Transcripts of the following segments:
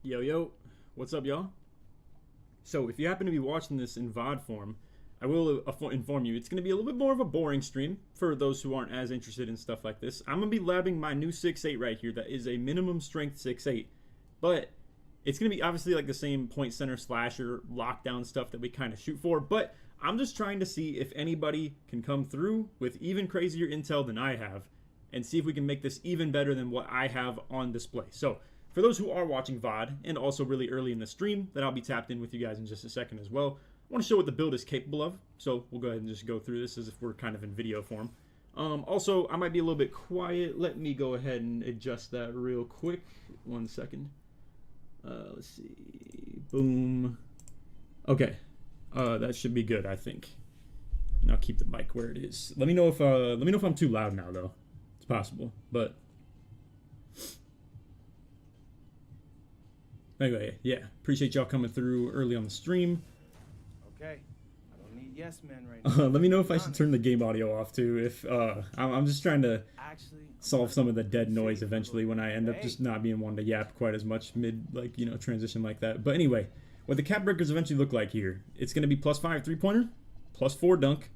Yo, yo, what's up, y'all? So, if you happen to be watching this in VOD form, I will inform you it's going to be a little bit more of a boring stream for those who aren't as interested in stuff like this. I'm going to be labbing my new 6'8 right here that is a minimum strength 6'8, but it's going to be obviously like the same point center slasher lockdown stuff that we kind of shoot for, but I'm just trying to see if anybody can come through with even crazier intel than I have and see if we can make this even better than what I have on display. So, for those who are watching VOD and also really early in the stream, that I'll be tapped in with you guys in just a second as well, I want to show what the build is capable of. So we'll go ahead and just go through this as if we're kind of in video form. Also, I might be a little bit quiet. Let me go ahead and adjust that real quick. 1 second. Let's see. Boom. Okay. That should be good, I think. And I'll keep the mic where it is. Let me know if I'm too loud now, though. It's possible, but. Anyway, yeah, appreciate y'all coming through early on the stream. Okay, I don't need yes men right now. Let me know if I should turn the game audio off too. If I'm just trying to solve some of the dead noise eventually when I end up just not being one to yap quite as much mid transition like that. But anyway, what the cap breakers eventually look like here, it's gonna be +5 3-pointer, +4 dunk,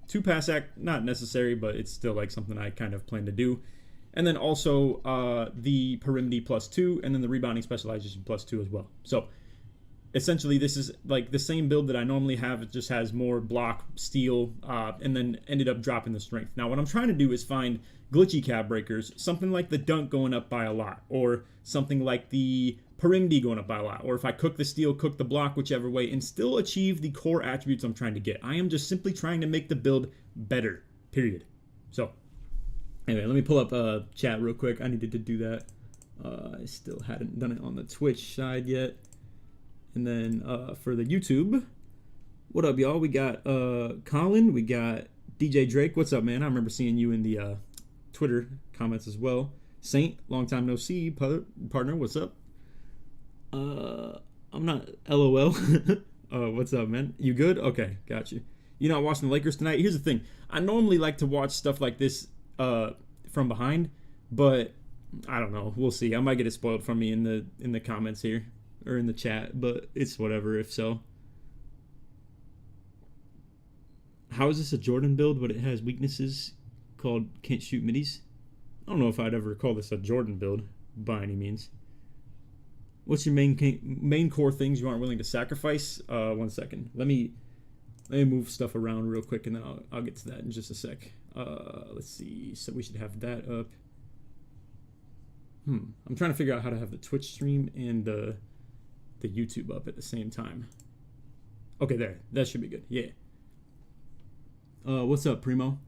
2 pass act, not necessary, but it's still like something I kind of plan to do. And then also the perimeter +2, and then the rebounding specialization +2 as well. So essentially this is like the same build that I normally have. It just has more block, steal, and then ended up dropping the strength. Now what I'm trying to do is find glitchy cap breakers, something like the dunk going up by a lot, or something like the perimeter going up by a lot, or if I cook the steal, cook the block, whichever way, and still achieve the core attributes I'm trying to get. I am just simply trying to make the build better, period. So anyway, let me pull up chat real quick. I needed to do that. I still hadn't done it on the Twitch side yet. And then for the YouTube, what up, y'all? We got Colin. We got DJ Drake. What's up, man? I remember seeing you in the Twitter comments as well. Saint, long time no see, partner. What's up? I'm not LOL. What's up, man? You good? Okay, got you. You not watching the Lakers tonight? Here's the thing. I normally like to watch stuff like this from behind, but I don't know. We'll see. I might get it spoiled from me in the comments here or in the chat, but it's whatever if so. How is this a Jordan build but it has weaknesses called can't shoot middies? I don't know if I'd ever call this a Jordan build by any means. What's your main core things you aren't willing to sacrifice? 1 second. Let me move stuff around real quick and then I'll get to that in just a sec. Let's see. So we should have that up. I'm trying to figure out how to have the Twitch stream and the YouTube up at the same time. Okay, there. That should be good. Yeah. What's up, Primo?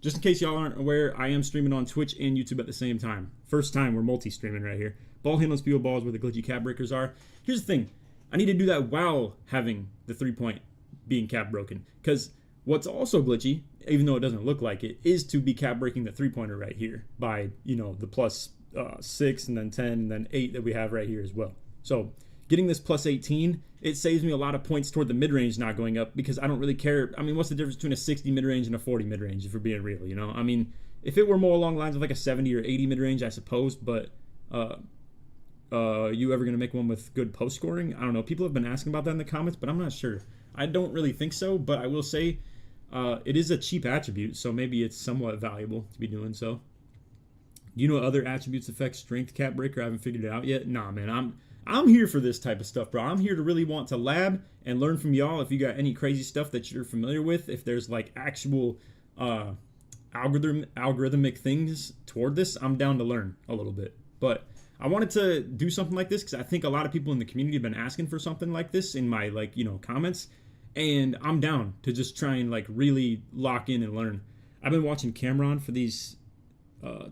Just in case y'all aren't aware, I am streaming on Twitch and YouTube at the same time. First time we're multi-streaming right here. Ball handles people balls where the glitchy cap breakers are. Here's the thing. I need to do that while having the 3-point being cap broken. Because what's also glitchy, even though it doesn't look like it, is to be cap breaking the 3-pointer right here by, the +6 and then 10 and then 8 that we have right here as well. So getting this +18, it saves me a lot of points toward the mid-range not going up because I don't really care. I mean, what's the difference between a 60 mid-range and a 40 mid-range if we're being real, I mean, if it were more along the lines of like a 70 or 80 mid-range, I suppose, but you ever going to make one with good post scoring? I don't know. People have been asking about that in the comments, but I'm not sure. I don't really think so, but I will say it is a cheap attribute, so maybe it's somewhat valuable to be doing so. Do you know other attributes affect strength cap breaker? I haven't figured it out yet. Nah, man, I'm here for this type of stuff, bro. I'm here to really want to lab and learn from y'all. If you got any crazy stuff that you're familiar with, if there's like actual algorithmic things toward this, I'm down to learn a little bit. But I wanted to do something like this because I think a lot of people in the community have been asking for something like this in my comments, and I'm down to just try and really lock in and learn. I've been watching Cameron for these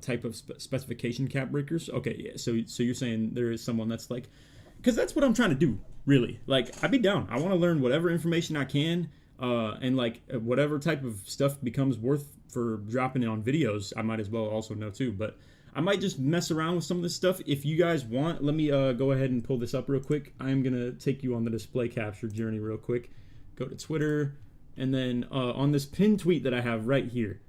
type of specification cap breakers. Okay, yeah. So you're saying there is someone that's because that's what I'm trying to do, really. I'd be down. I want to learn whatever information I can, and whatever type of stuff becomes worth for dropping it on videos, I might as well also know too. But I might just mess around with some of this stuff. If you guys want, let me go ahead and pull this up real quick. I'm gonna take you on the display capture journey real quick. Go to Twitter, and then on this pinned tweet that I have right here.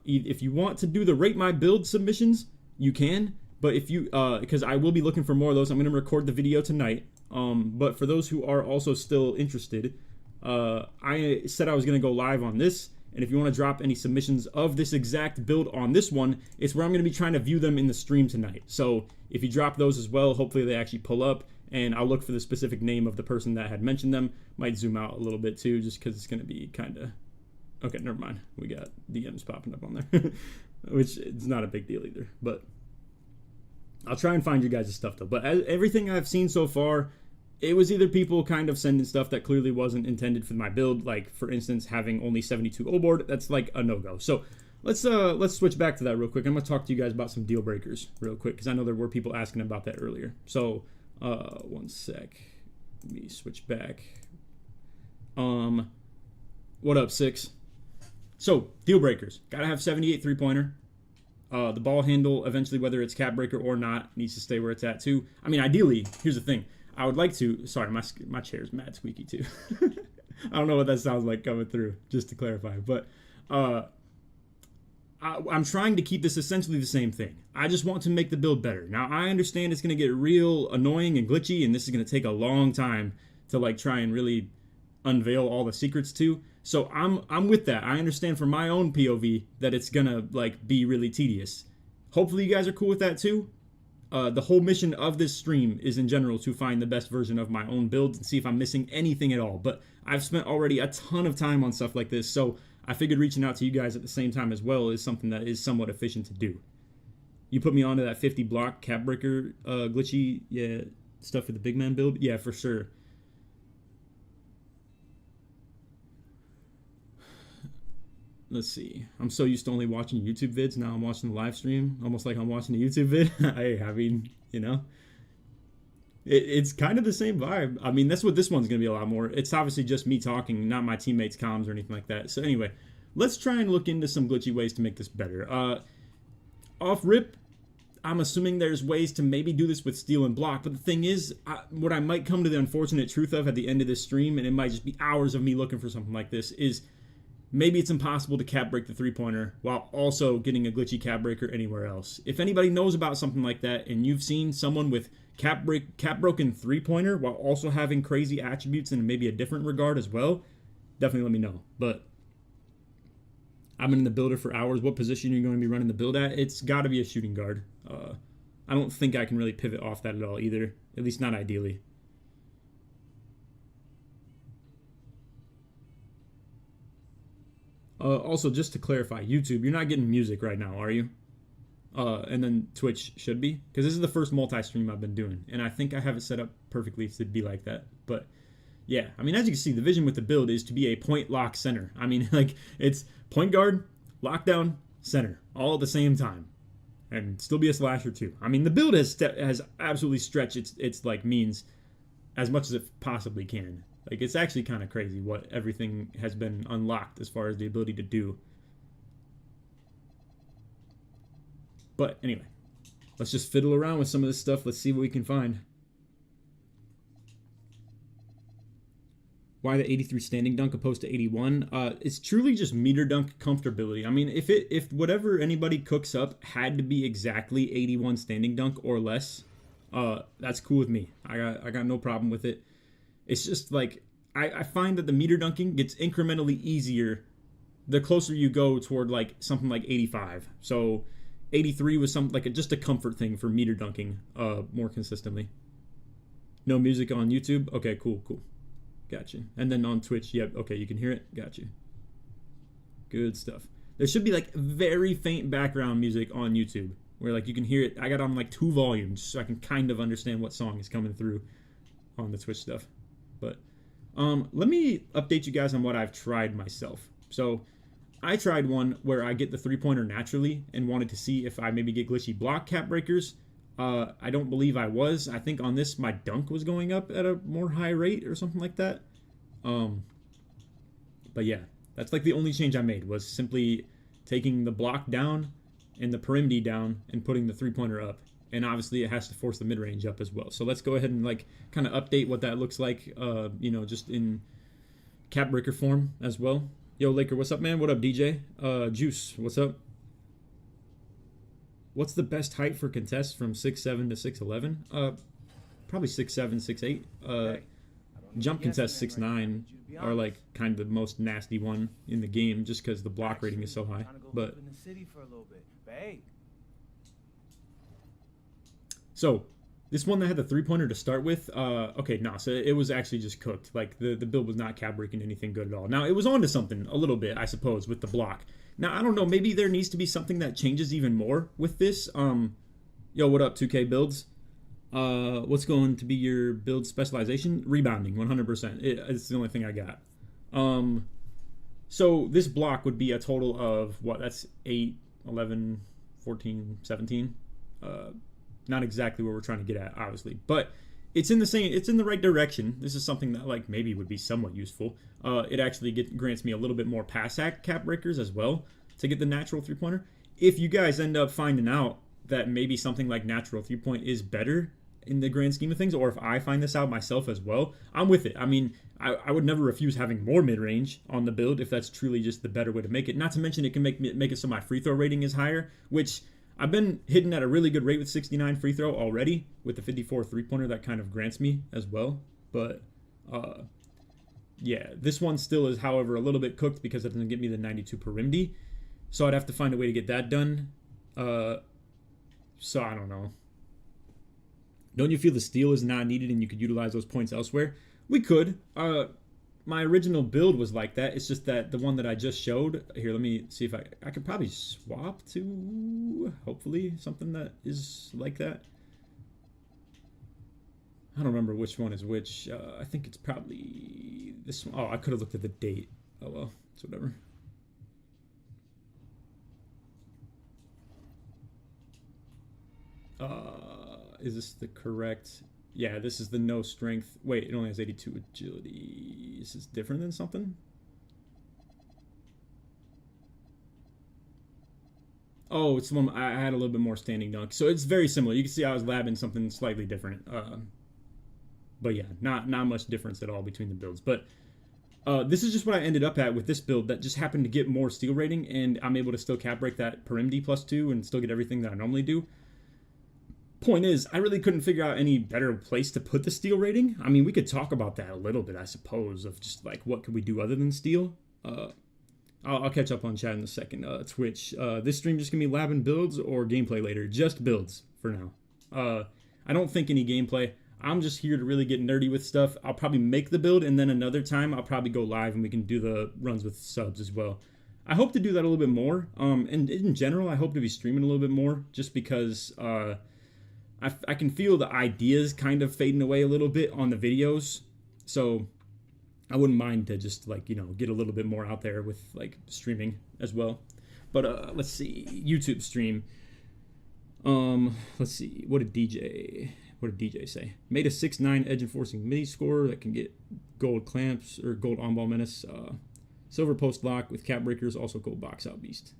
If you want to do the rate my build submissions, you can, But if you, because I will be looking for more of those, I'm going to record the video tonight. But for those who are also still interested, I said I was going to go live on this. And if you want to drop any submissions of this exact build on this one, it's where I'm going to be trying to view them in the stream tonight. So if you drop those as well, hopefully they actually pull up. And I'll look for the specific name of the person that had mentioned them. Might zoom out a little bit too, just because it's going to be kind of... Okay, never mind. We got DMs popping up on there, which is not a big deal either. But I'll try and find you guys' stuff though. But everything I've seen so far, it was either people kind of sending stuff that clearly wasn't intended for my build. Like, for instance, having only 72 O board. That's like a no-go. So let's switch back to that real quick. I'm going to talk to you guys about some deal breakers real quick, because I know there were people asking about that earlier. So one sec. Let me switch back. What up, Six? So, deal breakers. Gotta have 78 three-pointer. The ball handle, eventually, whether it's cap breaker or not, needs to stay where it's at, too. I mean, ideally, here's the thing. I would like to... Sorry, my chair's mad squeaky, too. I don't know what that sounds like coming through, just to clarify. But I'm trying to keep this essentially the same thing. I just want to make the build better. Now, I understand it's going to get real annoying and glitchy, and this is going to take a long time to, like, try and really unveil all the secrets to. So I'm with that. I understand from my own POV that it's gonna like be really tedious. Hopefully you guys are cool with that too. The whole mission of this stream is in general to find the best version of my own builds and see if I'm missing anything at all. But I've spent already a ton of time on stuff like this, so I figured reaching out to you guys at the same time as well is something that is somewhat efficient to do. You put me onto that 50 block cap breaker glitchy stuff for the big man build? Yeah, for sure. Let's see. I'm so used to only watching YouTube vids. Now I'm watching the live stream, almost like I'm watching a YouTube vid. I mean, you know, it's kind of the same vibe. I mean, that's what this one's going to be a lot more. It's obviously just me talking, not my teammates' comms or anything like that. So anyway, let's try and look into some glitchy ways to make this better. Off rip, I'm assuming there's ways to maybe do this with steal and block. But the thing is, what I might come to the unfortunate truth of at the end of this stream, and it might just be hours of me looking for something like this, is... maybe it's impossible to cap break the three-pointer while also getting a glitchy cap breaker anywhere else. If anybody knows about something like that and you've seen someone with cap broken three-pointer while also having crazy attributes in maybe a different regard as well, definitely let me know. But I've been in the builder for hours. What position are you going to be running the build at? It's got to be a shooting guard. I don't think I can really pivot off that at all either, at least not ideally. Also, just to clarify, YouTube, you're not getting music right now, are you? And then Twitch should be, because this is the first multi-stream I've been doing, and I think I have it set up perfectly to be like that. But yeah, I mean, as you can see, the vision with the build is to be a point lock center. I mean, like, it's point guard, lockdown, center, all at the same time, and still be a slasher too. I mean, the build has absolutely stretched its like means as much as it possibly can. Like, it's actually kind of crazy what everything has been unlocked as far as the ability to do. But anyway, let's just fiddle around with some of this stuff. Let's see what we can find. Why the 83 standing dunk opposed to 81? It's truly just meter dunk comfortability. I mean, if whatever anybody cooks up had to be exactly 81 standing dunk or less, that's cool with me. I got no problem with it. It's just like, I find that the meter dunking gets incrementally easier the closer you go toward like something like 85. So 83 was something like just a comfort thing for meter dunking more consistently. No music on YouTube? Okay, cool. Gotcha. And then on Twitch, yep, okay, you can hear it? Gotcha. Good stuff. There should be like very faint background music on YouTube where like you can hear it. I got on like 2 volumes so I can kind of understand what song is coming through on the Twitch stuff. But let me update you guys on what I've tried myself. So I tried one where I get the three-pointer naturally and wanted to see if I maybe get glitchy block cap breakers. I don't believe I was. I think on this my dunk was going up at a more high rate or something like that. But yeah, that's like the only change I made was simply taking the block down and the perimeter down and putting the three-pointer up. And obviously it has to force the mid-range up as well. So let's go ahead and like kind of update what that looks like, you know, just in cap breaker form as well. Yo, Laker, what's up, man? What up, DJ? Juice, what's up? what's the best height for contests from 6'7" to 6'11"? Probably 6'7", 6'8". Jump contests 6'9" are like kind of the most nasty one in the game, just because the block rating is so high. But so this one that had the 3-pointer to start with, okay, no, so it was actually just cooked. Like the build was not cap breaking anything good at all. Now it was onto something a little bit, I suppose, with the block. Now I don't know, maybe there needs to be something that changes even more with this. Yo, what up, 2K builds? What's going to be your build specialization? Rebounding, 100%. It's the only thing I got. So this block would be a total of what? That's 8, 11, 14, 17. Not exactly where we're trying to get at, obviously, but it's in the right direction. This is something that like maybe would be somewhat useful. It actually grants me a little bit more pass act cap breakers as well to get the natural 3-pointer. If you guys end up finding out that maybe something like natural 3-point is better in the grand scheme of things, or if I find this out myself as well, I'm with it. I mean, I would never refuse having more mid-range on the build if that's truly just the better way to make it. Not to mention it can make it so my free throw rating is higher, which I've been hitting at a really good rate with 69 free throw already. With the 54 3-pointer, that kind of grants me as well. But yeah, this one still is, however, a little bit cooked because it doesn't get me the 92 per rimd. So I'd have to find a way to get that done. So I don't know. Don't you feel the steal is not needed and you could utilize those points elsewhere? We could. My original build was like that. It's just that the one that I just showed here, let me see if I could probably swap to hopefully something that is like that. I don't remember which one is which. I think it's probably this one. Oh, I could have looked at the date. Oh well, it's whatever. Is this the correct? Yeah, this is the no strength. Wait, it only has 82 agility. Is this different than something? Oh, it's the one I had a little bit more standing dunk. So it's very similar. You can see I was labbing something slightly different. But yeah, not much difference at all between the builds. But this is just what I ended up at with this build that just happened to get more steal rating, and I'm able to still cap break that per MD +2 and still get everything that I normally do. Point is, I really couldn't figure out any better place to put the steal rating. I mean, we could talk about that a little bit, I suppose, of just like what could we do other than steal. I'll catch up on chat in a second. Twitch, this stream just gonna be labbing builds or gameplay later? Just builds for now. I don't think any gameplay. I'm just here to really get nerdy with stuff. I'll probably make the build, and then another time I'll probably go live and we can do the runs with subs as well. I hope to do that a little bit more. And in general, I hope to be streaming a little bit more, just because I can feel the ideas kind of fading away a little bit on the videos. So I wouldn't mind to just like, you know, get a little bit more out there with like streaming as well. But let's see, YouTube stream. Let's see, what did DJ say? Made a 6'9" edge enforcing midi scorer that can get gold clamps or gold on ball menace, silver post lock with cap breakers, also gold box out beast.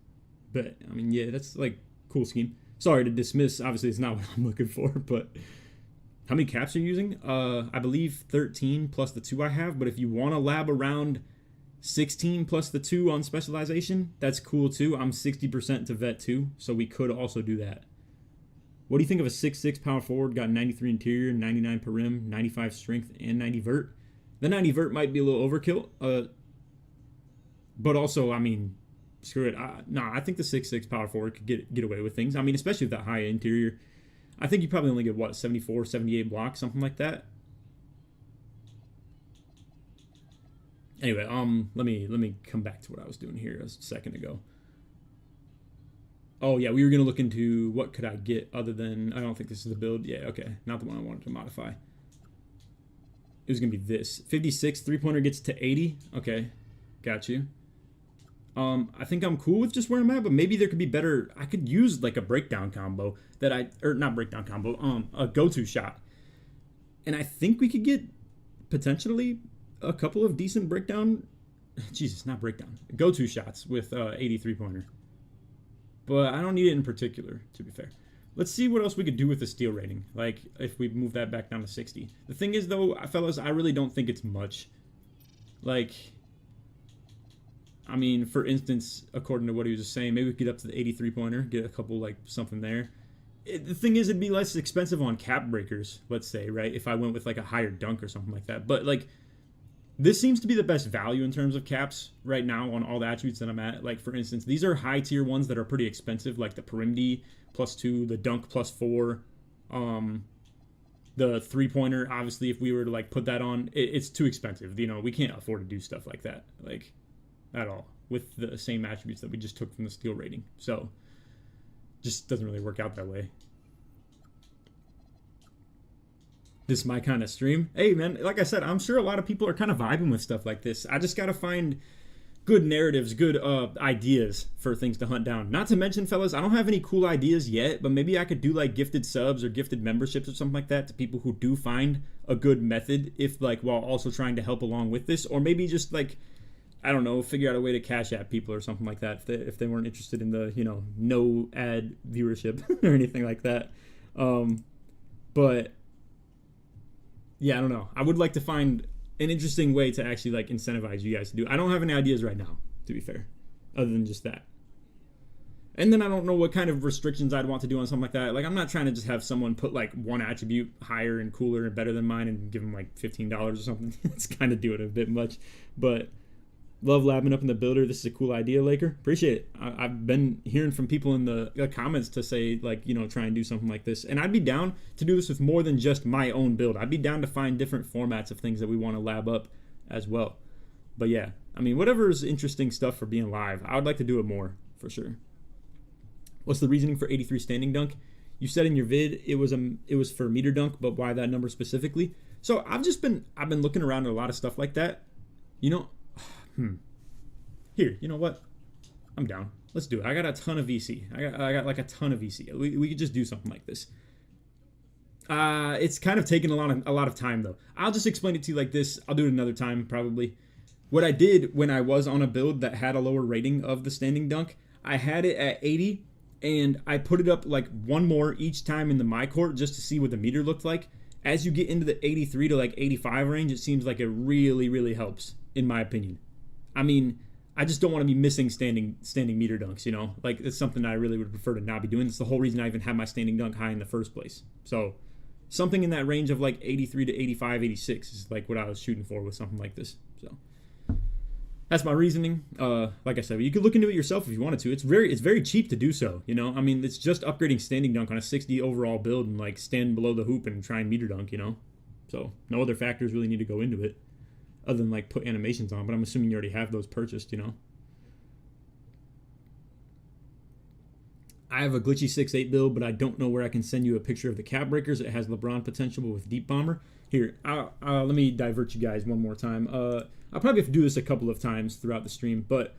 But I mean, yeah, that's like cool scheme. Sorry to dismiss, obviously it's not what I'm looking for, but how many caps are you using? I believe 13 plus the 2 I have, but if you want to lab around 16 plus the 2 on specialization, that's cool too. I'm 60% to vet 2, so we could also do that. What do you think of a 6'6" power forward, got 93 interior, 99 per rim, 95 strength, and 90 vert? The 90 vert might be a little overkill, but also, I mean, screw it. I think the 6'6" power forward could get away with things. I mean, especially with that high interior. I think you probably only get, what, 74, 78 blocks, something like that. Anyway, let me come back to what I was doing here a second ago. Oh, yeah, we were going to look into what could I get other than, I don't think this is the build. Yeah, okay, not the one I wanted to modify. It was going to be this. 56, 3-pointer gets to 80. Okay, got you. I think I'm cool with just where I'm at, but maybe there could be better. I could use like a breakdown combo not breakdown combo, a go-to shot. And I think we could get potentially a couple of decent go-to shots with 83 pointer. But I don't need it in particular, to be fair. Let's see what else we could do with the steal rating. Like, if we move that back down to 60. The thing is, though, fellas, I really don't think it's much. Like, I mean, for instance, according to what he was just saying, maybe we could get up to the 83 pointer, get a couple like something there. The thing is, it'd be less expensive on cap breakers, let's say, right? If I went with like a higher dunk or something like that. But like, this seems to be the best value in terms of caps right now on all the attributes that I'm at. Like, for instance, these are high tier ones that are pretty expensive, like the Perimdi +2, the dunk +4, the 3-pointer. Obviously, if we were to like put that on, it's too expensive. You know, we can't afford to do stuff like that, like at all, with the same attributes that we just took from the steal rating. So, just doesn't really work out that way. This is my kind of stream. Hey, man, like I said, I'm sure a lot of people are kind of vibing with stuff like this. I just got to find good narratives, good ideas for things to hunt down. Not to mention, fellas, I don't have any cool ideas yet, but maybe I could do like gifted subs or gifted memberships or something like that to people who do find a good method, if like while also trying to help along with this. Or maybe just like, I don't know, figure out a way to cash at people or something like that if they weren't interested in the, you know, no ad viewership or anything like that. But yeah, I don't know. I would like to find an interesting way to actually like incentivize you guys to do. I don't have any ideas right now, to be fair, other than just that. And then I don't know what kind of restrictions I'd want to do on something like that. Like, I'm not trying to just have someone put like one attribute higher and cooler and better than mine and give them like $15 or something. It's kind of doing it a bit much, but love labbing up in the builder. This is a cool idea, Laker. Appreciate it. I've been hearing from people in the comments to say, like, you know, try and do something like this. And I'd be down to do this with more than just my own build. I'd be down to find different formats of things that we want to lab up as well. But yeah, I mean, whatever is interesting stuff for being live, I would like to do it more, for sure. What's the reasoning for 83 standing dunk? You said in your vid it was for meter dunk, but why that number specifically? So I've been looking around at a lot of stuff like that. You know, Here, you know what? I'm down. Let's do it. I got a ton of VC. I got like a ton of VC. We could just do something like this. It's kind of taken a lot of time though. I'll just explain it to you like this. I'll do it another time probably. What I did when I was on a build that had a lower rating of the standing dunk, I had it at 80 and I put it up like one more each time in the my court just to see what the meter looked like. As you get into the 83 to like 85 range, it seems like it really, really helps, in my opinion. I mean, I just don't want to be missing standing meter dunks, you know? Like, it's something I really would prefer to not be doing. That's the whole reason I even had my standing dunk high in the first place. So, something in that range of like 83 to 85, 86 is like what I was shooting for with something like this. So, that's my reasoning. Like I said, you could look into it yourself if you wanted to. It's very cheap to do so, you know? I mean, it's just upgrading standing dunk on a 60 overall build and like stand below the hoop and try and meter dunk, you know? So, no other factors really need to go into it, other than like put animations on, but I'm assuming you already have those purchased, you know? I have a glitchy 6'8 build, but I don't know where I can send you a picture of the cap breakers. It has LeBron potential with deep bomber. Here, let me divert you guys one more time. I'll probably have to do this a couple of times throughout the stream, but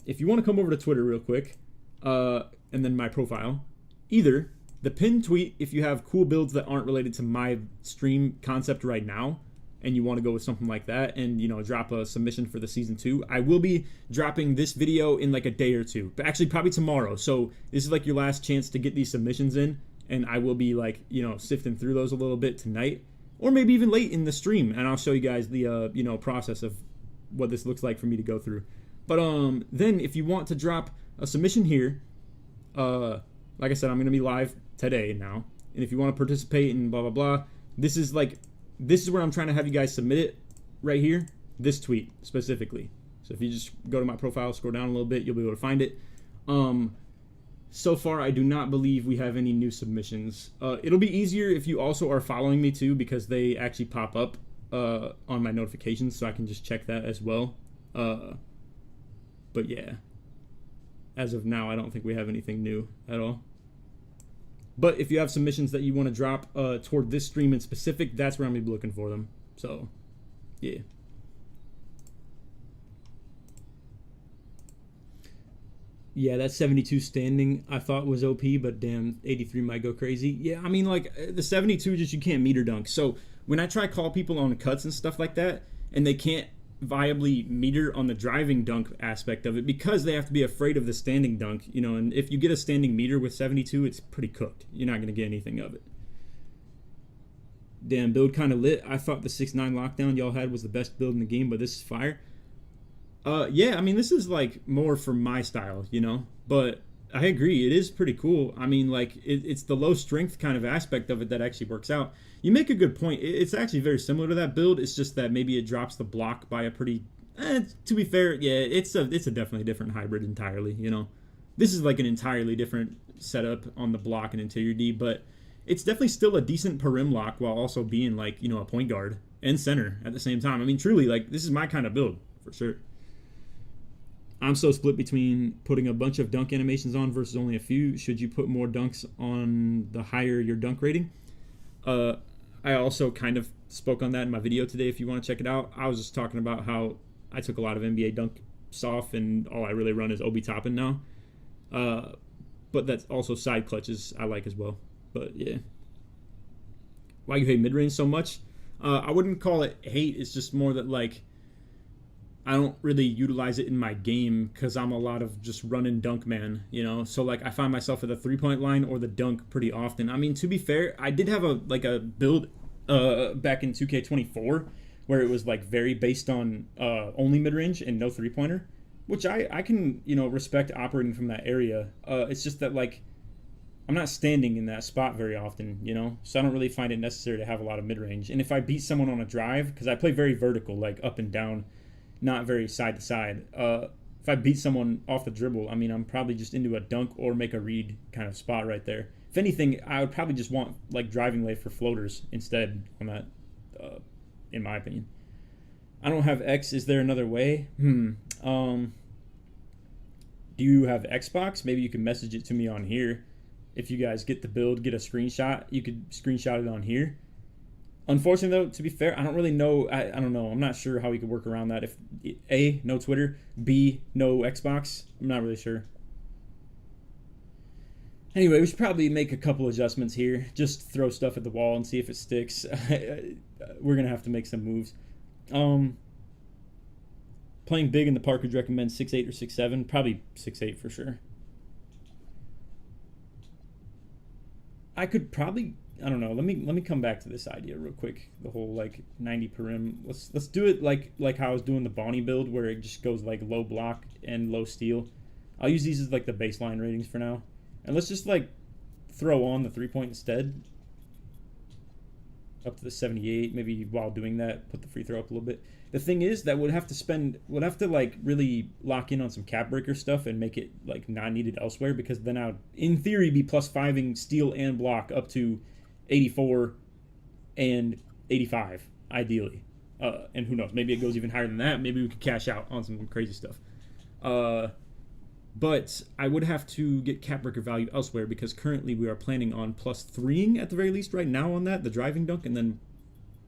if you want to come over to Twitter real quick, and then my profile, either the pinned tweet if you have cool builds that aren't related to my stream concept right now, and you want to go with something like that and, you know, drop a submission for the season 2. I will be dropping this video in like a day or two, but actually probably tomorrow. So this is like your last chance to get these submissions in, and I will be like, you know, sifting through those a little bit tonight, or maybe even late in the stream, and I'll show you guys the you know, process of what this looks like for me to go through. But then if you want to drop a submission here, like I said, I'm going to be live today now, and if you want to participate in blah blah blah, this is where I'm trying to have you guys submit it, right here, this tweet specifically. So if you just go to my profile, scroll down a little bit, you'll be able to find it. So far, I do not believe we have any new submissions. It'll be easier if you also are following me too, because they actually pop up on my notifications, so I can just check that as well. But yeah, as of now, I don't think we have anything new at all. But if you have submissions that you want to drop toward this stream in specific, that's where I'm going to be looking for them. So, yeah. Yeah, that 72 standing I thought was OP, but damn, 83 might go crazy. Yeah, I mean, like, the 72 just you can't meter dunk. So when I try to call people on cuts and stuff like that, and they can't viably meter on the driving dunk aspect of it because they have to be afraid of the standing dunk, you know, and if you get a standing meter with 72, it's pretty cooked. You're not going to get anything of it. Damn, build kind of lit. I thought the 6'9 lockdown y'all had was the best build in the game, but this is fire. Yeah, I mean, this is like more for my style, you know, but I agree, it is pretty cool. I mean, like, it's the low strength kind of aspect of it that actually works out. You make a good point. It's actually very similar to that build. It's just that maybe it drops the block by a pretty. To be fair, yeah, it's a definitely different hybrid entirely. You know, this is like an entirely different setup on the block and interior D, but it's definitely still a decent perim lock while also being like, you know, a point guard and center at the same time. I mean, truly, like, this is my kind of build for sure. I'm so split between putting a bunch of dunk animations on versus only a few. Should you put more dunks on the higher your dunk rating? I also kind of spoke on that in my video today if you want to check it out. I was just talking about how I took a lot of NBA dunks off and all I really run is Obi Toppin now. But that's also side clutches I like as well. But yeah. Why you hate mid-range so much? I wouldn't call it hate. It's just more that, like, I don't really utilize it in my game because I'm a lot of just run and dunk man, you know? So, like, I find myself at the three-point line or the dunk pretty often. I mean, to be fair, I did have a build back in 2K24 where it was, like, very based on only mid-range and no three-pointer, which I can, you know, respect operating from that area. It's just that, like, I'm not standing in that spot very often, you know? So I don't really find it necessary to have a lot of mid-range. And if I beat someone on a drive, because I play very vertical, like up and down, not very side to side. If I beat someone off the dribble, I mean, I'm probably just into a dunk or make a read kind of spot right there. If anything, I would probably just want like driving lane for floaters instead on that, in my opinion. I don't have X. Is there another way? Do you have Xbox? Maybe you can message it to me on here. If you guys get the build, get a screenshot, you could screenshot it on here. Unfortunately, though, to be fair, I don't really know. I don't know. I'm not sure how we could work around that. If A, no Twitter, B, no Xbox, I'm not really sure. Anyway, we should probably make a couple adjustments here. Just throw stuff at the wall and see if it sticks. We're going to have to make some moves. Playing big in the park, would you recommend 6'8 or 6'7? Probably 6'8 for sure. I could probably, I don't know. Let me come back to this idea real quick. The whole like 90 perim. Let's do it like how I was doing the Bonnie build, where it just goes like low block and low steal. I'll use these as like the baseline ratings for now, and let's just like throw on the 3-point instead, up to the 78. Maybe while doing that, put the free throw up a little bit. The thing is that we'd have to like really lock in on some cap breaker stuff and make it like not needed elsewhere, because then I'd in theory be +5ing steal and block up to 84 and 85 ideally. And who knows, maybe it goes even higher than that. Maybe we could cash out on some crazy stuff. But I would have to get cap breaker value elsewhere, because currently we are planning on +3ing at the very least right now on that, the driving dunk, and then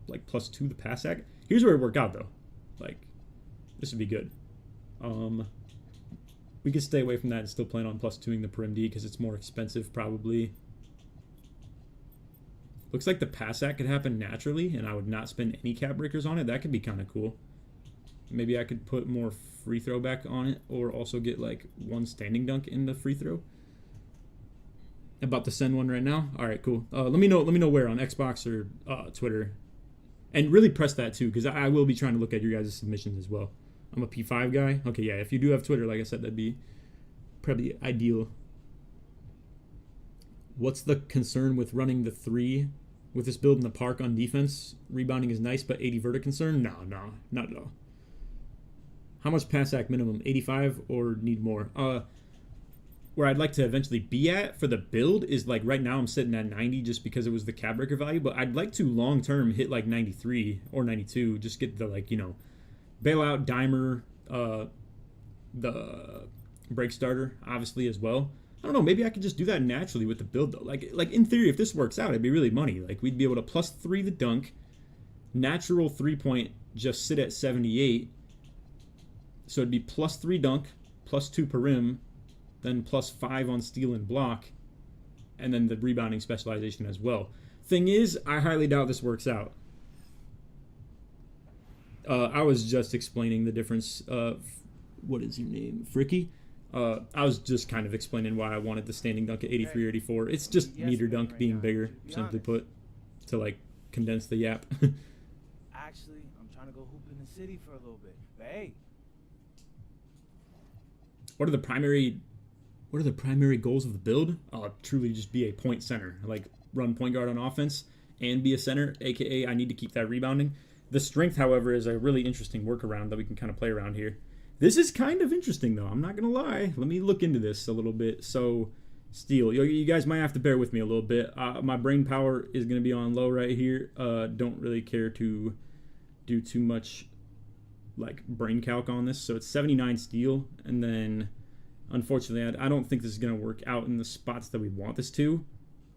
like +2 the pass act. Here's where it worked out though. Like, this would be good. We could stay away from that and still plan on +2ing the perim D because it's more expensive probably. Looks like the pass act could happen naturally and I would not spend any cap breakers on it. That could be kind of cool. Maybe I could put more free throw back on it, or also get like one standing dunk in the free throw. About to send one right now. All right, cool. Let me know where, on Xbox or Twitter. And really press that too, because I will be trying to look at your guys' submissions as well. I'm a P5 guy. Okay, yeah, if you do have Twitter, like I said, that'd be probably ideal. What's the concern with running the 3 with this build in the park on defense? Rebounding is nice, but 80 vertic concern? No, not at all. How much pass act minimum? 85 or need more? Where I'd like to eventually be at for the build is like right now I'm sitting at 90 just because it was the cap breaker value, but I'd like to long term hit like 93 or 92, just get the, like, you know, bailout, dimer, the break starter obviously as well. I don't know, maybe I could just do that naturally with the build though. Like in theory, if this works out, it'd be really money. Like, we'd be able to +3 the dunk, natural 3-point just sit at 78. So it'd be +3 dunk, +2 perim, then +5 on steal and block, and then the rebounding specialization as well. Thing is, I highly doubt this works out. I was just explaining the difference of, what is your name, Fricky? I was just kind of explaining why I wanted the standing dunk at 83 or 84. It's just meter dunk being bigger, simply put, to like condense the yap. Actually, I'm trying to go hoop in the city for a little bit. But hey, What are the primary goals of the build? Truly just be a point center, like run point guard on offense and be a center, aka I need to keep that rebounding. The strength, however, is a really interesting workaround that we can kind of play around here. This is kind of interesting, though. I'm not going to lie. Let me look into this a little bit. So, steel. You guys might have to bear with me a little bit. My brain power is going to be on low right here. Don't really care to do too much like brain calc on this. So, it's 79 steel. And then, unfortunately, I don't think this is going to work out in the spots that we want this to.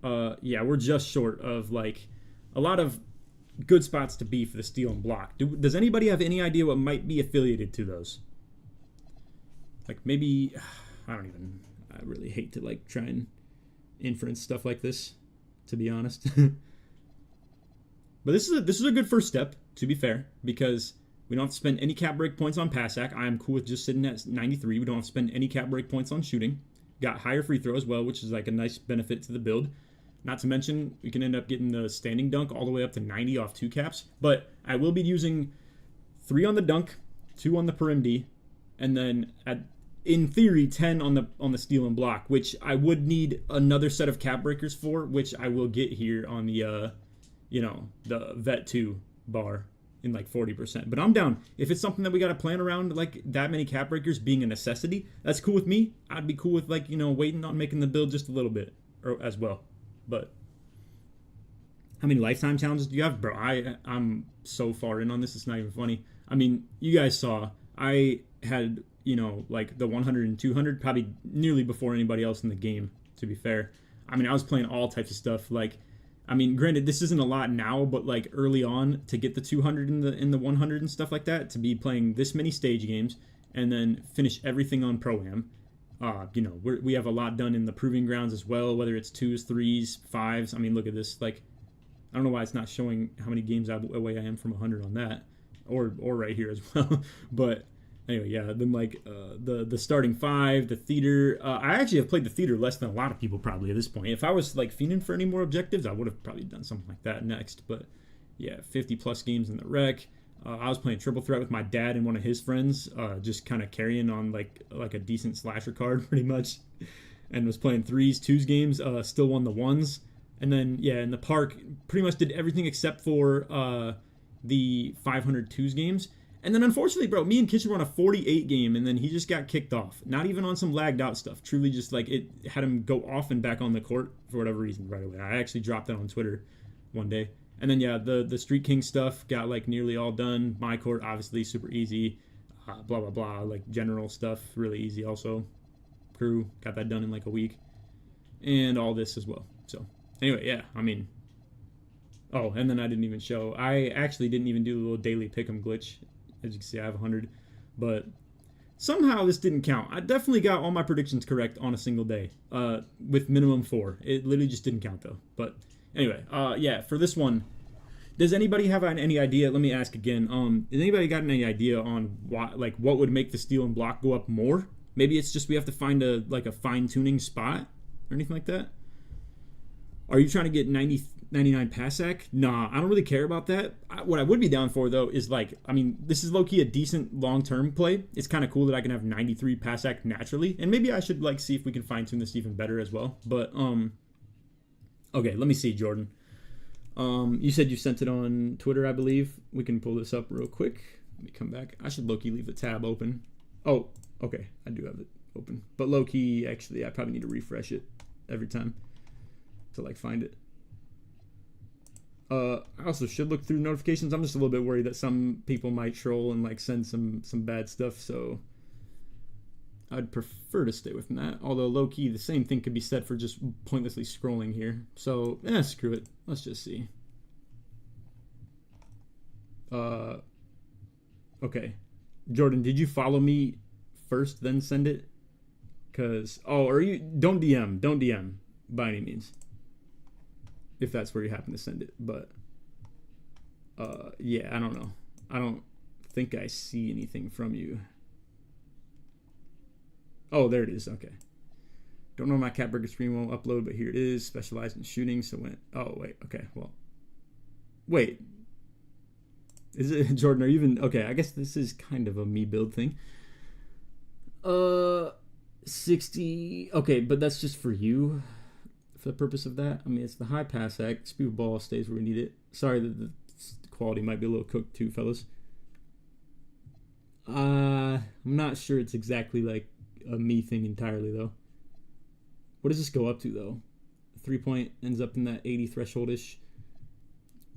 Yeah, we're just short of like a lot of good spots to be for the steel and block. Does anybody have any idea what might be affiliated to those? Like maybe, I really hate to like try and inference stuff like this, to be honest. But this is a good first step, to be fair, because we don't have to spend any cap break points on pass sack. I am cool with just sitting at 93. We don't have to spend any cap break points on shooting. Got higher free throw as well, which is like a nice benefit to the build. Not to mention, we can end up getting the standing dunk all the way up to 90 off 2 caps. But I will be using 3 on the dunk, 2 on the perim, and then in theory 10 on the steal and block, which I would need another set of cap breakers for, which I will get here on the the vet 2 bar in like 40%. But I'm down. If it's something that we got to plan around, like that many cap breakers being a necessity, that's cool with me. I'd be cool with like, waiting on making the build just a little bit as well. But how many lifetime challenges do you have? Bro, I'm so far in on this, it's not even funny. I mean, you guys saw, I had, like the 100 and 200 probably nearly before anybody else in the game, to be fair. I mean, I was playing all types of stuff. Like, I mean, granted, this isn't a lot now, but like early on to get the 200 in the 100 and stuff like that, to be playing this many stage games and then finish everything on Pro-Am. We have a lot done in the proving grounds as well, whether it's 2s, 3s, 5s. I mean, look at this. Like, I don't know why it's not showing how many games away I am from 100 on that, or right here as well. But anyway, yeah. Then like the starting 5, the theater. I actually have played the theater less than a lot of people probably at this point. If I was like fiending for any more objectives, I would have probably done something like that next. But yeah, 50 plus games in the rec. I was playing triple threat with my dad and one of his friends, just kind of carrying on like a decent slasher card pretty much, and was playing 3s, 2s games, still won the 1s. And then, yeah, in the park, pretty much did everything except for the 500 2s games. And then, unfortunately, bro, me and Kitchen were on a 48 game, and then he just got kicked off. Not even on some lagged out stuff. Truly just, like, it had him go off and back on the court for whatever reason right away. I actually dropped that on Twitter one day. And then, yeah, the Street King stuff got, like, nearly all done. My court, obviously, super easy. Blah, blah, blah. Like, general stuff, really easy also. Crew, got that done in, like, a week. And all this as well. So, anyway, yeah, I mean... Oh, and then I didn't even show. I actually didn't even do the little daily pick'em glitch. As you can see, I have 100. But somehow this didn't count. I definitely got all my predictions correct on a single day. With minimum 4. It literally just didn't count, though. But... Anyway, yeah, for this one, does anybody have any idea? Let me ask again. Has anybody got any idea on what would make the steal and block go up more? Maybe it's just we have to find a fine-tuning spot or anything like that? Are you trying to get 99 pass sack? Nah, I don't really care about that. What I would be down for, though, is this is low-key a decent long-term play. It's kind of cool that I can have 93 pass sack naturally. And maybe I should see if we can fine-tune this even better as well. But, okay, let me see, Jordan. You said you sent it on Twitter, I believe. We can pull this up real quick. Let me come back. I should low-key leave the tab open. Oh, okay. I do have it open. But low-key, actually, I probably need to refresh it every time to, find it. I also should look through notifications. I'm just a little bit worried that some people might troll and, send some bad stuff, so... I'd prefer to stay with that. Although, low-key, the same thing could be said for just pointlessly scrolling here. So, screw it. Let's just see. Okay. Jordan, did you follow me first, then send it? Because, don't DM by any means. If that's where you happen to send it. But, yeah, I don't know. I don't think I see anything from you. Oh, there it is. Okay. Don't know my cat burger screen won't upload, but here it is. Specialized in shooting. So oh, wait. Okay. Well, wait. Is it Jordan? Are you even okay? I guess this is kind of a me build thing. 60. Okay, but that's just for you. For the purpose of that, I mean, it's the high pass act. Speed of ball stays where we need it. Sorry that the quality might be a little cooked too, fellas. I'm not sure it's exactly like a me thing entirely, though. What does this go up to, though? 3-point ends up in that 80 threshold-ish.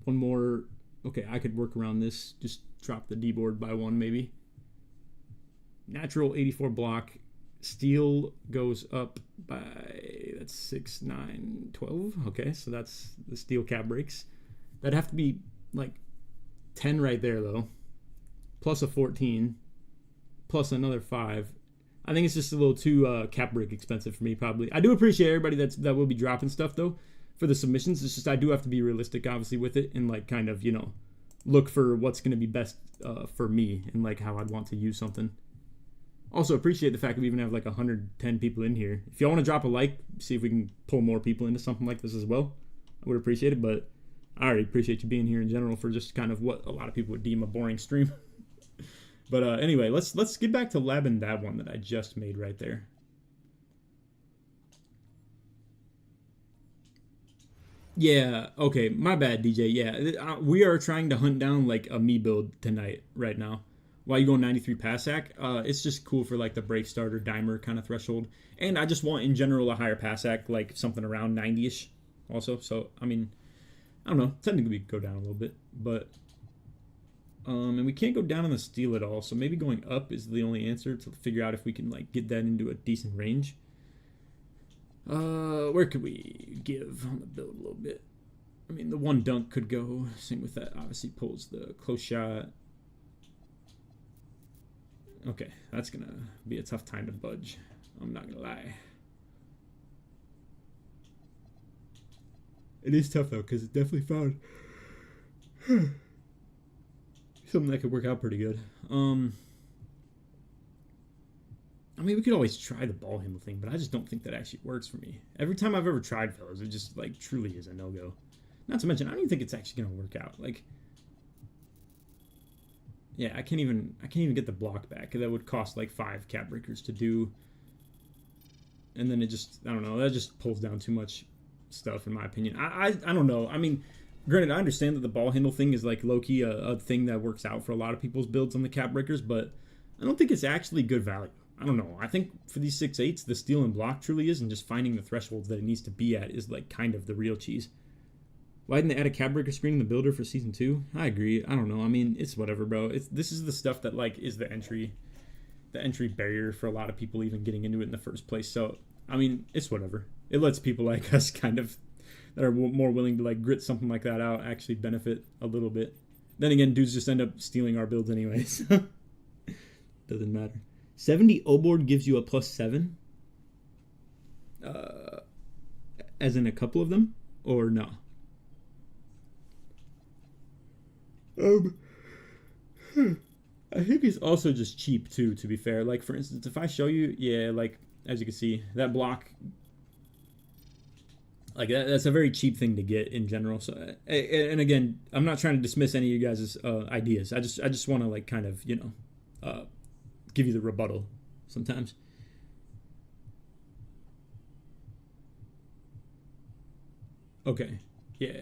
One more. Okay, I could work around this. Just drop the D-board by 1, maybe. Natural 84 block. Steel goes up by, that's 6, 9, 12. Okay, so that's the steel cap breaks. That'd have to be like 10 right there, though. Plus a 14. Plus another 5. I think it's just a little too cap break expensive for me, probably. I do appreciate everybody that will be dropping stuff, though, for the submissions. It's just I do have to be realistic, obviously, with it and, like, kind of, you know, look for what's going to be best for me and, like, how I'd want to use something. Also, appreciate the fact that we even have, like, 110 people in here. If y'all want to drop a like, see if we can pull more people into something like this as well, I would appreciate it. But I already appreciate you being here in general for just kind of what a lot of people would deem a boring stream. But anyway, let's get back to labbing that one that I just made right there. Yeah, okay, my bad, DJ. Yeah, we are trying to hunt down like a me build tonight right now. While you go 93 pass act, it's just cool for like the break starter dimer kind of threshold. And I just want in general a higher pass act, like something around 90-ish also. So, I mean, I don't know. Technically we could go down a little bit, but and we can't go down on the steel at all, so maybe going up is the only answer to figure out if we can like get that into a decent range. Where could we give on the build a little bit? I mean, the one dunk could go. Same with that. Obviously pulls the close shot. Okay, that's gonna be a tough time to budge. I'm not gonna lie. It is tough though, because it's definitely found something that could work out pretty good. I mean, we could always try the ball handle thing, but I just don't think that actually works for me. Every time I've ever tried, fellas, it just, like, truly is a no-go. Not to mention, I don't even think it's actually going to work out. Like, yeah, I can't even get the block back. That would cost, like, 5 cap breakers to do. And then it just, I don't know, that just pulls down too much stuff, in my opinion. I don't know. I mean, granted, I understand that the ball handle thing is, like, low-key a thing that works out for a lot of people's builds on the cap breakers, but I don't think it's actually good value. I don't know. I think for these 6.8s, the steal and block truly is, and just finding the thresholds that it needs to be at is like kind of the real cheese. Why didn't they add a cap breaker screen in the builder for season 2? I agree. I don't know. I mean, it's whatever, bro. This is the stuff that like is the entry barrier for a lot of people even getting into it in the first place. So I mean, it's whatever. It lets people like us kind of that are more willing to like grit something like that out actually benefit a little bit. Then again, dudes just end up stealing our builds anyways. Doesn't matter. 70 O-board gives you a +7? As in a couple of them? Or no? I think it's also just cheap too, to be fair. Like, for instance, if I show you, yeah, like, as you can see, that block, like, that's a very cheap thing to get in general. So, and again, I'm not trying to dismiss any of you guys' ideas. I just want to, like, kind of, you know, give you the rebuttal sometimes. Okay, yeah.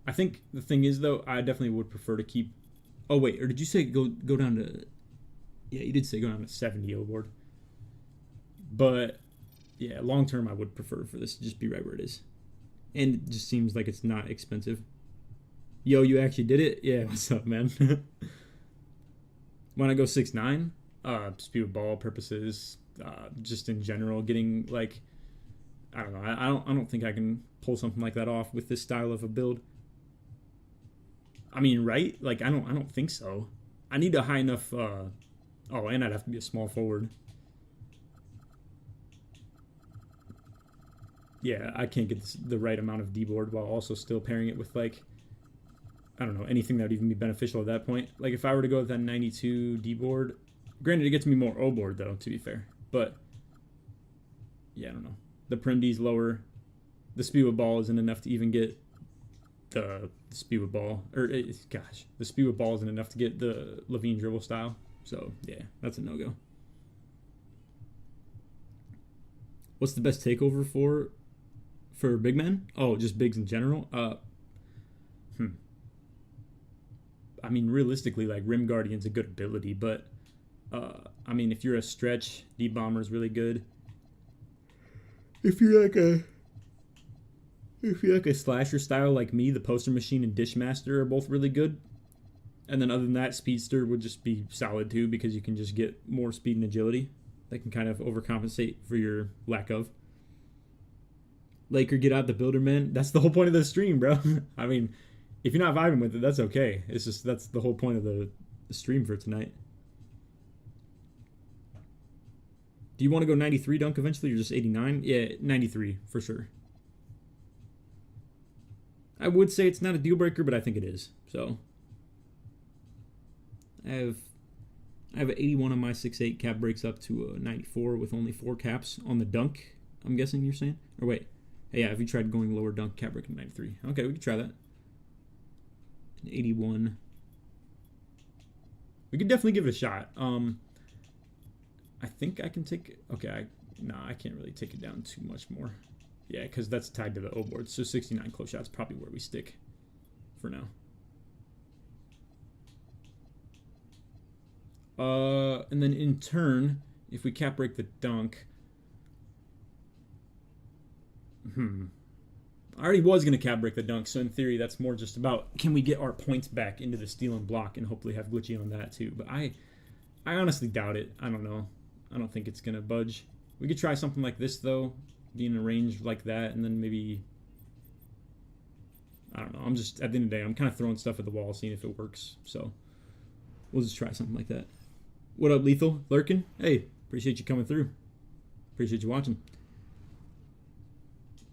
I think the thing is, though, I definitely would prefer to keep... Oh, wait, or did you say go down to... Yeah, you did say go down to 70 O-board. But, yeah, long term, I would prefer for this to just be right where it is. And it just seems like it's not expensive. Yo, you actually did it? Yeah, what's up, man? When I go 6'9", speed of ball purposes, just in general, getting like, I don't know, I don't think I can pull something like that off with this style of a build. I mean, right? Like, I don't think so. I need a high enough. Oh, and I'd have to be a small forward. Yeah, I can't get the right amount of D-board while also still pairing it with like, I don't know, anything that would even be beneficial at that point. Like, if I were to go with that 92 D-board, granted, it gets me more O-board, though, to be fair. But, yeah, I don't know. The Prim D's lower. The speed with ball isn't enough to even get the speed with ball. Gosh, the speed with ball isn't enough to get the Levine dribble style. So, yeah, that's a no-go. What's the best takeover for big men? Oh, just bigs in general. I mean, realistically, like Rim Guardian's a good ability, but I mean, if you're a stretch, Deep Bomber is really good. If you're like a slasher style like me, the Poster Machine and Dishmaster are both really good. And then other than that, Speedster would just be solid too, because you can just get more speed and agility. That can kind of overcompensate for your lack of. Laker, get out the builder, man. That's the whole point of the stream, bro. I mean, if you're not vibing with it, that's okay. It's just, that's the whole point of the stream for tonight. Do you want to go 93 dunk eventually, or just 89? Yeah, 93 for sure. I would say it's not a deal breaker, but I think it is. So I have an 81 on my 6'8". Cap breaks up to a 94 with only 4 caps on the dunk. I'm guessing you're saying, or wait, hey, yeah. If you tried going lower dunk, cap break to 93. Okay, we could try that. An 81. We could definitely give it a shot. I think I can take. Okay, I can't really take it down too much more. Yeah, because that's tied to the O board. So 69 close shots probably where we stick for now. And then in turn, if we cap break the dunk, I already was going to cap break the dunk, so in theory that's more just about can we get our points back into the steal and block and hopefully have glitchy on that too. But I honestly doubt it. I don't know. I don't think it's going to budge. We could try something like this though, be in a range like that, and then maybe, I don't know. I'm just, at the end of the day, I'm kind of throwing stuff at the wall, seeing if it works. So we'll just try something like that. What up, Lethal? Lurkin? Hey, appreciate you coming through. Appreciate you watching.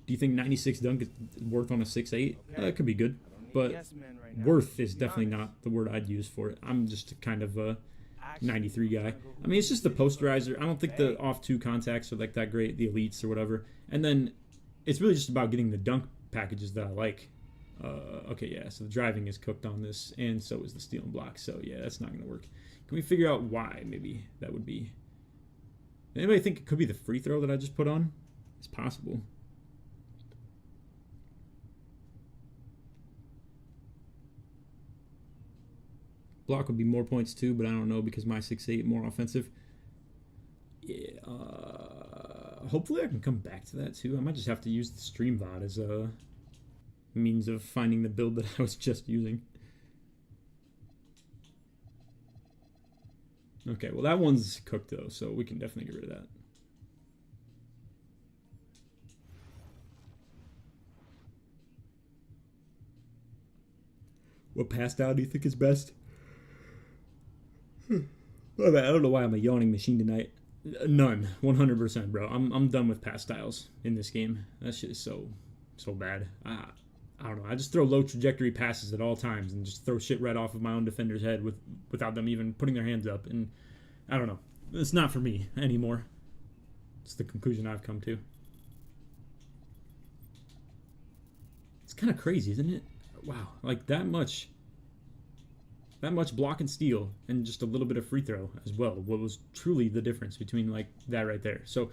Do you think 96 dunk is worth on a 6'8"? Okay. It could be good, but Yes men right now. worth is Be definitely honest. not the word I'd use for it. I'm just kind of a Actually, 93 guy. I'm trying to go I mean, it's just the posterizer. I don't think the Hey. off-2 contacts are like that great, the elites or whatever. And then it's really just about getting the dunk packages that I like. Okay, yeah, so the driving is cooked on this, and so is the steal and block. So, yeah, that's not going to work. Can we figure out why maybe that would be? Anybody think it could be the free throw that I just put on? It's possible. Block would be more points too, but I don't know because my 6'8" more offensive. Yeah, hopefully I can come back to that too. I might just have to use the stream VOD as a means of finding the build that I was just using. Okay, well that one's cooked though, so we can definitely get rid of that. What pass down do you think is best? I don't know why I'm a yawning machine tonight. None. 100%, bro. I'm done with pass styles in this game. That shit is so bad. I don't know. I just throw low trajectory passes at all times and just throw shit right off of my own defender's head without them even putting their hands up. And I don't know. It's not for me anymore. It's the conclusion I've come to. It's kind of crazy, isn't it? Wow. Like that much block and steal and just a little bit of free throw as well. What was truly the difference between like that right there. So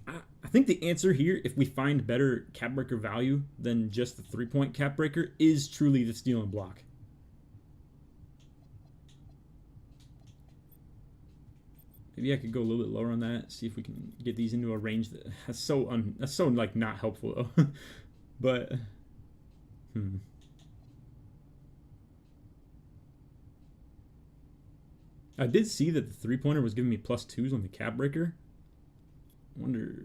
I think the answer here, if we find better cap breaker value than just the 3-point cap breaker, is truly the steal and block. Maybe I could go a little bit lower on that, see if we can get these into a range that's so like not helpful though. But I did see that the 3-pointer was giving me +2s on the cap breaker. I wonder.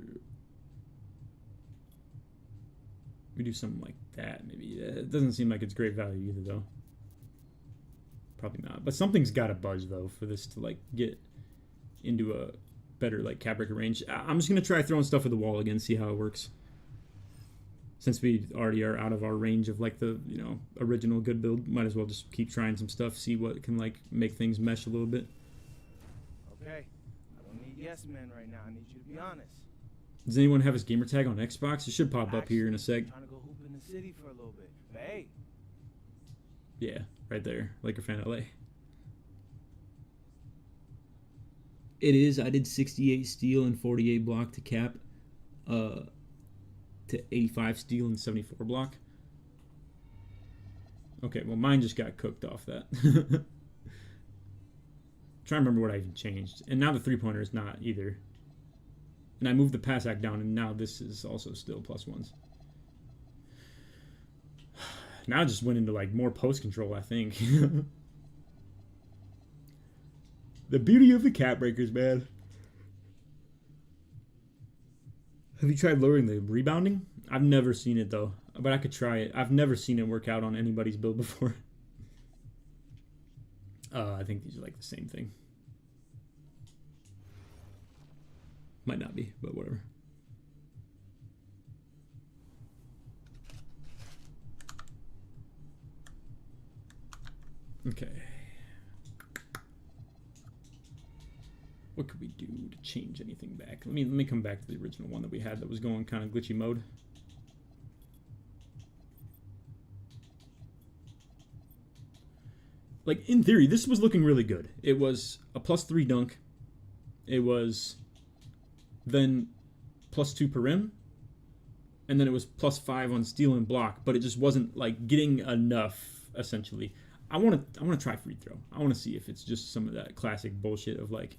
We do something like that, maybe. It doesn't seem like it's great value either, though. Probably not. But something's got to budge, though, for this to, like, get into a better, like, cap breaker range. I'm just going to try throwing stuff at the wall again, see how it works. Since we already are out of our range of, like, the, you know, original good build, might as well just keep trying some stuff, see what can, like, make things mesh a little bit. Okay. I don't need yes men right now. I need you to be honest. Does anyone have his gamertag on Xbox? It should pop up here in a sec. I'm trying to go hoop in the city for a little bit. But hey. Yeah, right there. LakerFan LA. It is. I did 68 steal and 48 block to cap. to 85 steel and 74 block. Okay, well mine just got cooked off that. Trying to remember what I even changed. And now the three-pointer is not either. And I moved the pass act down, and now this is also still +1s. Now I just went into like more post control, I think. The beauty of the cap breakers, man. Have you tried lowering the rebounding? I've never seen it though, but I could try it. I've never seen it work out on anybody's build before. I think these are like the same thing. Might not be, but whatever. Okay. What could we do to change anything back? Let me come back to the original one that we had that was going kind of glitchy mode. Like, in theory, this was looking really good. It was a +3 dunk. It was then +2 per rim. And then it was +5 on steal and block. But it just wasn't, like, getting enough, essentially. I want to try free throw. I want to see if it's just some of that classic bullshit of, like,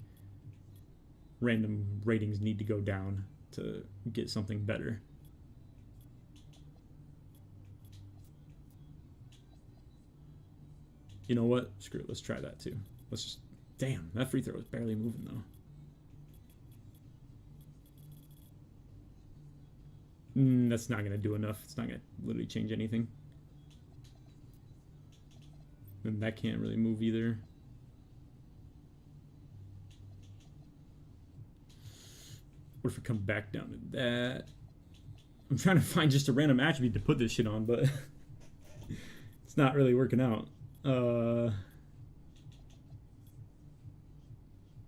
random ratings need to go down to get something better. You know what? Screw it. Let's try that too. Let's just... Damn, that free throw is barely moving though. That's not going to do enough. It's not going to literally change anything. And that can't really move either. What if we come back down to that? I'm trying to find just a random attribute to put this shit on, but it's not really working out. I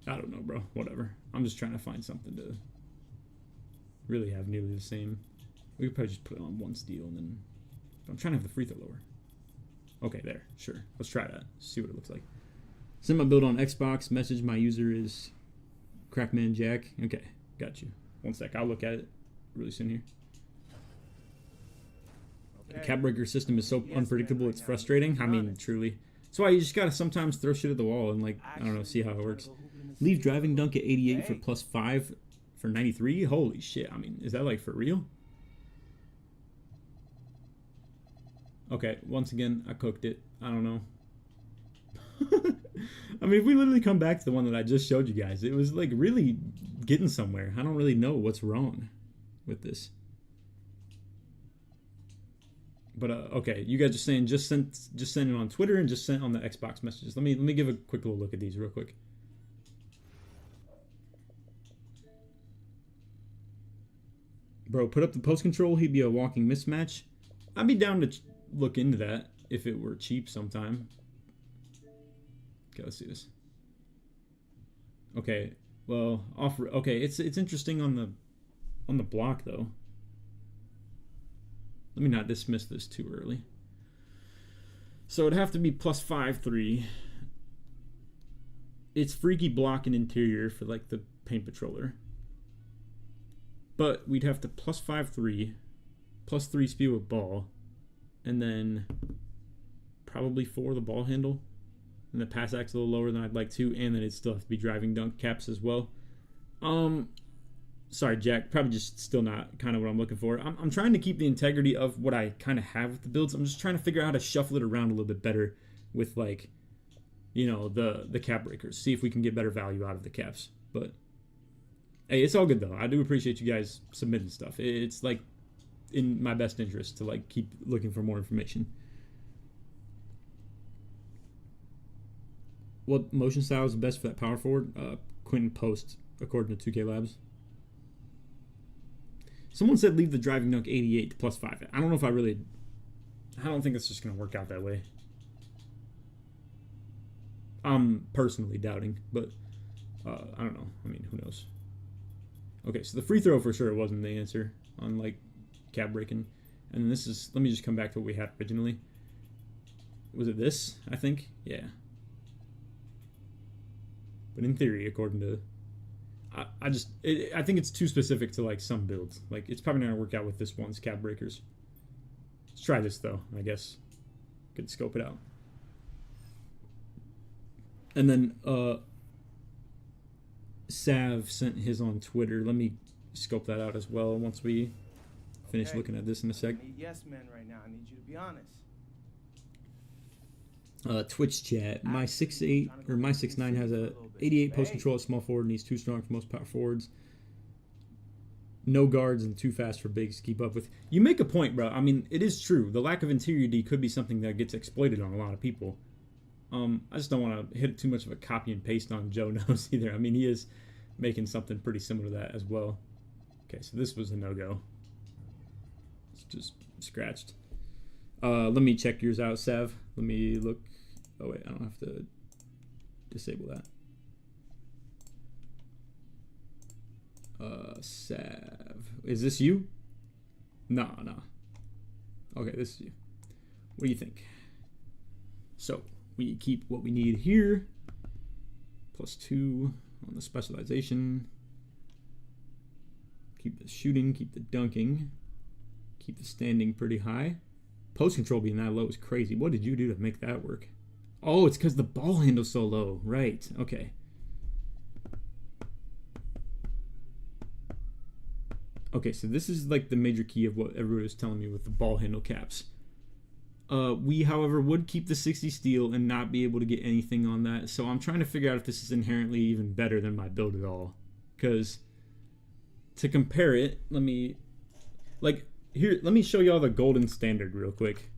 don't know, bro. Whatever. I'm just trying to find something to really have nearly the same. We could probably just put it on 1 steal and then... I'm trying to have the free throw lower. Okay, there. Sure. Let's try that. See what it looks like. Send my build on Xbox. Message my user is Crackman Jack. Okay. Got you. 1 sec. I'll look at it really soon here. Okay. The cap breaker system is so unpredictable, it's frustrating. I mean, truly. That's why you just gotta sometimes throw shit at the wall and, like, I don't know, see how it works. Leave driving dunk at 88 for +5 for 93? Holy shit. I mean, is that, like, for real? Okay, once again, I cooked it. I don't know. I mean, if we literally come back to the one that I just showed you guys, it was like really getting somewhere. I don't really know what's wrong with this. But okay, you guys are saying just send it on Twitter and just send on the Xbox messages. Let me give a quick little look at these real quick. Bro, put up the post control. He'd be a walking mismatch. I'd be down to look into that if it were cheap sometime. Okay, let's see this. Okay, well, okay, it's interesting on the block though. Let me not dismiss this too early. So it'd have to be +5-3. It's freaky block and interior for like the paint patroller. But we'd have to +5-3, +3 speed with ball, and then probably 4 the ball handle. And the pass act's a little lower than I'd like to, and then it'd still have to be driving dunk caps as well. Sorry, Jack, probably just still not kind of what I'm looking for. I'm trying to keep the integrity of what I kind of have with the builds. I'm just trying to figure out how to shuffle it around a little bit better with, like, you know, the cap breakers. See if we can get better value out of the caps. But hey, it's all good though. I do appreciate you guys submitting stuff. It's like in my best interest to like keep looking for more information. What motion style is best for that power forward? Quentin Post, according to 2K Labs. Someone said leave the driving dunk 88 to +5. I don't know if I don't think it's just going to work out that way. I'm personally doubting, but I don't know. I mean, who knows? Okay, so the free throw for sure wasn't the answer on like cap breaking. And then this is, let me just come back to what we had originally. Was it this? I think? Yeah. But in theory, according to... I think it's too specific to like some builds. Like it's probably not gonna work out with this one's cap breakers. Let's try this though, I guess. Could scope it out. And then Sav sent his on Twitter. Let me scope that out as well once we finish looking at this in a sec. I need yes men right now. I need you to be honest. Twitch chat. My 6'8" or my 6'9" has a 88 post control at small forward and he's too strong for most power forwards. No guards and too fast for bigs to keep up with. You make a point, bro. I mean, it is true. The lack of interior D could be something that gets exploited on a lot of people. I just don't want to hit too much of a copy and paste on Joe Knows either. I mean, he is making something pretty similar to that as well. Okay, so this was a no-go. It's just scratched. Let me check yours out, Sav. Let me look. Oh, wait, I don't have to disable that. Sav. Is this you? No. Okay, this is you. What do you think? So, we keep what we need here. +2 on the specialization. Keep the shooting, keep the dunking. Keep the standing pretty high. Post control being that low is crazy. What did you do to make that work? Oh, it's because the ball handle's so low. Right, okay. Okay, so this is like the major key of what everyone was telling me with the ball handle caps. We, however, would keep the 60 steel and not be able to get anything on that. So I'm trying to figure out if this is inherently even better than my build at all. Because to compare it, let me show y'all the golden standard real quick.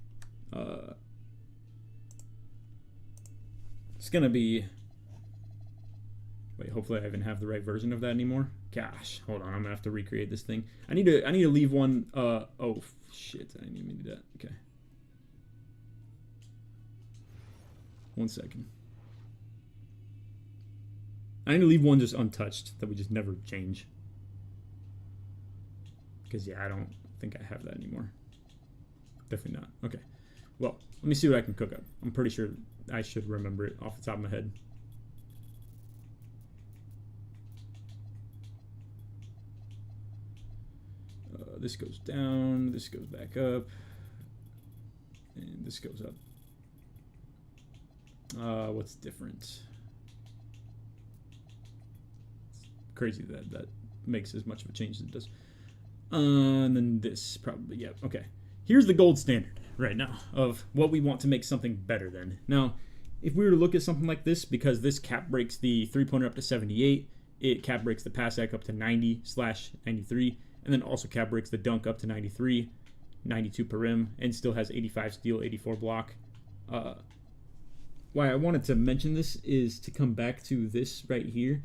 It's gonna be. Wait, hopefully I even have the right version of that anymore. Gosh, hold on, I'm gonna have to recreate this thing. I need to leave one. Oh shit, I didn't even do that. Okay. 1 second. I need to leave one just untouched that we just never change. Because, yeah, I don't think I have that anymore. Definitely not. Okay. Well, let me see what I can cook up. I'm pretty sure I should remember it off the top of my head. This goes down. This goes back up. And this goes up. What's different? It's crazy that makes as much of a change as it does. And then this probably, yeah, okay. Here's the gold standard right now of what we want to make something better than. Now, if we were to look at something like this, because this cap breaks the three-pointer up to 78, it cap breaks the pass act up to 90/93, and then also cap breaks the dunk up to 93, 92 per rim, and still has 85 steal, 84 block. Why I wanted to mention this is to come back to this right here.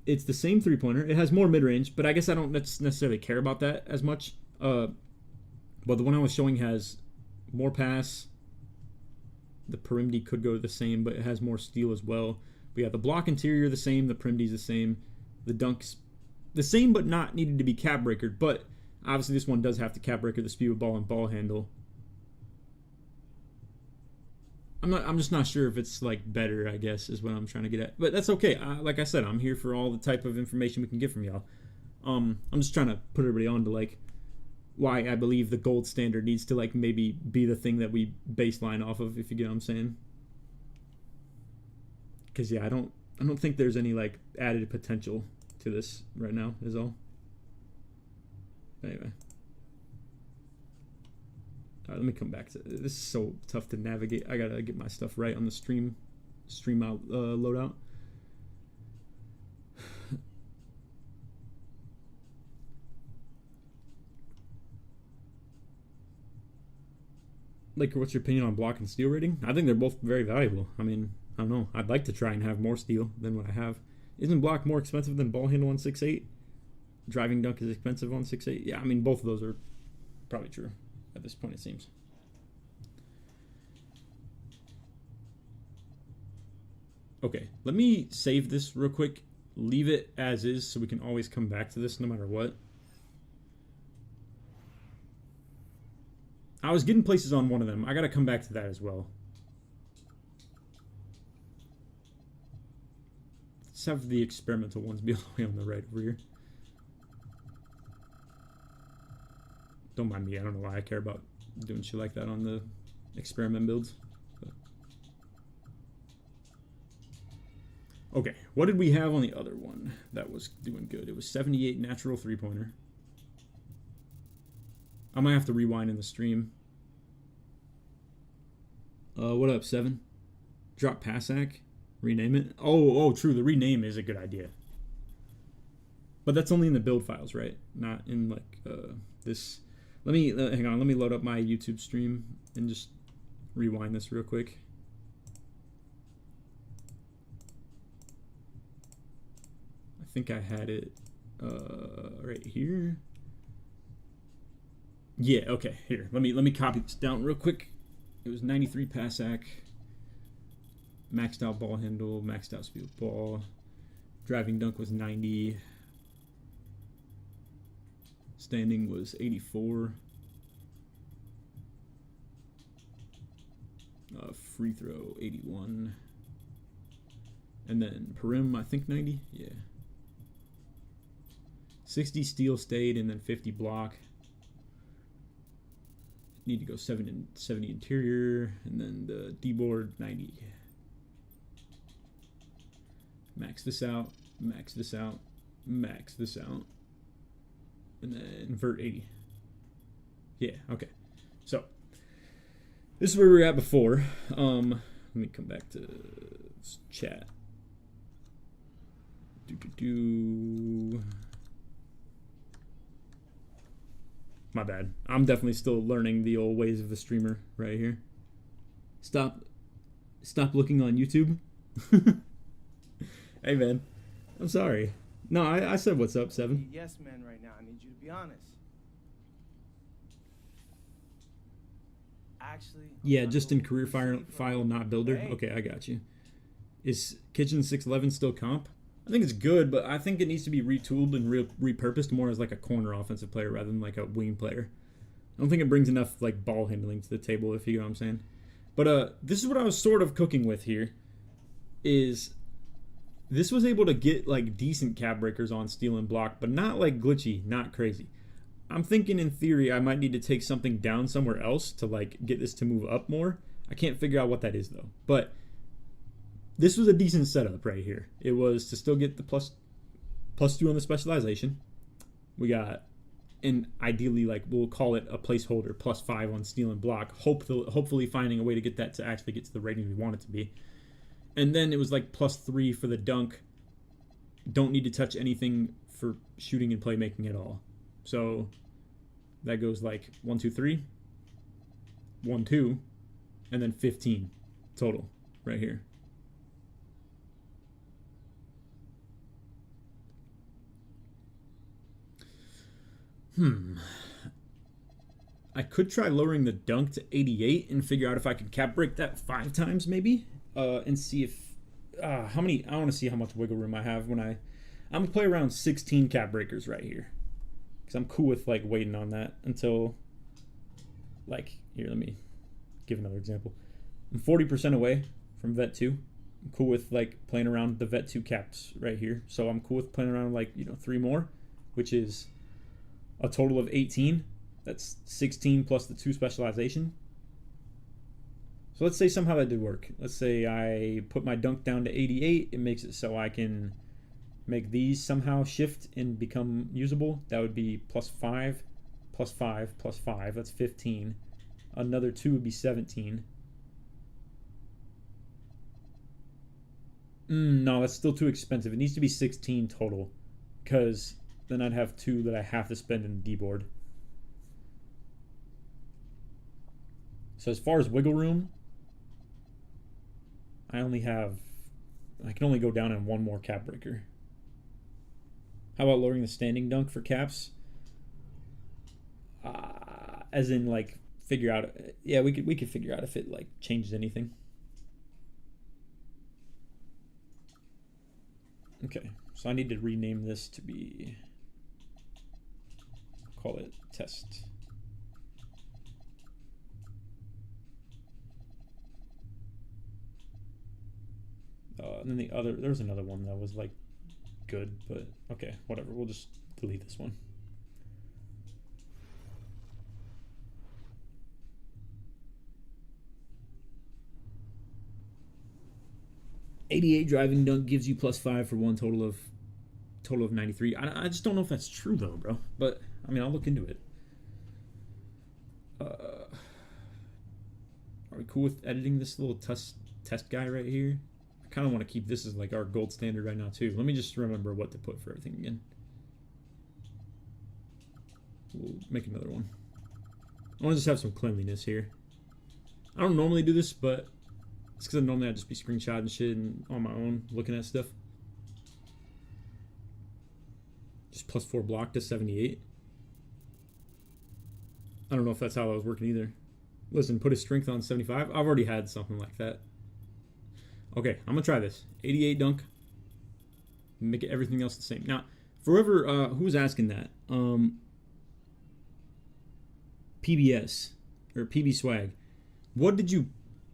It's the same three-pointer. It has more mid-range, but I guess I don't necessarily care about that as much. But the one I was showing has more pass. The perim D could go the same, but it has more steal as well. We got the block interior the same, the perim D is the same. The dunk's the same, but not needed to be cap breakered. But obviously this one does have to cap breaker the speed of ball and ball handle. I'm just not sure if it's like better, I guess, is what I'm trying to get at. But that's okay. Like I said, I'm here for all the type of information we can get from y'all. I'm just trying to put everybody on to like why I believe the gold standard needs to like maybe be the thing that we baseline off of, if you get what I'm saying. Because yeah, I don't think there's any like added potential to this right now, is all. Anyway. Let me come back to this. Is so tough to navigate. I gotta get my stuff right on the stream out loadout. Laker, what's your opinion on block and steal rating? I think they're both very valuable. I mean, I don't know. I'd like to try and have more steal than what I have. Isn't block more expensive than ball handle on 6'8"? Driving dunk is expensive on 6'8"? Yeah, I mean, both of those are probably true. At this point, it seems. Okay, let me save this real quick. Leave it as is so we can always come back to this no matter what. I was getting places on one of them. I got to come back to that as well. Let's have the experimental ones be all the way on the right over here. Don't mind me, I don't know why I care about doing shit like that on the experiment builds. But. Okay, what did we have on the other one that was doing good? It was 78 natural three-pointer. I might have to rewind in the stream. What up, 7? Drop Passac? Rename it? Oh, true, the rename is a good idea. But that's only in the build files, right? Not in, like, this... Let me, hang on, let me load up my YouTube stream and just rewind this real quick. I think I had it right here. Yeah, okay, here. Let me copy this down real quick. It was 93 Passac, maxed out ball handle, maxed out speed of ball. Driving dunk was 90. Standing was 84. Free throw 81. And then perim, I think 90. Yeah. 60 steal stayed, and then 50 block. Need to go 70 interior, and then the D-board 90. Max this out, max this out, max this out. And then invert 80. Yeah, okay. So, this is where we were at before. Let me come back to chat. My bad. I'm definitely still learning the old ways of the streamer right here. Stop looking on YouTube. Hey, man. I'm sorry. No, I said what's up, 7. Yes, man, right now. I need you to be honest. Actually, yeah, just in career file, not builder. Okay, I got you. Is Kitchen 611 still comp? I think it's good, but I think it needs to be retooled and repurposed more as like a corner offensive player rather than like a wing player. I don't think it brings enough like ball handling to the table, if you know what I'm saying. But this is what I was sort of cooking with here. Is this was able to get like decent cap breakers on steal and block, but not like glitchy, not crazy. I'm thinking in theory I might need to take something down somewhere else to like get this to move up more. I can't figure out what that is though. But this was a decent setup right here. It was to still get the plus 2 on the specialization. We got, and ideally like we'll call it a placeholder, +5 on steal and block. Hopefully finding a way to get that to actually get to the rating we want it to be. And then it was like +3 for the dunk. Don't need to touch anything for shooting and playmaking at all. So that goes like 1, 2, 3, 1, 2, and then 15 total right here. I could try lowering the dunk to 88 and figure out if I could cap break that 5 times maybe, and see if how many. I want to see how much wiggle room I have when I'm gonna play around 16 cap breakers right here, because I'm cool with like waiting on that until like here. Let me give another example. I'm 40% away from vet 2. I'm cool with like playing around the vet 2 caps right here, so I'm cool with playing around like 3 more, which is a total of 18. That's 16 plus the 2 specialization. So let's say somehow that did work. Let's say I put my dunk down to 88. It makes it so I can make these somehow shift and become usable. That would be +5, +5, +5. That's 15. Another 2 would be 17. No, that's still too expensive. It needs to be 16 total, because then I'd have 2 that I have to spend in the D-board. So as far as wiggle room, I can only go down in 1 more cap breaker. How about lowering the standing dunk for caps? As in like figure out, yeah, we could figure out if it like changes anything. Okay, so I need to rename this to be, call it test. And then there was another one that was like good, but okay, whatever. We'll just delete this one. '88 driving dunk gives you +5 for one total of 93. I just don't know if that's true though, bro. But I mean, I'll look into it. Are we cool with editing this little test guy right here? I kind of want to keep this as like our gold standard right now too. Let me just remember what to put for everything again. We'll make another one. I want to just have some cleanliness here. I don't normally do this, but it's because normally I'd just be screenshotting shit and on my own looking at stuff. Just +4 block to 78. I don't know if that's how I was working either. Listen, put his strength on 75. I've already had something like that. Okay, I'm going to try this. 88 dunk. Make it everything else the same. Now, for whoever who's asking that, PBS or PB Swag,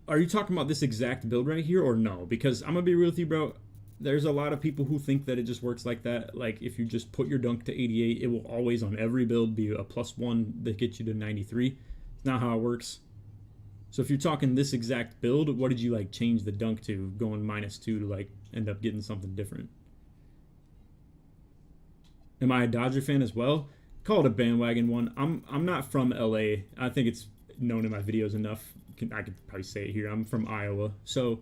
are you talking about this exact build right here or no? Because I'm going to be real with you, bro. There's a lot of people who think that it just works like that. Like, if you just put your dunk to 88, it will always on every build be a +1 that gets you to 93. It's not how it works. So if you're talking this exact build, what did you like change the dunk to, going -2 to like end up getting something different? Am I a Dodger fan as well? Call it a bandwagon one. I'm not from LA. I think it's known in my videos enough. I could probably say it here. I'm from Iowa, so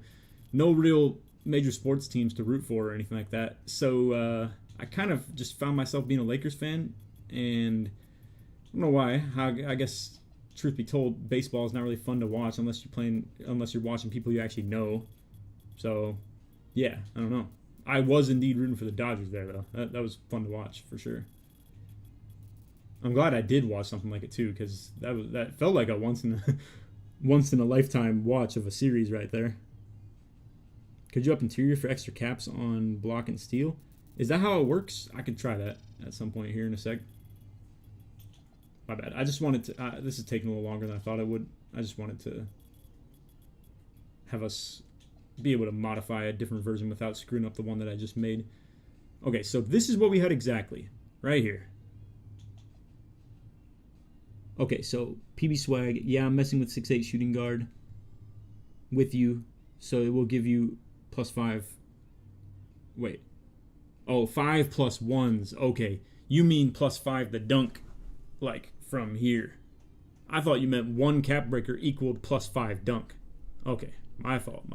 no real major sports teams to root for or anything like that. So I kind of just found myself being a Lakers fan, and I don't know why. I guess, truth be told, baseball is not really fun to watch unless you're watching people you actually know. So yeah, I don't know. I was indeed rooting for the Dodgers there though. That was fun to watch for sure. I'm glad I did watch something like it too, because that felt like a once in a lifetime watch of a series right there. Could you up interior for extra caps on block and steel? Is that how it works? I could try that at some point here in a sec. My bad. I just wanted to... this is taking a little longer than I thought it would. I just wanted to have us be able to modify a different version without screwing up the one that I just made. Okay, so this is what we had exactly. Right here. Okay, so PB Swag. Yeah, I'm messing with 6'8 shooting guard with you. So it will give you +5. Wait. Oh, 5 +1s. Okay. You mean +5 the dunk, like, from here. I thought you meant 1 cap breaker equaled +5 dunk. Okay. My fault.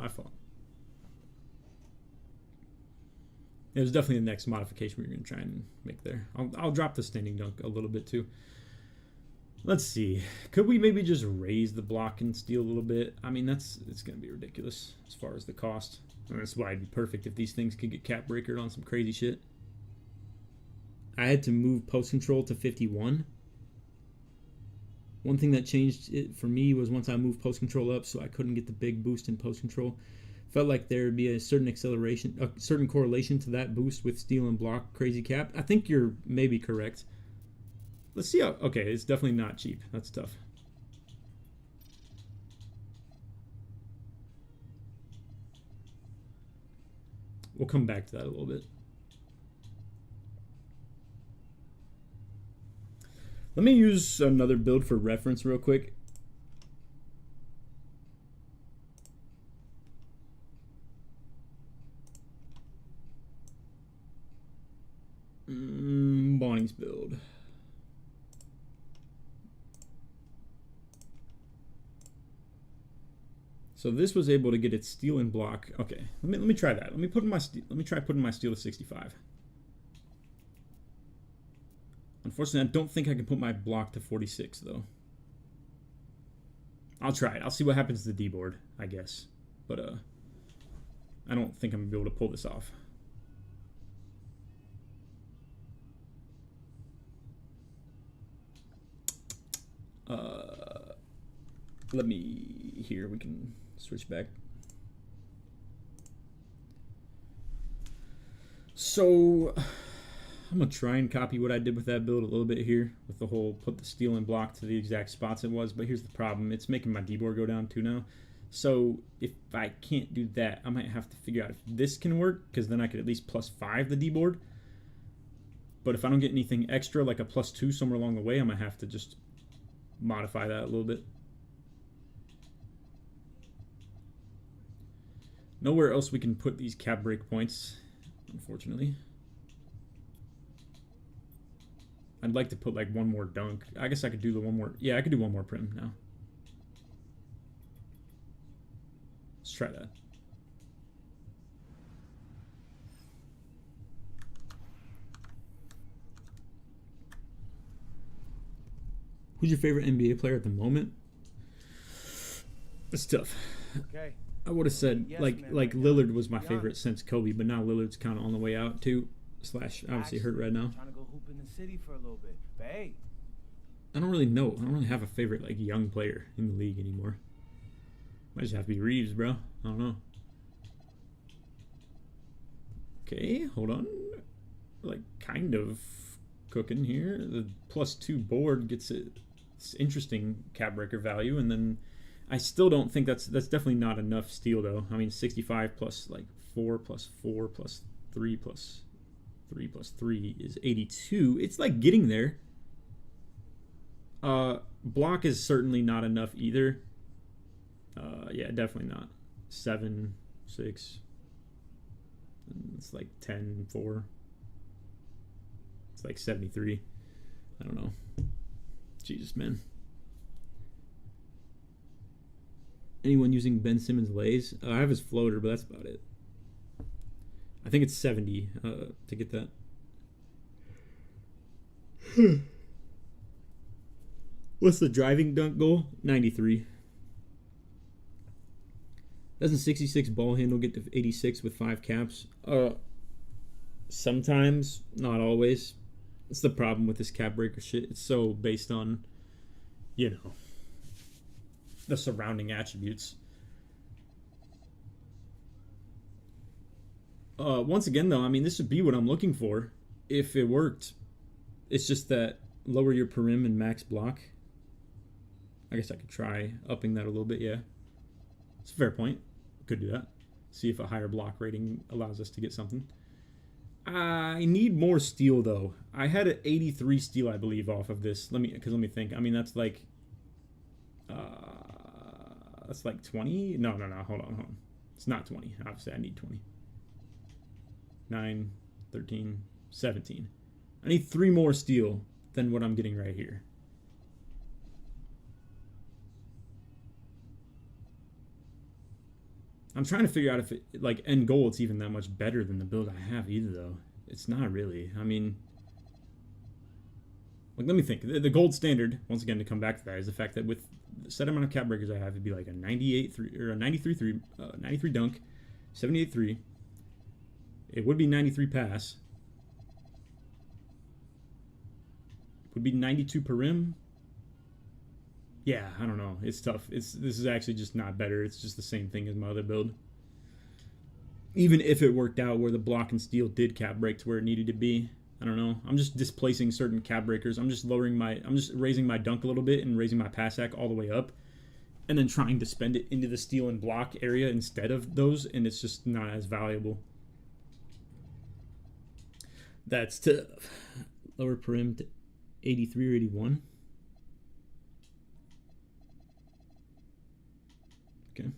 It was definitely the next modification we were going to try and make there. I'll drop the standing dunk a little bit, too. Let's see. Could we maybe just raise the block and steel a little bit? I mean, it's going to be ridiculous as far as the cost. And that's why it'd be perfect if these things could get cap breakered on some crazy shit. I had to move post control to 51. One thing that changed it for me was once I moved post control up, so I couldn't get the big boost in post control. Felt like there would be a certain acceleration, a certain correlation to that boost with steel and block crazy cap. I think you're maybe correct. Let's see how... Okay, it's definitely not cheap. That's tough. We'll come back to that a little bit. Let me use another build for reference real quick. Bonnie's build. So this was able to get its steel and block. Okay, let me try that. Let me try putting my steel to 65. Unfortunately, I don't think I can put my block to 46 though. I'll try it. I'll see what happens to the D board, I guess. But I don't think I'm gonna be able to pull this off. Let me here. We can switch back. So I'm gonna try and copy what I did with that build a little bit here with the whole put the steel and block to the exact spots it was. But here's the problem: it's making my D board go down too now. So if I can't do that, I might have to figure out if this can work, because then I could at least +5 the D board. But if I don't get anything extra, like a +2 somewhere along the way, I might have to just modify that a little bit. Nowhere else we can put these cap break points, unfortunately. I'd like to put like one more dunk. I guess I could do the one more. Yeah, I could do one more prim now. Let's try that. Who's your favorite NBA player at the moment? It's tough. Okay. I would have said Yes, like man, Lillard was my Be favorite honest. since Kobe, but now Lillard's kind of on the way out too. Slash obviously hurt right now. Trying to go hoop in the city for a little bit. But hey, I don't really know. I don't really have a favorite like young player in the league anymore. Might just have to be Reeves, bro. I don't know. Okay, hold on. Like kind of cooking here. The +2 board gets it. It's interesting cap breaker value, and then I still don't think that's definitely not enough steal though. I mean 65 plus like 4 plus 4 plus 3 plus 3 plus 3 is 82. It's like getting there. Block is certainly not enough either. Yeah, definitely not. 7, 6. It's like 10, 4. It's like 73. I don't know. Jesus, man. Anyone using Ben Simmons lays? I have his floater, but that's about it. I think it's 70 to get that. What's the driving dunk goal? 93. Doesn't 66 ball handle get to 86 with 5 caps? Sometimes, not always. It's the problem with this cap breaker shit. It's so based on, you know, the surrounding attributes. Once again, though, I mean, this would be what I'm looking for if it worked. It's just that lower your perim and max block. I guess I could try upping that a little bit, yeah. It's a fair point. Could do that. See if a higher block rating allows us to get something. I need more steal, though. I had an 83 steal, I believe, off of this. Let me think. I mean, that's like 20? No. Hold on. It's not 20. Obviously, I need 20. 9, 13, 17. I need 3 more steal than what I'm getting right here. I'm trying to figure out if, like, end goal, it's even that much better than the build I have either, though. It's not really. I mean, like, let me think. The gold standard, once again, to come back to that, is the fact that with the set amount of cap breakers I have, it'd be like a 98-3 or a 93 dunk, 78-3. It would be 93 pass. It would be 92 per rim. Yeah, I don't know. It's tough. This is actually just not better. It's just the same thing as my other build. Even if it worked out where the block and steal did cap break to where it needed to be, I don't know. I'm just displacing certain cap breakers. I'm just raising my dunk a little bit and raising my pass hack all the way up, and then trying to spend it into the steal and block area instead of those, and it's just not as valuable. That's tough. Lower perim to 83 or 81. Okay.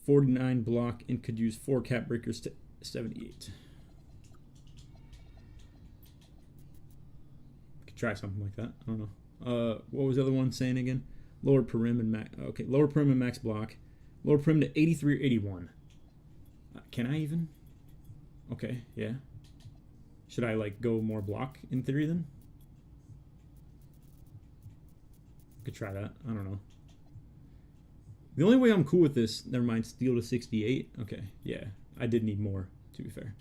$49 block and could use 4 cap breakers to 78. Could try something like that. I don't know. What was the other one saying again? Lower perim and max. Okay, lower perim and max block. Lower perim to 83 or 81. Can I even? Okay, yeah. Should I like go more block in theory then? Could try that. I don't know. The only way I'm cool with this, never mind, steal to 68. Okay, yeah. I did need more, to be fair.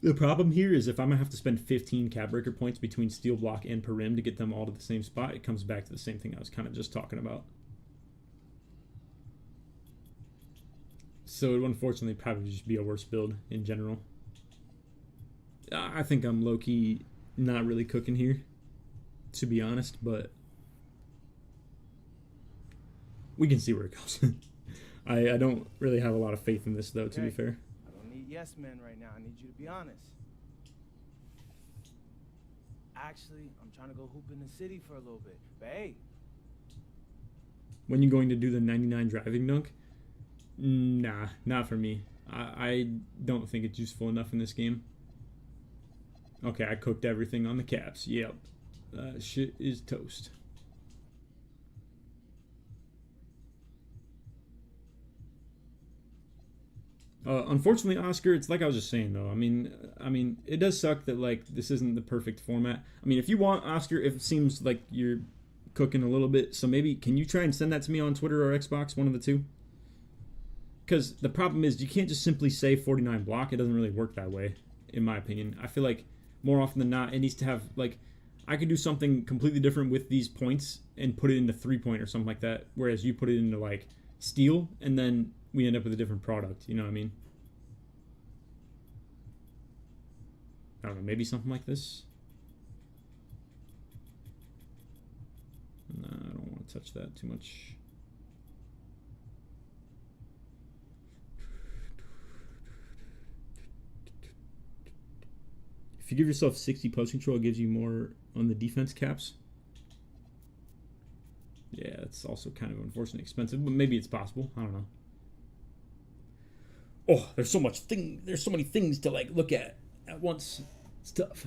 The problem here is if I'm going to have to spend 15 cap breaker points between steel block and perim to get them all to the same spot, it comes back to the same thing I was kind of just talking about. So it would unfortunately probably just be a worse build in general. I think I'm low-key not really cooking here, to be honest, but we can see where it goes. I don't really have a lot of faith in this, though, to be fair. I don't need yes men right now. I need you to be honest. Actually, I'm trying to go hoop in the city for a little bit. But hey. When you going to do the 99 driving dunk? Nah, not for me. I don't think it's useful enough in this game. Okay, I cooked everything on the caps. Yep. Shit is toast. Unfortunately, Oscar, it's like I was just saying though. I mean, it does suck that like this isn't the perfect format. I mean, if you want Oscar, if it seems like you're cooking a little bit, so maybe can you try and send that to me on Twitter or Xbox, one of the two? Because the problem is you can't just simply say 49 block. It doesn't really work that way, in my opinion. I feel like more often than not, it needs to have like I could do something completely different with these points and put it into 3-point or something like that, whereas you put it into like steel and then we end up with a different product, you know what I mean? I don't know, maybe something like this? No, I don't want to touch that too much. If you give yourself 60 post control, it gives you more on the defense caps. Yeah, it's also kind of unfortunately expensive, but maybe it's possible. I don't know. Oh, there's so many things to like look at once. It's tough.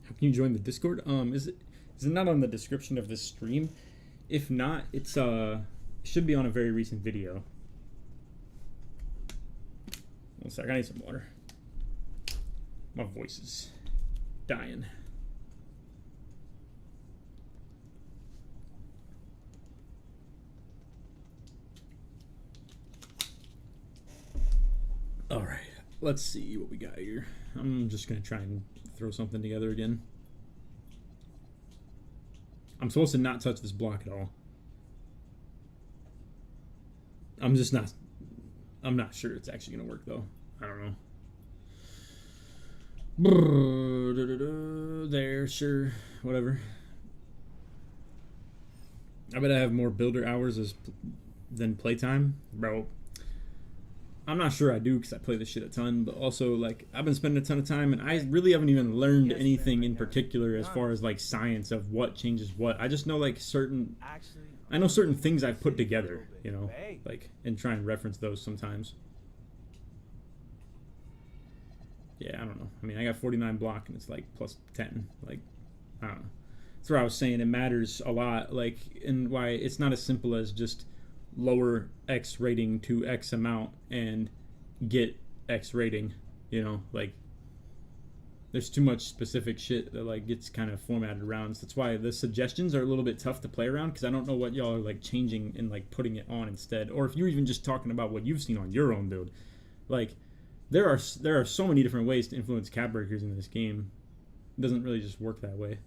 How can you join the Discord? Is it not on the description of this stream? If not, it's should be on a very recent video. One sec, I need some water. My voice is dying. All right, let's see what we got here. I'm just gonna try and throw something together again. I'm supposed to not touch this block at all. I'm not sure it's actually gonna work though. I don't know. There, sure, whatever. I bet I have more builder hours than playtime, bro. I'm not sure I do because I play this shit a ton, but also like I've been spending a ton of time and I really haven't even learned anything in particular as far as like science of what changes what. I just know like certain things I've put together, you know, like and try and reference those sometimes. Yeah, I don't know. I mean, I got 49 block and it's like plus 10. Like, I don't know. That's where I was saying it matters a lot. Like, and why it's not as simple as just lower X rating to X amount and get X rating, you know, like there's too much specific shit that like gets kind of formatted around. So that's why the suggestions are a little bit tough to play around because I don't know what y'all are like changing and like putting it on instead, or if you're even just talking about what you've seen on your own build. Like there are so many different ways to influence cap breakers in this game. It doesn't really just work that way.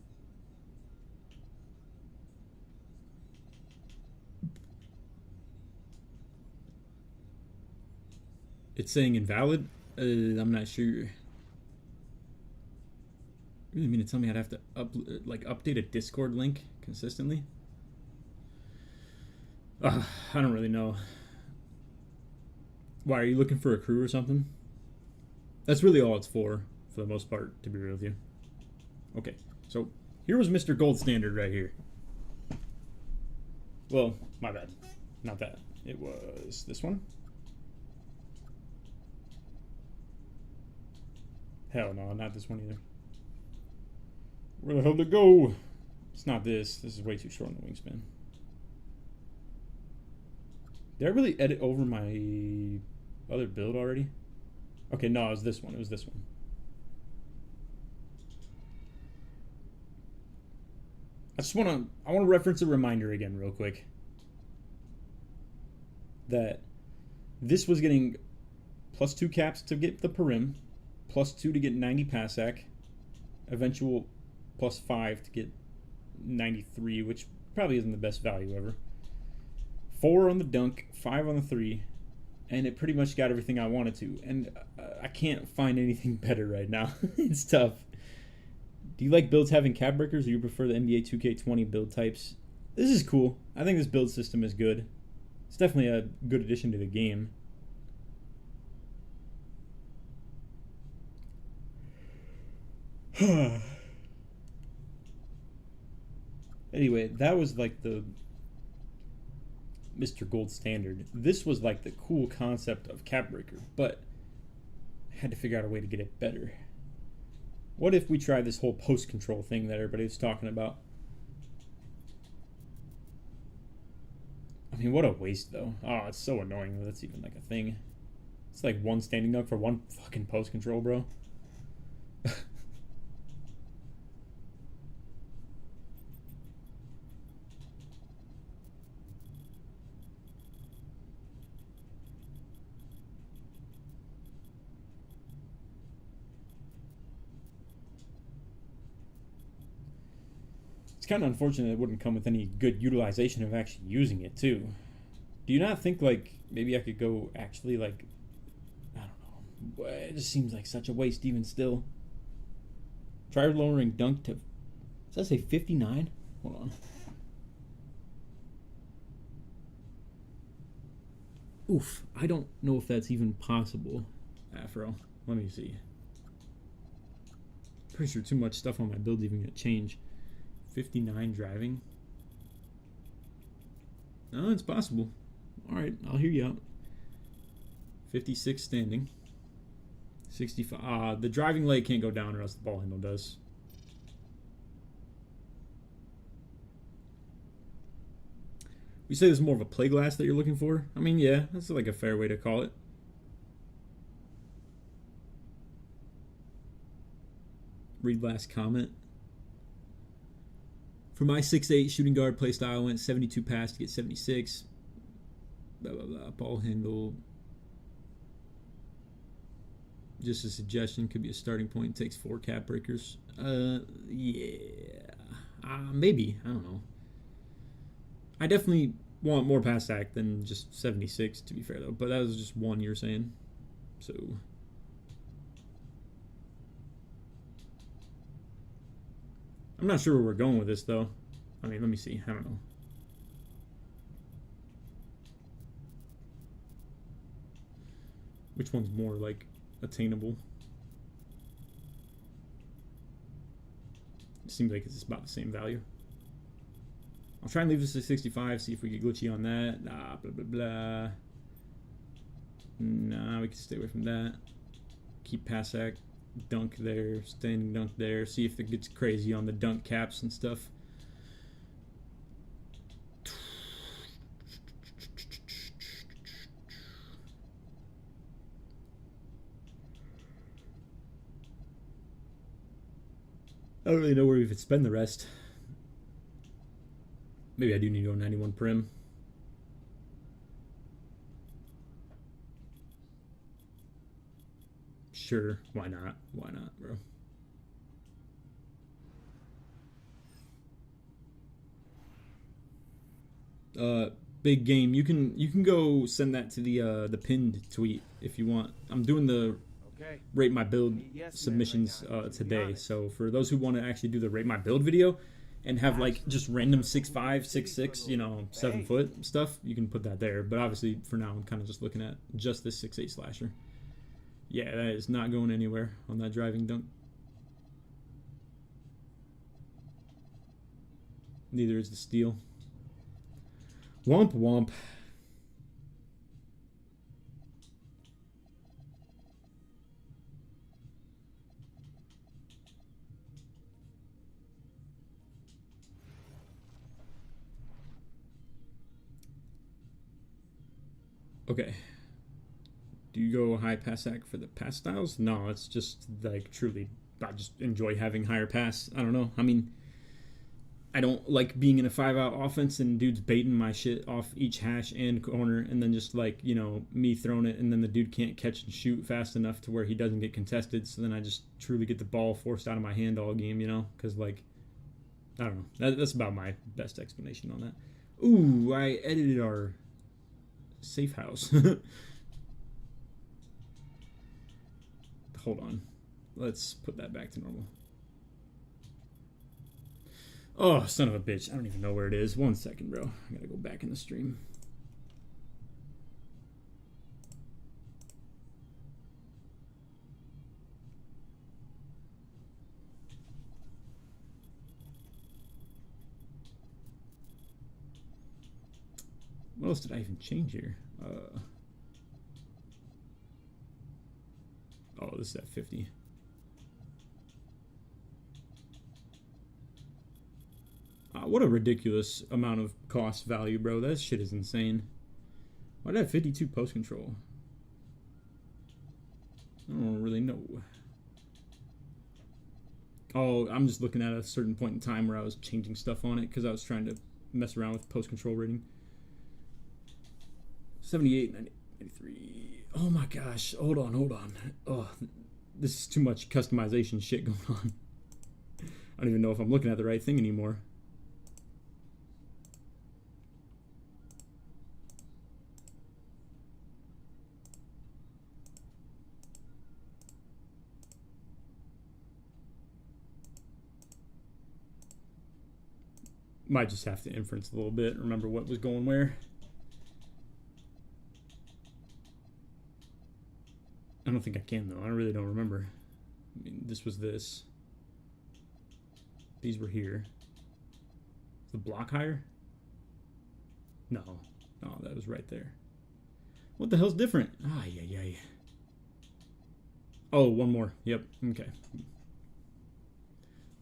It's saying invalid? I'm not sure. You really mean to tell me I'd have to update a Discord link consistently? I don't really know. Why, are you looking for a crew or something? That's really all it's for the most part, to be real with you. Okay, so here was Mr. Gold Standard right here. Well, my bad. Not that. It was this one. Hell no, not this one either. Where the hell did it go? It's not this. This is way too short on the wingspan. Did I really edit over my other build already? Okay, no, it was this one. It was this one. I want to reference a reminder again real quick that this was getting +2 caps to get the Perim, +2 to get 90 Passac, eventual +5 to get 93, which probably isn't the best value ever. 4 on the dunk, 5 on the 3, and it pretty much got everything I wanted to. And I can't find anything better right now. It's tough. Do you like builds having cap breakers, or you prefer the NBA 2K20 build types? This is cool. I think this build system is good. It's definitely a good addition to the game. Anyway, that was like the Mr. Gold Standard. This was like the cool concept of cap breaker, but I had to figure out a way to get it better. What if we tried this whole post control thing that everybody's talking about? I mean, what a waste, though. Oh, it's so annoying that that's even like a thing. It's like one standing dunk for one fucking post control, bro. It's kind of unfortunate it wouldn't come with any good utilization of actually using it, too. Do you not think, like, maybe I could go actually, like, I don't know. It just seems like such a waste even still. Try lowering dunk to, does that say 59? Hold on. Oof, I don't know if that's even possible, Afro. Let me see. Pretty sure too much stuff on my build's even going to change. 59 driving. No, it's possible. Alright, I'll hear you out. 56 standing. 65. The driving leg can't go down or else the ball handle does. You say this is more of a play glass that you're looking for? I mean, yeah, that's like a fair way to call it. Read last comment. For my 6'8" shooting guard playstyle, I went 72 pass to get 76. Blah, blah, blah. Ball handle. Just a suggestion. Could be a starting point. It takes 4 cap breakers. Yeah. Maybe. I don't know. I definitely want more pass act than just 76, to be fair, though. But that was just one you're saying. So... I'm not sure where we're going with this, though. I mean, let me see. I don't know. Which one's more, like, attainable? It seems like it's about the same value. I'll try and leave this at 65, see if we get glitchy on that. Nah, blah, blah, blah. Nah, we can stay away from that. Keep pass act. Dunk there, standing dunk there, see if it gets crazy on the dunk caps and stuff. I don't really know where we could spend the rest. Maybe I do need to go 91 Prim. Sure, why not? Why not, bro? Big game. You can go send that to the pinned tweet if you want. I'm doing the rate my build submissions today. So for those who want to actually do the rate my build video and have like just random 6'5", 6'6", you know, 7 foot stuff, you can put that there. But obviously for now I'm kind of just looking at just this 6'8" slasher. Yeah, that is not going anywhere on that driving dunk. Neither is the steal. Womp womp. Okay. Do you go high pass act for the pass styles? No, it's just like truly, I just enjoy having higher pass. I don't know. I mean, I don't like being in a 5-out offense and dudes baiting my shit off each hash and corner, and then just like, you know, me throwing it, and then the dude can't catch and shoot fast enough to where he doesn't get contested. So then I just truly get the ball forced out of my hand all game, you know, because like, I don't know. That's about my best explanation on that. Ooh, I edited our safe house. Hold on. Let's put that back to normal. Oh, son of a bitch. I don't even know where it is. 1 second, bro. I gotta go back in the stream. What else did I even change here? Oh, this is at 50. What a ridiculous amount of cost value, bro. That shit is insane. Why did I have 52 post control? I don't really know. Oh, I'm just looking at a certain point in time where I was changing stuff on it because I was trying to mess around with post control rating. 78, 93. Oh my gosh. Hold on. Oh, this is too much customization shit going on. I don't even know if I'm looking at the right thing anymore. Might just have to inference a little bit, remember what was going where. I don't think I can, though. I really don't remember. I mean, this was this. These were here. Is the block higher? No, that was right there. What the hell's different? Ah, yeah. Oh, one more. Yep, okay.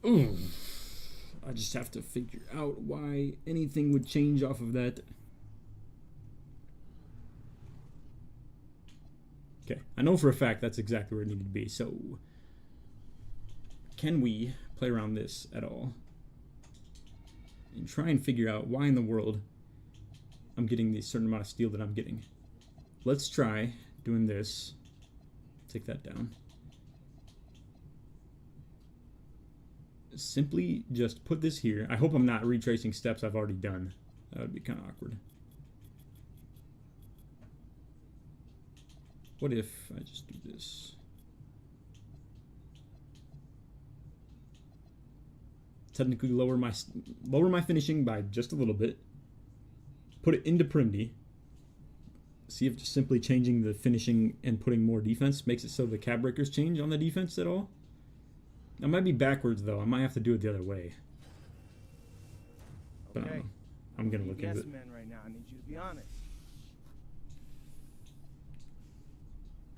Ooh. I just have to figure out why anything would change off of that. Okay, I know for a fact that's exactly where it needed to be. So, can we play around this at all? And try and figure out why in the world I'm getting the certain amount of steel that I'm getting. Let's try doing this. Take that down. Simply just put this here. I hope I'm not retracing steps I've already done. That would be kind of awkward. What if I just do this? Technically lower my finishing by just a little bit. Put it into Primdy. See if just simply changing the finishing and putting more defense makes it so the cap breakers change on the defense at all. That might be backwards, though. I might have to do it the other way. But Okay. I'm going to look into it. Yes, man, right now. I need you to be honest.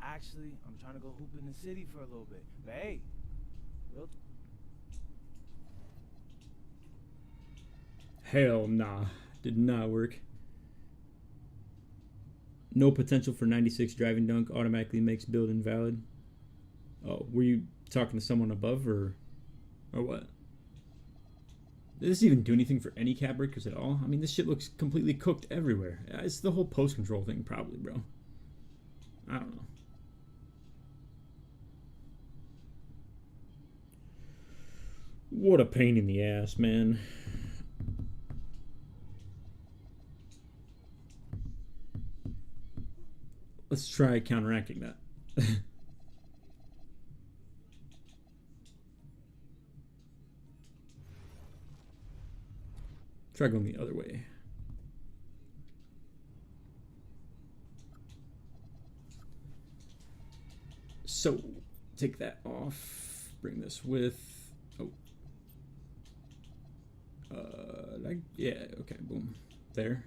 Actually, I'm trying to go hoop in the city for a little bit. But hey, Hell nah. Did not work. No potential for 96 driving dunk automatically makes build invalid. Oh, were you talking to someone above or what? Did this even do anything for any cap breakers at all? I mean, this shit looks completely cooked everywhere. It's the whole post control thing probably, bro. I don't know. What a pain in the ass, man. Let's try counteracting that. Try going the other way. So, take that off. Bring this with... Oh. Yeah, okay, boom. There.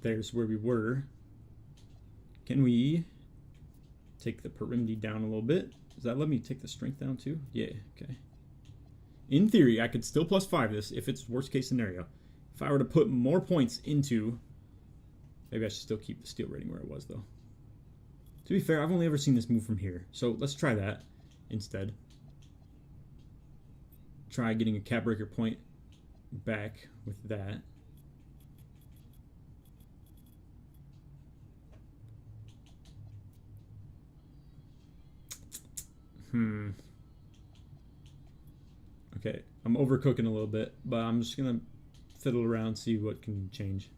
There's where we were. Can we take the Perimdy down a little bit? Does that let me take the strength down too? Yeah, okay. In theory, I could still +5 this if it's worst case scenario. If I were to put more points into... Maybe I should still keep the steel rating where it was, though. To be fair, I've only ever seen this move from here. So let's try that instead. Try getting a cap breaker point back with that. Okay, I'm overcooking a little bit, but I'm just gonna fiddle around, see what can change.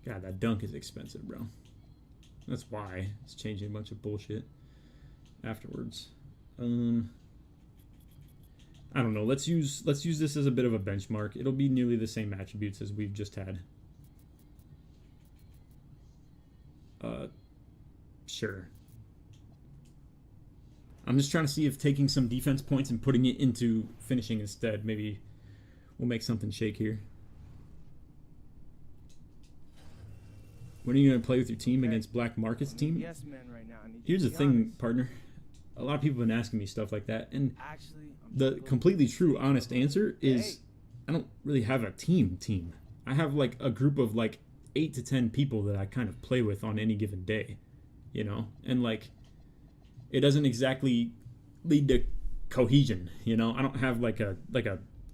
God, that dunk is expensive, bro. That's why it's changing a bunch of bullshit afterwards. I don't know. Let's use this as a bit of a benchmark. It'll be nearly the same attributes as we've just had. Sure. I'm just trying to see if taking some defense points and putting it into finishing instead maybe will make something shake here. When are you going to play with your team against Black Market's team? Yes, man, right now. Here's the thing, partner. A lot of people have been asking me stuff like that, and the completely true, honest answer is I don't really have a team. I have like a group of like 8 to 10 people that I kind of play with on any given day, you know, and like it doesn't exactly lead to cohesion, you know. I don't have like a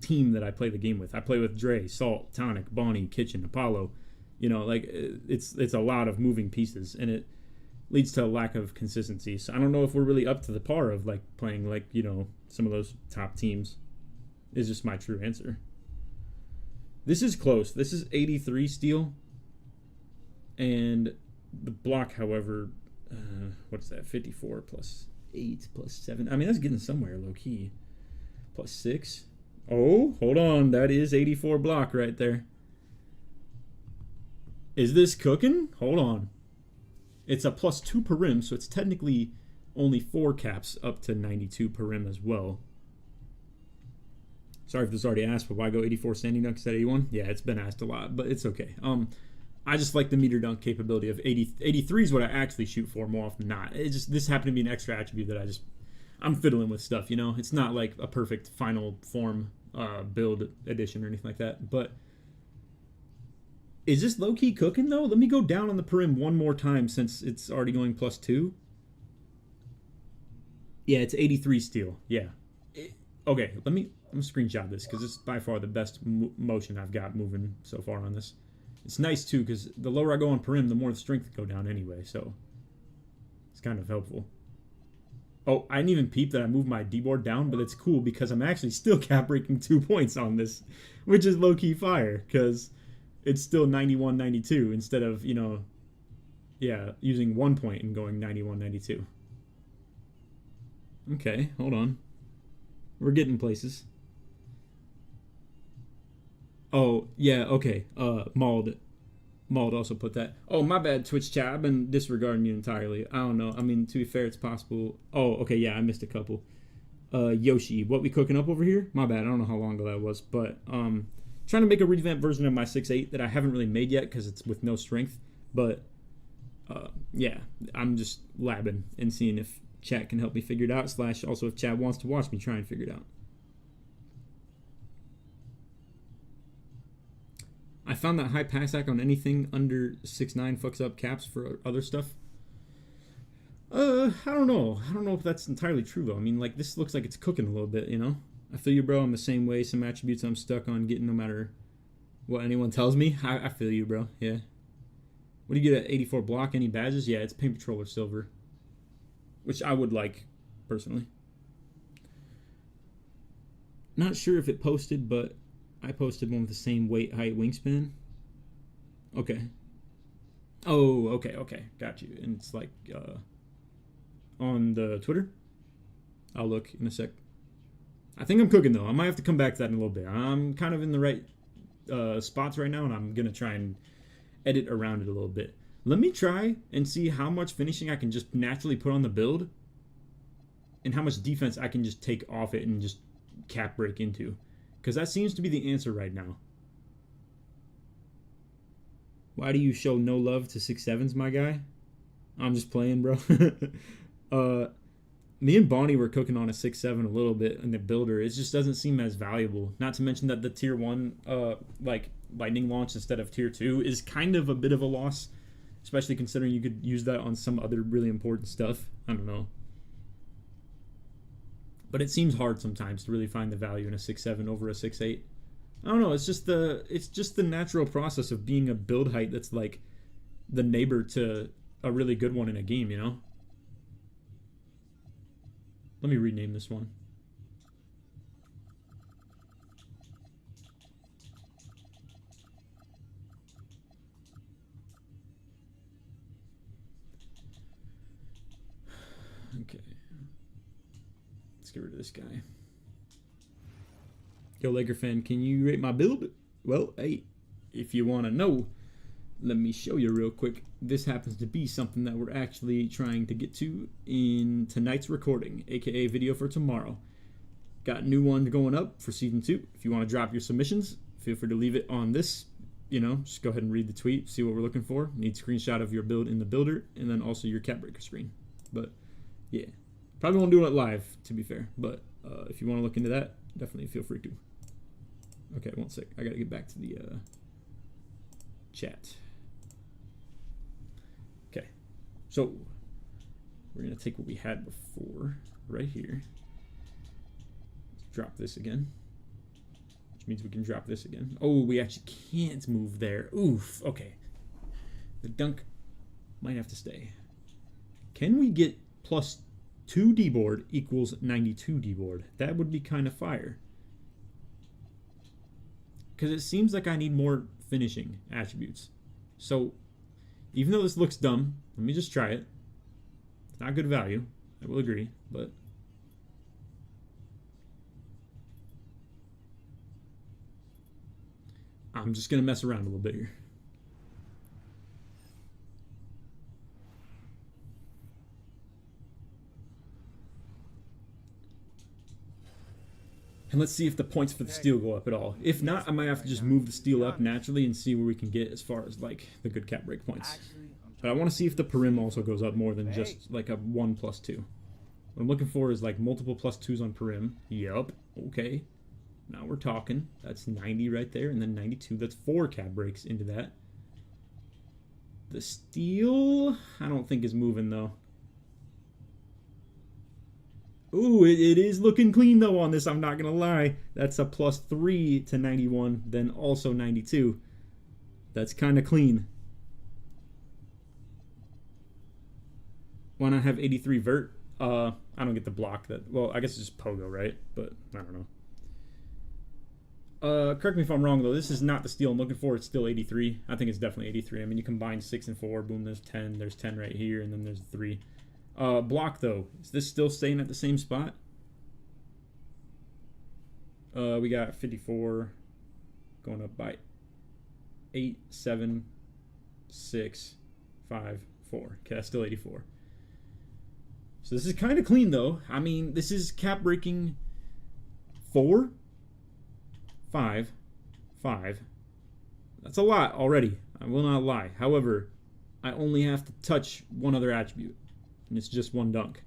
team that I play the game with. I play with Dre, Salt, Tonic, Bonnie, Kitchen, Apollo, you know, like it's a lot of moving pieces, and it leads to a lack of consistency. So I don't know if we're really up to the par of like playing like, you know, some of those top teams is just my true answer. This is close. This is 83 steal. And the block, however, what's that? 54 plus 8 plus 7. I mean, that's getting somewhere low key. Plus 6. Oh, hold on. That is 84 block right there. Is this cooking? Hold on. It's a plus 2 per rim, so it's technically only 4 caps up to 92 per rim as well. Sorry if this was already asked, but why go 84 standing dunk instead of 81? Yeah, it's been asked a lot, but it's okay. I just like the meter dunk capability of 83 is what I actually shoot for more often than not. It just, this happened to be an extra attribute that I'm fiddling with stuff, you know? It's not like a perfect final form build edition or anything like that, but is this low-key cooking, though? Let me go down on the perim one more time since it's already going plus 2. Yeah, it's 83 steal. Yeah. Okay, I'm going to screenshot this because it's by far the best motion I've got moving so far on this. It's nice, too, because the lower I go on perim, the more the strength go down anyway, so it's kind of helpful. Oh, I didn't even peep that I moved my D-board down, but it's cool because I'm actually still cap-breaking 2 points on this, which is low-key fire, because it's still 91-92 instead of, you know, yeah, using 1 point and going 91-92. Okay, hold on. We're getting places. Oh, yeah, okay. Mauled also put that. Oh, my bad, Twitch chat. I've been disregarding you entirely. I don't know. I mean, to be fair, it's possible. Oh, okay, yeah, I missed a couple. Yoshi, what we cooking up over here? My bad, I don't know how long ago that was, but trying to make a revamped version of my 6'8" that I haven't really made yet because it's with no strength. But yeah, I'm just labbing and seeing if chat can help me figure it out. / also if chat wants to watch me try and figure it out. I found that high pass hack on anything under 6'9" fucks up caps for other stuff. I don't know. I don't know if that's entirely true though. I mean, like this looks like it's cooking a little bit, you know. I feel you, bro. I'm the same way. Some attributes I'm stuck on getting no matter what anyone tells me. I feel you, bro. Yeah. What do you get at 84 block? Any badges? Yeah, it's Paint Patrol or Silver. Which I would like, personally. Not sure if it posted, but I posted one with the same weight, height, wingspan. Okay. Oh, okay. Got you. And it's like on the Twitter. I'll look in a sec. I think I'm cooking, though. I might have to come back to that in a little bit. I'm kind of in the right spots right now, and I'm going to try and edit around it a little bit. Let me try and see how much finishing I can just naturally put on the build and how much defense I can just take off it and just cap break into. Because that seems to be the answer right now. Why do you show no love to 6'7s, my guy? I'm just playing, bro. Me and Bonnie were cooking on a 6'7 a little bit in the builder. It just doesn't seem as valuable. Not to mention that the tier 1 like lightning launch instead of tier 2 is kind of a bit of a loss, especially considering you could use that on some other really important stuff. I don't know. But it seems hard sometimes to really find the value in a 6.7 over a 6.8. I don't know. It's just the natural process of being a build height that's like the neighbor to a really good one in a game, you know? Let me rename this one. Okay. Let's get rid of this guy. Yo, LakerFan, can you rate my build? Well, hey, if you want to know, let me show you real quick. This happens to be something that we're actually trying to get to in tonight's recording, aka video for tomorrow. Got a new one going up for season 2. If you want to drop your submissions, feel free to leave it on this. You know, just go ahead and read the tweet, see what we're looking for. Need a screenshot of your build in the builder, and then also your cap breaker screen. But yeah, probably won't do it live, to be fair. But if you want to look into that, definitely feel free to. Okay, one sec. I gotta get back to the chat. Okay, so we're gonna take what we had before right here. Let's drop this again, which means we can drop this again. Oh, we actually can't move there. Oof. Okay, the dunk might have to stay. Can we get +2 D-board equals 92 D-board? That would be kind of fire. Because it seems like I need more finishing attributes. So, even though this looks dumb, let me just try it. It's not good value, I will agree, but I'm just going to mess around a little bit here. And let's see if the points for the steel go up at all. If not, I might have to just move the steel up naturally and see where we can get as far as like the good cap break points. But I want to see if the perim also goes up more than just like a 1 + 2. What I'm looking for is like multiple +2s on perim. Yup. Okay. Now we're talking. That's 90 right there, and then 92. That's 4 cap breaks into that. The steel, I don't think is moving though. Ooh, it is looking clean though on this, I'm not going to lie. That's a +3 to 91, then also 92. That's kind of clean. Why not have 83 vert? I don't get the block that, well, I guess it's just pogo, right? But I don't know. Correct me if I'm wrong though, this is not the steel I'm looking for, it's still 83. I think it's definitely 83. I mean, you combine 6 and 4, boom, there's 10 right here, and then there's 3. Block though, is this still staying at the same spot? We got 54 going up by 8, 7, 6, 5, 4. Okay, that's still 84. So this is kind of clean though. I mean, this is cap breaking 4, 5, 5. That's a lot already, I will not lie. However, I only have to touch one other attribute, and it's just 1 dunk.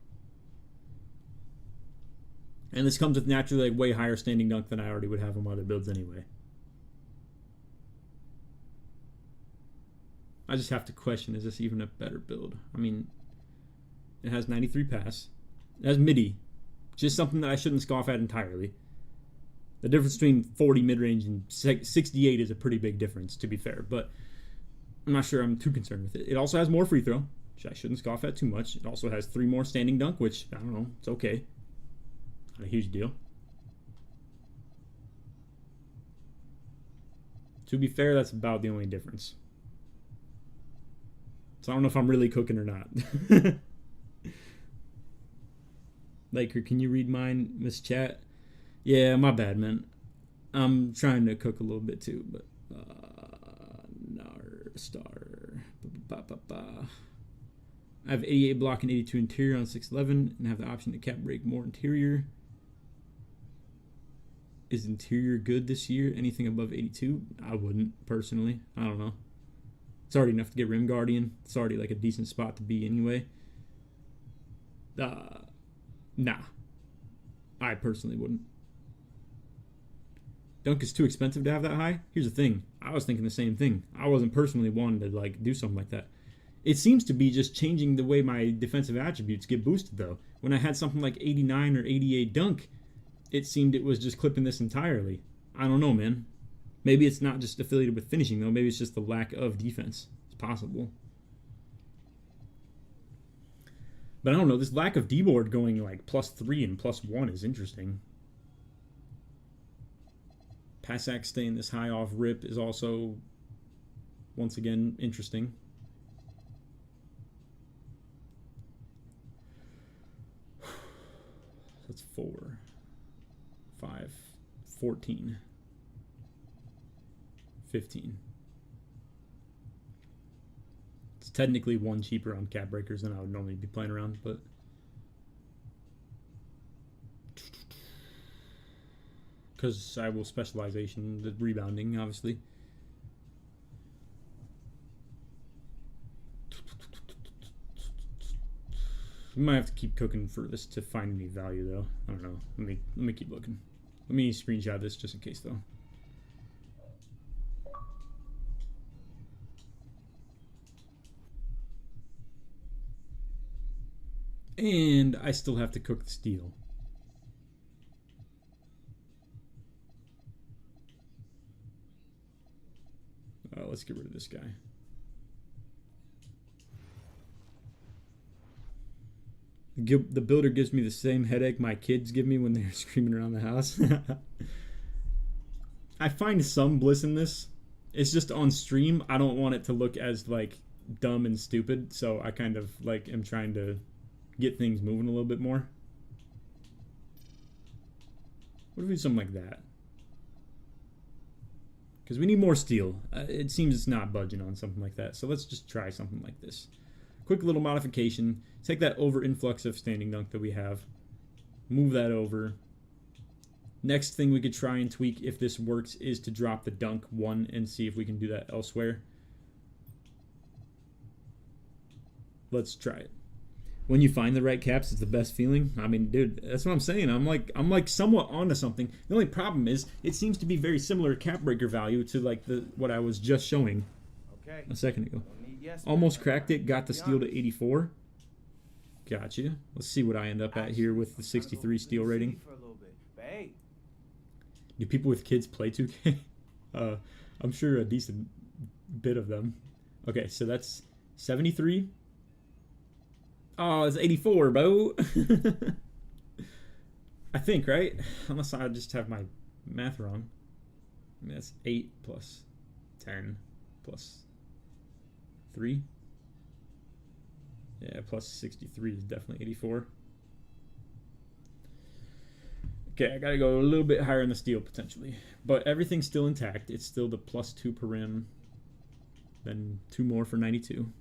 And this comes with naturally like way higher standing dunk than I already would have on my other builds anyway. I just have to question, is this even a better build? I mean, it has 93 pass. It has midi. Just something that I shouldn't scoff at entirely. The difference between 40 mid-range and 68 is a pretty big difference, to be fair. But I'm not sure I'm too concerned with it. It also has more free throw, which I shouldn't scoff at too much. It also has 3 more standing dunk, which, I don't know, it's okay. Not a huge deal. To be fair, that's about the only difference. So I don't know if I'm really cooking or not. Laker, can you read mine, Miss Chat? Yeah, my bad, man. I'm trying to cook a little bit too, but star. I have 88 block and 82 interior on 6'11", and have the option to cap break more interior. Is interior good this year? Anything above 82? I wouldn't, personally. I don't know. It's already enough to get Rim Guardian. It's already like a decent spot to be anyway. Nah. I personally wouldn't. Dunk is too expensive to have that high? Here's the thing. I was thinking the same thing. I wasn't personally wanting to like do something like that. It seems to be just changing the way my defensive attributes get boosted, though. When I had something like 89 or 88 dunk, it seemed it was just clipping this entirely. I don't know, man. Maybe it's not just affiliated with finishing, though. Maybe it's just the lack of defense. It's possible. But I don't know. This lack of D-board going like +3 and +1 is interesting. Passac staying this high off rip is also, once again, interesting. That's 4, 5, 14, 15. It's technically 1 cheaper on cap breakers than I would normally be playing around, but because I will specialization the rebounding, obviously. We might have to keep cooking for this to find any value, though. I don't know. Let me keep looking. Let me screenshot this just in case, though. And I still have to cook the steel. Let's get rid of this guy. The builder gives me the same headache my kids give me when they're screaming around the house. I find some bliss in this. It's just on stream, I don't want it to look as like dumb and stupid, so I kind of like am trying to get things moving a little bit more. What if we do something like that? Because we need more steel. It seems it's not budging on something like that, so let's just try something like this. Quick little modification. Take that over influx of standing dunk that we have. Move that over. Next thing we could try and tweak if this works is to drop the dunk 1 and see if we can do that elsewhere. Let's try it. When you find the right caps, it's the best feeling. I mean, dude, that's what I'm saying. I'm like somewhat onto something. The only problem is it seems to be very similar cap breaker value to like what I was just showing a second ago. Almost cracked it, got the steel to 84. Gotcha. Let's see what I end up at here with the 63 steel rating. Do people with kids play 2K? I'm sure a decent bit of them. Okay, so that's 73. Oh, it's 84, bro. I think, right? Unless I just have my math wrong. I mean, that's 8 plus 10 plus 3. Yeah, plus 63 is definitely 84. Okay, I gotta go a little bit higher in the steel potentially. But everything's still intact. It's still the +2 per rim. Then 2 more for 92.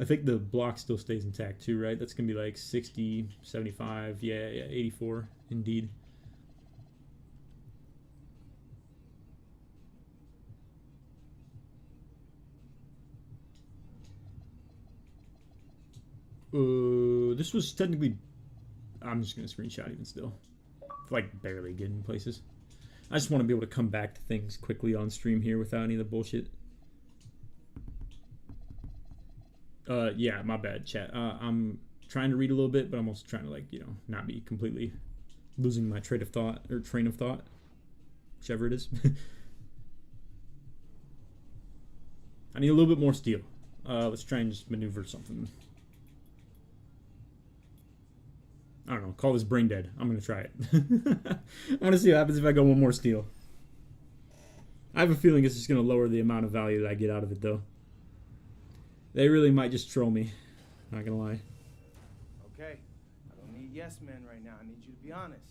I think the block still stays intact too, right? That's going to be like 60, 75, yeah, 84, indeed. This was technically... I'm just going to screenshot even still. Like, barely getting places. I just want to be able to come back to things quickly on stream here without any of the bullshit. Yeah, my bad, chat. I'm trying to read a little bit, but I'm also trying to, like, you know, not be completely losing my train of thought, whichever it is. I need a little bit more steel. Let's try and just maneuver something. I don't know, call this brain dead. I'm going to try it. I want to see what happens if I go 1 more steel. I have a feeling it's just going to lower the amount of value that I get out of it, though. They really might just troll me. Not gonna lie. Okay, I don't need yes men right now. I need you to be honest.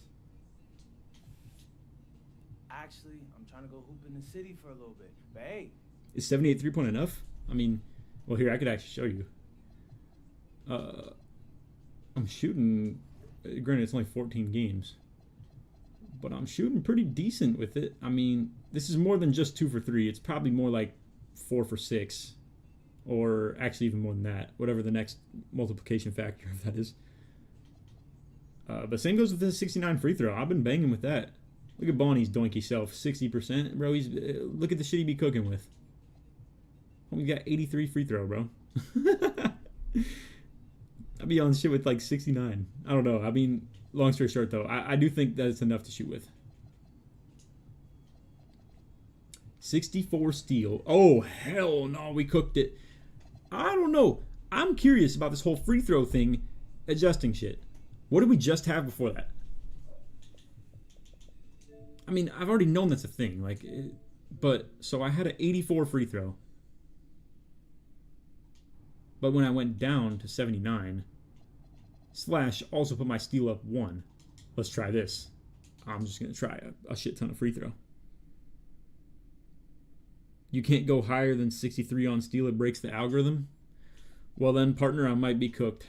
Actually, I'm trying to go hoop in the city for a little bit. But hey, is 78 3-point enough? I mean, well, here I could actually show you. I'm shooting. Granted, it's only 14 games, but I'm shooting pretty decent with it. I mean, this is more than just 2 for 3. It's probably more like 4 for 6. or actually even more than that, whatever the next multiplication factor of that is. But same goes with the 69 free throw. I've been banging with that. Look at Bonnie's doinky self, 60%. Bro, he's look at the shit he be cooking with. We got 83 free throw, bro. I'd be on shit with like 69. I don't know. I mean, long story short, though, I do think that it's enough to shoot with. 64 steal. Oh, hell no, we cooked it. I don't know. I'm curious about this whole free throw thing, adjusting shit. What did we just have before that? I mean, I've already known that's a thing. Like, but, so I had an 84 free throw. But when I went down to 79, slash also put my steal up 1. Let's try this. I'm just going to try a shit ton of free throw. You can't go higher than 63 on steal. It breaks the algorithm. Well then, partner, I might be cooked.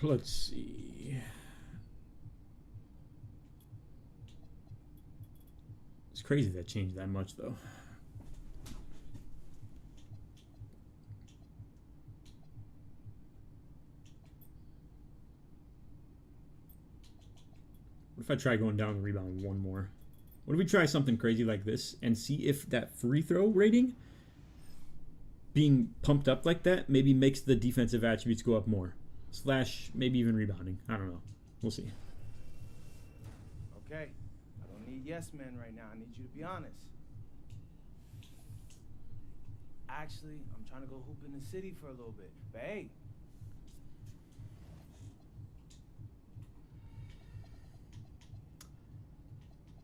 Let's see. It's crazy that changed that much, though. What if I try going down the rebound 1 more? What if we try something crazy like this and see if that free throw rating being pumped up like that maybe makes the defensive attributes go up more? Slash maybe even rebounding. I don't know. We'll see. Okay. I don't need yes men right now. I need you to be honest. Actually, I'm trying to go hoop in the city for a little bit. But hey.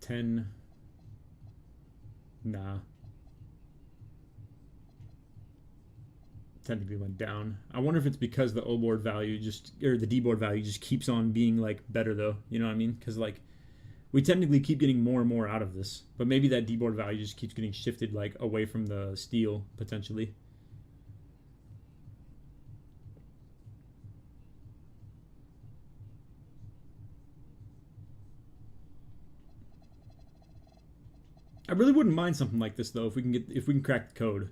$10. Nah. Technically went down. I wonder if it's because the O board value or the D board value just keeps on being like better though. You know what I mean? Because like we technically keep getting more and more out of this, but maybe that D board value just keeps getting shifted like away from the steal potentially. I really wouldn't mind something like this though if we can crack the code.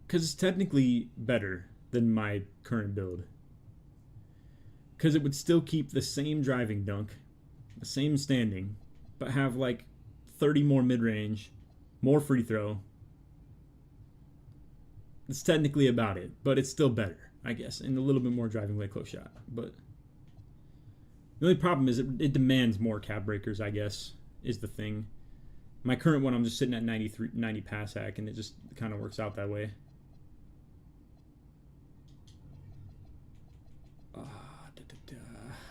Because it's technically better than my current build. Because it would still keep the same driving dunk, the same standing, but have like 30 more mid-range, more free throw. It's technically about it, but it's still better, I guess, and a little bit more driving way close shot. But the only problem is it demands more cap breakers, I guess, is the thing. My current one, I'm just sitting at 90 pass hack, and it just kind of works out that way.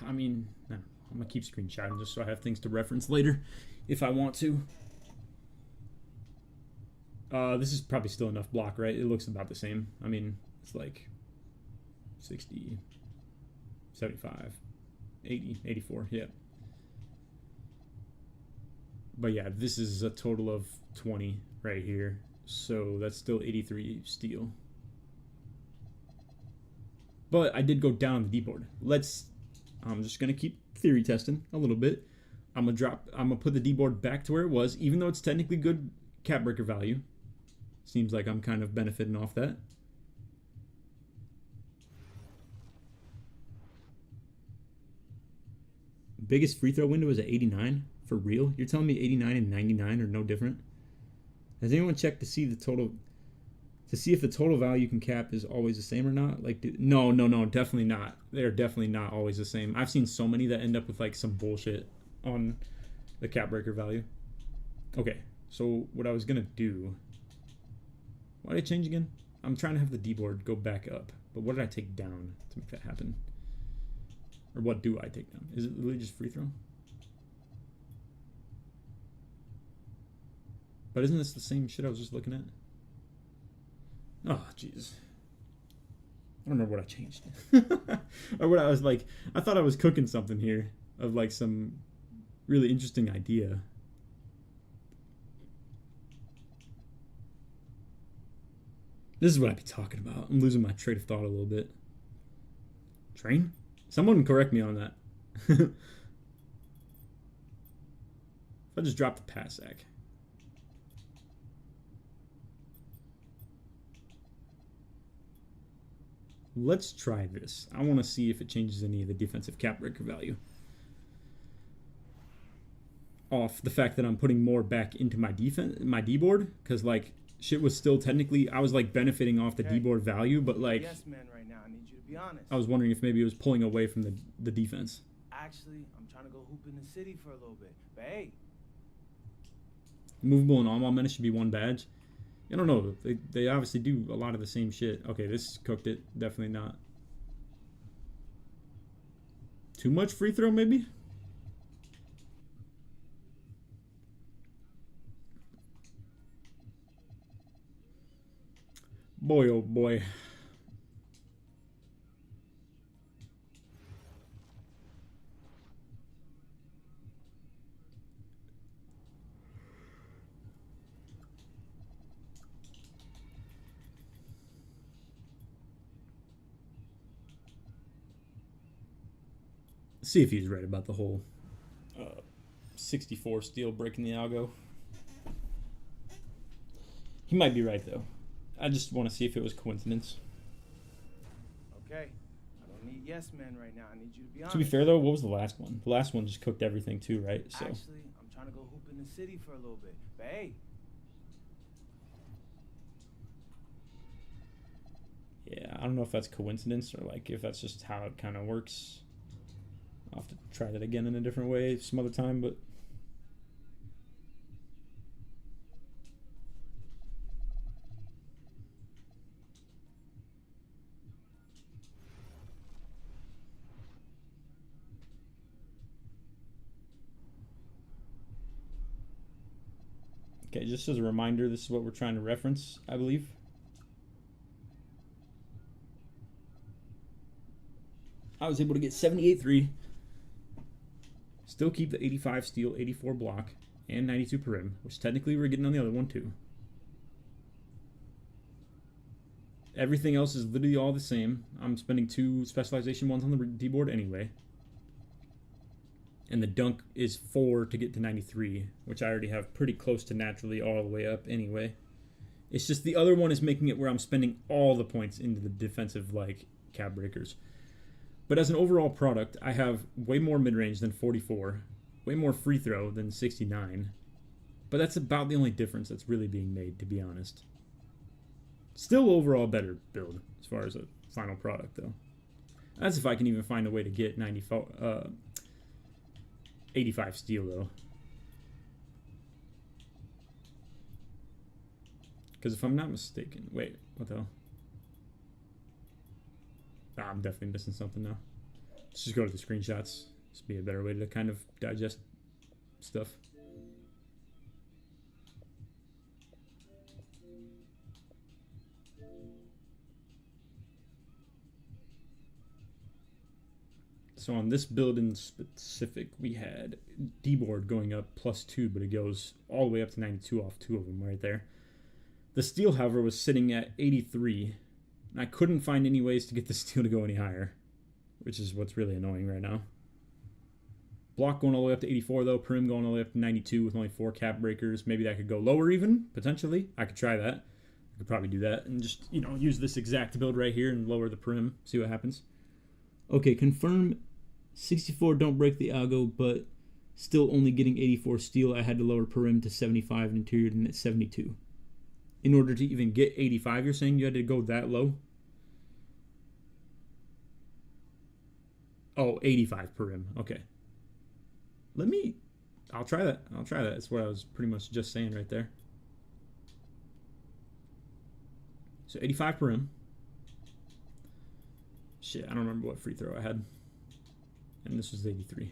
I mean, I'm going to keep screenshotting just so I have things to reference later if I want to. This is probably still enough block, right? It looks about the same. I mean, it's like 60, 75, 80, 84, yeah. But yeah, this is a total of 20 right here. So that's still 83 steal. But I did go down the D board. I'm just gonna keep theory testing a little bit. I'm gonna put the D board back to where it was, even though it's technically good cap breaker value. Seems like I'm kind of benefiting off that. Biggest free throw window is at 89 for real? You're telling me 89 and 99 are no different? Has anyone checked to see the total? To see if the total value you can cap is always the same or not? Like, no, definitely not. They're definitely not always the same. I've seen so many that end up with like some bullshit on the cap breaker value. Okay, so what I was gonna do. Why did I change again? I'm trying to have the D board go back up, but what did I take down to make that happen? Or what do I take down? Is it literally just free throw? But isn't this the same shit I was just looking at? Oh, jeez. I don't know what I changed. Or what I was like, I thought I was cooking something here of like some really interesting idea. This is what I be talking about. I'm losing my train of thought a little bit. Train? Someone correct me on that. If I just drop the pass sack. Let's try this. I want to see if it changes any of the defensive cap breaker value. Off the fact that I'm putting more back into my defense, my D board, because like shit was still technically, I was like benefiting off the D board value, but like yes, man, right now I need you to be honest. I was wondering if maybe it was pulling away from the defense. Actually, I'm trying to go hoop in the city for a little bit, but hey. Movable and all menace should be one badge. I don't know. They obviously do a lot of the same shit. Okay, this cooked it. Definitely not. Too much free throw, maybe? Boy, oh boy. See if he's right about the whole 64 steal breaking the algo. He might be right though. I just want to see if it was coincidence. Okay, I don't need yes men right now. I need you to be honest. To be fair though, what was the last one? The last one just cooked everything too, right? So actually, I'm trying to go hoop in the city for a little bit, but hey. Yeah, I don't know if that's coincidence or like if that's just how it kind of works. I'll have to try that again in a different way some other time, but okay, just as a reminder, this is what we're trying to reference, I believe. I was able to get 78-3. Still keep the 85 steal, 84 block, and 92 perim, which technically we're getting on the other one too. Everything else is literally all the same. I'm spending 2 specialization ones on the D board anyway. And the dunk is 4 to get to 93, which I already have pretty close to naturally all the way up anyway. It's just the other one is making it where I'm spending all the points into the defensive like cap breakers. But as an overall product, I have way more mid-range than 44, way more free throw than 69. But that's about the only difference that's really being made, to be honest. Still overall better build as far as a final product, though. That's if I can even find a way to get 85 steal, though. Because if I'm not mistaken... Wait, what the hell? I'm definitely missing something now. Let's just go to the screenshots. This would be a better way to kind of digest stuff. So on this build in specific, we had D-board going up +2, but it goes all the way up to 92 off 2 of them right there. The steal, however, was sitting at 83. And I couldn't find any ways to get the steal to go any higher, which is what's really annoying right now. Block going all the way up to 84, though. Perim going all the way up to 92 with only 4 cap breakers. Maybe that could go lower even, potentially. I could try that. I could probably do that and just, you know, use this exact build right here and lower the perim. See what happens. Okay, confirm 64 don't break the algo, but still only getting 84 steal. I had to lower perim to 75 and interior to 72. In order to even get 85, you're saying you had to go that low? Oh, 85 perim. Okay. I'll try that. That's what I was pretty much just saying right there. So 85 perim. Shit, I don't remember what free throw I had. And this was 83.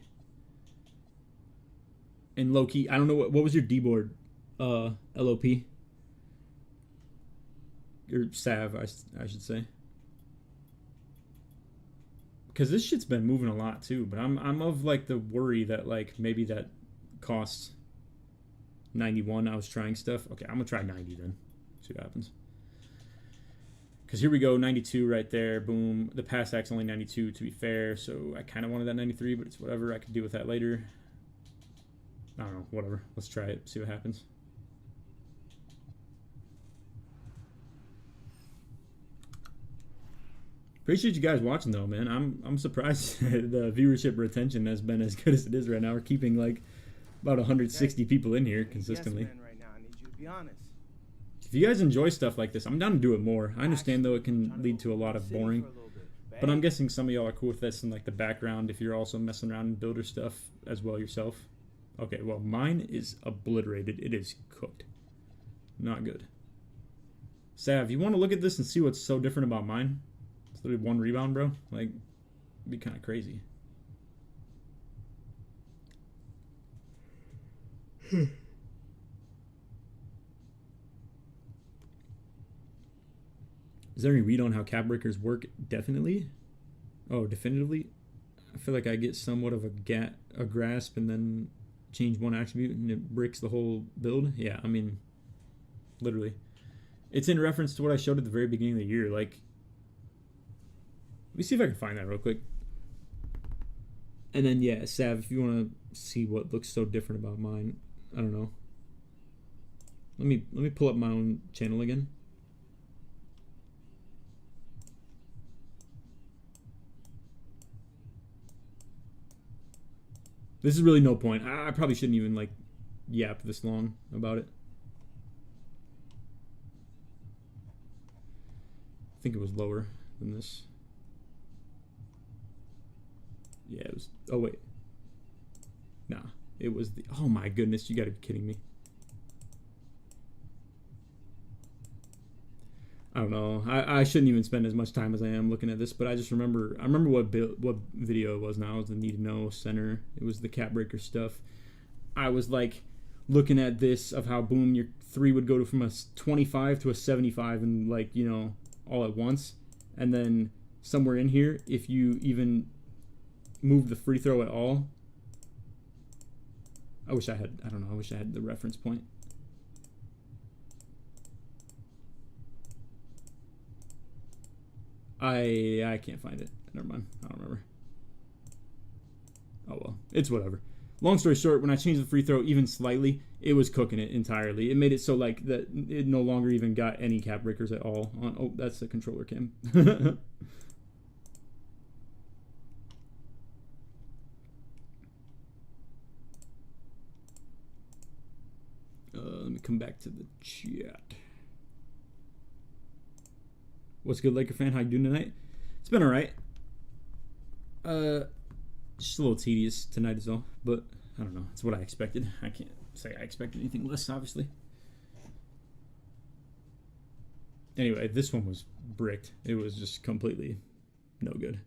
And low key, I don't know what was your D board LOP? Or Sav, I should say. Because this shit's been moving a lot too, but I'm of like the worry that like maybe that costs 91. I was trying stuff. Okay, I'm gonna try 90 then. See what happens. Because here we go, 92 right there, boom. The pass hack's only 92 to be fair, so I kind of wanted that 93, but it's whatever. I could deal with that later. I don't know, whatever. Let's try it, see what happens. Appreciate you guys watching though, man. I'm surprised the viewership retention has been as good as it is right now. We're keeping like about 160 people in here consistently. Yes, man, right now. I need you to be honest. If you guys enjoy stuff like this, I'm down to do it more. I understand though it can lead to a lot of boring, but I'm guessing some of y'all are cool with this in like the background if you're also messing around and builder stuff as well yourself. Okay, well mine is obliterated. It is cooked. Not good. Sav, you want to look at this and see what's so different about mine? It's literally 1 rebound, bro. Like, it'd be kind of crazy. Is there any read on how cap breakers work? Definitely. Oh, definitively. I feel like I get somewhat of a grasp and then change one attribute and it breaks the whole build. Yeah, I mean, literally. It's in reference to what I showed at the very beginning of the year. Like, let me see if I can find that real quick. And then, yeah, Sav, if you want to see what looks so different about mine, I don't know. Let me pull up my own channel again. This is really no point. I probably shouldn't even like yap this long about it. I think it was lower than this. Yeah, it was. Oh wait. Nah, it was the. Oh my goodness, you gotta be kidding me. I don't know. I shouldn't even spend as much time as I am looking at this, but I just remember. I remember what video it was now. It was the need to know center. It was the cap breaker stuff. I was like looking at this of how boom your 3 would go from a 25 to a 75 and like, you know, all at once, and then somewhere in here if you even move the free throw at all. I wish I had. I don't know. I wish I had the reference point. I can't find it. Never mind. I don't remember. Oh well. It's whatever. Long story short, when I changed the free throw even slightly, it was cooking it entirely. It made it so like that it no longer even got any cap breakers at all. On oh, that's the controller cam. Let me come back to the chat. What's good, Laker fan? How you doing tonight? It's been alright. Just a little tedious tonight as well, but I don't know. It's what I expected. I can't say I expected anything less, obviously. Anyway, this one was bricked. It was just completely no good.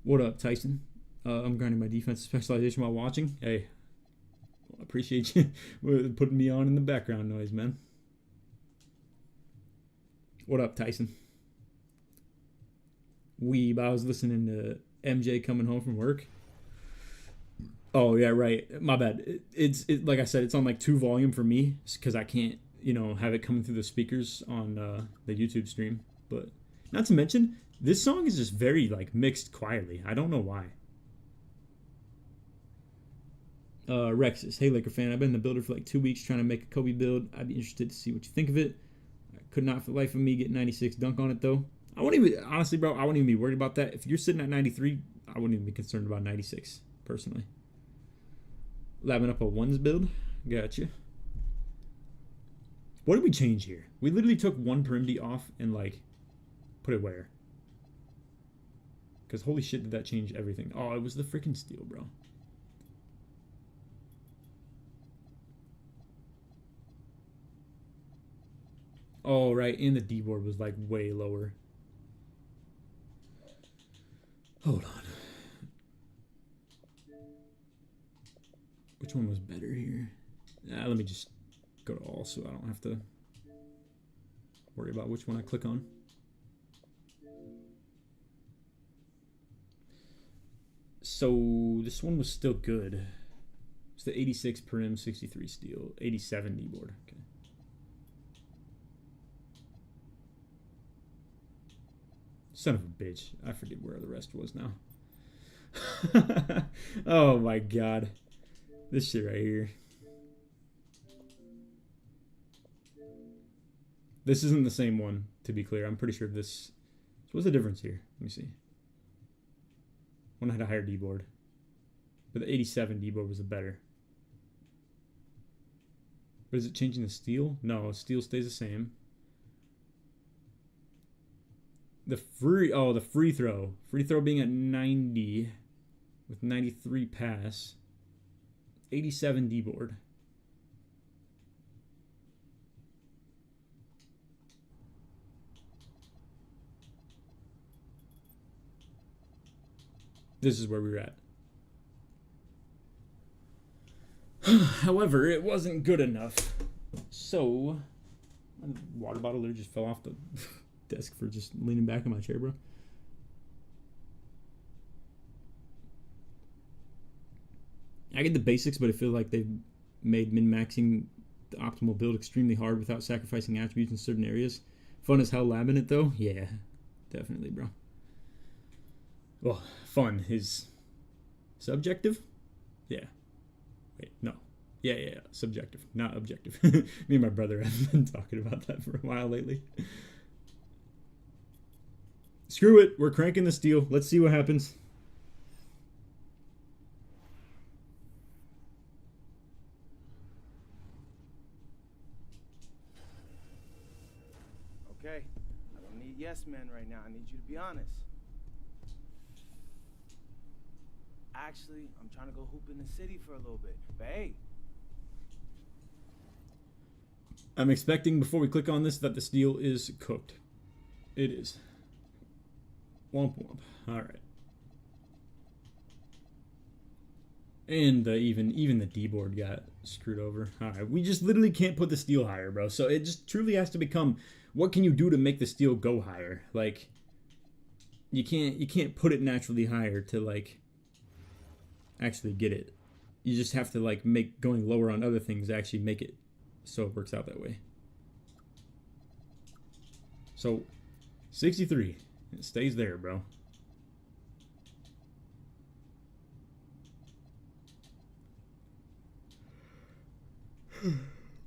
What up, Tyson? I'm grinding my defensive specialization while watching. Hey, I appreciate you putting me on in the background noise, man. What up, Tyson? Weeb, I was listening to MJ coming home from work. Oh, yeah, right. My bad. It's like I said, it's on like 2 volume for me because I can't, you know, have it coming through the speakers on the YouTube stream. But not to mention, this song is just very like mixed quietly. I don't know why. Rexus, hey Laker fan, I've been in the builder for like 2 weeks trying to make a Kobe build. I'd be interested to see what you think of it. Could not for the life of me get 96 dunk on it though. I wouldn't even, honestly, bro, I wouldn't even be worried about that. If you're sitting at 93, I wouldn't even be concerned about 96, personally. Labbing up a ones build. Gotcha. What did we change here? We literally took 1 perimeter off and, like, put it where? Because holy shit, did that change everything. Oh, it was the freaking steel, bro. Oh, right, and the D-board was, like, way lower. Hold on. Which one was better here? Let me just go to all so I don't have to worry about which one I click on. So this one was still good. It's the 86 perim, 63 steel, 87 D-board. Okay. Son of a bitch. I forget where the rest was now. Oh my god. This shit right here. This isn't the same one, to be clear. I'm pretty sure this... So what's the difference here? Let me see. One had a higher D-board. But the 87 D-board was the better. But is it changing the steel? No, steel stays the same. The free throw. Free throw being at 90 with 93 pass. 87 D-board. This is where we were at. However, it wasn't good enough. So, my water bottle literally just fell off the desk for just leaning back in my chair, bro. I get the basics, but I feel like they've made min-maxing the optimal build extremely hard without sacrificing attributes in certain areas. Fun as hell labbing it, though. Yeah, definitely, bro. Well, fun is subjective? Yeah. Wait, no. Yeah. Subjective, not objective. Me and my brother have been talking about that for a while lately. Screw it. We're cranking the steel. Let's see what happens. Okay. I don't need yes men right now. I need you to be honest. Actually, I'm trying to go hoop in the city for a little bit. But hey. I'm expecting before we click on this that the steel is cooked. It is. Womp womp. Alright. And even the D-board got screwed over. Alright, we just literally can't put the steel higher, bro. So it just truly has to become, what can you do to make the steel go higher? Like, you can't put it naturally higher to, like, actually get it. You just have to, like, make going lower on other things actually make it so it works out that way. So 63, it stays there, bro.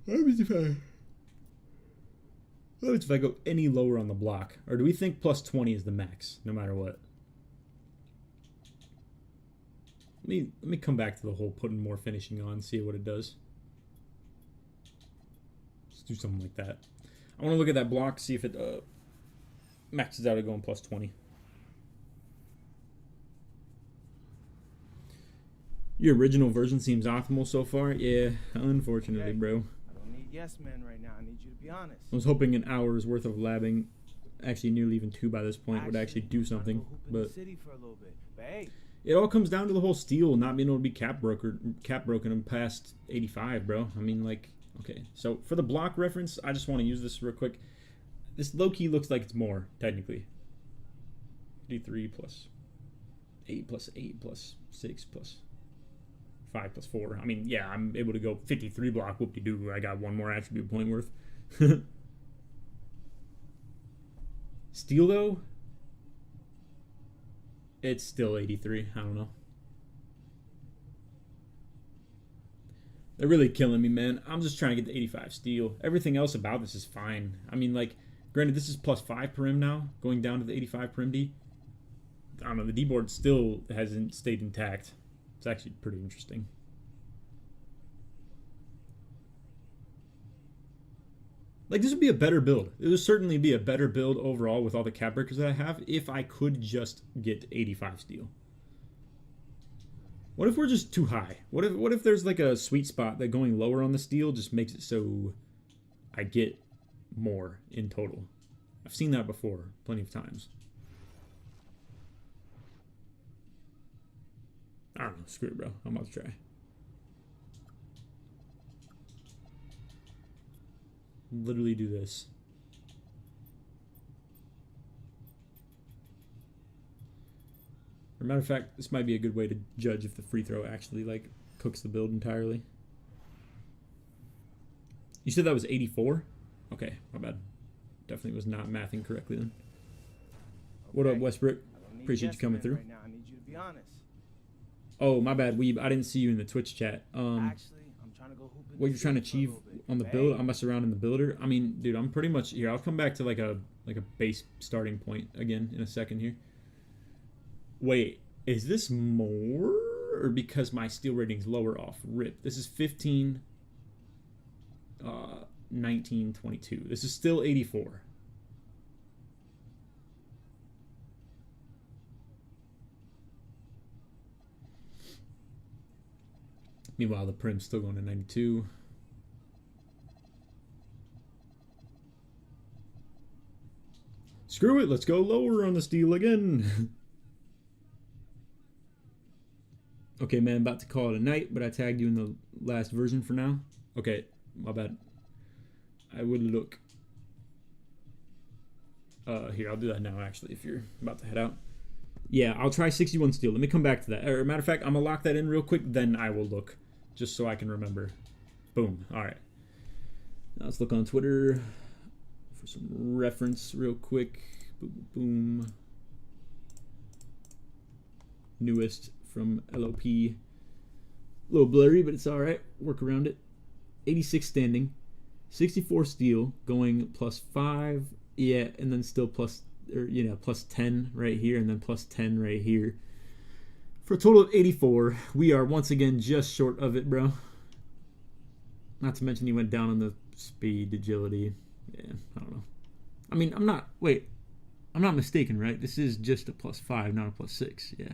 What happens if I go any lower on the block? Or do we think plus 20 is the max no matter what? Let me come back to the whole putting more finishing on, see what it does. Let's do something like that. I want to look at that block, see if it maxes out at going plus 20. Your original version seems optimal so far. Yeah, unfortunately, bro. I don't need yes men right now. I need you to be honest. I was hoping an hour's worth of labbing, actually nearly even 2 by this point, would actually do something. But hey. It all comes down to the whole steel not being able to be cap broken and past 85, bro. I mean, like, okay. So for the block reference, I just want to use this real quick. This low-key looks like it's more, technically. D3 plus 8 plus 8 plus 6 plus 5 plus 4. I mean, yeah, I'm able to go 53 block. Whoop-de-doo. I got one more attribute point worth. Steel, though, it's still 83. I don't know. They're really killing me, man. I'm just trying to get the 85 steel. Everything else about this is fine. I mean, like, granted, this is plus 5 per M now, going down to the 85 per MD. I don't know, the D-board still hasn't stayed intact. It's actually pretty interesting. Like, this would be a better build. It would certainly be a better build overall with all the cap breakers that I have if I could just get 85 steel. What if we're just too high? What if there's like a sweet spot that going lower on the steel just makes it so I get more in total? I've seen that before plenty of times. I don't know. Screw it, bro. I'm about to try. Literally do this. As a matter of fact, this might be a good way to judge if the free throw actually, like, cooks the build entirely. You said that was 84? Okay, my bad. Definitely was not mathing correctly then. What up, Westbrook? I don't need Appreciate yes you coming men through. right now. I need you to be honest. Oh, my bad, Weeb. I didn't see you in the Twitch chat. Actually, I'm trying to go hoop in What the you're trying to city for a achieve little bit. on the build? I mess around in the builder. I mean, dude, I'm pretty much here. I'll come back to like a base starting point again in a second here. Wait, is this more or because my steel rating's lower off rip? This is 15, 19, 22. This is still 84. Meanwhile, the prim's still going to 92. Screw it, let's go lower on the steel again. Okay, man, about to call it a night, but I tagged you in the last version for now. Okay, my bad. I would look. Here, I'll do that now, actually, if you're about to head out. Yeah, I'll try 61 steel. Let me come back to that. Or, matter of fact, I'm going to lock that in real quick, then I will look, just so I can remember. Boom. All right. Now let's look on Twitter for some reference real quick. Boom, boom. Newest from LOP. A little blurry, but it's all right. Work around it. 86 standing. 64 steel going +5. Yeah, and then still plus 10 right here, and then +10 right here. For a total of 84. We are once again just short of it, bro. Not to mention he went down on the speed, agility. Yeah, I don't know. I mean, I'm not mistaken, right? This is just a +5, not a +6. Yeah.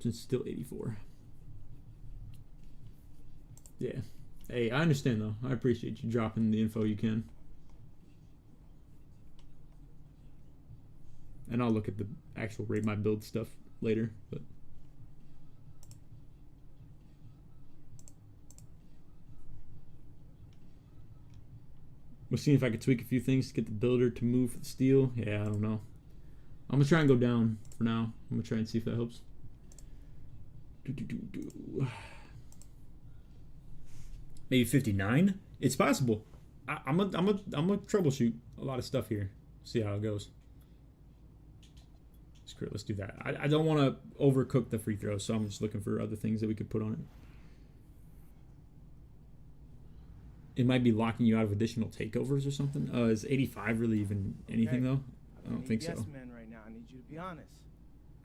It's still 84. Yeah. Hey, I understand though. I appreciate you dropping the info you can. And I'll look at the actual rate my build stuff later, but we'll see if I can tweak a few things to get the builder to move for the steel. Yeah, I don't know. I'm gonna try and go down for now. I'm gonna try and see if that helps. Maybe 59. It's possible. I'm a troubleshoot a lot of stuff here. See how it goes. Screw it, let's do that. I don't want to overcook the free throw, so I'm just looking for other things that we could put on it. It might be locking you out of additional takeovers or something. Is 85 really even anything though? I don't think so. Yes, man, right now. I need you to be honest.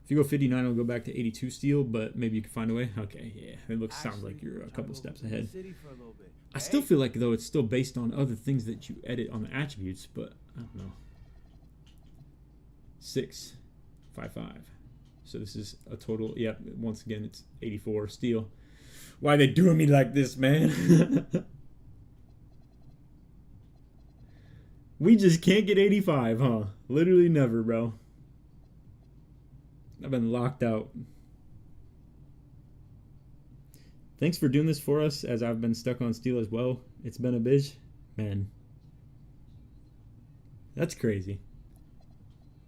If you go 59, I'll go back to 82 steel, but maybe you can find a way. Okay, yeah. It sounds like you're a couple steps ahead. I still feel like, though, it's still based on other things that you edit on the attributes, but I don't know. 6, 5, 5. So this is a total, yep, once again, it's 84 steel. Why are they doing me like this, man? We just can't get 85, huh? Literally never, bro. I've been locked out. Thanks for doing this for us, as I've been stuck on steel as well. It's been a bitch. Man. That's crazy.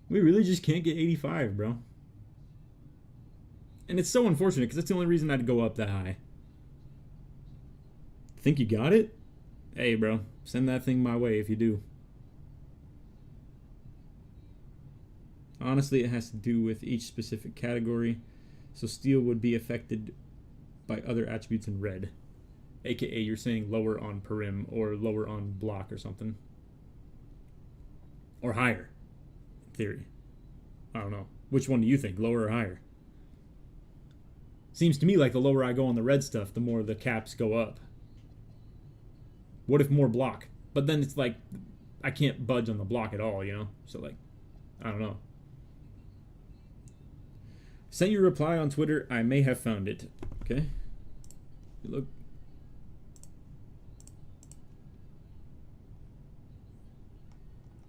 We really just can't get 85, bro. And it's so unfortunate, because that's the only reason I'd go up that high. Think you got it? Hey, bro. Send that thing my way if you do. Honestly, it has to do with each specific category. So steel would be affected by other attributes in red. AKA, you're saying lower on perim or lower on block or something. Or higher, in theory. I don't know. Which one do you think, lower or higher? Seems to me like the lower I go on the red stuff, the more the caps go up. What if more block? But then it's like, I can't budge on the block at all, you know? So like, I don't know. Sent your reply on Twitter. I may have found it. Okay. Look.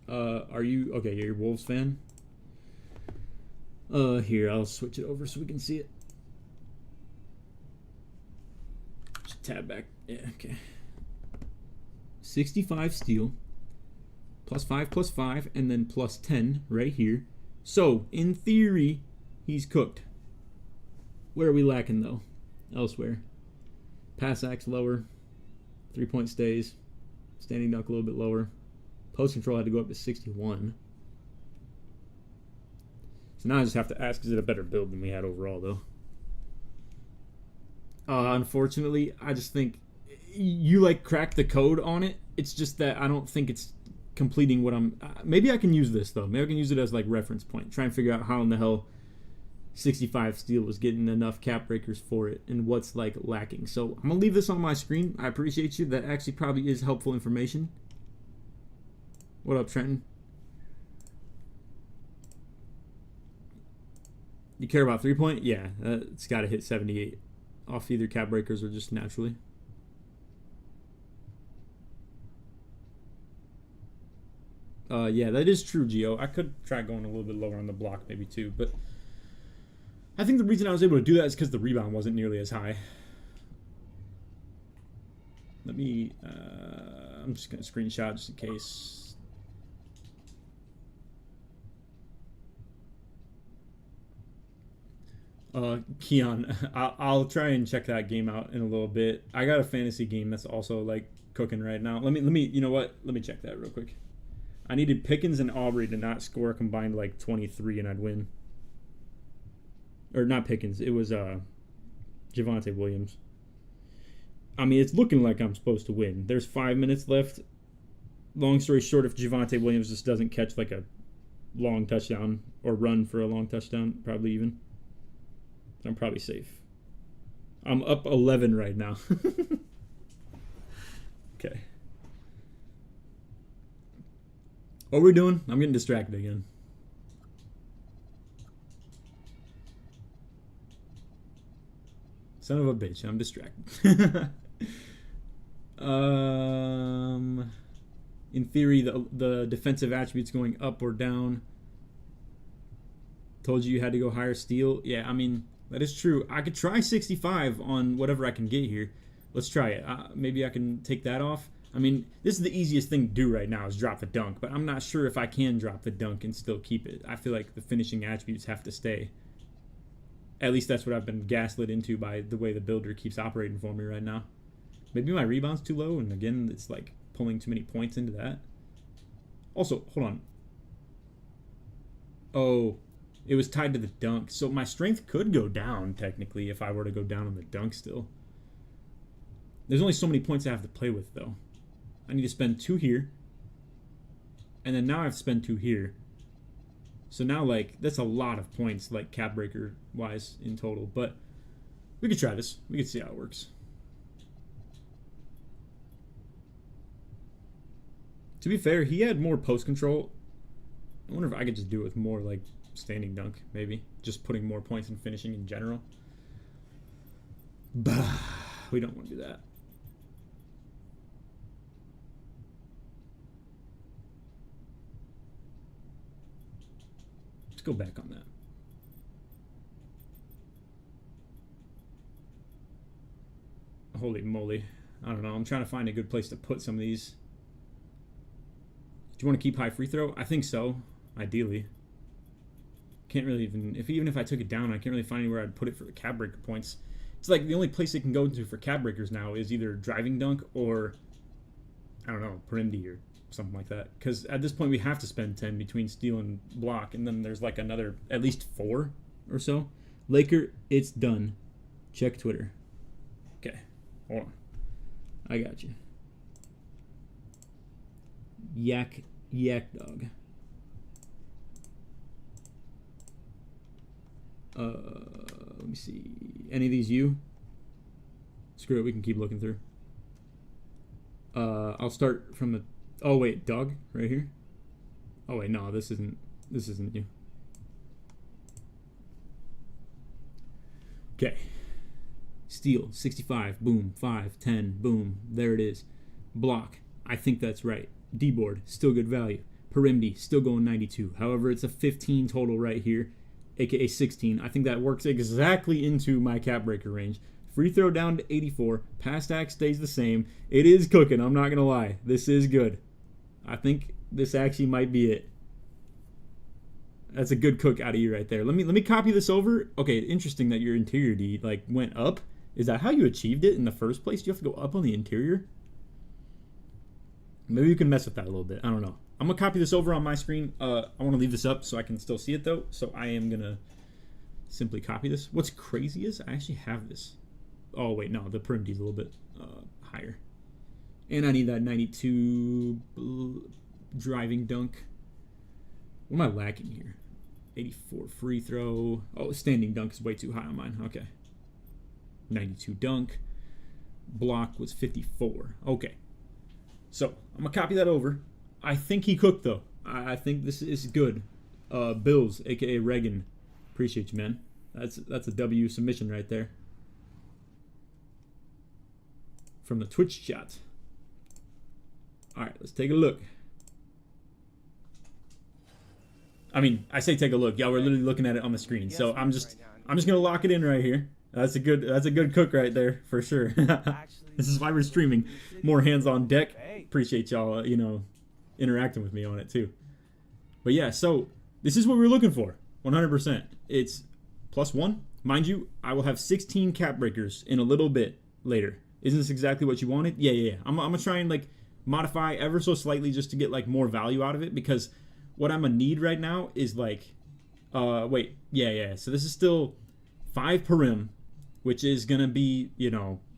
Are you okay? You're a Wolves fan. Here, I'll switch it over so we can see it. Just tab back. Yeah, okay. 65 steel. +5, and then +10 right here. So, in theory, he's cooked. Where are we lacking, though? Elsewhere. Pass axe lower. 3-point stays. Standing dunk a little bit lower. Post control had to go up to 61. So now I just have to ask, is it a better build than we had overall, though? Unfortunately, I just think you, like, cracked the code on it. It's just that I don't think it's completing what I'm... maybe I can use this, though. Maybe I can use it as, like, reference point. Try and figure out how in the hell 65 steel was getting enough cap breakers for it and what's, like, lacking. So I'm going to leave this on my screen. I appreciate you. That actually probably is helpful information. What up, Trenton? You care about 3-point? Yeah, it's got to hit 78 off either cap breakers or just naturally. Yeah, that is true, Gio. I could try going a little bit lower on the block maybe too, but I think the reason I was able to do that is because the rebound wasn't nearly as high. Let me, I'm just going to screenshot just in case. Keon, I'll try and check that game out in a little bit. I got a fantasy game that's also like cooking right now. Let me, you know what? Let me check that real quick. I needed Pickens and Aubrey to not score a combined like 23 and I'd win. Or not Pickens, it was Javonte Williams. I mean, it's looking like I'm supposed to win. There's 5 minutes left. Long story short, if Javonte Williams just doesn't catch like a long touchdown or run for a long touchdown, probably even, I'm probably safe. I'm up 11 right now. Okay. What we're doing? I'm getting distracted again. Son of a bitch, I'm distracted. In theory, the defensive attributes going up or down. Told you had to go higher steal. Yeah, I mean, that is true. I could try 65 on whatever I can get here. Let's try it. Maybe I can take that off. I mean, this is the easiest thing to do right now is drop the dunk, but I'm not sure if I can drop the dunk and still keep it. I feel like the finishing attributes have to stay. At least that's what I've been gaslit into by the way the builder keeps operating for me right now. Maybe my rebound's too low, and again, it's like pulling too many points into that. Also, hold on. Oh, it was tied to the dunk. So my strength could go down, technically, if I were to go down on the dunk still. There's only so many points I have to play with, though. I need to spend 2 here. And then now I have to spend 2 here. So now, like, that's a lot of points, like, cap breaker-wise in total. But we could try this. We could see how it works. To be fair, he had more post control. I wonder if I could just do it with more, like, standing dunk, maybe. Just putting more points in finishing in general. Bah, we don't want to do that. Let's go back on that. Holy moly. I don't know. I'm trying to find a good place to put some of these. Do you want to keep high free throw? I think so, ideally. Can't really even if I took it down, I can't really find anywhere I'd put it for the cap breaker points. It's like the only place it can go to for cap breakers now is either driving dunk or, I don't know, perimeter or something like that. Because at this point we have to spend 10 between steal and block, and then there's like another at least 4 or so. Laker, it's done. Check Twitter. Okay, hold on. I got you. Yak dog. Let me see. Any of these you? Screw it, we can keep looking through. I'll start from the... Oh wait, dog right here. Oh wait, no, this isn't you. Okay. Steal, 65, boom, 5, 10, boom, there it is. Block, I think that's right. D-board, still good value. Perimeter, still going 92. However, it's a 15 total right here, aka 16. I think that works exactly into my cap breaker range. Free throw down to 84. Pass stack stays the same. It is cooking, I'm not going to lie. This is good. I think this actually might be it. That's a good cook out of you right there. Let me copy this over. Okay, interesting that your interior D like went up. Is that how you achieved it in the first place? Do you have to go up on the interior? Maybe you can mess with that a little bit. I don't know. I'm going to copy this over on my screen. I want to leave this up so I can still see it, though. So I am going to simply copy this. What's crazy is I actually have this. Oh, wait, no. The perimeter is a little bit higher. And I need that 92 driving dunk. What am I lacking here? 84 free throw. Oh, standing dunk is way too high on mine. Okay. 92 dunk. Block was 54. Okay. So, I'm going to copy that over. I think he cooked, though. I think this is good. Bills, a.k.a. Reagan. Appreciate you, man. That's a W submission right there. From the Twitch chat. Alright, let's take a look. I mean, I say take a look. Y'all were literally looking at it on the screen. So I'm just gonna lock it in right here. That's a good cook right there for sure. This is why we're streaming. More hands on deck. Appreciate y'all, interacting with me on it too. But yeah, so this is what we're looking for. 100%. It's +1. Mind you, I will have 16 cap breakers in a little bit later. Isn't this exactly what you wanted? Yeah. I'm gonna try and like modify ever so slightly just to get like more value out of it, because what I'm gonna need right now is like, so this is still 5 perim, which is gonna be,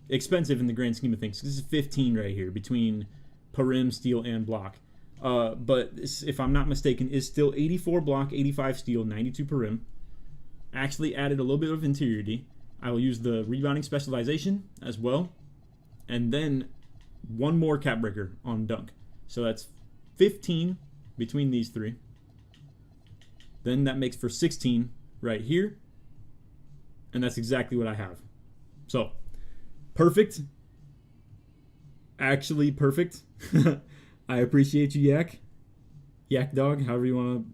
expensive in the grand scheme of things. This is 15 right here between perim, steel, and block. But this, if I'm not mistaken, is still 84 block, 85 steel, 92 perim. Actually added a little bit of interiority. I will use the rebounding specialization as well, and then one more cap breaker on dunk. So that's 15 between these three. Then that makes for 16 right here. And that's exactly what I have. So, perfect. Actually perfect. I appreciate you, Yak. Yak Dog, however you want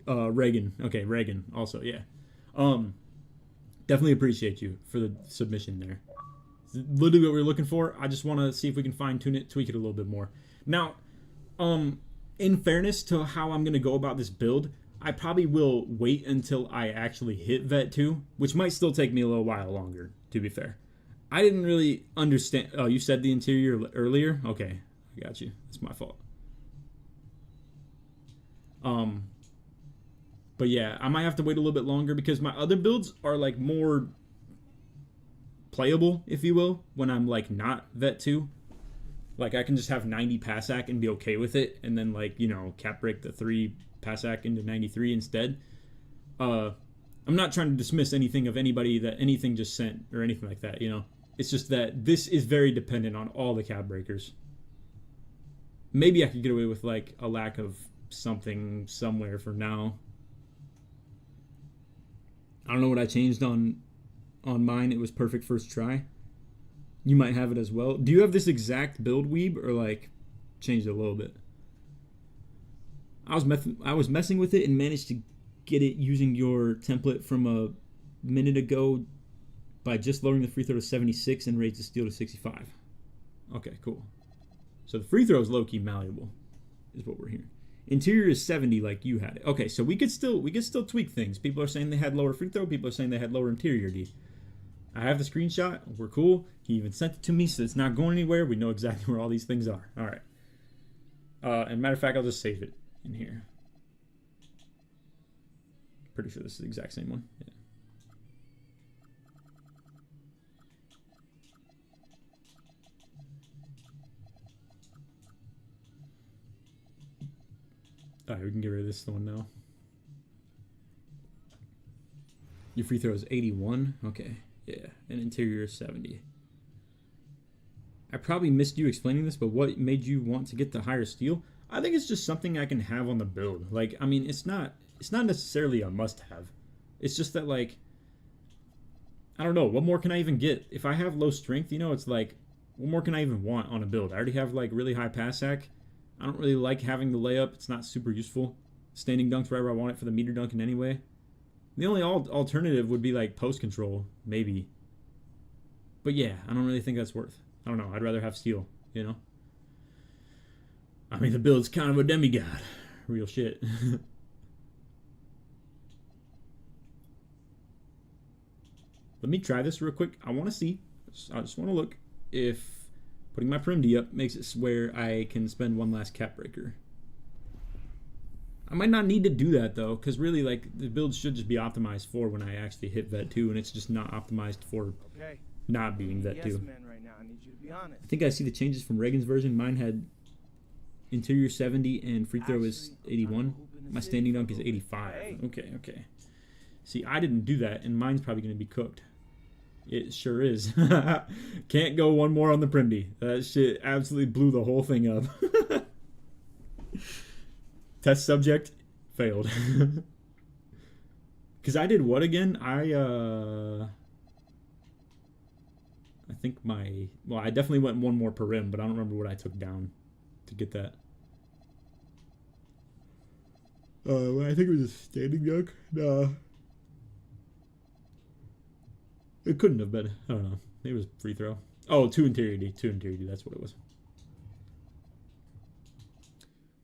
to... Reagan. Okay, Reagan also, yeah. Definitely appreciate you for the submission there. It's literally what we're looking for. I just want to see if we can fine-tune it, tweak it a little bit more. Now, in fairness to how I'm going to go about this build, I probably will wait until I actually hit Vet 2, which might still take me a little while longer, to be fair. I didn't really understand... Oh, you said the interior earlier? Okay, I got you. It's my fault. But yeah, I might have to wait a little bit longer because my other builds are like more playable, if you will, when I'm like not Vet 2. Like I can just have 90 Passac and be okay with it, and then like, cap break the 3 Passac into 93 instead. I'm not trying to dismiss anything of anybody that anything just sent or anything like that, It's just that this is very dependent on all the cap breakers. Maybe I could get away with like a lack of something somewhere for now. I don't know what I changed on mine. It was perfect first try. You might have it as well. Do you have this exact build, Weeb, or like changed it a little bit? I was messing with it and managed to get it using your template from a minute ago by just lowering the free throw to 76 and raise the steal to 65. Okay, cool. So the free throw is low-key malleable, is what we're hearing. Interior is 70 like you had it. Okay, so we could still tweak things. People are saying they had lower free throw. People are saying they had lower interior D. I have the screenshot. We're cool. He even sent it to me, so it's not going anywhere. We know exactly where all these things are. All right. And matter of fact, I'll just save it in here. Pretty sure this is the exact same one. Yeah. Alright, we can get rid of this one now. Your free throw is 81. Okay, yeah. And interior is 70. I probably missed you explaining this, but what made you want to get the higher steal? I think it's just something I can have on the build. Like, I mean, it's not necessarily a must-have. It's just that, like, I don't know. What more can I even get? If I have low strength, it's like, what more can I even want on a build? I already have, like, really high pass sack. I don't really like having the layup. It's not super useful. Standing dunks wherever I want it for the meter dunking anyway. The only alternative would be like post control, maybe. But yeah, I don't really think that's worth. I don't know. I'd rather have steal, I mean, the build's kind of a demigod. Real shit. Let me try this real quick. I want to see. I just want to look if Putting my Prim D up makes it where I can spend one last cap breaker. I might not need to do that though, because really, like, the build should just be optimized for when I actually hit Vet 2, and it's just not optimized for not being Vet 2. Right now. I need you to be honest. I think I see the changes from Reagan's version. Mine had interior 70 and free throw is 81. My standing dunk is 85. Okay. See, I didn't do that, and mine's probably going to be cooked. It sure is. Can't go one more on the Prim D. That shit absolutely blew the whole thing up. Test subject failed. Because I did what again? I think I definitely went one more per rim, but I don't remember what I took down to get that. I think it was a standing dunk. No. It couldn't have been. I don't know. Maybe it was free throw. Oh, 2 interior D. 2 interior D. That's what it was.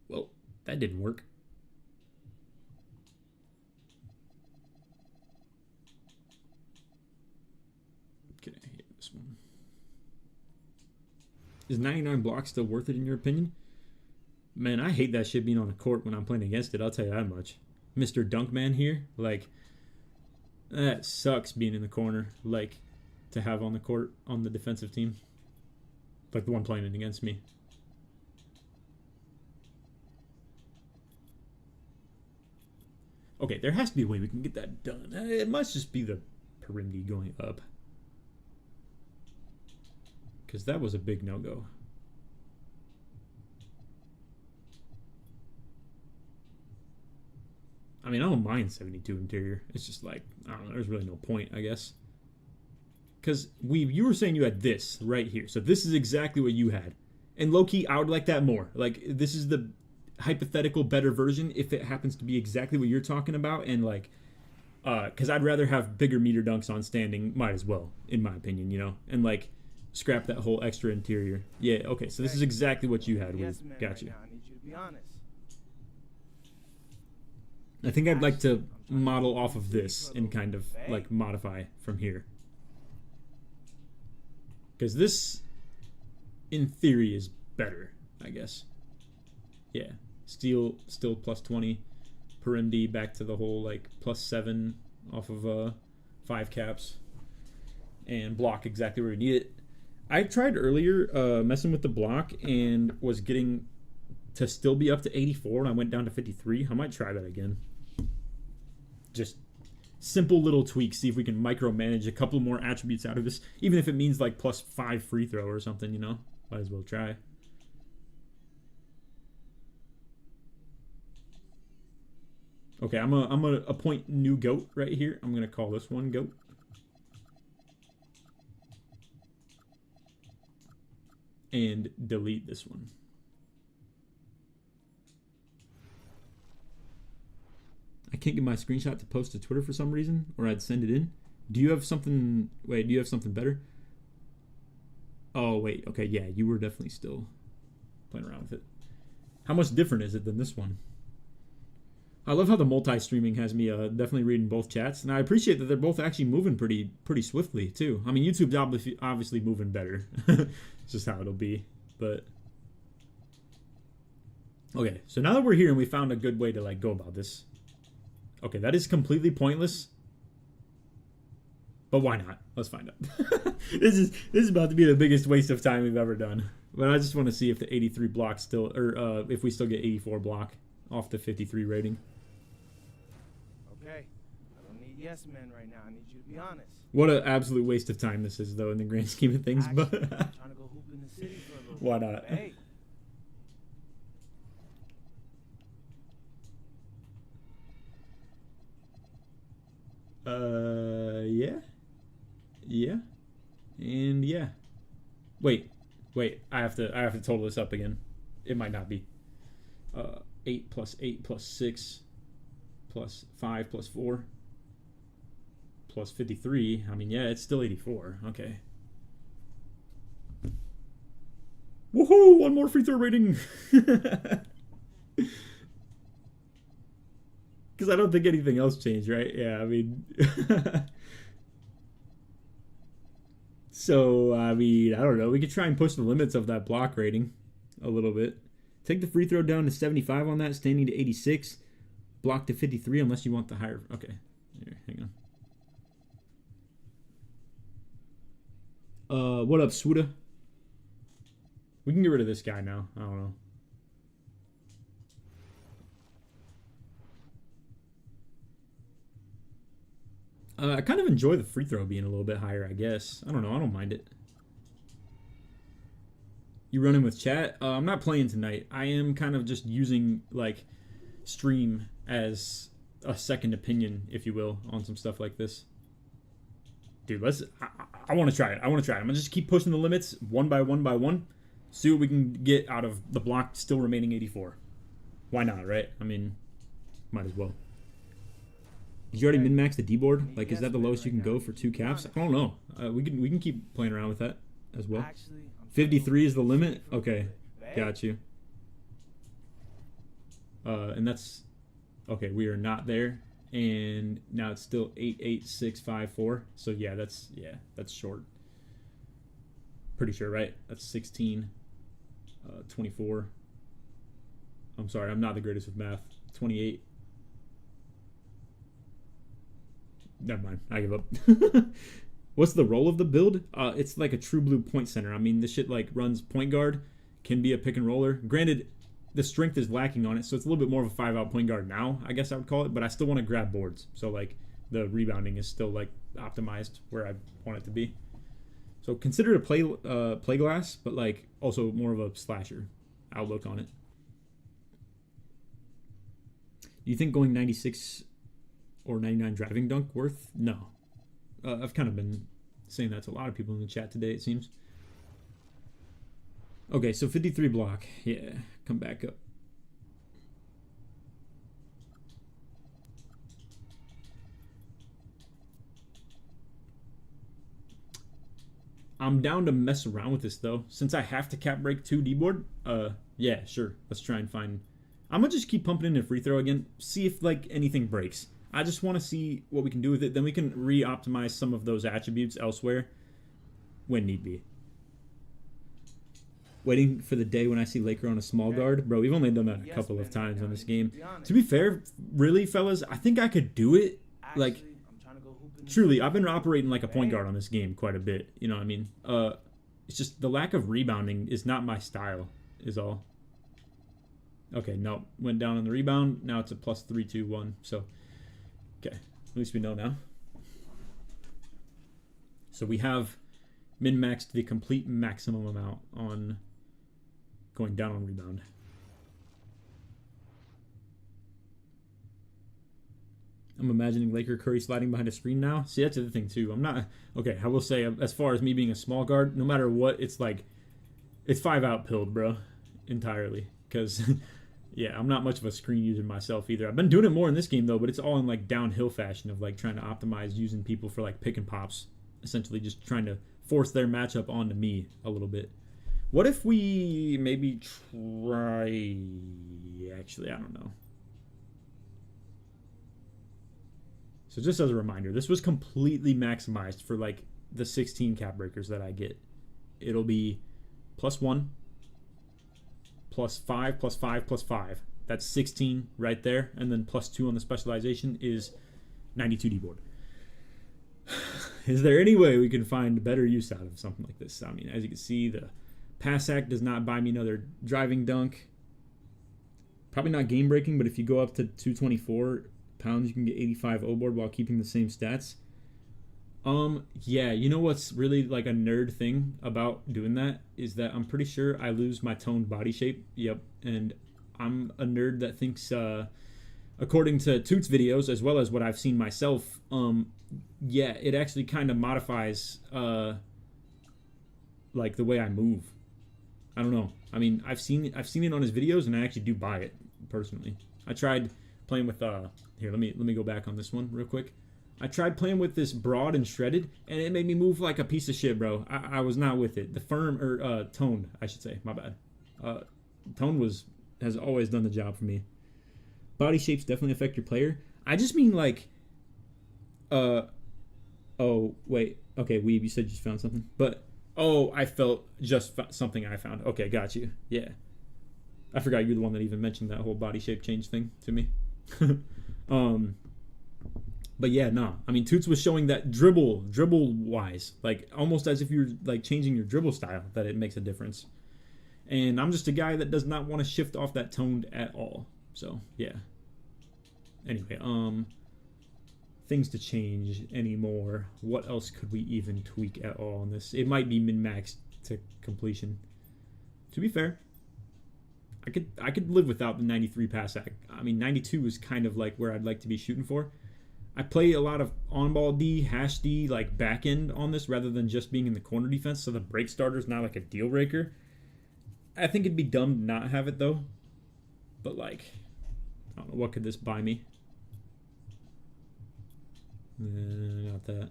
Well, that didn't work. Okay, I hate this one. Is 99 blocks still worth it in your opinion? Man, I hate that shit being on the court when I'm playing against it. I'll tell you that much. Mr. Dunkman here, like, that sucks being in the corner, like, to have on the court on the defensive team. Like the one playing it against me. Okay, there has to be a way we can get that done. It must just be the perimeter going up. Because that was a big no-go. I mean, I don't mind 72 interior. It's just like, I don't know, there's really no point, I guess. Because you were saying you had this right here. So this is exactly what you had. And low-key, I would like that more. Like, this is the hypothetical better version if it happens to be exactly what you're talking about. And, like, because I'd rather have bigger meter dunks on standing, might as well, in my opinion, you know? And, like, scrap that whole extra interior. Yeah, okay, so this is exactly what you had. Yes, Got you. I need you to be honest. I think I'd like to model off of this and kind of like modify from here. Because this, in theory, is better, I guess. Yeah. Still plus 20 per MD, back to the whole like plus 7 off of 5 caps. And block exactly where we need it. I tried earlier messing with the block and was getting to still be up to 84, and I went down to 53. I might try that again. Just simple little tweaks, see if we can micromanage a couple more attributes out of this, even if it means like plus 5 free throw or something, you know? Might as well try. Okay, I'm gonna appoint new goat right here. I'm gonna call this one goat. And delete this one. I can't get my screenshot to post to Twitter for some reason, or I'd send it in. Do you have something? Wait, do you have something better? Oh, wait. Okay, yeah, you were definitely still playing around with it. How much different is it than this one? I love how the multi-streaming has me definitely reading both chats, and I appreciate that they're both actually moving pretty swiftly, too. I mean, YouTube's obviously moving better. It's just how it'll be, but... Okay, so now that we're here and we found a good way to, like, go about this... Okay, that is completely pointless. But why not? Let's find out. This is about to be the biggest waste of time we've ever done. But I just want to see if the 83 block still, or if we still get 84 block off the 53 rating. Okay, I don't need yes men right now. I need you to be honest. What an absolute waste of time this is, though, in the grand scheme of things. Actually, But I'm trying to go hoop in the city for a little why bit. not? Hey. Yeah, and yeah. Wait, I have to total this up again. It might not be. 8 plus 8 plus 6 plus 5 plus 4 plus 53. I mean, yeah, it's still 84. Okay. Woohoo! One more free throw rating. Because I don't think anything else changed, right? Yeah, I mean... So, I mean, I don't know. We could try and push the limits of that block rating a little bit. Take the free throw down to 75 on that, standing to 86. Block to 53 unless you want the higher. Okay. Here, hang on. What up, Suda? We can get rid of this guy now. I don't know. I kind of enjoy the free throw being a little bit higher, I guess. I don't know. I don't mind it. You running with chat? I'm not playing tonight. I am kind of just using, like, stream as a second opinion, if you will, on some stuff like this. Dude, I want to try it. I'm going to just keep pushing the limits one by one by one. See what we can get out of the block still remaining 84. Why not, right? I mean, might as well. Did you already min-max the D-board? Like, is that the lowest you can go for 2 caps? I don't know. We can keep playing around with that as well. 53 is the limit? Okay, got you. And that's... Okay, we are not there. And now it's still 88654. So, yeah, that's short. Pretty sure, right? That's 16. 24. I'm sorry, I'm not the greatest with math. 28. Never mind, I give up. What's the role of the build? It's like a true blue point center. I mean, this shit like runs point guard, can be a pick and roller. Granted, the strength is lacking on it, so it's a little bit more of a 5-out point guard now, I guess I would call it, but I still want to grab boards. So like the rebounding is still like optimized where I want it to be. So consider it a play glass, but like also more of a slasher outlook on it. Do you think going 96 or 99 driving dunk worth? No. I've kind of been saying that to a lot of people in the chat today, it seems. Okay, so 53 block. Yeah, come back up. I'm down to mess around with this, though. Since I have to cap break 2 D-board, yeah, sure. Let's try and find... I'm going to just keep pumping in a free throw again. See if, like, anything breaks. I just want to see what we can do with it. Then we can re-optimize some of those attributes elsewhere when need be. Waiting for the day when I see Laker on a small guard. Bro, we've only done that a couple of times on this game. To be fair, really, fellas, I think I could do it. Like, truly, I've been operating like a point guard on this game quite a bit. You know what I mean? It's just the lack of rebounding is not my style, is all. Okay, no. Went down on the rebound. Now it's a plus 3-2-1. So... Okay, at least we know now. So we have min-maxed the complete maximum amount on going down on rebound. I'm imagining Laker Curry sliding behind a screen now. See, that's the other thing too. I'm not... Okay, I will say, as far as me being a small guard, no matter what, it's like... It's 5-out pilled, bro. Entirely. Because... Yeah, I'm not much of a screen user myself either. I've been doing it more in this game, though, but it's all in, like, downhill fashion of, like, trying to optimize using people for, like, pick and pops. Essentially just trying to force their matchup onto me a little bit. What if we maybe try... Actually, I don't know. So just as a reminder, this was completely maximized for, like, the 16 cap breakers that I get. It'll be +1. +5, +5, +5. That's 16 right there. And then +2 on the specialization is 92 D-board. Is there any way we can find better use out of something like this? I mean, as you can see, the pass act does not buy me another driving dunk. Probably not game breaking, but if you go up to 224 pounds, you can get 85 O-board while keeping the same stats. Yeah, you know what's really like a nerd thing about doing that is that I'm pretty sure I lose my toned body shape. Yep, and I'm a nerd that thinks, according to Toot's videos, as well as what I've seen myself, yeah, it actually kind of modifies, like the way I move. I don't know. I mean, I've seen it on his videos, and I actually do buy it personally. I tried playing with, here, let me go back on this one real quick. I tried playing with this broad and shredded, and it made me move like a piece of shit, bro. I was not with it. The firm, or toned, I should say. My bad. Tone has always done the job for me. Body shapes definitely affect your player. I just mean like, oh, wait. Okay, Weeb, you said you just found something. But, oh, I felt just something I found. Okay, got you. Yeah. I forgot you're the one that even mentioned that whole body shape change thing to me. But yeah, nah. I mean, Toots was showing that dribble wise, like almost as if you're like changing your dribble style, that it makes a difference. And I'm just a guy that does not want to shift off that toned at all. So yeah. Anyway, things to change anymore. What else could we even tweak at all on this? It might be min-max to completion. To be fair, I could live without the 93 pass act. I mean, 92 is kind of like where I'd like to be shooting for. I play a lot of on-ball D, hash D, like back end on this rather than just being in the corner defense, so the break starter is not like a deal breaker. I think it'd be dumb to not have it though. But like, I don't know, what could this buy me? Not that.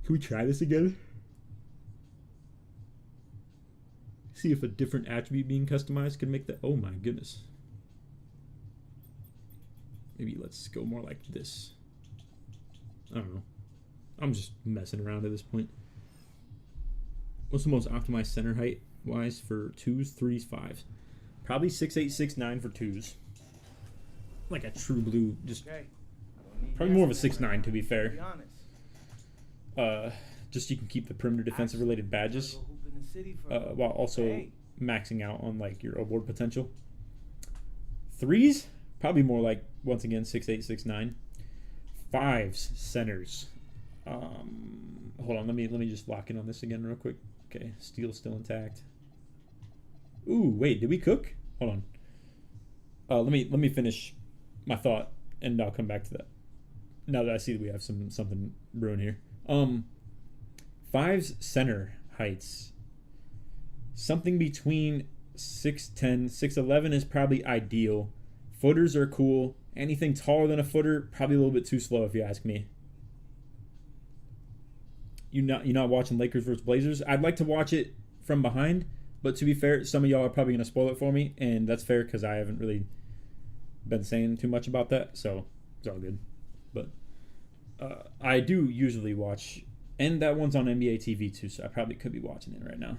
Can we try this again? See if a different attribute being customized could make that. Oh my goodness. Maybe let's go more like this. I don't know. I'm just messing around at this point. What's the most optimized center height wise for 2s, 3s, 5s? Probably 6'8", 6'9" for 2s. Like a true blue, just probably more of a 6'9" to be fair. Just so you can keep the perimeter defensive related badges. While also maxing out on like your award potential. 3s, probably more like, once again, 6'8", 6'9". 5s, centers. Hold on, let me just lock in on this again real quick. Okay, steel's still intact. Ooh, wait, did we cook? Hold on. Let me finish my thought, and I'll come back to that. Now that I see that we have something brewing here. 5s center heights. Something between 6'10", 6'11" is probably ideal. Footers are cool. Anything taller than a footer, probably a little bit too slow if you ask me. You're not watching Lakers versus Blazers? I'd like to watch it from behind, but to be fair, some of y'all are probably going to spoil it for me, and that's fair because I haven't really been saying too much about that, so it's all good. But I do usually watch, and that one's on NBA TV too, so I probably could be watching it right now.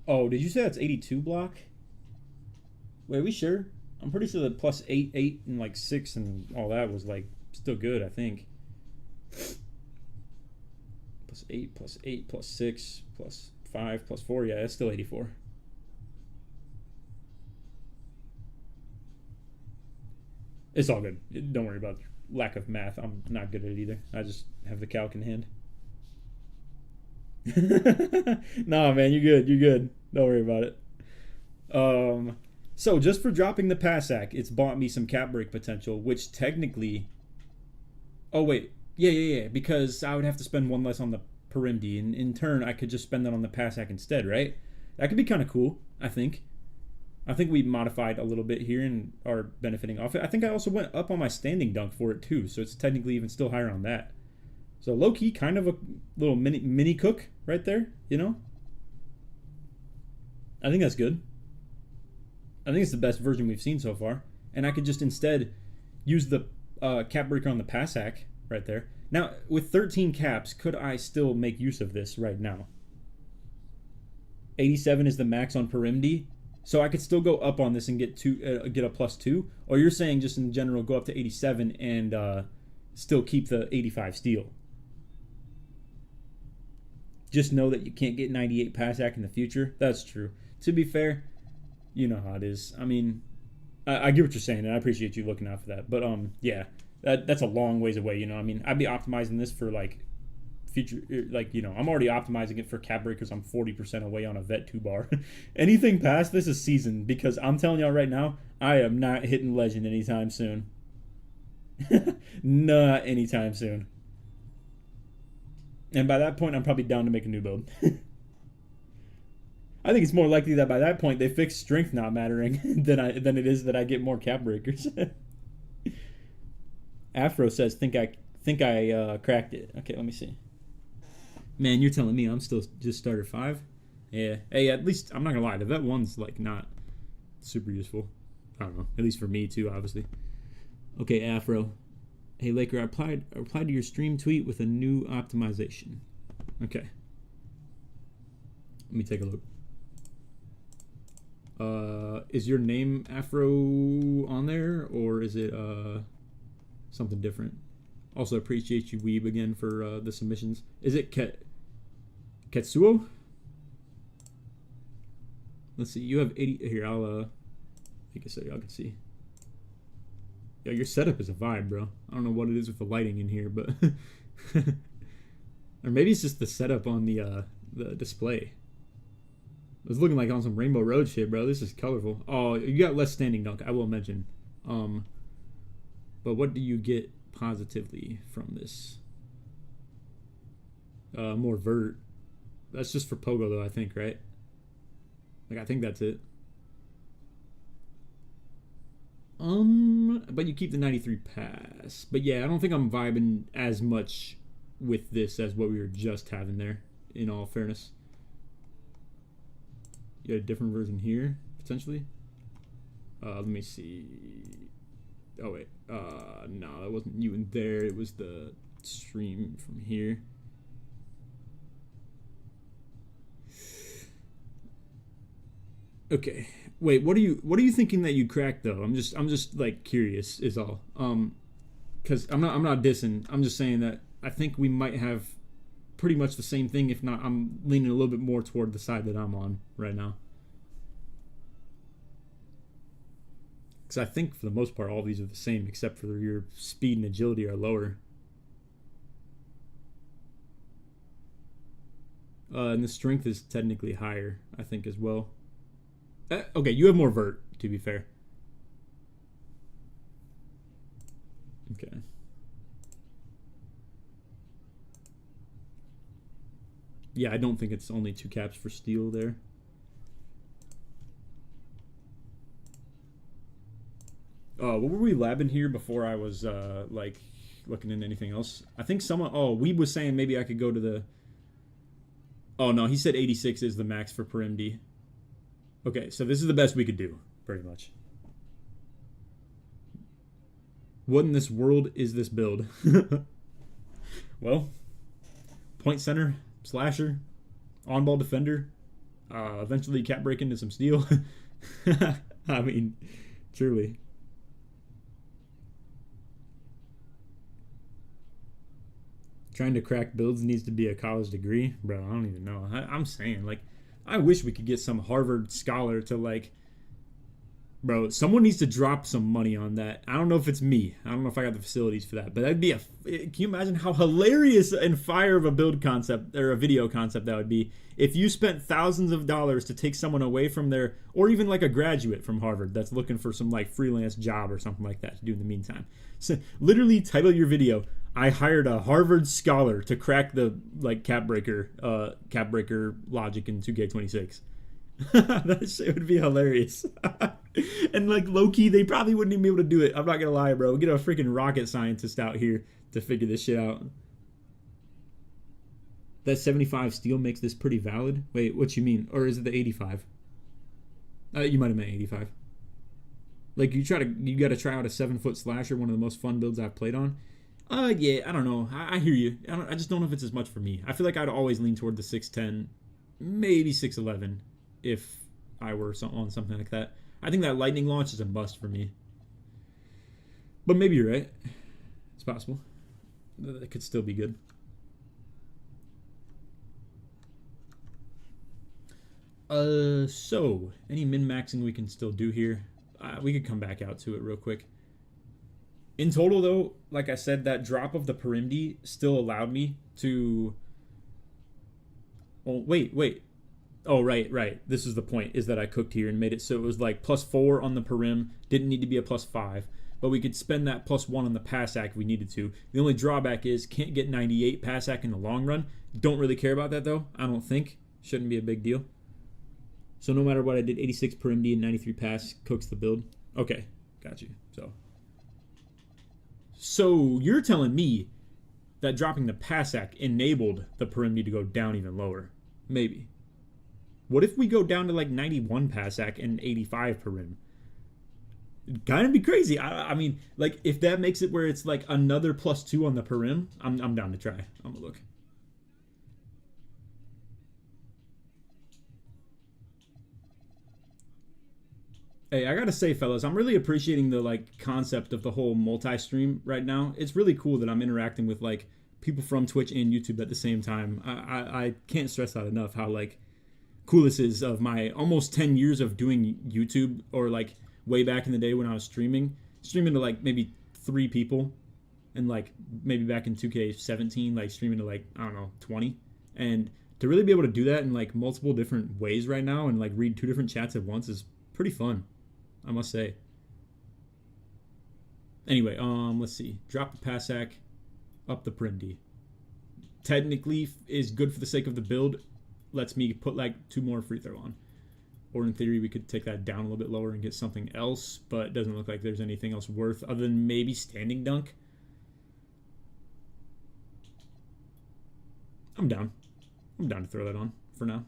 Oh, did you say that's 82 block? Wait, are we sure? I'm pretty sure that plus 8, 8, and like 6 and all that was like still good, I think. Plus 8, plus 6, plus 5, plus 4. Yeah, that's still 84. It's all good. Don't worry about lack of math. I'm not good at it either. I just have the calc in hand. Nah, man, you're good. Don't worry about it. So just for dropping the pass act, it's bought me some cap break potential, which technically. Oh wait, yeah, because I would have to spend one less on the perimdi, and in turn I could just spend that on the pass act instead, right? That could be kind of cool. I think we modified a little bit here and are benefiting off it. I think I also went up on my standing dunk for it too, so it's technically even still higher on that. So low-key, kind of a little mini cook right there, you know? I think that's good. I think it's the best version we've seen so far. And I could just instead use the cap breaker on the pass hack right there. Now, with 13 caps, could I still make use of this right now? 87 is the max on perimdi. So I could still go up on this and get a +2. Or you're saying just in general go up to 87 and still keep the 85 steal. Just know that you can't get 98 pass hack in the future. That's true. To be fair, you know how it is. I mean, I get what you're saying, and I appreciate you looking out for that. But yeah, that's a long ways away. You know, I mean, I'd be optimizing this for like future, like, you know, I'm already optimizing it for cap breakers. I'm 40% away on a vet 2-bar. Anything past this is seasoned, because I'm telling y'all right now, I am not hitting legend anytime soon. Not anytime soon. And by that point, I'm probably down to make a new build. I think it's more likely that by that point they fix strength not mattering than it is that I get more cap breakers. Afro says, "Think I cracked it." Okay, let me see. Man, you're telling me I'm still just starter 5? Yeah. Hey, at least I'm not gonna lie. The vet 1's like not super useful. I don't know. At least for me too, obviously. Okay, Afro. Hey, Laker, I replied to your stream tweet with a new optimization. Okay. Let me take a look. Is your name Afro on there, or is it something different? Also, appreciate you, Weeb, again for the submissions. Is it Ketsuo? Let's see. You have 80. Here, I'll make it so y'all can see. Yeah, your setup is a vibe, bro. I don't know what it is with the lighting in here, but or maybe it's just the setup on the display. It was looking like on some Rainbow Road shit, bro. This is colorful. Oh, you got less standing dunk, I will mention. But what do you get positively from this? More vert. That's just for Pogo, though, I think, right? Like, I think that's it. But you keep the 93 pass. But yeah, I don't think I'm vibing as much with this as what we were just having there, in all fairness. You got a different version here, potentially. Let me see. Oh, wait. No, that wasn't you in there. It was the stream from here. Okay. Wait, what are you thinking that you cracked though? I'm just like curious is all. Cuz I'm not dissing. I'm just saying that I think we might have pretty much the same thing. If not, I'm leaning a little bit more toward the side that I'm on right now. Cuz I think for the most part all these are the same except for your speed and agility are lower. And the strength is technically higher, I think, as well. Okay, you have more vert, to be fair. Okay. Yeah, I don't think it's only 2 caps for steel there. What were we labbing here before I was, like, looking into anything else? I think someone... Oh, Weeb was saying maybe I could go to the... Oh, no, he said 86 is the max for per MD. Okay, so this is the best we could do, pretty much. What in this world is this build? Well, point center, slasher, on-ball defender, eventually cap break into some steel. I mean, truly. Trying to crack builds needs to be a college degree? Bro, I don't even know. I'm saying, like, I wish we could get some Harvard scholar to, like... Bro, someone needs to drop some money on that. I don't know if it's me. I don't know if I got the facilities for that. But that'd be a... Can you imagine how hilarious and fire of a build concept, or a video concept that would be, if you spent thousands of dollars to take someone away from their... Or even, like, a graduate from Harvard that's looking for some, like, freelance job or something like that to do in the meantime. So, literally title your video... I hired a Harvard scholar to crack the like cap breaker logic in 2K26. That shit would be hilarious. And like low key, they probably wouldn't even be able to do it. I'm not gonna lie, bro. Get a freaking rocket scientist out here to figure this shit out. That 75 steel makes this pretty valid. Wait, what you mean? Or is it the 85? You might have meant 85. Like you gotta try out a 7-foot slasher, one of the most fun builds I've played on. Yeah, I don't know. I hear you. I just don't know if it's as much for me. I feel like I'd always lean toward the 6'10", maybe 6'11", if I were on something like that. I think that lightning launch is a must for me. But maybe you're right. It's possible. That could still be good. So, any min-maxing we can still do here? We could come back out to it real quick. In total, though, like I said, that drop of the Perimdi still allowed me to... Oh, wait. Oh, right. This is the point, is that I cooked here and made it so it was like +4 on the Perim. Didn't need to be a +5. But we could spend that +1 on the Passac if we needed to. The only drawback is can't get 98 Passac in the long run. Don't really care about that, though. I don't think. Shouldn't be a big deal. So no matter what I did, 86 Perimdi and 93 Pass cooks the build. Okay, got you. So you're telling me that dropping the Passac enabled the Perimdi to go down even lower? Maybe. What if we go down to like 91 Passac and 85 per rim? It'd kind of be crazy. I mean, like, if that makes it where it's like another +2 on the per rim, I'm down to try. I'm gonna look. Hey, I gotta say, fellas, I'm really appreciating the like concept of the whole multi-stream right now. It's really cool that I'm interacting with like people from Twitch and YouTube at the same time. I can't stress that enough. How like cool this is of my almost 10 years of doing YouTube, or like way back in the day when I was streaming to like maybe 3 people, and like maybe back in 2K17 like streaming to like, I don't know, 20, and to really be able to do that in like multiple different ways right now and like read 2 different chats at once is pretty fun, I must say. Anyway, let's see. Drop the Passac, up the Prindy. Technically is good for the sake of the build. Lets me put like 2 more free throw on. Or in theory, we could take that down a little bit lower and get something else, but it doesn't look like there's anything else worth other than maybe standing dunk. I'm down. I'm down to throw that on for now.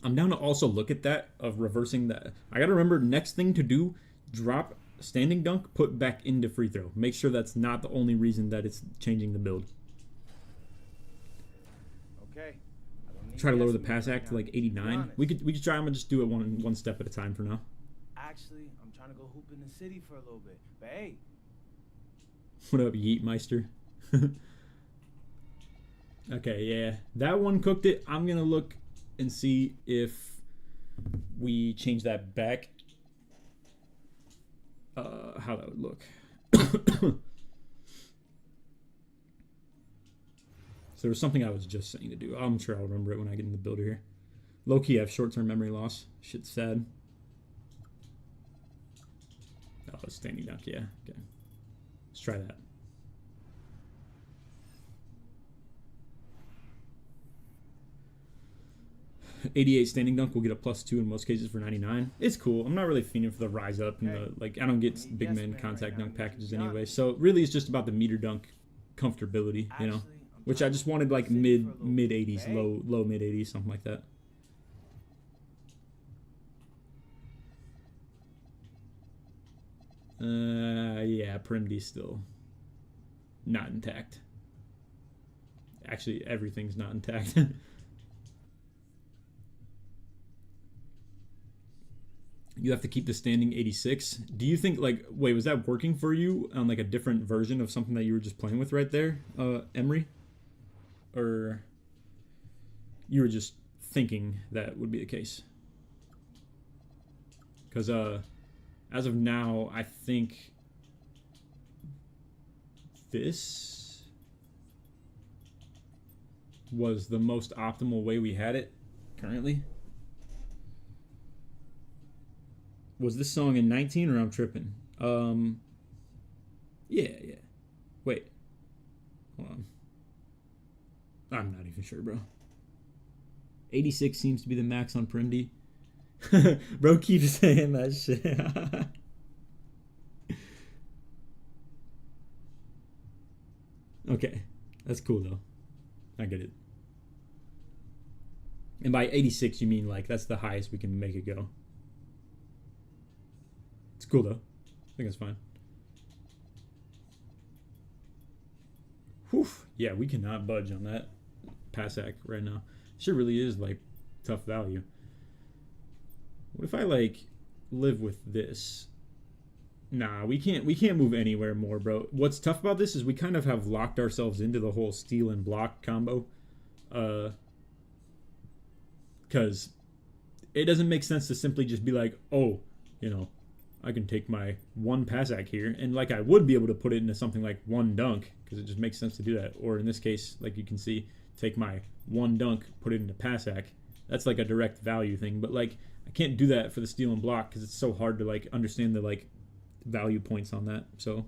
I'm down to also look at that of reversing that. I got to remember, next thing to do, drop standing dunk, put back into free throw. Make sure that's not the only reason that it's changing the build. Okay. Try to lower the Passac to like 89. We could try. I'm gonna just do it one step at a time for now. Actually, I'm trying to go hoop in the city for a little bit. But hey. What up, Yeetmeister? Okay, yeah. That one cooked it. I'm gonna look and see if we change that back. How that would look. So there was something I was just saying to do. I'm sure I'll remember it when I get in the builder here. Low-key, I have short-term memory loss. Shit's sad. Oh, standing dunk, yeah. Okay. Let's try that. '88 standing dunk will get a +2 in most cases for 99. It's cool. I'm not really fiending for the rise up and the like. I don't get big man contact dunk packages anyway. So really, it's just about the meter dunk comfortability, you know. Which I just wanted like mid 80s, low mid 80s, something like that. Yeah, Primdy's still not intact. Actually, everything's not intact. You have to keep the standing 86. Do you think, like, wait, was that working for you on like a different version of something that you were just playing with right there, Emery? Or you were just thinking that would be the case? Because as of now, I think this was the most optimal way we had it currently. Was this song in 19 or I'm tripping? Yeah. Wait. Hold on. I'm not even sure, bro. 86 seems to be the max on Primdy. Bro keeps saying that shit. Okay. That's cool, though. I get it. And by 86, you mean, like, that's the highest we can make it go. It's cool, though. I think it's fine. Whew. Yeah, we cannot budge on that Passac right now. Shit really is, like, tough value. What if I, like, live with this? Nah, we can't move anywhere more, bro. What's tough about this is we kind of have locked ourselves into the whole steal and block combo. Because it doesn't make sense to simply just be like, oh, you know, I can take my one Passac here, and like I would be able to put it into something like one dunk, because it just makes sense to do that. Or in this case, like you can see, take my one dunk, put it into Passac. That's like a direct value thing. But like I can't do that for the steal and block because it's so hard to like understand the like value points on that. So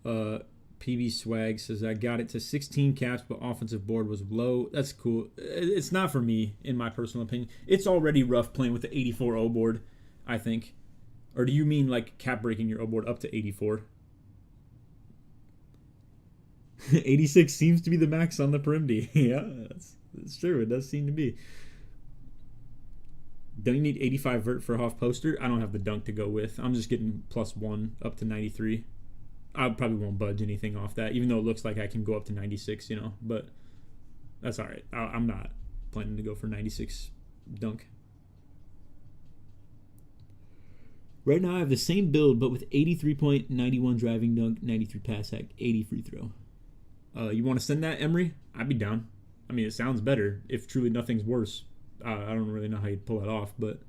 PB Swag says, I got it to 16 caps, but offensive board was low. That's cool. It's not for me, in my personal opinion. It's already rough playing with the 84 O board, I think. Or do you mean like cap breaking your O board up to 84? 86 seems to be the max on the Perimdi. Yeah, that's true. It does seem to be. Don't you need 85 vert for Hoff poster? I don't have the dunk to go with. I'm just getting +1 up to 93. I probably won't budge anything off that, even though it looks like I can go up to 96, you know. But that's all right. I'm not planning to go for 96 dunk. Right now I have the same build, but with 83 point, 91 driving dunk, 93 pass hack, 80 free throw. You want to send that, Emery? I'd be down. I mean, it sounds better if truly nothing's worse. I don't really know how you'd pull that off, but...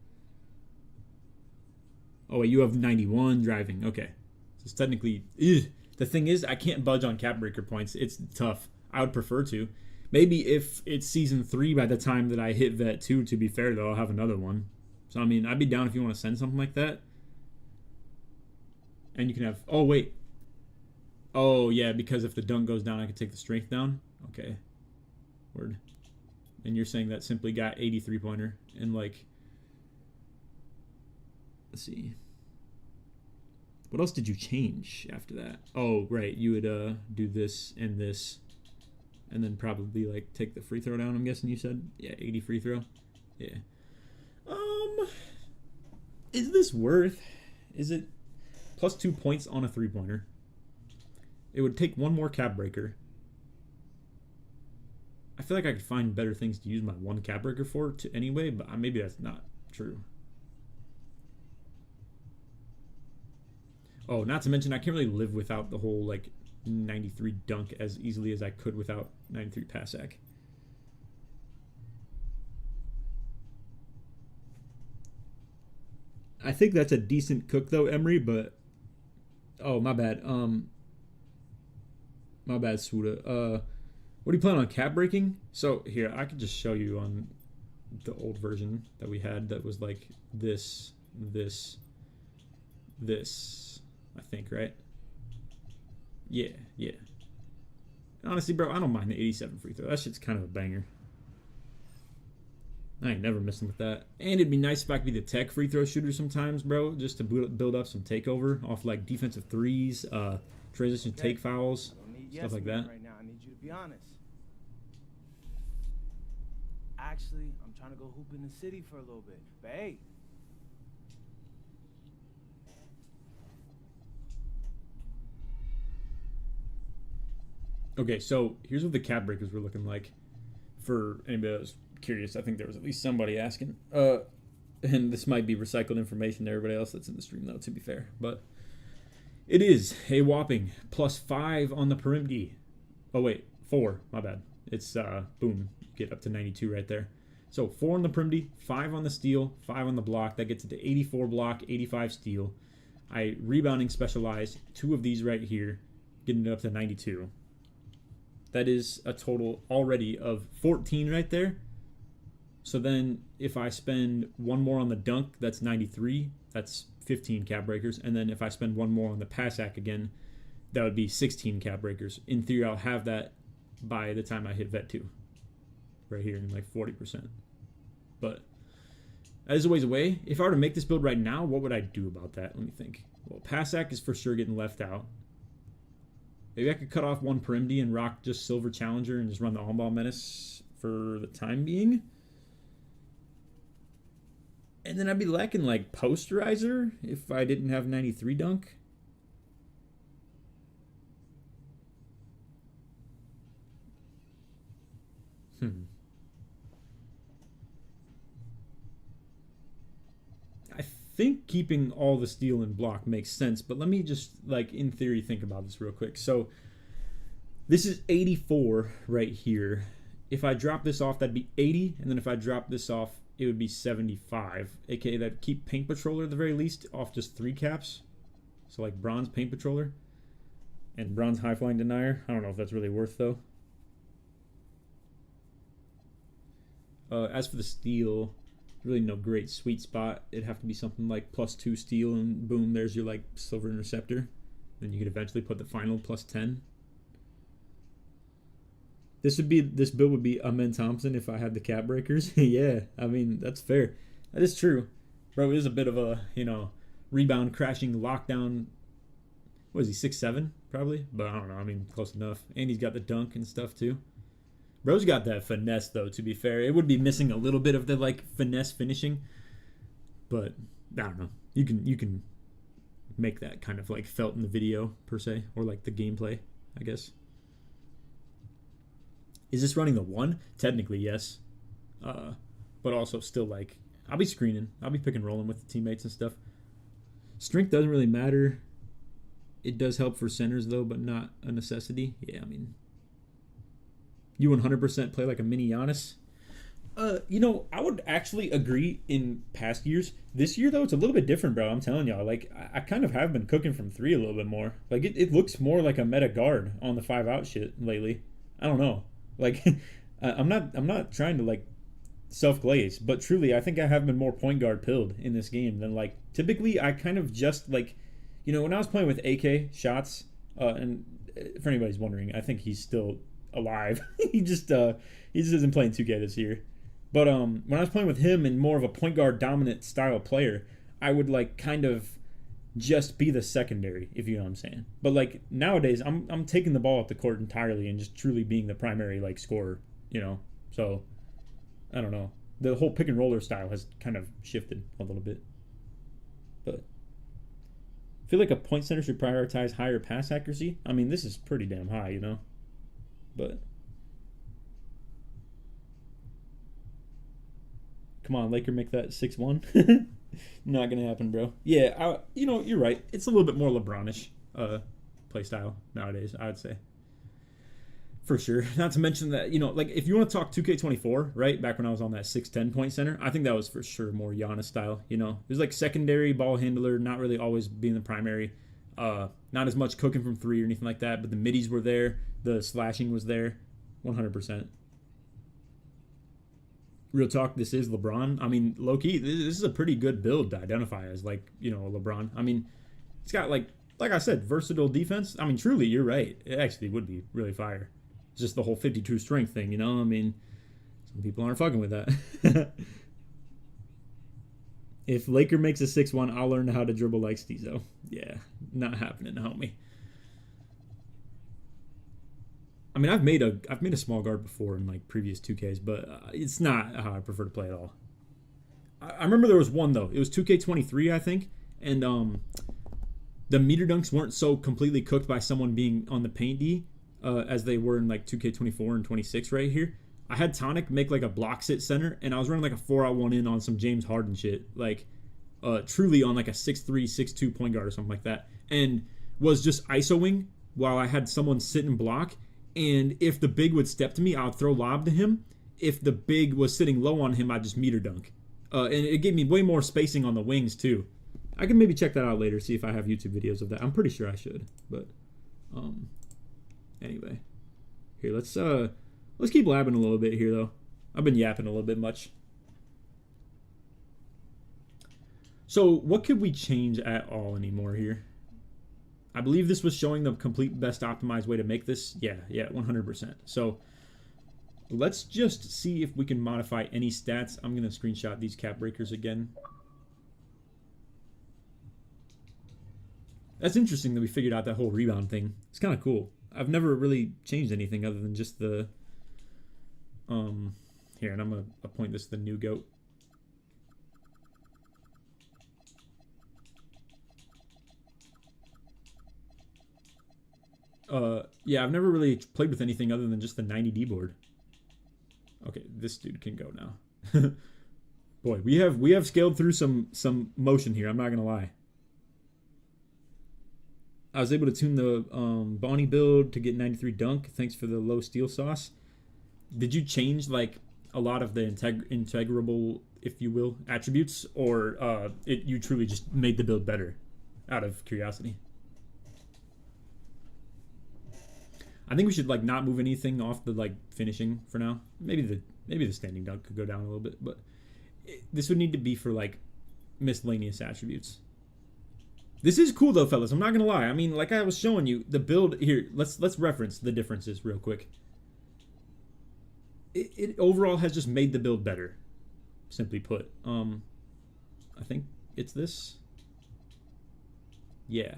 Oh, wait, you have 91 driving. Okay. So it's technically... Ugh. The thing is, I can't budge on cap breaker points. It's tough. I would prefer to. Maybe if it's season 3 by the time that I hit vet 2, to be fair, though, I'll have another one. So, I mean, I'd be down if you want to send something like that. And you can have... Oh, wait. Oh, yeah, because if the dunk goes down, I can take the strength down. Okay. Word. And you're saying that simply got 83-pointer. And, like... Let's see. What else did you change after that? Oh, right. You would do this and this. And then probably, like, take the free throw down, I'm guessing you said? Yeah, 80 free throw. Yeah. Is this worth... Is it +2 points on a three-pointer? It would take one more cap breaker. I feel like I could find better things to use my one cap breaker for anyway, but maybe that's not true. Oh, not to mention, I can't really live without the whole, like, 93 dunk as easily as I could without 93 pass hack. I think that's a decent cook, though, Emery, but... Oh, my bad. My bad, Suda. What do you plan on cap breaking? So, here, I could just show you on the old version that we had that was like this, I think, right? Yeah. Honestly, bro, I don't mind the 87 free throw. That shit's kind of a banger. I ain't never messing with that. And it'd be nice if I could be the tech free throw shooter sometimes, bro, just to build up some takeover off, like, defensive threes, transition take fouls, stuff like that. Right now, I need you to be honest. Actually, I'm trying to go hoop in the city for a little bit. But hey. Okay, so here's what the cap breakers were looking like. For anybody that was curious, I think there was at least somebody asking. And this might be recycled information to everybody else that's in the stream, though, to be fair. But it is a whopping +5 on the Perimdi. Oh, wait, 4. My bad. It's, boom, you get up to 92 right there. So 4 on the Perimdi, 5 on the steal, 5 on the block. That gets it to 84 block, 85 steal. I rebounding specialized 2 of these right here, getting it up to 92. That is a total already of 14 right there. So then if I spend 1 more on the dunk, that's 93. That's 15 cap breakers. And then if I spend 1 more on the pass hack again, that would be 16 cap breakers. In theory, I'll have that by the time I hit vet 2. Right here in like 40%. But that is a ways away. If I were to make this build right now, what would I do about that? Let me think. Well, pass hack is for sure getting left out. Maybe I could cut off 1 Perimdi and rock just Silver Challenger and just run the on-ball menace for the time being. And then I'd be lacking like Posterizer if I didn't have 93 dunk. I think keeping all the steal and block makes sense, but let me just, like, in theory, think about this real quick. So this is 84 right here. If I drop this off, that'd be 80, and then if I drop this off, it would be 75, aka that'd keep Paint Patroller at the very least off just 3 caps. So like Bronze Paint Patroller and Bronze High Flying Denier. I don't know if that's really worth, though. As for the steal, really no great sweet spot. It'd have to be something like +2 steal, and boom, there's your like Silver Interceptor. Then you could eventually put the final +10. This build would be Amen Thompson if I had the cap breakers. Yeah, I mean, that's fair. That is true. Bro is a bit of a, rebound crashing lockdown. What is he, 6'7"? probably. But I don't know. I mean, close enough. And he's got the dunk and stuff too. Bro's got that finesse though. To be fair, it would be missing a little bit of the like finesse finishing. But I don't know. You can make that kind of like felt in the video per se, or like the gameplay, I guess. Is this running the 1? Technically, yes. But also still like I'll be screening. I'll be pick and rolling with the teammates and stuff. Strength doesn't really matter. It does help for centers though, but not a necessity. Yeah, I mean, you 100% play like a mini Giannis. You know, I would actually agree in past years. This year, though, it's a little bit different, bro. I'm telling y'all. Like, I kind of have been cooking from 3 a little bit more. Like, it looks more like a meta guard on the 5-out shit lately. I don't know. Like, I'm not trying to, like, self-glaze. But truly, I think I have been more point guard pilled in this game than, like, typically I kind of just, like, you know, when I was playing with AK shots, and for anybody's wondering, I think he's still alive. he just isn't playing 2K this year. But when I was playing with him and more of a point guard dominant style player, I would like kind of just be the secondary, if you know what I'm saying. But like nowadays, I'm taking the ball up the court entirely and just truly being the primary like scorer, you know. So I don't know. The whole pick and roller style has kind of shifted a little bit. But I feel like a point center should prioritize higher pass accuracy. I mean, this is pretty damn high, you know. But come on, Laker, make that 6-1. Not gonna happen, bro. Yeah, you know, you're right. It's a little bit more LeBron-ish play style nowadays, I would say. For sure. Not to mention that, you know, like if you want to talk 2K24, right? Back when I was on that 6'10" point center, I think that was for sure more Giannis style, you know. It was like secondary ball handler, not really always being the primary. Not as much cooking from 3 or anything like that, but the middies were there, the slashing was there, 100%. Real talk, this is LeBron. I mean, low-key, this is a pretty good build to identify as, like, you know, LeBron. I mean, it's got, like I said, versatile defense. I mean, truly, you're right. It actually would be really fire. It's just the whole 52 strength thing, you know? I mean, some people aren't fucking with that. If Laker makes a 6-1, I'll learn how to dribble like Steezo. Yeah, not happening, homie. I mean, I've made a small guard before in like previous 2Ks, but it's not how I prefer to play at all. I remember there was one though. It was 2K23, I think, and the meter dunks weren't so completely cooked by someone being on the paint D as they were in like 2K24 and 26 right here. I had Tonic make like a block sit center, and I was running like a 4-out-1 in on some James Harden shit, like truly on like a 6'3", 6'2" point guard or something like that, and was just ISOing while I had someone sit and block. And if the big would step to me, I'd throw lob to him. If the big was sitting low on him, I'd just meter dunk. And it gave me way more spacing on the wings, too. I can maybe check that out later, see if I have YouTube videos of that. I'm pretty sure I should. But, anyway. Here, let's keep labbing a little bit here, though. I've been yapping a little bit much. So, what could we change at all anymore here? I believe this was showing the complete best optimized way to make this. Yeah, 100%. So let's just see if we can modify any stats. I'm going to screenshot these cap breakers again. That's interesting that we figured out that whole rebound thing. It's kind of cool. I've never really changed anything other than just the... Here, and I'm going to point this to the new GOAT. Yeah, I've never really played with anything other than just the 90D board. Okay, this dude can go now. Boy, we have scaled through some motion here, I'm not gonna lie. I was able to tune the Bonnie build to get 93 dunk, thanks for the low steel sauce. Did you change like a lot of the integrable, if you will, attributes, or you truly just made the build better out of curiosity? I think we should like not move anything off the like finishing for now. Maybe the standing dunk could go down a little bit, but this would need to be for like miscellaneous attributes. This is cool though, fellas. I'm not gonna lie. I mean, like I was showing you, the build here. Let's reference the differences real quick. It overall has just made the build better. Simply put, I think it's this. Yeah.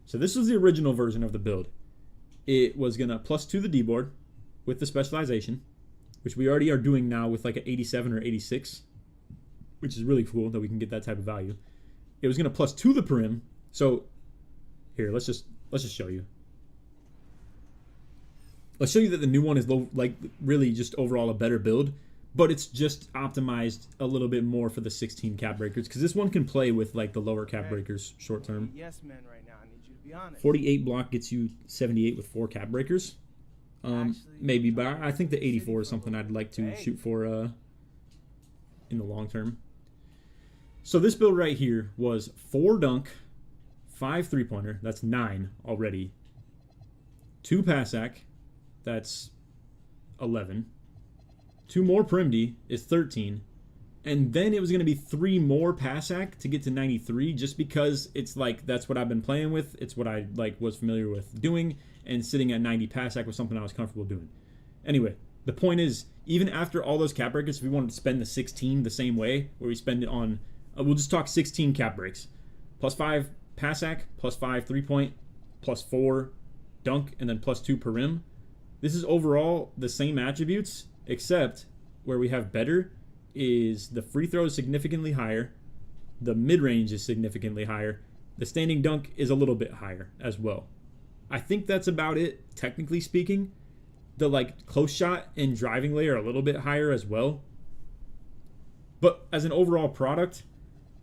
So this was the original version of the build. It was going to +2 the D-board with the specialization, which we already are doing now with like an 87 or 86, which is really cool that we can get that type of value. It was going to +2 the perim. So here, let's just show you. Let's show you that the new one is like really just overall a better build, but it's just optimized a little bit more for the 16 cap breakers, because this one can play with like the lower cap breakers short term. Yes, man. Right now, I need you to be honest. 48 block gets you 78 with 4 cap breakers. Maybe, but I think the 84 is something I'd like to shoot for in the long term. So this build right here was 4 dunk, 5 3-pointer, that's 9 already. 2 passac, that's 11. 2 more Primdy is 13. And then it was going to be 3 more passac to get to 93, just because it's like that's what I've been playing with. It's what I like was familiar with doing, and sitting at 90 passac was something I was comfortable doing. Anyway, the point is, even after all those cap breakers, if we wanted to spend the 16 the same way, where we spend it on, we'll just talk 16 cap breaks. +5 passac, +5 3-point, +4 dunk, and then +2 perim. This is overall the same attributes, except where we have better is the free throw is significantly higher, the mid-range is significantly higher, the standing dunk is a little bit higher as well. I think that's about it, technically speaking. The like close shot and driving lay are a little bit higher as well. But as an overall product,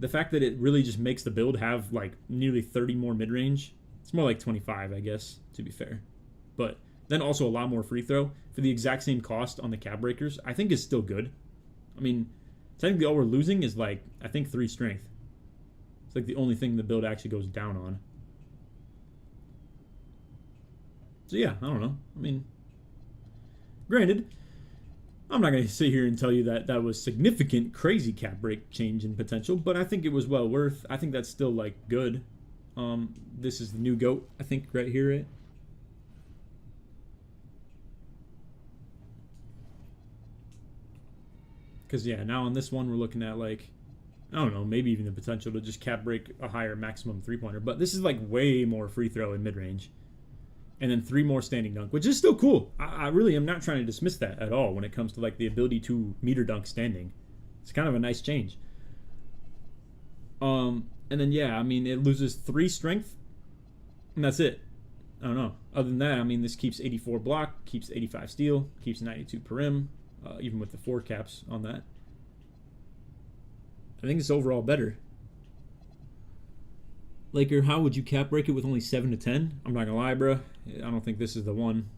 the fact that it really just makes the build have like nearly 30 more mid-range, it's more like 25, I guess, to be fair. But then also a lot more free throw for the exact same cost on the cap breakers, I think is still good. I mean, technically all we're losing is like, I think 3 strength. It's like the only thing the build actually goes down on. So yeah, I don't know. I mean, granted, I'm not going to sit here and tell you that that was significant, crazy cap break change in potential, but I think it was well worth. I think that's still like good. This is the new GOAT, I think, right here, right? Because, yeah, now on this one, we're looking at, like, I don't know, maybe even the potential to just cap break a higher maximum 3-pointer. But this is, like, way more free throw in mid-range. And then 3 more standing dunk, which is still cool. I really am not trying to dismiss that at all when it comes to, like, the ability to meter dunk standing. It's kind of a nice change. And then, yeah, I mean, it loses 3 strength, and that's it. I don't know. Other than that, I mean, this keeps 84 block, keeps 85 steal, keeps 92 perim. Even with the 4 caps on that. I think it's overall better. Laker, how would you cap break it with only 7 to 10? I'm not gonna lie, bro. I don't think this is the one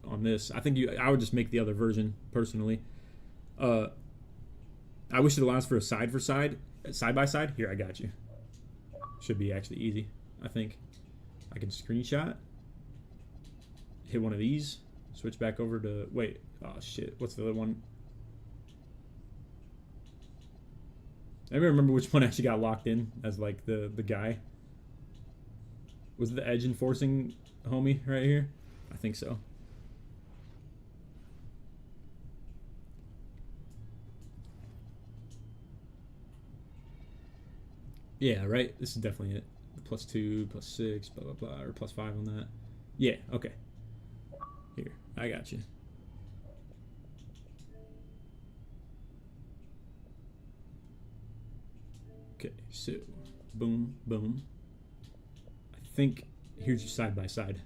on this. I think I would just make the other version, personally. I wish it allows for a side by side. Here, I got you. Should be actually easy, I think. I can screenshot. Hit one of these. Switch back over to, wait. Oh, shit. What's the other one? I don't remember which one actually got locked in as, like, the guy. Was it the edge enforcing homie right here? I think so. Yeah, right? This is definitely it. +2, +6, blah, blah, blah. Or +5 on that. Yeah, okay. Here, I got you. Okay, so boom, boom. I think here's your side by side.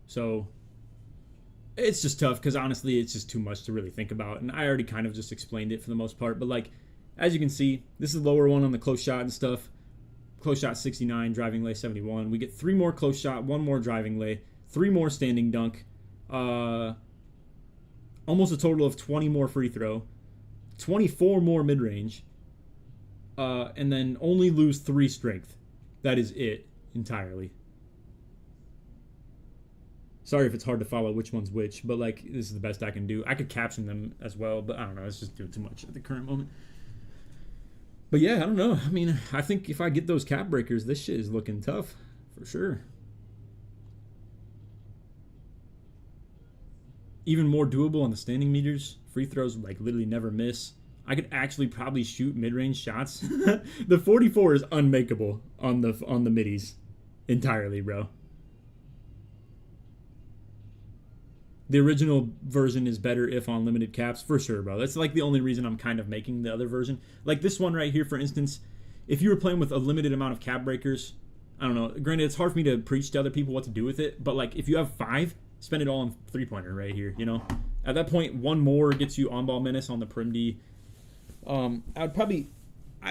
So it's just tough because honestly, it's just too much to really think about. And I already kind of just explained it for the most part. But like, as you can see, this is the lower one on the close shot and stuff. Close shot 69, driving lay 71. We get 3 more close shot, 1 more driving lay, 3 more standing dunk. Almost a total of 20 more free throw, 24 more mid range. And then only lose 3 strength. That is it entirely. Sorry if it's hard to follow which one's which, but like this is the best I can do. I could caption them as well, but I don't know. It's just doing too much at the current moment. But yeah, I don't know. I mean, I think if I get those cap breakers, this shit is looking tough for sure. Even more doable on the standing meters. Free throws like literally never miss. I could actually probably shoot mid-range shots. The 44 is unmakeable on the middies. entirely, bro. The original version is better if on limited caps, for sure, bro. That's like the only reason I'm kind of making the other version. Like this one right here, for instance, if you were playing with a limited amount of cap breakers, I don't know. Granted, it's hard for me to preach to other people what to do with it, but like if you have 5, spend it all on three-pointer right here, you know? At that point, one more gets you on-ball menace on the Prim D. I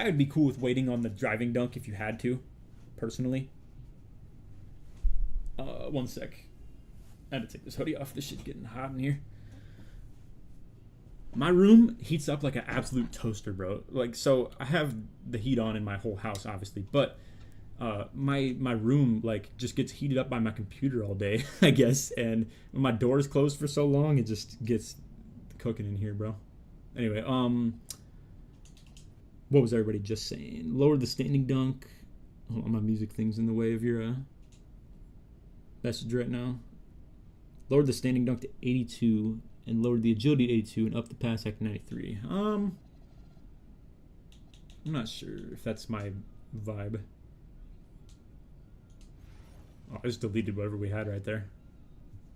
would be cool with waiting on the driving dunk if you had to, personally. One sec. I had to take this hoodie off. This shit's getting hot in here. My room heats up like an absolute toaster, bro. Like, so I have the heat on in my whole house, obviously, but my room like just gets heated up by my computer all day, I guess. And when my door is closed for so long, it just gets cooking in here, bro. Anyway, what was everybody just saying? Lower the standing dunk. Hold on, my music thing's in the way of your message right now. Lowered the standing dunk to 82 and lowered the agility to 82 and up the pass hack to 93. I'm not sure if that's my vibe. Oh, I just deleted whatever we had right there.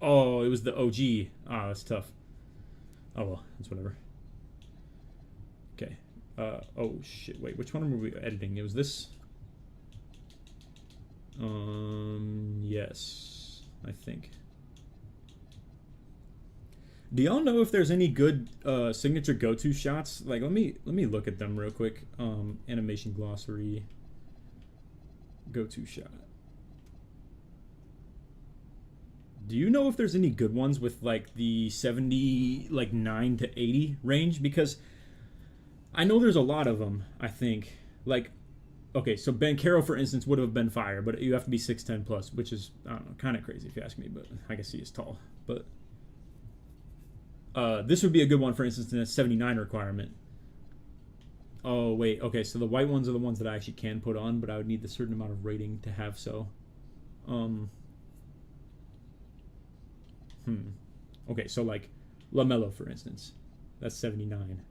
Oh, it was the OG. Ah, that's tough. Oh well, that's whatever. Okay. Oh shit, wait, which one were we editing? It was this? Yes, I think. Do y'all know if there's any good signature go-to shots? Like, let me look at them real quick. Animation glossary. Go-to shot. Do you know if there's any good ones with like the 79 to 80 range? Because I know there's a lot of them, I think. Like, okay, so Ben Caro, for instance, would have been fire, but you have to be 6'10 plus, which is, I don't know, kind of crazy if you ask me, but I guess he is tall. But this would be a good one, for instance, in a 79 requirement. Oh, wait, okay, so the white ones are the ones that I actually can put on, but I would need a certain amount of rating to have so. Okay, so like LaMelo, for instance. That's 79.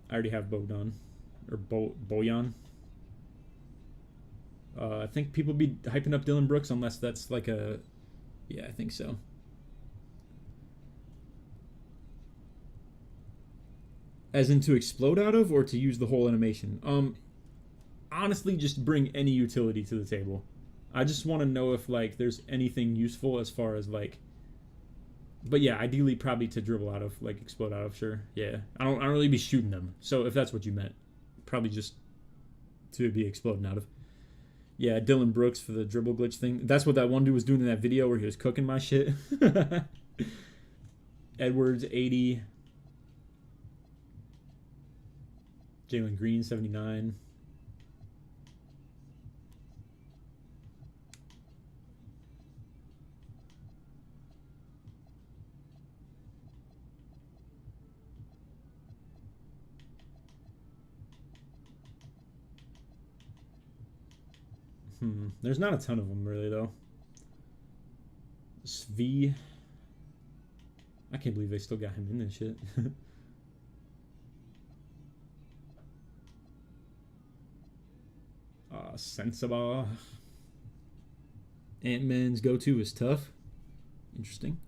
I already have Bogdan. Or Bojan. I think people be hyping up Dylan Brooks unless that's like a... Yeah, I think so. As in to explode out of or to use the whole animation? Honestly, just bring any utility to the table. I just want to know if like there's anything useful as far as like... But yeah, ideally probably to dribble out of, like explode out of, sure. Yeah, I don't really be shooting them. So if that's what you meant, probably just to be exploding out of. Yeah, Dylan Brooks for the dribble glitch thing. That's what that one dude was doing in that video where he was cooking my shit. Edwards 80. Jalen Green 79. There's not a ton of them, really, though. Svi. I can't believe they still got him in this shit. Sensabaugh. Ant-Man's go-to is tough. Interesting.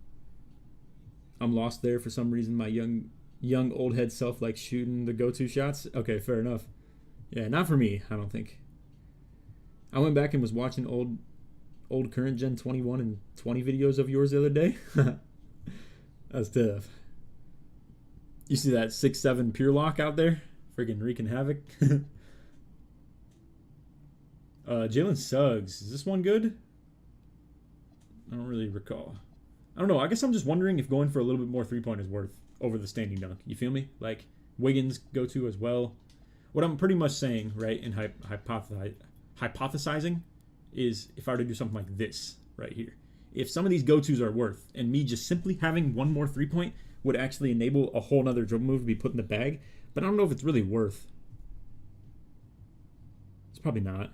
I'm lost there for some reason. My young old head self likes shooting the go-to shots. Okay, fair enough. Yeah, not for me, I don't think. I went back and was watching old current gen 21 and 20 videos of yours the other day. That's tough. You see that 6'7" pure lock out there? Friggin' wreaking havoc. Jalen Suggs. Is this one good? I don't really recall. I don't know. I guess I'm just wondering if going for a little bit more three-point is worth over the standing dunk. You feel me? Like, Wiggins go-to as well. What I'm pretty much saying, right, in hypothesizing is if I were to do something like this right here. If some of these go-tos are worth, and me just simply having one more three-point would actually enable a whole nother dribble move to be put in the bag, but I don't know if it's really worth. It's probably not.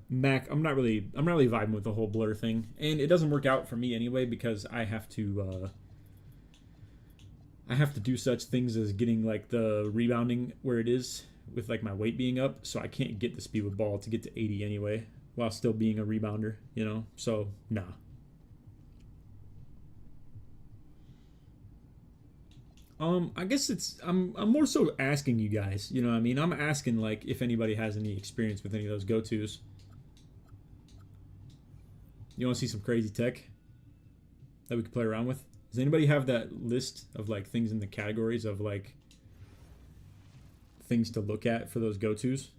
Mac, I'm not really vibing with the whole blur thing, and it doesn't work out for me anyway because I have to I have to do such things as getting like the rebounding where it is with like my weight being up, so I can't get the speed with ball to get to 80 anyway while still being a rebounder, you know? So, nah. I guess I'm more so asking you guys, you know what I mean? I'm asking like if anybody has any experience with any of those go-tos. You want to see some crazy tech that we could play around with? Does anybody have that list of like things in the categories of like things to look at for those go-tos?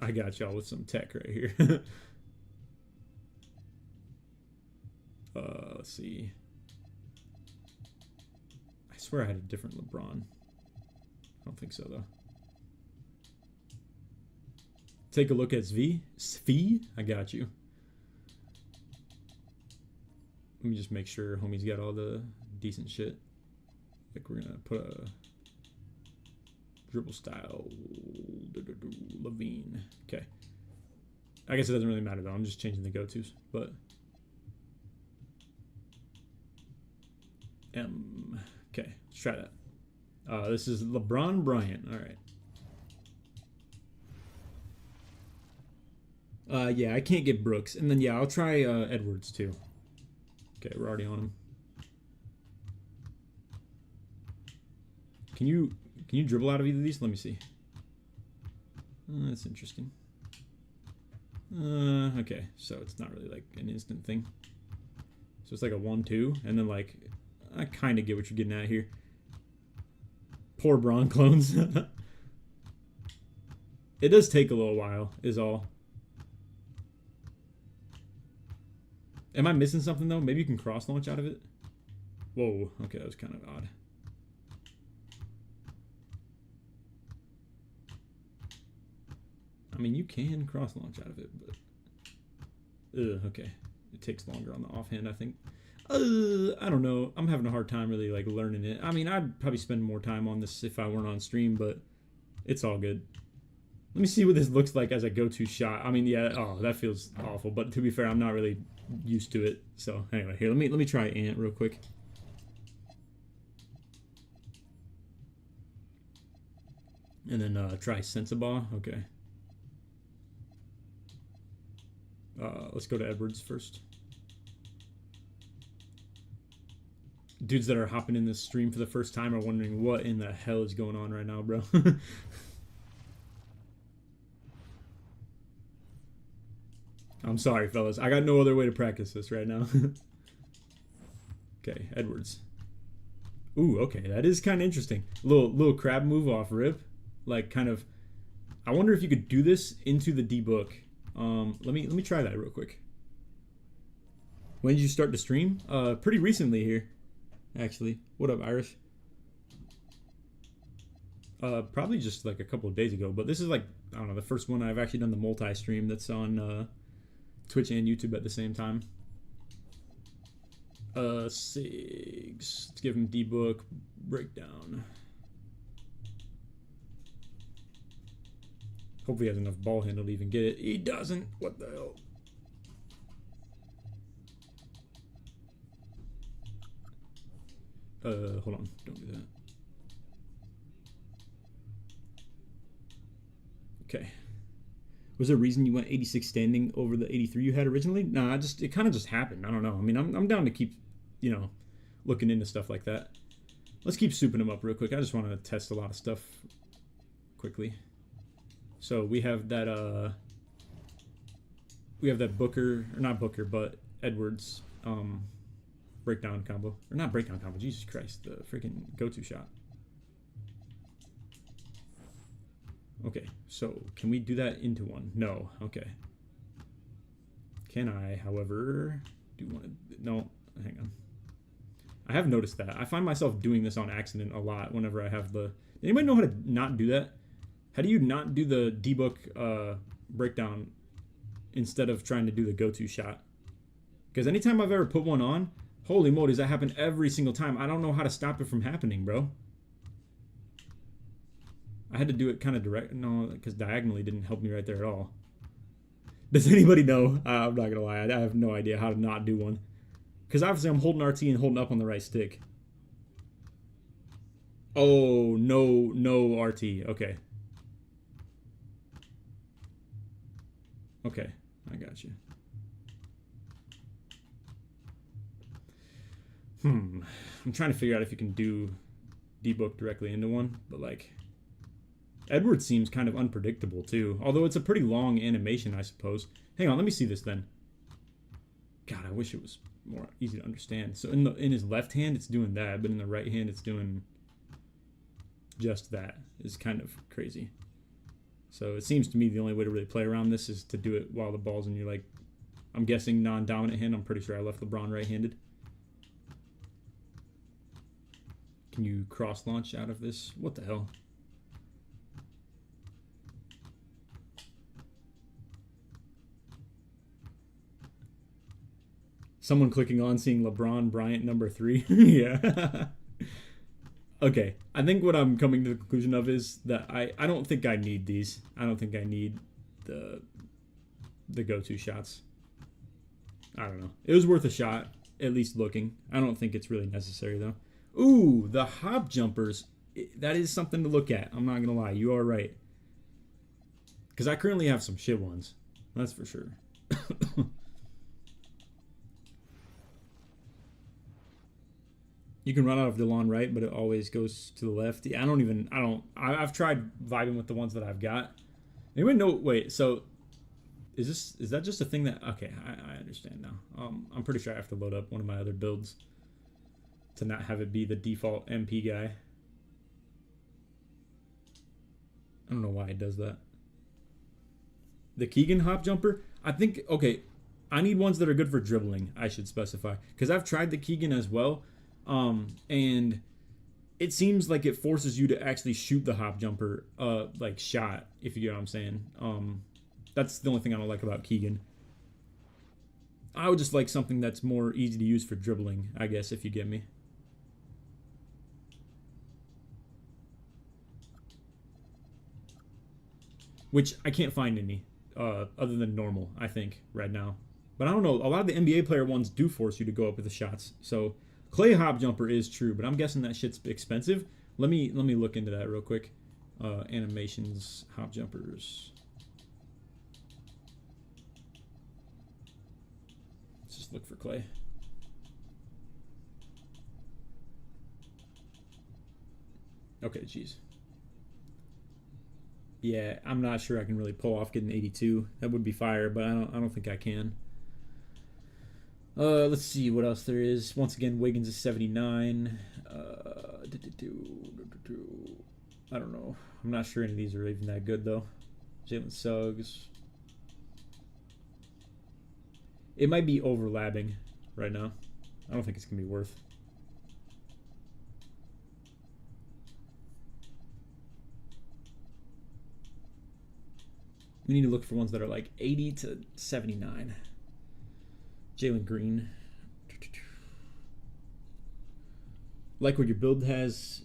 I got y'all with some tech right here. Let's see. I swear I had a different LeBron. I don't think so though. Take a look at Svi. I got you. Let me just make sure homie's got all the decent shit. Like we're gonna put a dribble style Levine. Okay. I guess it doesn't really matter though. I'm just changing the go-tos, but okay, let's try that. This is LeBron Bryant. All right. Yeah, I can't get Brooks. And then, yeah, I'll try Edwards, too. Okay, we're already on him. Can you dribble out of either of these? Let me see. That's interesting. Okay, so it's not really like an instant thing. So it's like a 1-2, and then like, I kind of get what you're getting at here. Poor Braun clones. It does take a little while, is all. Am I missing something, though? Maybe you can cross-launch out of it? Whoa, okay, that was kind of odd. I mean, you can cross-launch out of it, but... okay. It takes longer on the offhand, I think. I don't know. I'm having a hard time really, like, learning it. I mean, I'd probably spend more time on this if I weren't on stream, but it's all good. Let me see what this looks like as a go-to shot. I mean, yeah, oh, that feels awful. But to be fair, I'm not really used to it. So anyway, here, let me try Ant real quick. And then try Sensabaugh. Okay. Let's go to Edwards first. Dudes that are hopping in this stream for the first time are wondering what in the hell is going on right now, bro. I'm sorry, fellas. I got no other way to practice this right now. Okay, Edwards. Ooh, okay. That is kind of interesting. Little crab move off rip. Like, kind of... I wonder if you could do this into the D-book. Let me try that real quick. When did you start to stream? Pretty recently here, actually. What up, Irish? Probably just like a couple of days ago. But this is like, I don't know, the first one I've actually done the multi-stream that's on... Twitch and YouTube at the same time. Sigs. Let's give him D-book breakdown. Hopefully he has enough ball handle to even get it. He doesn't. What the hell? Hold on. Don't do that. Okay. Was there a reason you went 86 standing over the 83 you had originally? Nah, it kind of just happened. I don't know. I mean, I'm down to keep, you know, looking into stuff like that. Let's keep souping them up real quick. I just want to test a lot of stuff quickly. So we have that Booker, or not Booker, but Edwards breakdown combo. Or not breakdown combo, Jesus Christ, the freaking go-to shot. Okay, so can we do that into one? No, okay. Can I, however, do one? No, hang on. I have noticed that. I find myself doing this on accident a lot whenever I have the... Anybody know how to not do that? How do you not do the D-book breakdown instead of trying to do the go-to shot? Because anytime I've ever put one on, holy moly, does that happen every single time? I don't know how to stop it from happening, bro. I had to do it kind of direct, no, because diagonally didn't help me right there at all. Does anybody know? I'm not gonna lie, I have no idea how to not do one. Because obviously I'm holding RT and holding up on the right stick. Oh, no RT. Okay. Okay, I got you. I'm trying to figure out if you can do debook directly into one, but like Edward seems kind of unpredictable too. Although it's a pretty long animation, I suppose. Hang on, let me see this then. God, I wish it was more easy to understand. So in his left hand, it's doing that, but in the right hand, it's doing just that. It's kind of crazy. So it seems to me the only way to really play around this is to do it while the ball's in your, like, I'm guessing non-dominant hand. I'm pretty sure I left LeBron right-handed. Can you cross launch out of this? What the hell? Someone clicking on seeing LeBron Bryant number 3. Yeah. Okay. I think what I'm coming to the conclusion of is that I don't think I need these. I don't think I need the go-to shots. I don't know. It was worth a shot, at least looking. I don't think it's really necessary, though. Ooh, the hop jumpers. That is something to look at. I'm not going to lie. You are right. Because I currently have some shit ones. That's for sure. You can run out of DeLon right, but it always goes to the left. Yeah, I've tried vibing with the ones that I've got. Anybody know, wait, so is that just a thing that, okay, I understand now. I'm pretty sure I have to load up one of my other builds to not have it be the default MP guy. I don't know why it does that. The Keegan hop jumper, I think, okay, I need ones that are good for dribbling, I should specify. Because I've tried the Keegan as well. And it seems like it forces you to actually shoot the hop jumper, like shot, if you get what I'm saying. That's the only thing I don't like about Keegan. I would just like something that's more easy to use for dribbling, I guess, if you get me. Which I can't find any, other than normal, I think, right now. But I don't know, a lot of the NBA player ones do force you to go up with the shots, so Clay hop jumper is true, but I'm guessing that shit's expensive. Let me look into that real quick. Animations, hop jumpers. Let's just look for Clay. Okay, jeez. Yeah, I'm not sure I can really pull off getting 82. That would be fire, but I don't think I can. Let's see what else there is. Once again, Wiggins is 79. I don't know. I'm not sure any of these are even that good, though. Jalen Suggs. It might be overlapping right now. I don't think it's going to be worth. We need to look for ones that are like 80 to 79. Jalen Green. Like what your build has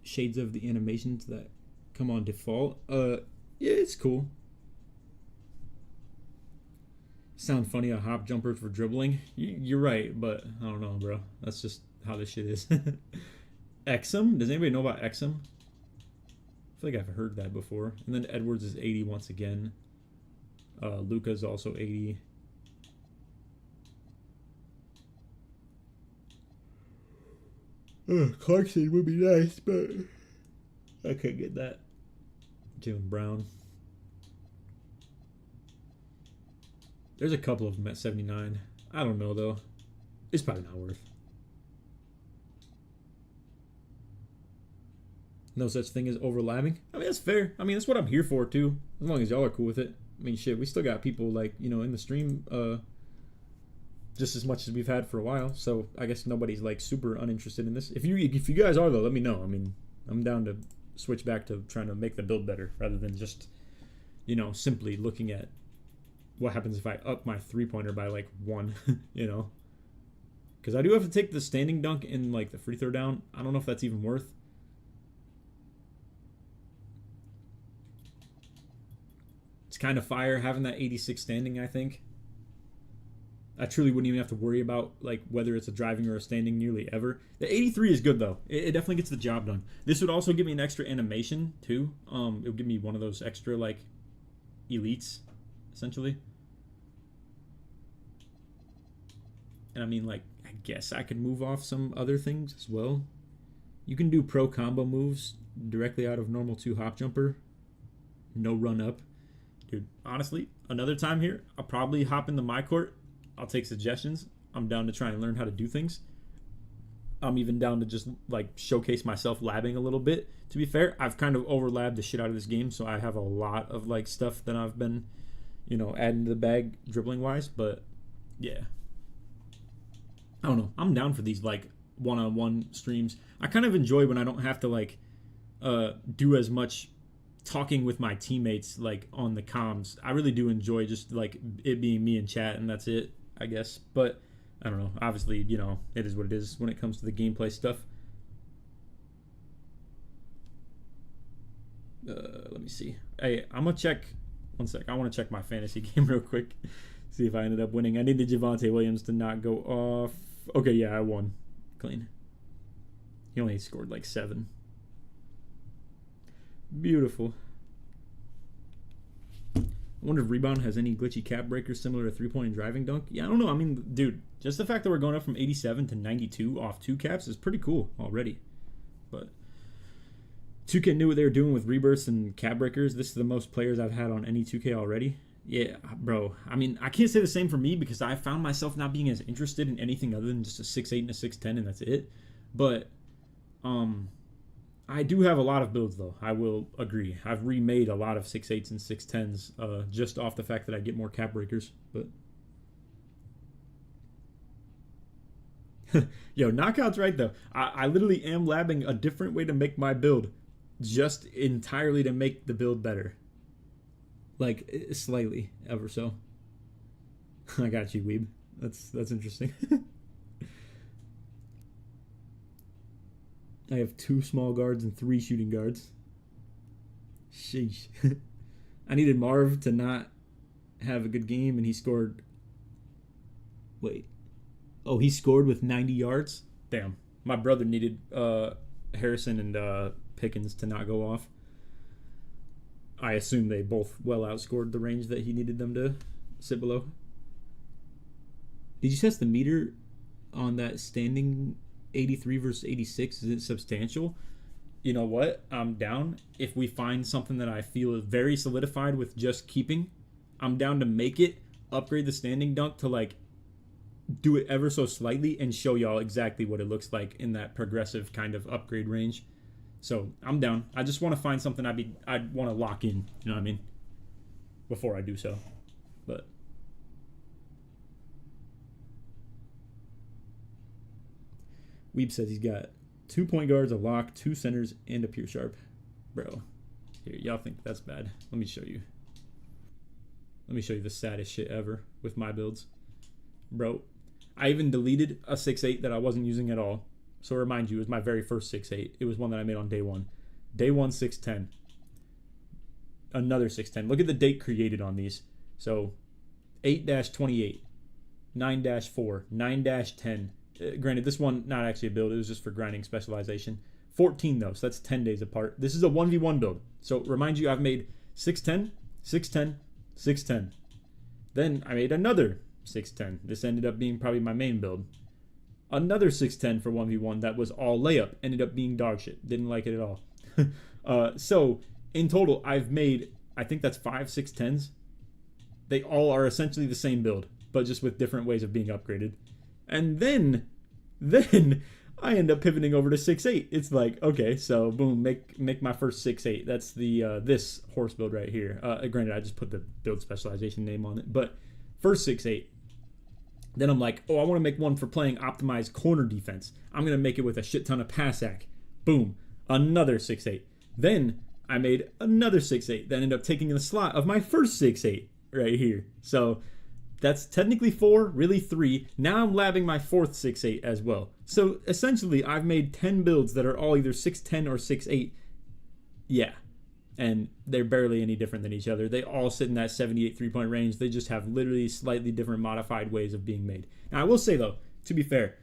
shades of the animations that come on default. Yeah, it's cool. Sound funny, a hop jumper for dribbling. You're right, but I don't know, bro. That's just how this shit is. Exum? Does anybody know about Exum? I feel like I've heard that before. And then Edwards is 80 once again. Luka's also 80. Clarkson would be nice, but I couldn't get that. Jalen Brown. There's a couple of them at 79. I don't know, though. It's probably not worth. No such thing as overlapping. I mean, that's fair. I mean, that's what I'm here for, too. As long as y'all are cool with it. I mean, shit, we still got people, like, you know, in the stream just as much as we've had for a while. So I guess nobody's, like, super uninterested in this. If you guys are, though, let me know. I mean, I'm down to switch back to trying to make the build better rather than just, you know, simply looking at what happens if I up my three-pointer by, like, 1, you know. Because I do have to take the standing dunk and, like, the free throw down. I don't know if that's even worth. It's kind of fire having that 86 standing, I think. I truly wouldn't even have to worry about like whether it's a driving or a standing nearly ever. The 83 is good though. It definitely gets the job done. This would also give me an extra animation too. It would give me one of those extra like elites, essentially. And I mean, like, I guess I could move off some other things as well. You can do pro combo moves directly out of normal 2 hop jumper. No run up. Dude, honestly, another time here, I'll probably hop into my court. I'll take suggestions. I'm down to try and learn how to do things. I'm even down to just like showcase myself labbing a little bit. To be fair, I've kind of overlabbed the shit out of this game, so I have a lot of like stuff that I've been, you know, adding to the bag dribbling wise. But yeah, I don't know. I'm down for these like one-on-one streams. I kind of enjoy when I don't have to like do as much talking with my teammates like on the comms. I really do enjoy just like it being me in chat and that's it, I guess. But I don't know. Obviously, you know, it is what it is when it comes to the gameplay stuff. Let me see. Hey, I'm gonna check. One sec. I want to check my fantasy game real quick. See if I ended up winning. I needed Javonte Williams to not go off. Okay, yeah, I won. Clean. He only scored like 7. Beautiful. I wonder if Rebound has any glitchy cap breakers similar to 3-point and driving dunk. Yeah, I don't know. I mean, dude, just the fact that we're going up from 87 to 92 off 2 caps is pretty cool already. But 2K knew what they were doing with rebirths and cap breakers. This is the most players I've had on any 2K already. Yeah, bro. I mean, I can't say the same for me because I found myself not being as interested in anything other than just a 6'8 and a 6'10 and that's it. But I do have a lot of builds, though. I will agree. I've remade a lot of 6'8s and 6'10s just off the fact that I get more cap breakers. But yo, Knockout's right, though. I literally am labbing a different way to make my build just entirely to make the build better. Like, slightly, ever so. I got you, Weeb. That's interesting. I have 2 small guards and 3 shooting guards. Sheesh. I needed Marv to not have a good game, and he scored... Wait. Oh, he scored with 90 yards? Damn. My brother needed Harrison and Pickens to not go off. I assume they both well outscored the range that he needed them to sit below. Did you test the meter on that standing 83 versus 86? Is it substantial? You know what? I'm down. If we find something that I feel is very solidified with just keeping, I'm down to make it, upgrade the standing dunk to like do it ever so slightly and show y'all exactly what it looks like in that progressive kind of upgrade range. So I'm down. I just want to find something I'd want to lock in, you know what I mean, before I do so. But Weeb says he's got 2 point guards, a lock, 2 centers, and a pure sharp. Bro, here, y'all think that's bad. Let me show you. Let me show you the saddest shit ever with my builds. Bro, I even deleted a 6'8 that I wasn't using at all. So remind you, it was my very first 6'8. It was one that I made on day 1. Day 1, 6'10. Another 6'10. Look at the date created on these. So 8-28, 9-4, 9-10. Granted, this one, not actually a build. It was just for grinding specialization. 14, though, so that's 10 days apart. This is a 1v1 build. So remind you, I've made 6'10, 6'10, 6'10. Then I made another 6'10. This ended up being probably my main build. Another 6'10 for 1v1 that was all layup. Ended up being dog shit. Didn't like it at all. So, in total, I've made, I think that's 5 6'10s. They all are essentially the same build, but just with different ways of being upgraded. And then I end up pivoting over to 6'8. It's like, okay, so boom, make my first 6'8. That's the this horse build right here. Granted, I just put the build specialization name on it, but first 6'8. Then I'm like, oh, I want to make one for playing optimized corner defense. I'm going to make it with a shit ton of pass ac. Boom. Another 6'8. Then I made another 6'8 that ended up taking the slot of my first 6'8 right here. So that's technically 4, really 3. Now I'm labbing my fourth 6'8 as well. So essentially, I've made 10 builds that are all either 6'10 or 6'8. Yeah. and they're barely any different than each other. They all sit in that 78 3-point range. They just have literally slightly different modified ways of being made. Now, I will say, though, to be fair,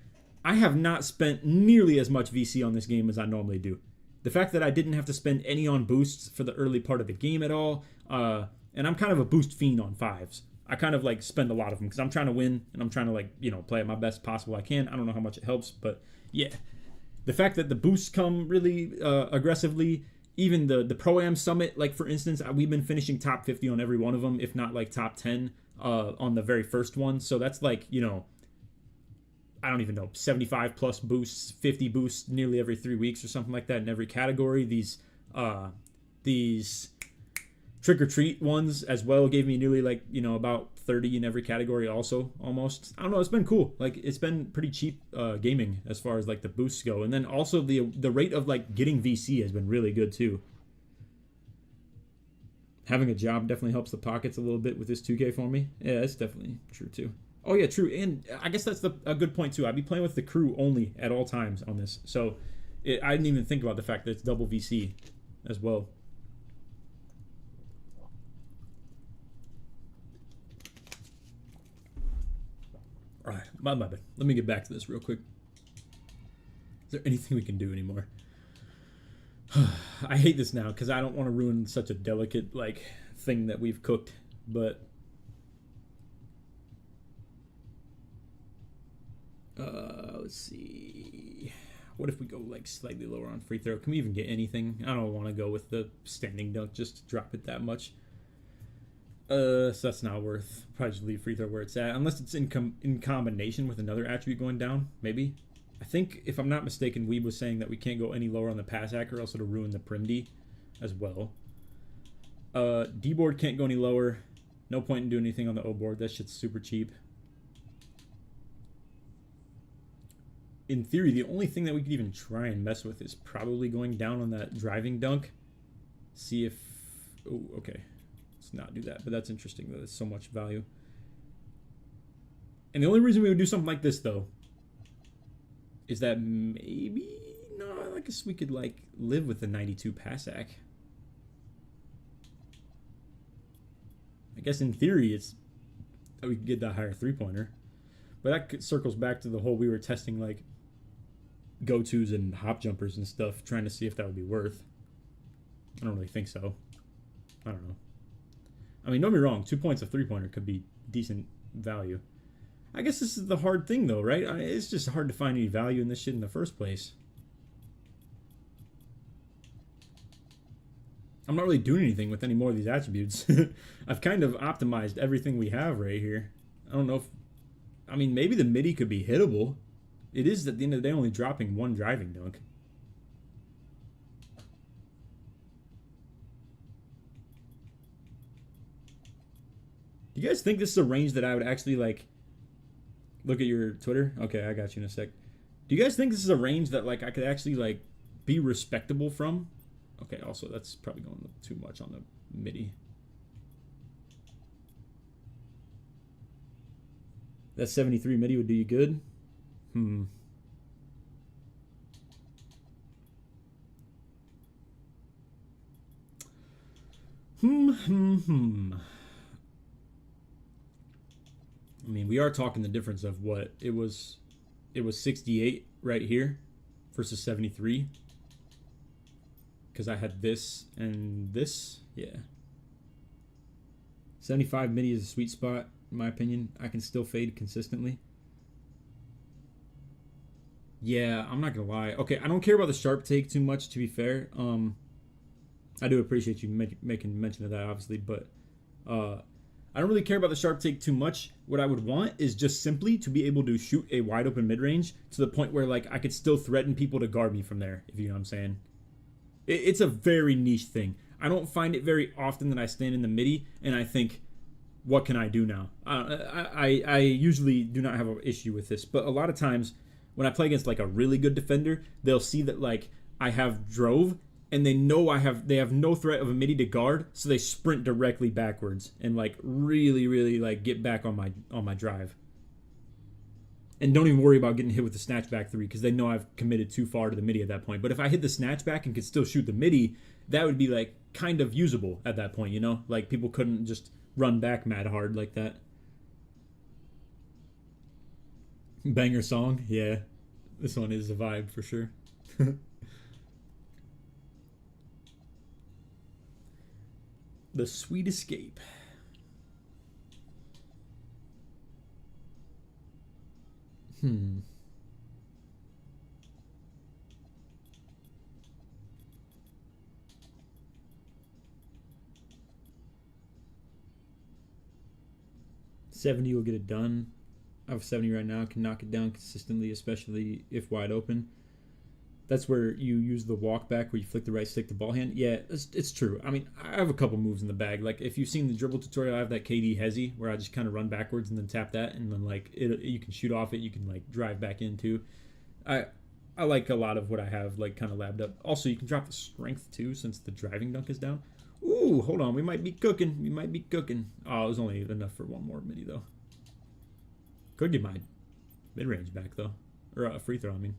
I have not spent nearly as much VC on this game as I normally do. The fact that I didn't have to spend any on boosts for the early part of the game at all, and I'm kind of a boost fiend on 5s. I kind of like spend a lot of them because I'm trying to win and I'm trying to like, play at my best possible I can. I don't know how much it helps, but yeah. The fact that the boosts come really aggressively, even the Pro-Am Summit, like for instance, we've been finishing top 50 on every one of them, if not like top 10 on the very first one. So that's like, I don't even know, 75 plus boosts, 50 boosts nearly every 3 weeks or something like that in every category. These trick or treat ones as well gave me nearly like, about 30 in every category also almost. I don't know, it's been cool. Like it's been pretty cheap gaming as far as like the boosts go. And then also the rate of like getting VC has been really good too. Having a job definitely helps the pockets a little bit with this 2K for me. Yeah, that's definitely true too. Oh yeah, true. And I guess that's a good point too. I'd be playing with the crew only at all times on this. So I didn't even think about the fact that it's double VC as well. All right, my bad. Let me get back to this real quick. Is there anything we can do anymore? I hate this now because I don't want to ruin such a delicate like thing that we've cooked, but let's see. What if we go like slightly lower on free throw? Can we even get anything? I don't want to go with the standing dunk just to drop it that much. So that's not worth. Probably just leave free throw where it's at, unless it's in combination with another attribute going down. Maybe. I think if I'm not mistaken, Weeb was saying that we can't go any lower on the pass hack, or else it'll ruin the prim D as well. D board can't go any lower. No point in doing anything on the O board. That shit's super cheap. In theory, the only thing that we could even try and mess with is probably going down on that driving dunk. See if... Oh, okay. Let's not do that. But that's interesting that it's so much value. And the only reason we would do something like this, though, is that maybe... No, I guess we could, like, live with the 92 pass hack. I guess in theory, it's... we could get that higher three-pointer. But that circles back to the whole we were testing, like, go-tos and hop jumpers and stuff, trying to see if that would be worth. I don't really think so. I don't know. I mean, don't get me wrong, 2 points of three-pointer could be decent value. I guess this is the hard thing, though, right? It's just hard to find any value in this shit in the first place. I'm not really doing anything with any more of these attributes. I've kind of optimized everything we have right here. I don't know if... I mean, maybe the midi could be hittable. It is, at the end of the day, only dropping one driving dunk. Do you guys think this is a range that I would actually, like... Look at your Twitter? Okay, I got you in a sec. Do you guys think this is a range that, like, I could actually, like, be respectable from? Okay, also, that's probably going too much on the midi. That 73 midi would do you good? I mean, we are talking the difference of what it was 68 right here versus 73. Because I had this and this. Yeah. 75 midi is a sweet spot, in my opinion. I can still fade consistently. Yeah, I'm not going to lie. Okay, I don't care about the sharp take too much, to be fair. I do appreciate you making mention of that, obviously. But I don't really care about the sharp take too much. What I would want is just simply to be able to shoot a wide open mid-range to the point where, like, I could still threaten people to guard me from there, if you know what I'm saying. It's a very niche thing. I don't find it very often that I stand in the midi and I think, what can I do now? I usually do not have an issue with this, but a lot of times when I play against like a really good defender, they'll see that like I have drove and they know they have no threat of a midi to guard, so they sprint directly backwards and like really like get back on my drive. and don't even worry about getting hit with the snatchback 3 because they know I've committed too far to the midi at that point. But if I hit the snatchback and could still shoot the midi, that would be like kind of usable at that point, you know? Like people couldn't just run back mad hard like that. Banger song? Yeah. This one is a vibe for sure. The Sweet Escape. 70 will get it done. I have 70 right now. Can knock it down consistently, especially if wide open. That's where you use the walk back where you flick the right stick to ball hand. Yeah, it's true. I mean, I have a couple moves in the bag. Like, if you've seen the dribble tutorial, I have that KD Hezi where I just kind of run backwards and then tap that. And then, like, you can shoot off it. You can, like, drive back into. I like a lot of what I have, like, kind of labbed up. Also, you can drop the strength, too, since the driving dunk is down. Ooh, hold on. We might be cooking. We might be cooking. Oh, it was only enough for one more midi, though. Could get my mid-range back, though. Or a free throw, I mean.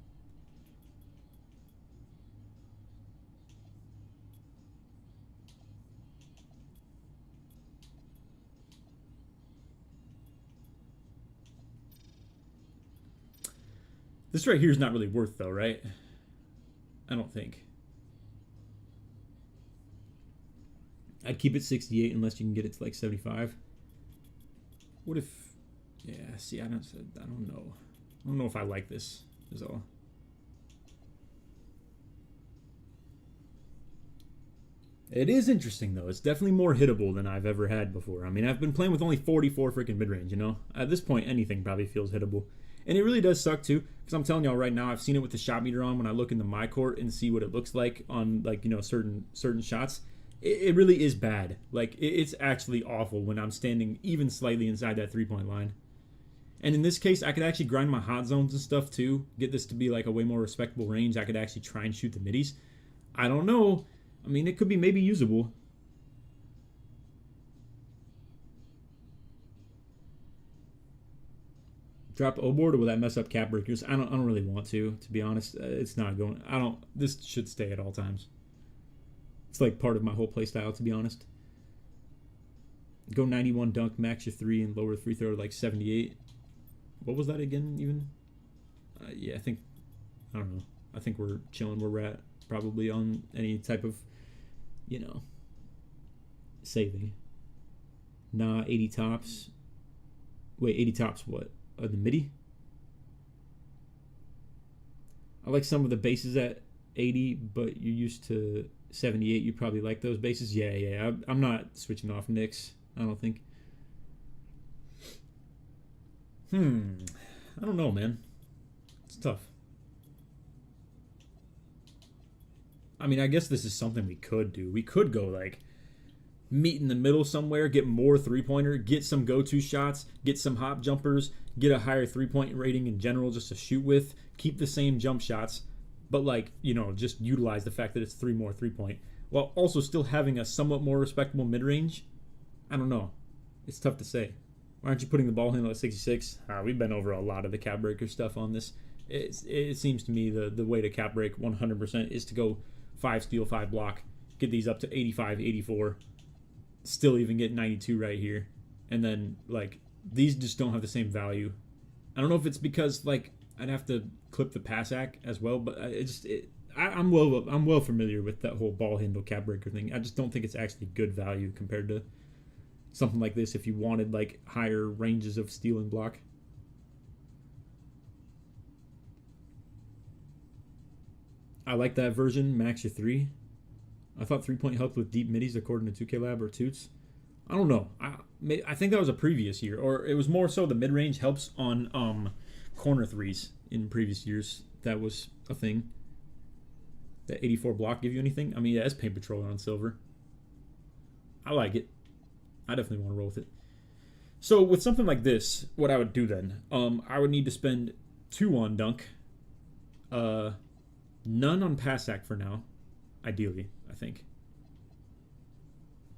This right here is not really worth, though, right? I don't think. I'd keep it 68 unless you can get it to like 75. What if... Yeah, see, I don't know. I don't know if I like this, is all. It is interesting, though. It's definitely more hittable than I've ever had before. I mean, I've been playing with only 44 freaking mid-range, you know? At this point, anything probably feels hittable. And it really does suck, too, because I'm telling y'all right now, I've seen it with the shot meter on when I look into my court and see what it looks like on, like, you know, certain shots. It really is bad. Like, it's actually awful when I'm standing even slightly inside that three-point line. And in this case, I could actually grind my hot zones and stuff, too. Get this to be, like, a way more respectable range. I could actually try and shoot the middies. I don't know. I mean, it could be maybe usable. Drop O-board, or will that mess up cap breakers? I don't really want to be honest. It's not going... This should stay at all times. It's like part of my whole play style, to be honest. Go 91 dunk, max your 3, and lower the free throw to like 78. What was that again, even? Yeah, I don't know. I think we're chilling where we're at, probably on any type of, you know, saving. Nah, 80 tops. Wait, 80 tops what? The midi? I like some of the bases at 80, but you're used to 78. You probably like those bases. Yeah. I'm not switching off Knicks, I don't think. I don't know, man. It's tough. I mean, I guess this is something we could do. We could go, like, meet in the middle somewhere, get more three-pointer, get some go-to shots, get some hop jumpers, get a higher three-point rating in general just to shoot with, keep the same jump shots, but, like, you know, just utilize the fact that it's 3 more three-point, while also still having a somewhat more respectable mid-range. I don't know. It's tough to say. Why aren't you putting the ball handle at 66? We've been over a lot of the cap breaker stuff on this. It seems to me the way to cap break 100% is to go 5 steal, 5 block, get these up to 85, 84, still even get 92 right here. And then, like, these just don't have the same value. I don't know if it's because, like, I'd have to clip the pass act as well, but I'm well familiar with that whole ball handle cap breaker thing. I just don't think it's actually good value compared to something like this if you wanted, like, higher ranges of steal and block. I like that version, max your 3. I thought 3-point helped with deep middies according to 2K Lab or Toots. I don't know. I think that was a previous year, or it was more so the mid-range helps on corner threes in previous years. That was a thing. That 84 block give you anything? I mean, yeah, it's Paint Patroller on silver. I like it. I definitely want to roll with it. So with something like this, what I would do then, I would need to spend 2 on dunk, none on pass act for now, ideally, I think.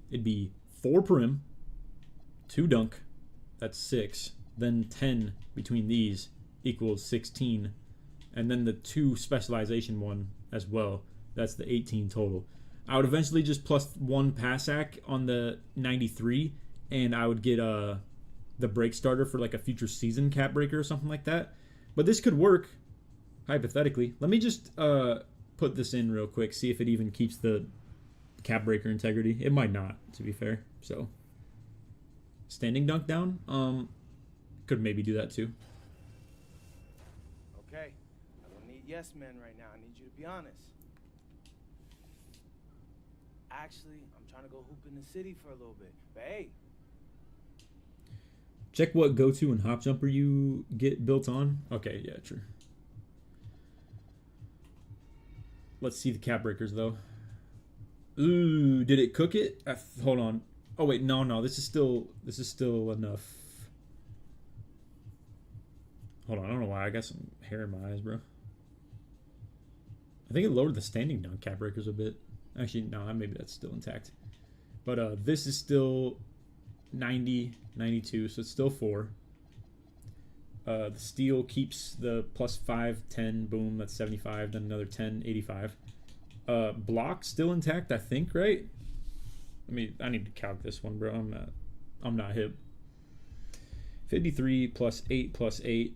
It'd be 4 prim, 2 dunk, that's 6, then 10 between these equals 16. And then the 2 specialization one as well. That's the 18 total. I would eventually just plus 1 Passac on the 93, and I would get the break starter for like a future season cap breaker or something like that. But this could work, hypothetically. Let me just put this in real quick, see if it even keeps the cap breaker integrity. It might not, to be fair. So, standing dunk down, could maybe do that too. Okay, I don't need yes men right now. I need you to be honest. Actually, I'm trying to go hoop in the city for a little bit. But hey, check what go-to and hop jumper you get built on. Okay, yeah, true. Let's see the cap breakers though. Ooh, did it cook it? Hold on. Oh wait, no. This is still enough. Hold on, I don't know why. I got some hair in my eyes, bro. I think it lowered the standing down cap breakers a bit. Actually, no, maybe that's still intact. But this is still 90, 92, so it's still 4. The steel keeps the plus 5, 10, boom, that's 75, then another 10, 85. Block still intact, I think, right? I need to calc this one, bro. I'm not hip. 53 plus 8 plus 8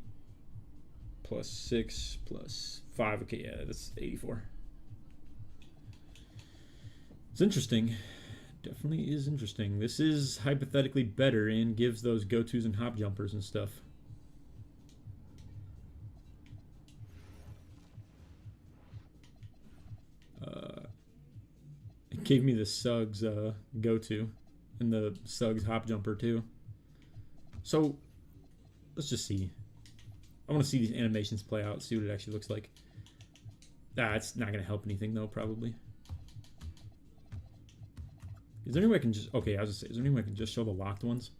plus 6 plus 5. Okay, yeah, that's 84. It's interesting. Definitely is interesting. This is hypothetically better and gives those go-tos and hop jumpers and stuff. It gave me the Suggs go-to and the Suggs hop jumper too. So let's just see. I want to see these animations play out, see what it actually looks like. It's not going to help anything though, probably. Is there any way I can just... Okay, I was going to say, is there any way I can just show the locked ones?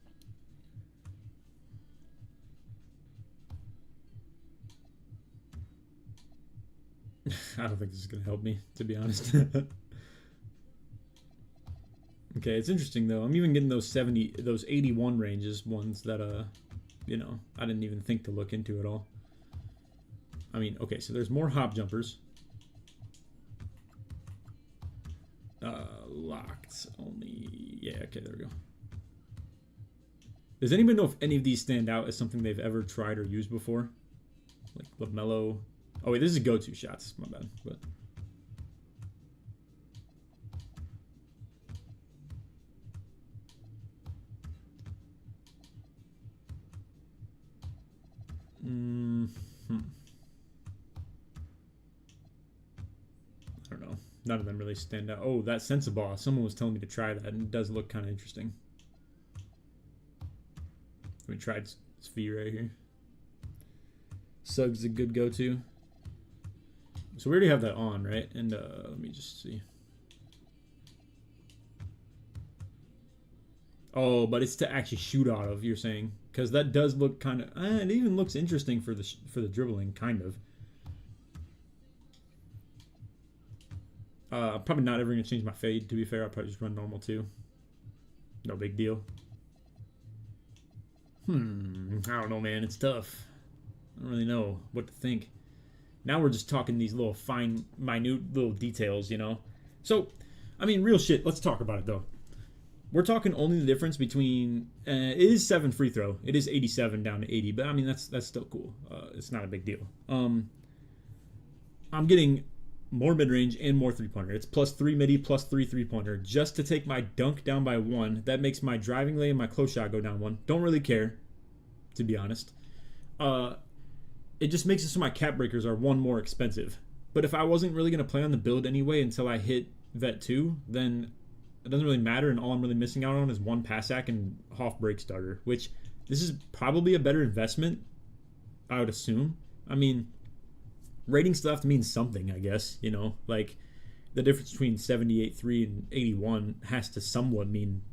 I don't think this is going to help me, to be honest. Okay, it's interesting, though. I'm even getting those 81 ranges ones that, you know, I didn't even think to look into at all. I mean, okay, so there's more hop jumpers. Locked only. Yeah, okay, there we go. Does anybody know if any of these stand out as something they've ever tried or used before? Like LaMelo. Oh wait, this is go-to shots. My bad, but. I don't know. None of them really stand out. Oh, that Sensible. Someone was telling me to try that, and it does look kind of interesting. We tried Sphere right here. Suggs is a good go-to. So we already have that on, right? And let me just see. Oh, but it's to actually shoot out of, you're saying, because that does look kind of. It even looks interesting for the dribbling, kind of. Probably not ever gonna change my fade. To be fair, I'll probably just run normal too. No big deal. I don't know, man. It's tough. I don't really know what to think. Now we're just talking these little fine, minute little details, you know. So, I mean, real shit. Let's talk about it though. We're talking only the difference between. It is 7 free throw. It is 87 down to 80, but I mean that's still cool. It's not a big deal. I'm getting more mid-range and more three-pointer. It's plus 3 midi, plus 3 three-pointer. Just to take my dunk down by 1. That makes my driving lane and my close shot go down 1. Don't really care, to be honest. It just makes it so my cap breakers are 1 more expensive. But if I wasn't really going to play on the build anyway until I hit Vet 2, then it doesn't really matter, and all I'm really missing out on is 1 Passac and Hoff break starter, which this is probably a better investment, I would assume. I mean, ratings still have to mean something, I guess, you know, like the difference between 78.3 and 81 has to somewhat mean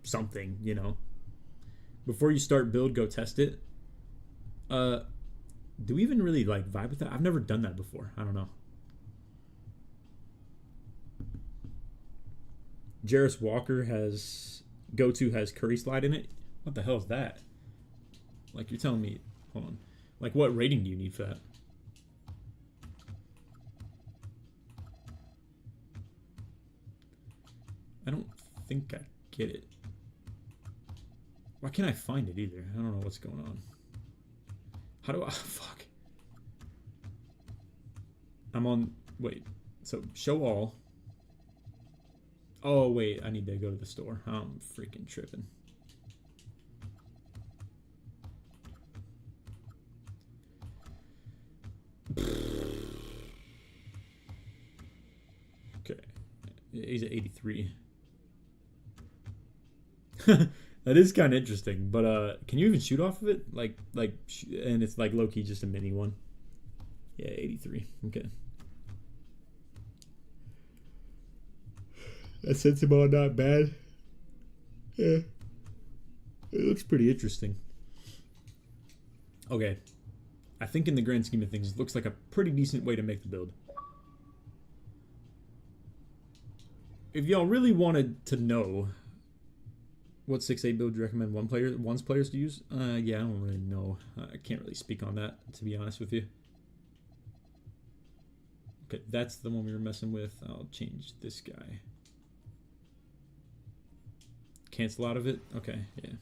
something, you know. Before you start build, go test it. Do we even really like vibe with that? I've never done that before. I don't know. Jarris Walker has go-to has Curry slide in it. What the hell is that? Like, you're telling me, hold on. Like, what rating do you need for that? I don't think I get it. Why can't I find it either? I don't know what's going on. How do I... Fuck. I'm on... Wait. So, show all. Oh, wait. I need to go to the store. I'm freaking tripping. Okay. Yeah, he's at 83. That is kind of interesting, but can you even shoot off of it? And it's like low-key just a mini one. Yeah, 83. Okay. That sensible, not bad. Yeah. It looks pretty interesting. Okay. I think in the grand scheme of things, it looks like a pretty decent way to make the build. If y'all really wanted to know what 6A build you recommend one's players to use, yeah, I don't really know. I can't really speak on that, to be honest with you. Okay, that's the one we were messing with. I'll change this guy. Cancel out of it? Okay, yeah.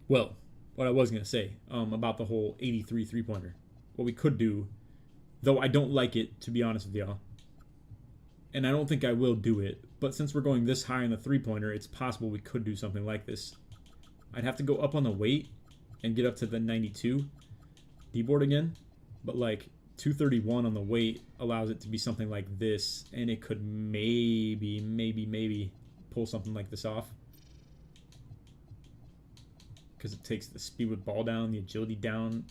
Well, what I was going to say about the whole 83 three-pointer. What we could do, though I don't like it, to be honest with y'all, and I don't think I will do it, but since we're going this high on the three-pointer, it's possible we could do something like this. I'd have to go up on the weight and get up to the 92 D-board again, but like 231 on the weight allows it to be something like this, and it could maybe pull something like this off. Because it takes the speed with ball down, the agility down.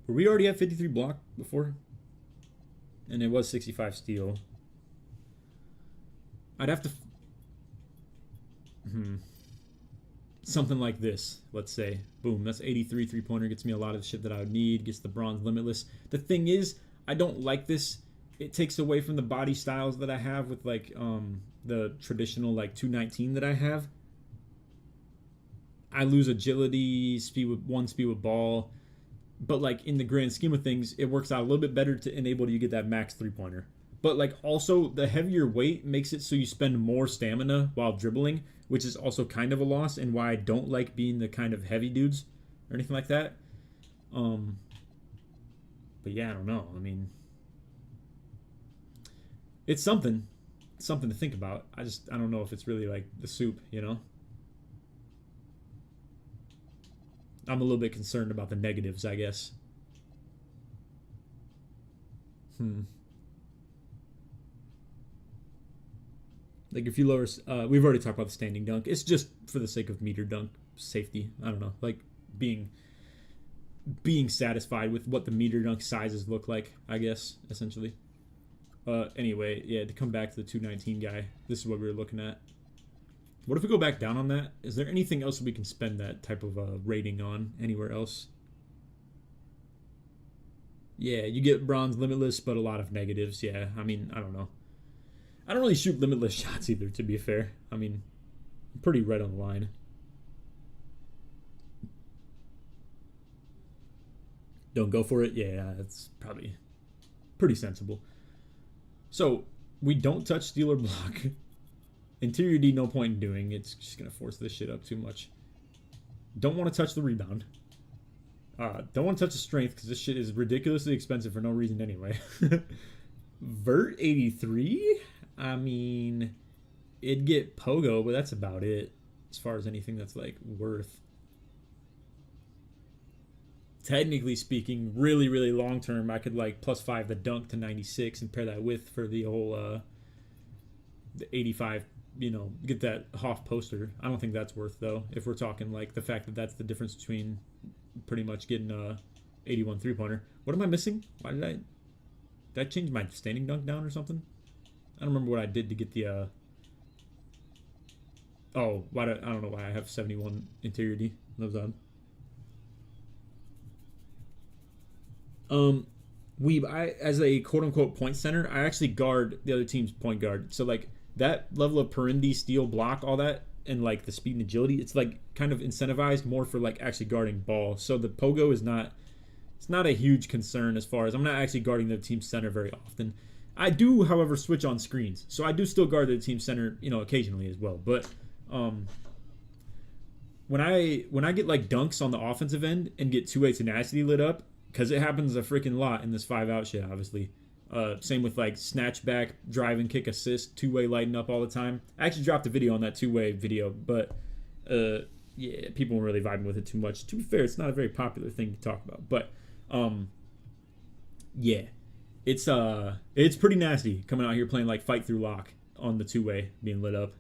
Were we already at 53 block before? And it was 65 steel. I'd have to... Something like this, let's say. Boom, that's 83 three-pointer. Gets me a lot of the shit that I would need. Gets the bronze limitless. The thing is, I don't like this. It takes away from the body styles that I have with, like, the traditional, like, 219 that I have. I lose agility, speed with ball. But, like, in the grand scheme of things, it works out a little bit better to enable you get that max three-pointer. But, like, also, the heavier weight makes it so you spend more stamina while dribbling, which is also kind of a loss, and why I don't like being the kind of heavy dudes or anything like that. But, yeah, I don't know. I mean, it's something to think about. I don't know if it's really, like, the soup, you know? I'm a little bit concerned about the negatives, I guess. Like, if you lower... we've already talked about the standing dunk. It's just for the sake of meter dunk safety. I don't know. Like, being satisfied with what the meter dunk sizes look like, I guess, essentially. Anyway, yeah, to come back to the 219 guy, this is what we were looking at. What if we go back down on that? Is there anything else we can spend that type of rating on anywhere else? Yeah, you get bronze limitless, but a lot of negatives. Yeah, I mean, I don't know. I don't really shoot limitless shots either, to be fair. I mean, I'm pretty right on the line. Don't go for it? Yeah, that's probably pretty sensible. So, we don't touch steal or block. Interior D, no point in doing. It's just going to force this shit up too much. Don't want to touch the rebound. Don't want to touch the strength because this shit is ridiculously expensive for no reason anyway. Vert 83? I mean, it'd get Pogo, but that's about it. As far as anything that's, like, worth. Technically speaking, really, really long term, I could, like, +5 the dunk to 96 and pair that with for the whole, the 85, you know, get that Hoff poster. I don't think that's worth, though, if we're talking, like, the fact that that's the difference between pretty much getting a 81 three-pointer. What am I missing? Why did I change my standing dunk down or something? I don't remember what I did to get the, oh, I don't know why I have 71 interior D. That was odd. As a quote-unquote point center, I actually guard the other team's point guard. So, like, that level of Perendi, steal, block, all that, and like the speed and agility, it's like kind of incentivized more for like actually guarding ball. So the pogo is not, it's not a huge concern as far as I'm not actually guarding the team center very often. I do, however, switch on screens, so I do still guard the team center, you know, occasionally as well. But when I get like dunks on the offensive end and get two-way tenacity lit up, because it happens a freaking lot in this 5-out shit, obviously. Same with like snatch back, drive and kick assist, two-way lighting up all the time. I actually dropped a video on that two-way video, but yeah, people weren't really vibing with it too much. To be fair, it's not a very popular thing to talk about, but yeah, it's pretty nasty coming out here playing like fight through lock on the two-way being lit up.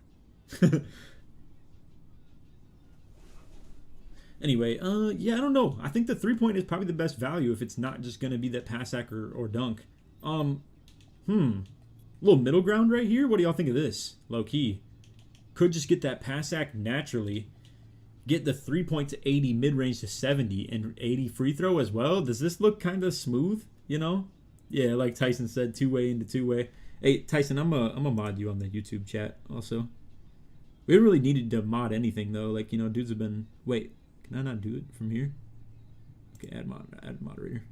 Anyway, yeah, I don't know. I think the 3-point is probably the best value if it's not just going to be that pass sack or dunk. Little middle ground right here. What do y'all think of this? Low key. Could just get that pass sack naturally. Get the 3-point to 80, mid-range to 70, and 80 free throw as well. Does this look kind of smooth, you know? Yeah, like Tyson said, two-way into two-way. Hey, Tyson, I'm a mod you on the YouTube chat also. We haven't really needed to mod anything, though. Like, you know, dudes have been... Wait. Can I not do it from here? Okay, add moderator.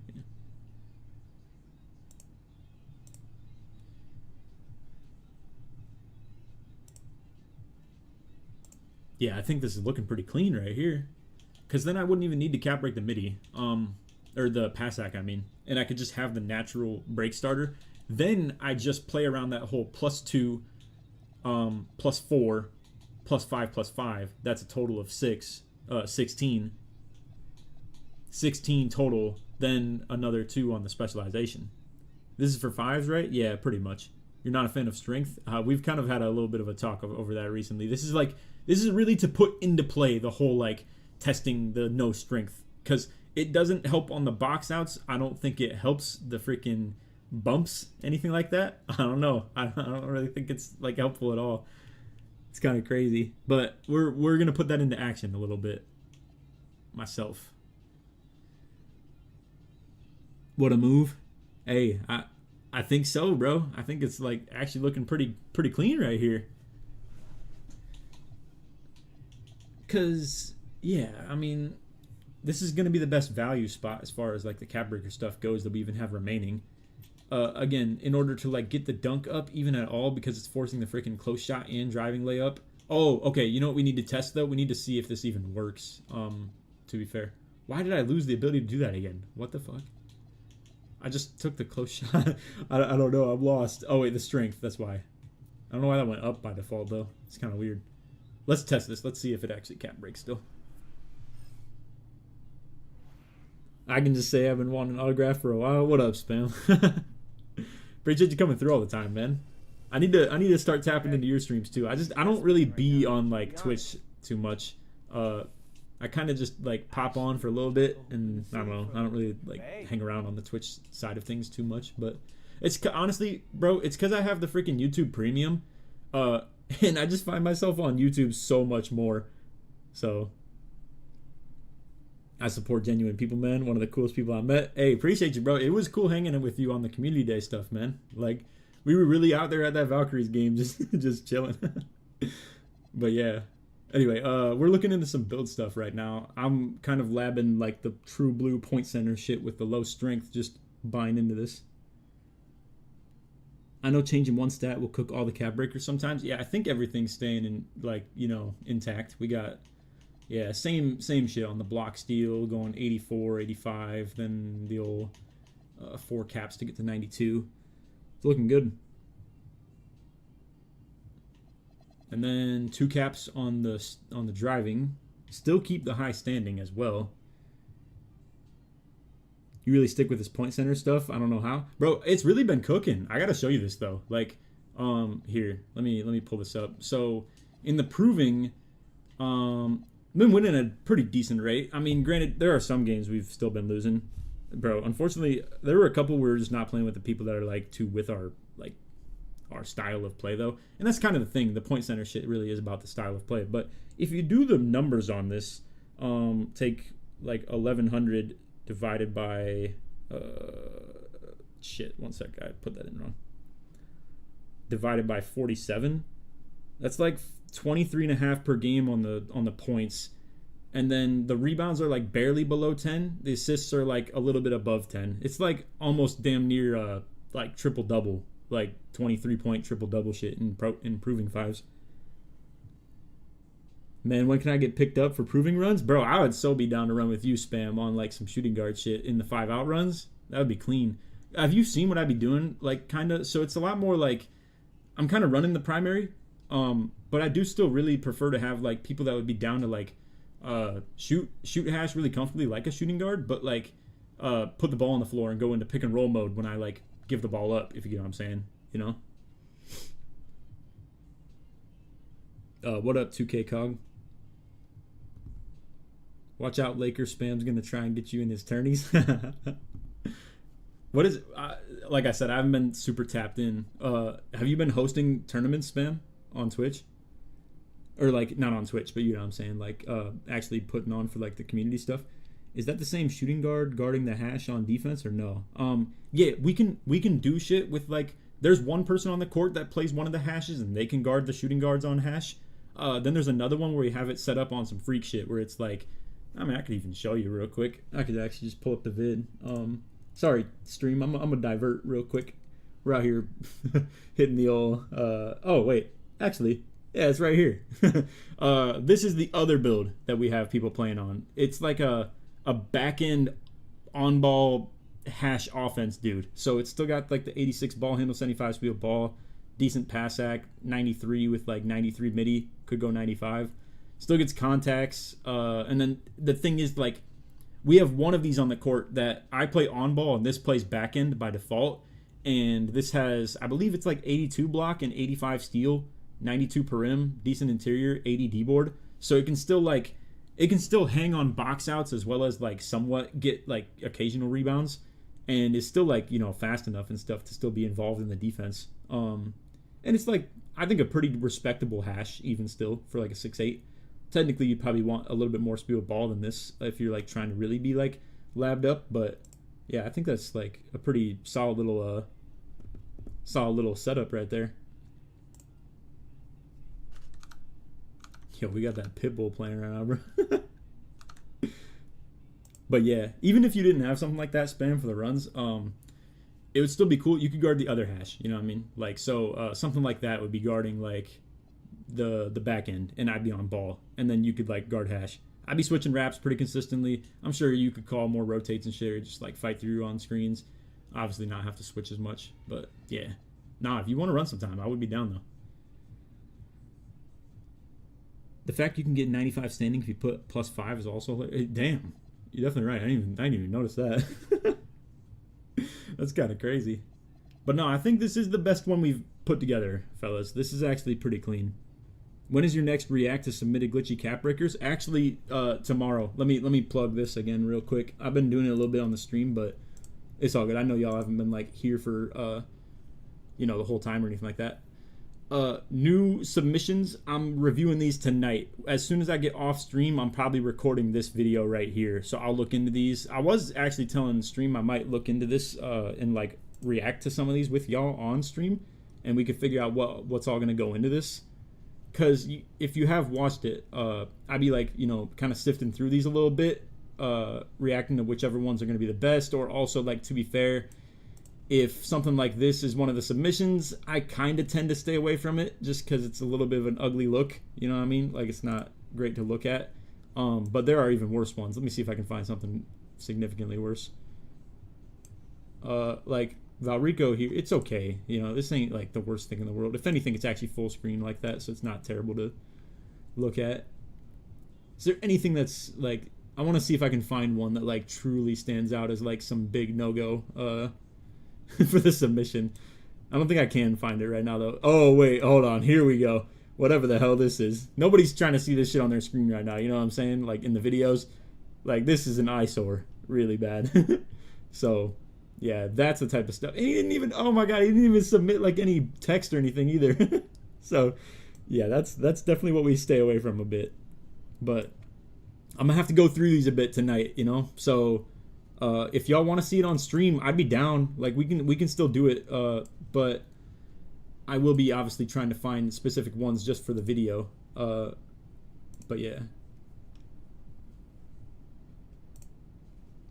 Yeah, I think this is looking pretty clean right here. Because then I wouldn't even need to cap break the midi. Or the pass sack, I mean. And I could just have the natural break starter. Then I just play around that whole +2, +4, +5, +5. That's a total of 16 total, then another 2 on the specialization. This is for 5s, right? Yeah, pretty much. You're not a fan of strength? We've kind of had a little bit of a talk over that recently. This is really to put into play the whole like testing the no strength, because it doesn't help on the box outs. I don't think it helps the freaking bumps, anything like that. I don't know. I don't really think it's like helpful at all. It's kind of crazy, but we're gonna put that into action a little bit myself. What a move! Hey, I think so, bro. I think it's like actually looking pretty clean right here. Cause yeah, I mean, this is gonna be the best value spot as far as like the cap breaker stuff goes that we even have remaining. Again, in order to like get the dunk up even at all, because it's forcing the freaking close shot and driving layup. Oh, okay. You know what we need to test though? We need to see if this even works. To be fair, why did I lose the ability to do that again? What the fuck? I just took the close shot. I don't know. I'm lost. Oh wait, the strength. That's why. I don't know why that went up by default though. It's kind of weird. Let's test this. Let's see if it actually cap breaks still. I can just say I've been wanting an autograph for a while. What up, Spam? Appreciate you coming through all the time, man. I need to start tapping into your streams too. I don't really be on like Twitch too much. I kind of just like pop on for a little bit, and I don't know. I don't really like hang around on the Twitch side of things too much. But it's honestly, bro, it's because I have the freaking YouTube Premium, and I just find myself on YouTube so much more. So I support genuine people, man. One of the coolest people I met. Hey, appreciate you, bro. It was cool hanging with you on the community day stuff, man. Like, we were really out there at that Valkyries game, just chilling. But yeah. Anyway, we're looking into some build stuff right now. I'm kind of labbing like the true blue point center shit with the low strength, just buying into this. I know changing one stat will cook all the cap breakers sometimes. Yeah, I think everything's staying in like, you know, intact. We got, yeah, same shit on the block steal, going 84, 85, then the old 4 caps to get to 92. It's looking good. And then 2 caps on the driving. Still keep the high standing as well. You really stick with this point center stuff. I don't know how, bro. It's really been cooking. I gotta show you this though. Like, here, let me pull this up. So in the proving, been winning at a pretty decent rate. I mean, granted, there are some games we've still been losing, bro. Unfortunately, there were a couple where we're just not playing with the people that are like too with our style of play though, and that's kind of the thing. The point center shit really is about the style of play. But if you do the numbers on this, take like 1100 divided by shit. 1 sec, I put that in wrong. Divided by 47. That's like 23.5 per game on the points. And then the rebounds are like barely below 10. The assists are like a little bit above 10. It's like almost damn near like triple double, like 23-point triple double shit in improving fives. Man, when can I get picked up for proving runs? Bro, I would so be down to run with you, Spam, on like some shooting guard shit in the 5-out runs. That would be clean. Have you seen what I'd be doing? Like, kind of, so it's a lot more like, I'm kind of running the primary, but I do still really prefer to have like people that would be down to like shoot hash really comfortably like a shooting guard, but like put the ball on the floor and go into pick and roll mode when I like give the ball up, if you get what I'm saying, you know? What up, 2K Cog? Watch out, Laker Spam's gonna try and get you in his tourneys. What is like I said, I haven't been super tapped in. Have you been hosting tournaments, Spam, on Twitch? Or like not on Twitch, but you know what I'm saying, like actually putting on for like the community stuff. Is that the same shooting guard guarding the hash on defense or no? Yeah, we can do shit with like, there's one person on the court that plays one of the hashes and they can guard the shooting guards on hash. Then there's another one where you have it set up on some freak shit where it's like, I mean, I could even show you real quick. I could actually just pull up the vid. Sorry, stream. I'm gonna divert real quick. We're out here hitting the old. Oh wait, actually, yeah, it's right here. This is the other build that we have people playing on. It's like a back end on ball hash offense, dude. So it's still got like the 86 ball handle, 75 speed ball, decent pass act, 93 with like 93 midi, could go 95. Still gets contacts, and then the thing is, like, we have one of these on the court that I play on ball, and this plays back end by default. And this has, I believe it's like 82 block and 85 steal, 92 perim, decent interior, 80 D-board. So it can still hang on box outs as well as like somewhat get like occasional rebounds, and is still like, you know, fast enough and stuff to still be involved in the defense. And it's like, I think a pretty respectable hash even still for like a 6'8". Technically, you'd probably want a little bit more speed of ball than this if you're like trying to really be like labbed up. But yeah, I think that's like a pretty solid little setup right there. Yo, we got that Pitbull playing right now, bro. But yeah, even if you didn't have something like that Spam for the runs, it would still be cool. You could guard the other hash, you know what I mean? Like, so something like that would be guarding like the back end, and I'd be on ball, and then you could like guard hash. I'd be switching wraps pretty consistently. I'm sure you could call more rotates and shit, or just like fight through on screens. Obviously not have to switch as much, but yeah. Nah, if you want to run sometime, I would be down though. The fact you can get 95 standing if you put +5 is also damn. You're definitely right. I didn't even notice that. That's kind of crazy. But no, I think this is the best one we've put together, fellas. This is actually pretty clean. When is your next react to submitted glitchy cap breakers? Actually, tomorrow. Let me plug this again real quick. I've been doing it a little bit on the stream, but it's all good. I know y'all haven't been like here for you know, the whole time or anything like that. New submissions, I'm reviewing these tonight. As soon as I get off stream, I'm probably recording this video right here, so I'll look into these. I was actually telling the stream I might look into this and like react to some of these with y'all on stream, and we could figure out what's all gonna go into this. Because if you have watched it, I'd be like, you know, kind of sifting through these a little bit, reacting to whichever ones are gonna be the best. Or also, like, to be fair, if something like this is one of the submissions, I kind of tend to stay away from it just because it's a little bit of an ugly look. You know what I mean? Like, it's not great to look at. But there are even worse ones. Let me see if I can find something significantly worse. Like Valrico here, it's okay. You know, this ain't like the worst thing in the world. If anything, it's actually full screen like that, so it's not terrible to look at. Is there anything that's like, I want to see if I can find one that like truly stands out as like some big no-go for the submission. I don't think I can find it right now though. Oh wait, hold on, here we go. Whatever the hell this is. Nobody's trying to see this shit on their screen right now, you know what I'm saying? Like in the videos. Like this is an eyesore. Really bad. So yeah, that's the type of stuff. And he didn't even, oh my god, he didn't even submit like any text or anything either. So yeah, that's definitely what we stay away from a bit. But I'm gonna have to go through these a bit tonight, you know? So if y'all want to see it on stream, I'd be down. Like we can still do it. But I will be obviously trying to find specific ones just for the video. But yeah.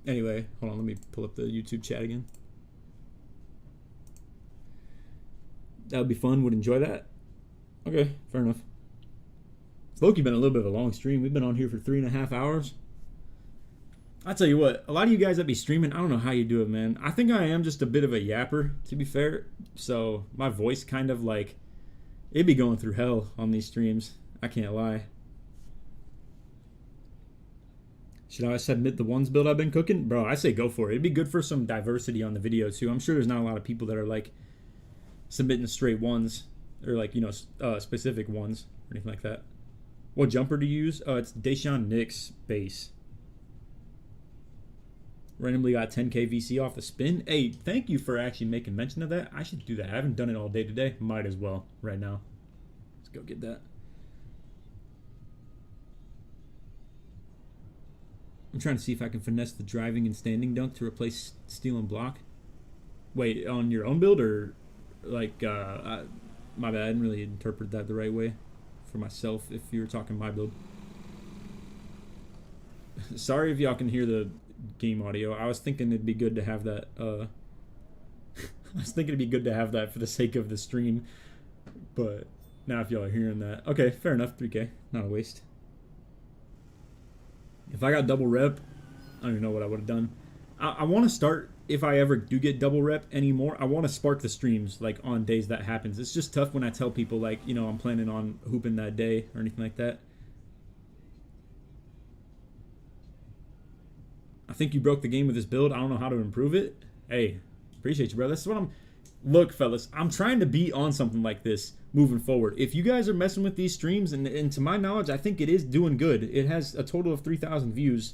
Anyway, hold on, let me pull up the YouTube chat again. That would be fun, would enjoy that. Okay, fair enough. It's low-key been a little bit of a long stream. We've been on here for 3.5 hours. I tell you what, a lot of you guys that be streaming, I don't know how you do it, man. I think I am just a bit of a yapper, to be fair. So my voice kind of like, it'd be going through hell on these streams. I can't lie. Should I submit the ones build I've been cooking? Bro, I say go for it. It'd be good for some diversity on the video too. I'm sure there's not a lot of people that are like submitting straight ones or like, you know, specific ones or anything like that. What jumper to use? It's Deshaun Nix base. Randomly got 10k VC off the spin. Hey, thank you for actually making mention of that. I should do that. I haven't done it all day today. Might as well right now. Let's go get that. I'm trying to see if I can finesse the driving and standing dunk to replace steal and block. Wait, on your own build or like, my bad, I didn't really interpret that the right way for myself if you were talking my build. Sorry if y'all can hear the game audio. I was thinking it'd be good to have that, I was thinking it'd be good to have that for the sake of the stream, but now if y'all are hearing that. Okay, fair enough, 3k, not a waste. If I got double rep, I don't even know what I would have done. I want to start, if I ever do get double rep anymore, I want to spark the streams like on days that happens. It's just tough when I tell people like, you know, I'm planning on hooping that day or anything like that. I think you broke the game with this build. I don't know how to improve it. Hey, appreciate you, bro. That's what I'm... Look, fellas, I'm trying to be on something like this moving forward. If you guys are messing with these streams, and to my knowledge, I think it is doing good. It has a total of 3,000 views.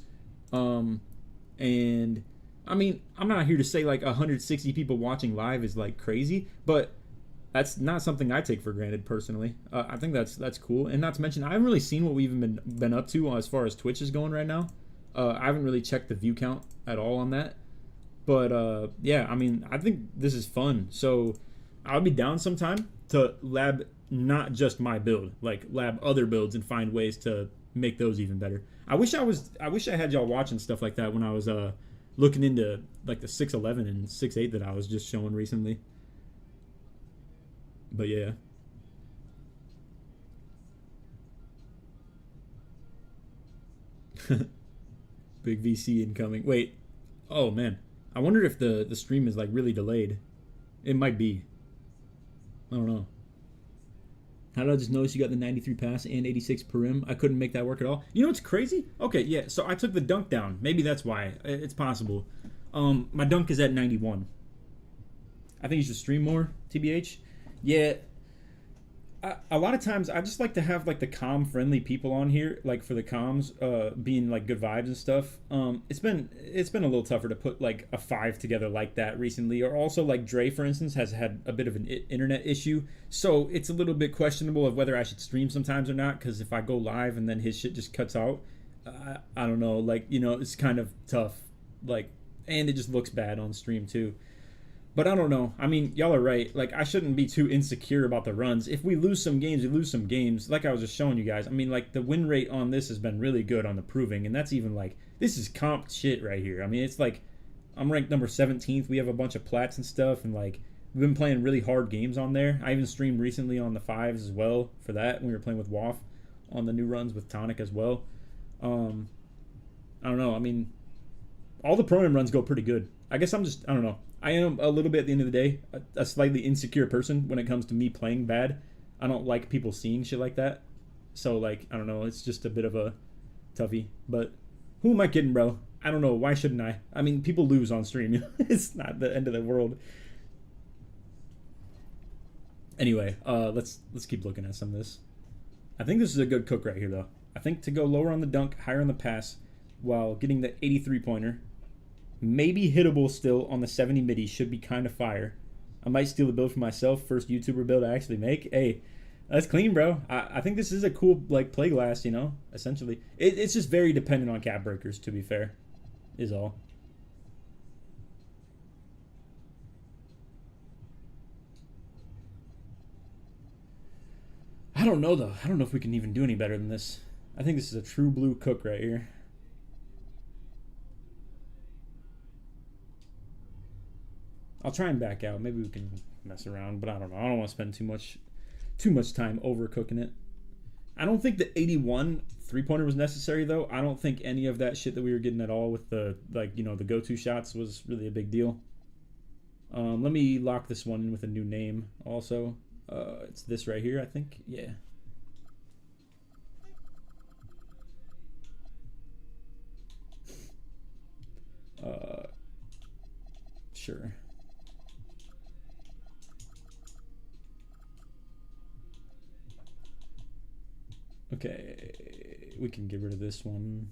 And, I mean, I'm not here to say, like, 160 people watching live is, like, crazy. But that's not something I take for granted, personally. I think that's cool. And not to mention, I haven't really seen what we've even been up to as far as Twitch is going right now. I haven't really checked the view count at all on that. But, yeah, I mean, I think this is fun. So I'll be down sometime to lab not just my build, like lab other builds and find ways to make those even better. I wish I had y'all watching stuff like that when I was looking into like the 6.11 and 6.8 that I was just showing recently. But yeah. Big VC incoming. Wait. Oh man. I wonder if the stream is like really delayed. It might be. I don't know. How did I just notice you got the 93 pass and 86 per rim? I couldn't make that work at all. You know what's crazy? Okay, yeah, so I took the dunk down. Maybe that's why. It's possible. My dunk is at 91. I think you should stream more, TBH. Yeah. A lot of times I just like to have like the calm friendly people on here, like for the comms, being like good vibes and stuff. It's been a little tougher to put like a 5 together like that recently, or also like Dre, for instance, has had a bit of an internet issue, so it's a little bit questionable of whether I should stream sometimes or not, because if I go live and then his shit just cuts out, I don't know, like, you know, it's kind of tough, like, and it just looks bad on stream too. But I don't know. I mean, y'all are right. Like, I shouldn't be too insecure about the runs. If we lose some games, we lose some games. Like I was just showing you guys. I mean, like, the win rate on this has been really good on the proving. And that's even, like, this is comp shit right here. I mean, it's like, I'm ranked number 17th. We have a bunch of plats and stuff. And, like, we've been playing really hard games on there. I even streamed recently on the 5s as well for that. We were playing with WAF on the new runs with Tonic as well. I don't know. I mean, all the pro-am runs go pretty good. I guess I'm just, I don't know. I am a little bit, at the end of the day, a slightly insecure person when it comes to me playing bad. I don't like people seeing shit like that. So, like, I don't know. It's just a bit of a toughie. But who am I kidding, bro? I don't know. Why shouldn't I? I mean, people lose on stream. It's not the end of the world. Anyway, let's keep looking at some of this. I think this is a good cook right here, though. I think to go lower on the dunk, higher on the pass, while getting the 83-pointer, maybe hittable still on the 70 midi, should be kind of fire. I might steal the build for myself. First YouTuber build I actually make. Hey, that's clean, bro. I think this is a cool, like, play glass, you know, essentially. It's just very dependent on cap breakers, to be fair, is all. I don't know, though. I don't know if we can even do any better than this. I think this is a true blue cook right here. I'll try and back out. Maybe we can mess around, but I don't know. I don't want to spend too much time overcooking it. I don't think the 81 three-pointer was necessary, though. I don't think any of that shit that we were getting at all with the, like, you know, the go-to shots was really a big deal. Let me lock this one in with a new name also. It's this right here, I think. Yeah. Sure. Okay, we can get rid of this one.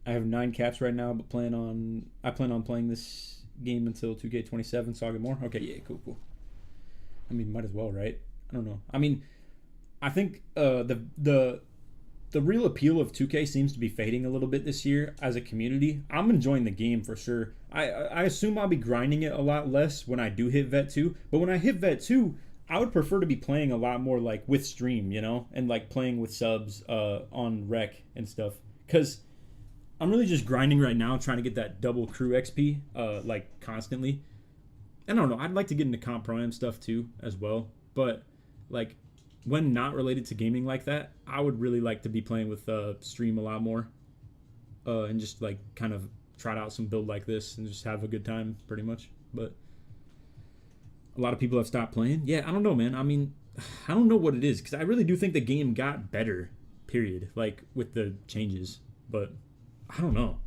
I have 9 caps right now, but I plan on playing this game until 2K27, so I'll get more. Okay, yeah, cool. I mean, might as well, right? I don't know. I mean, I think the real appeal of 2K seems to be fading a little bit this year as a community. I'm enjoying the game for sure. I assume I'll be grinding it a lot less when I do hit Vet 2, but when I hit Vet 2, I would prefer to be playing a lot more like with stream, you know, and like playing with subs on rec and stuff. Because I'm really just grinding right now, trying to get that double crew XP like constantly. And I don't know, I'd like to get into comp pro am stuff too as well. But like when not related to gaming like that, I would really like to be playing with stream a lot more and just like kind of try out some build like this and just have a good time pretty much. But a lot of people have stopped playing. Yeah, I don't know, man. I mean, I don't know what it is because I really do think the game got better, period, like with the changes. But I don't know.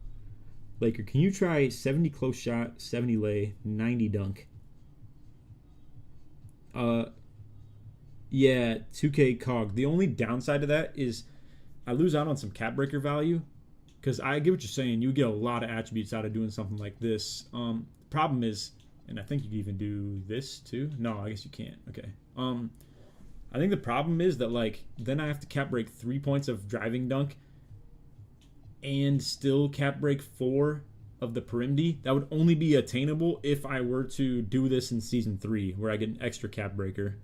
Laker, can you try 70 close shot, 70 lay, 90 dunk? Yeah, 2K cog. The only downside to that is I lose out on some cap breaker value because I get what you're saying. You get a lot of attributes out of doing something like this. Problem is, and I think you can even do this too. No, I guess you can't. Okay. I think the problem is that like then I have to cap break 3 points of driving dunk and still cap break 4 of the perimdy. That would only be attainable if I were to do this in season 3 where I get an extra cap breaker.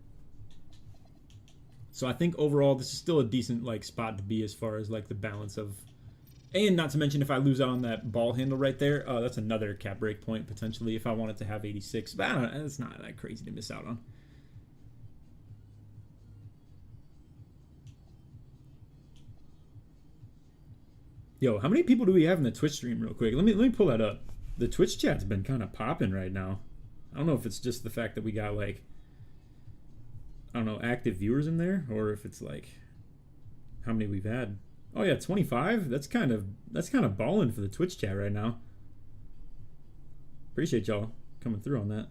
So I think overall this is still a decent like spot to be as far as like the balance of, and not to mention if I lose out on that ball handle right there, that's another cap break point potentially if I wanted to have 86. But I don't know, it's not that crazy to miss out on. Yo, how many people do we have in the Twitch stream real quick? Let me pull that up. The Twitch chat's been kind of popping right now. I don't know if it's just the fact that we got like, I don't know, active viewers in there, or if it's like how many we've had. Oh yeah, 25. That's kind of balling for the Twitch chat right now. Appreciate y'all coming through on that.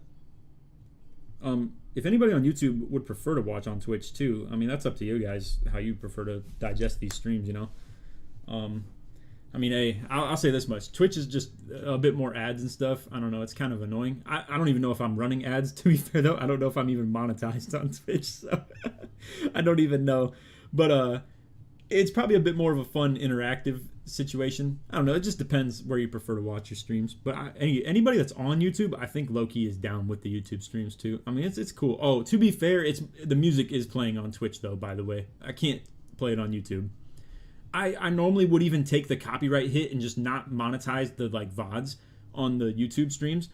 If anybody on YouTube would prefer to watch on Twitch too, I mean that's up to you guys how you prefer to digest these streams, you know. I mean, hey, I'll say this much. Twitch is just a bit more ads and stuff. I don't know. It's kind of annoying. I don't even know if I'm running ads, to be fair, though. I don't know if I'm even monetized on Twitch, so I don't even know. But it's probably a bit more of a fun, interactive situation. I don't know. It just depends where you prefer to watch your streams. But anybody that's on YouTube, I think low-key is down with the YouTube streams, too. I mean, it's cool. Oh, to be fair, the music is playing on Twitch, though, by the way. I can't play it on YouTube. I normally would even take the copyright hit and just not monetize the like VODs on the YouTube streams.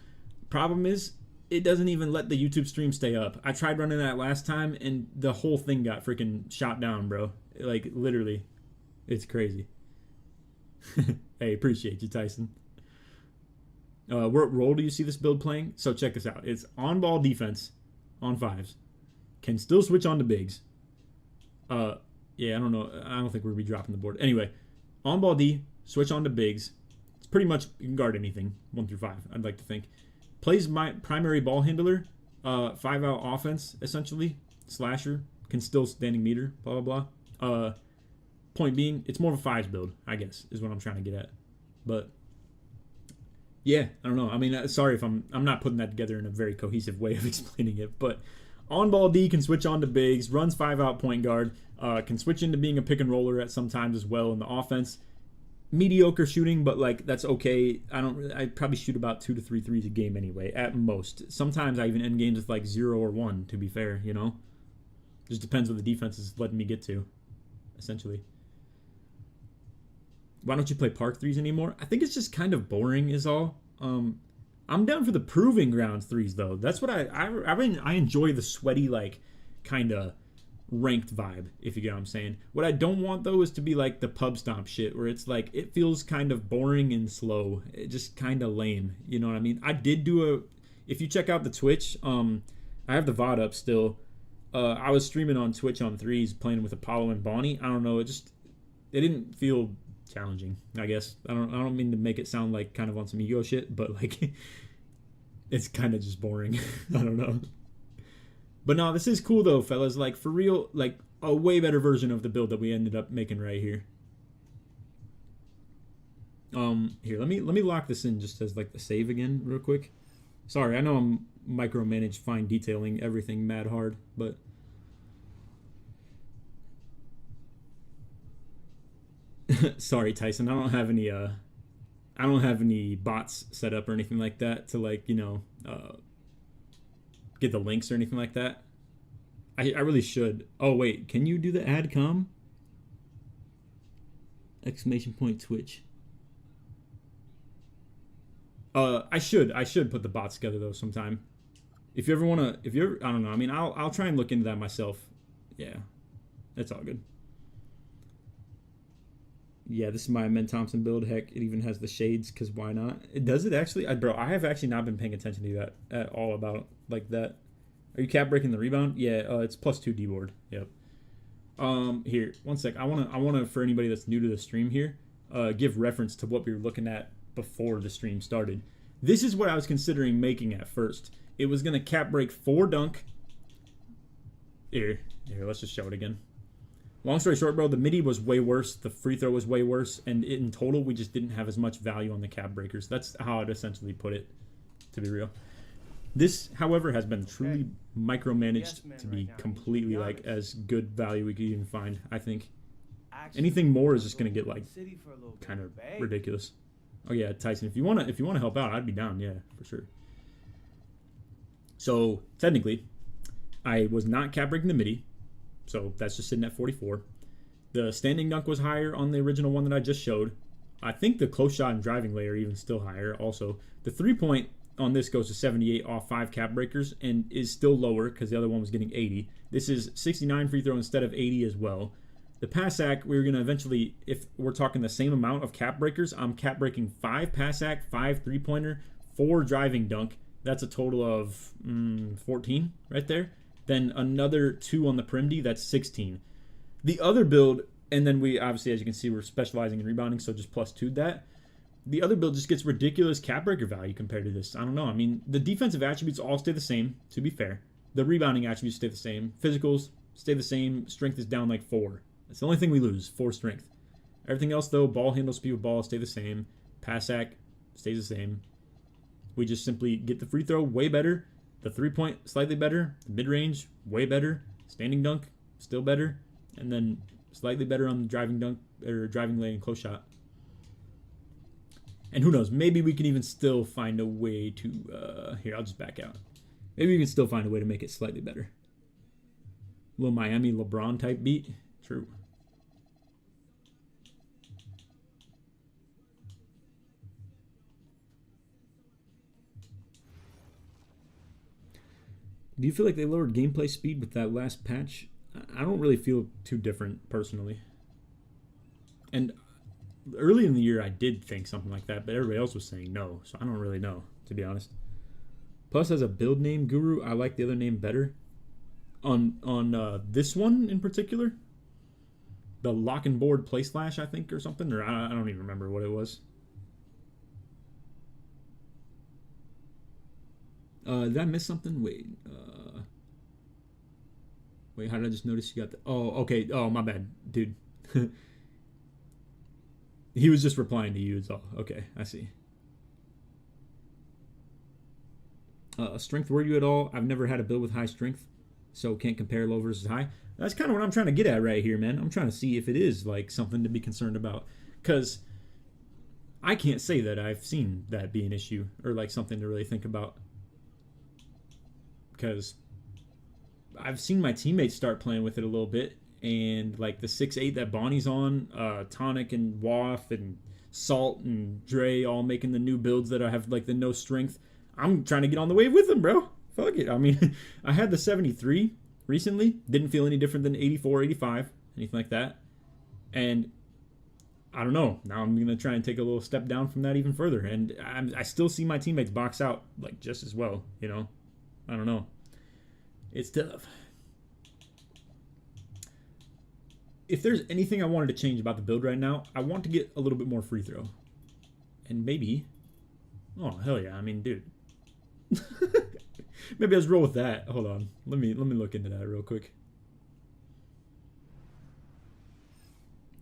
Problem is, it doesn't even let the YouTube stream stay up. I tried running that last time and the whole thing got freaking shot down, bro. Like literally, it's crazy. Hey, appreciate you, Tyson. What role do you see this build playing? So check this out. It's on ball defense on 5s. Can still switch on to bigs. Yeah, I don't know. I don't think we'll be dropping the board. Anyway, on ball D, switch on to bigs. It's pretty much, you can guard anything, 1 through 5, I'd like to think. Plays my primary ball handler, 5-out offense, essentially. Slasher, can still standing meter, blah, blah, blah. Point being, it's more of a 5s build, I guess, is what I'm trying to get at. But, yeah, I don't know. I mean, sorry if I'm not putting that together in a very cohesive way of explaining it, but on ball D can switch on to bigs, runs 5-out point guard, can switch into being a pick and roller at some times as well in the offense. Mediocre shooting, but like that's okay. I probably shoot about 2 to 3 threes a game anyway, at most. Sometimes I even end games with like 0 or 1, to be fair, you know. Just depends what the defense is letting me get to, essentially. Why don't you play park threes anymore? I think it's just kind of boring is all. I'm down for the proving grounds threes though. That's what I enjoy the sweaty like kind of ranked vibe, if you get what I'm saying. What I don't want though is to be like the pub stomp shit where it's like it feels kind of boring and slow. It just kind of lame. You know what I mean? I did do if you check out the Twitch, I have the VOD up still. I was streaming on Twitch on threes playing with Apollo and Bonnie. I don't know, it didn't feel challenging, I guess. I don't mean to make it sound like kind of on some ego shit, but like it's kind of just boring. I don't know. But no, this is cool though, fellas. Like for real, like a way better version of the build that we ended up making right here. Here, let me lock this in just as like the save again real quick. Sorry, I know I'm micromanaged fine detailing everything mad hard, but sorry, Tyson. I don't have any bots set up or anything like that to like, you know, get the links or anything like that. I really should. Oh wait, can you do the ad com? Exclamation point Twitch. I should put the bots together though sometime. If you ever wanna, I don't know. I mean, I'll try and look into that myself. Yeah, that's all good. Yeah, this is my Men Thompson build. Heck, it even has the shades, because why not? Does it actually? Bro, I have actually not been paying attention to that at all about like that. Are you cap breaking the rebound? Yeah, it's +2 D board. Yep. Here, one sec. I wanna for anybody that's new to the stream here, give reference to what we were looking at before the stream started. This is what I was considering making at first. It was gonna cap break 4 dunk. Here, let's just show it again. Long story short, bro, the midi was way worse. The free throw was way worse. And in total, we just didn't have as much value on the cap breakers. That's how I'd essentially put it, to be real. This, however, has been truly micromanaged to be completely like as good value we could even find, I think. Anything more is just going to get like kind of ridiculous. Oh yeah, Tyson, if you want to help out, I'd be down. Yeah, for sure. So technically, I was not cap breaking the midi. So that's just sitting at 44. The standing dunk was higher on the original one that I just showed. I think the close shot and driving lay are even still higher also. The 3-point on this goes to 78 off 5 cap breakers and is still lower because the other one was getting 80. This is 69 free throw instead of 80 as well. The pass act, we're going to eventually, if we're talking the same amount of cap breakers, I'm cap breaking 5 pass act, 5 3-pointer, 4 driving dunk. That's a total of 14 right there. Then another 2 on the Primdy, that's 16. The other build, and then we obviously, as you can see, we're specializing in rebounding, so just +2 that. The other build just gets ridiculous cap breaker value compared to this. I don't know. I mean, the defensive attributes all stay the same, to be fair. The rebounding attributes stay the same. Physicals stay the same. Strength is down like 4. That's the only thing we lose, 4 strength. Everything else, though, ball handle, speed with ball stay the same. Pass act stays the same. We just simply get the free throw way better. The 3-point, slightly better. The mid-range, way better. Standing dunk, still better. And then slightly better on the driving dunk, or driving lay and close shot. And who knows, maybe we can even still find a way to, here, I'll just back out. Maybe we can still find a way to make it slightly better. Little Miami LeBron type beat. True. Do you feel like they lowered gameplay speed with that last patch? I don't really feel too different, personally. And early in the year, I did think something like that, but everybody else was saying no, so I don't really know, to be honest. Plus, as a build name guru, I like the other name better. On this one in particular, the lock and board play slash, I think, or something, or I don't even remember what it was. Did I miss something? Wait, how did I just notice you got the... Oh, okay. Oh, my bad, dude. He was just replying to you, it's all. Okay, I see. Strength worry you at all? I've never had a build with high strength, so can't compare low versus high. That's kind of what I'm trying to get at right here, man. I'm trying to see if it is, like, something to be concerned about. Because I can't say that I've seen that be an issue, or, like, something to really think about. Because I've seen my teammates start playing with it a little bit, and like the 6'8" that Bonnie's on, Tonic and Waff and Salt and Dre all making the new builds that I have like the no strength. I'm trying to get on the wave with them, bro. Fuck it. I mean, I had the 73 recently. Didn't feel any different than 84, 85, anything like that. And I don't know. Now I'm going to try and take a little step down from that even further. And I still see my teammates box out like just as well, you know? I don't know. It's tough. If there's anything I wanted to change about the build right now, I want to get a little bit more free throw. And maybe... Oh, hell yeah. I mean, dude. Maybe let's roll with that. Hold on. Let me look into that real quick.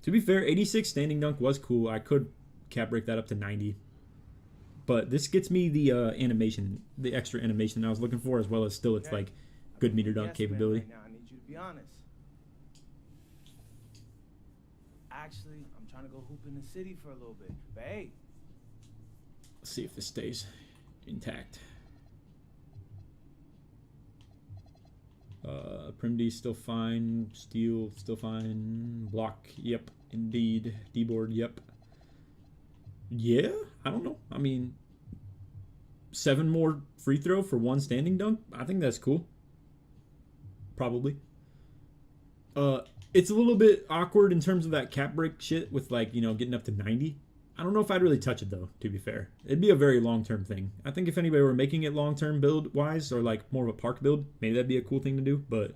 To be fair, 86 standing dunk was cool. I could cap break that up to 90. But this gets me the animation, the extra animation I was looking for, as well as still it's like good meter dunk capability. Right now, I need you to be honest. Actually, I'm trying to go hoop in the city for a little bit. But hey. Let's see if this stays intact. Prim D still fine. Steel still fine. Block, yep, indeed. D-board, yep. Yeah, I don't know. I mean, 7 more free throw for 1 standing dunk. I think that's cool. Probably. It's a little bit awkward in terms of that cap break shit with like, you know, getting up to 90. I don't know if I'd really touch it though, to be fair. It'd be a very long-term thing. I think if anybody were making it long-term build-wise or like more of a park build, maybe that'd be a cool thing to do. But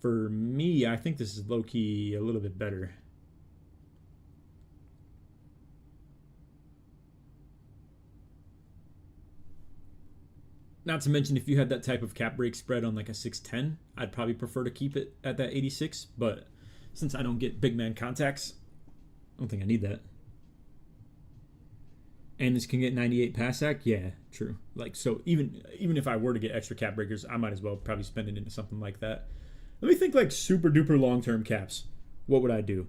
for me, I think this is low-key a little bit better. Not to mention, if you had that type of cap break spread on like a 6'10", I'd probably prefer to keep it at that 86. But since I don't get big man contacts, I don't think I need that. And this can get 98 pass sack? Yeah, true. Like, so even if I were to get extra cap breakers, I might as well probably spend it into something like that. Let me think like super duper long-term caps. What would I do?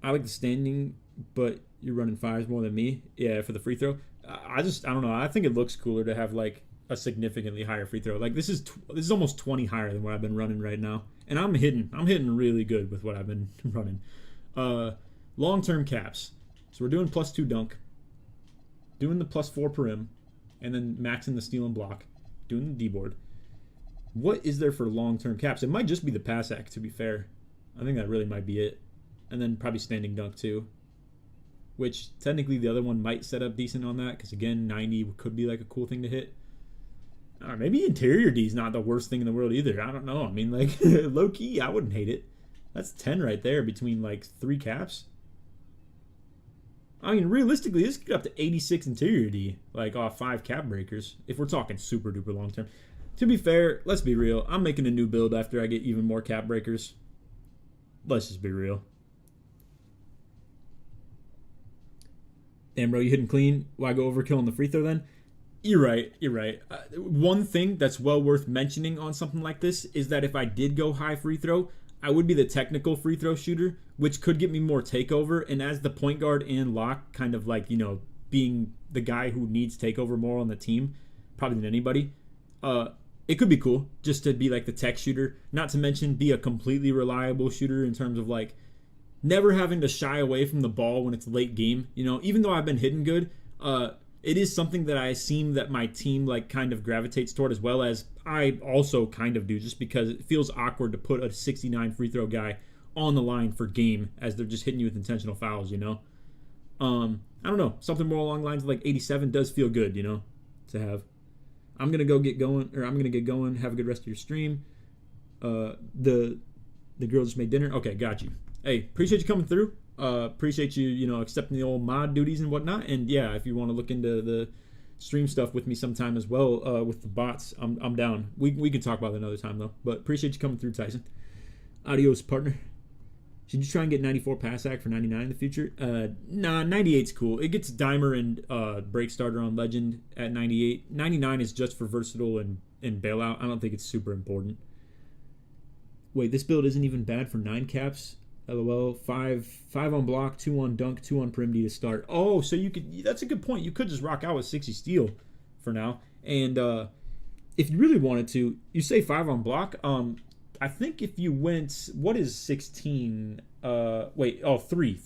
I like the standing, but you're running 5s more than me. Yeah, for the free throw. I don't know. I think it looks cooler to have like a significantly higher free throw. Like this is almost 20 higher than what I've been running right now. And I'm hitting really good with what I've been running. Long-term caps. So we're doing +2 dunk. Doing the +4 perim, and then maxing the steal and block, doing the D-board. What is there for long-term caps? It might just be the pass act, to be fair. I think that really might be it. And then probably standing dunk, too. Which, technically, the other one might set up decent on that, because, again, 90 could be, like, a cool thing to hit. Maybe interior D is not the worst thing in the world, either. I don't know. I mean, like, low-key, I wouldn't hate it. That's 10 right there between, like, 3 caps. I mean, realistically, this could get up to 86 interior D, like off 5 cap breakers, if we're talking super duper long term. To be fair, let's be real. I'm making a new build after I get even more cap breakers. Let's just be real. Damn, bro, you hitting clean? Why go overkill on the free throw then? You're right. One thing that's well worth mentioning on something like this is that if I did go high free throw, I would be the technical free throw shooter, which could get me more takeover. And as the point guard and lock, kind of like, you know, being the guy who needs takeover more on the team, probably than anybody, it could be cool just to be like the tech shooter. Not to mention be a completely reliable shooter in terms of like never having to shy away from the ball when it's late game. You know, even though I've been hitting good, it is something that I seem that my team like kind of gravitates toward, as well as I also kind of do, just because it feels awkward to put a 69 free throw guy on the line for game as they're just hitting you with intentional fouls, you know? I don't know. Something more along the lines of like 87 does feel good, you know, to have. I'm going to get going. Have a good rest of your stream. The girl just made dinner. Okay, got you. Hey, appreciate you coming through. Appreciate you, you know, accepting the old mod duties and whatnot. And yeah, if you want to look into the stream stuff with me sometime as well, with the bots, I'm down. We can talk about it another time though. But appreciate you coming through, Tyson. Adios, partner. Should you try and get 94 pass act for 99 in the future? Nah, 98's cool. It gets Dimer and break starter on Legend at 98. 99 is just for versatile and bailout. I don't think it's super important. Wait, this build isn't even bad for 9 caps. LOL. 5 on block, 2 on dunk, 2 on perim D to start. Oh, so you could. That's a good point. You could just rock out with 60 steal for now. And if you really wanted to, you say 5 on block. I think if you went, what is 16? Wait, oh, 3.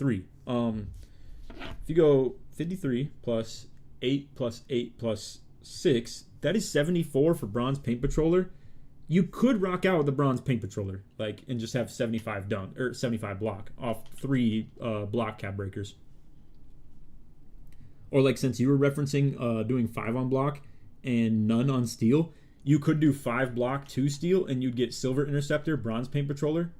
If you go 53 plus 8 plus 8 plus 6, that is 74 for bronze paint patroller. You could rock out with the bronze paint patroller, like, and just have 75 dunk or 75 block off 3 block cap breakers. Or like, since you were referencing doing 5 on block and none on steel, you could do 5 block, 2 steel, and you'd get silver interceptor, bronze paint patroller.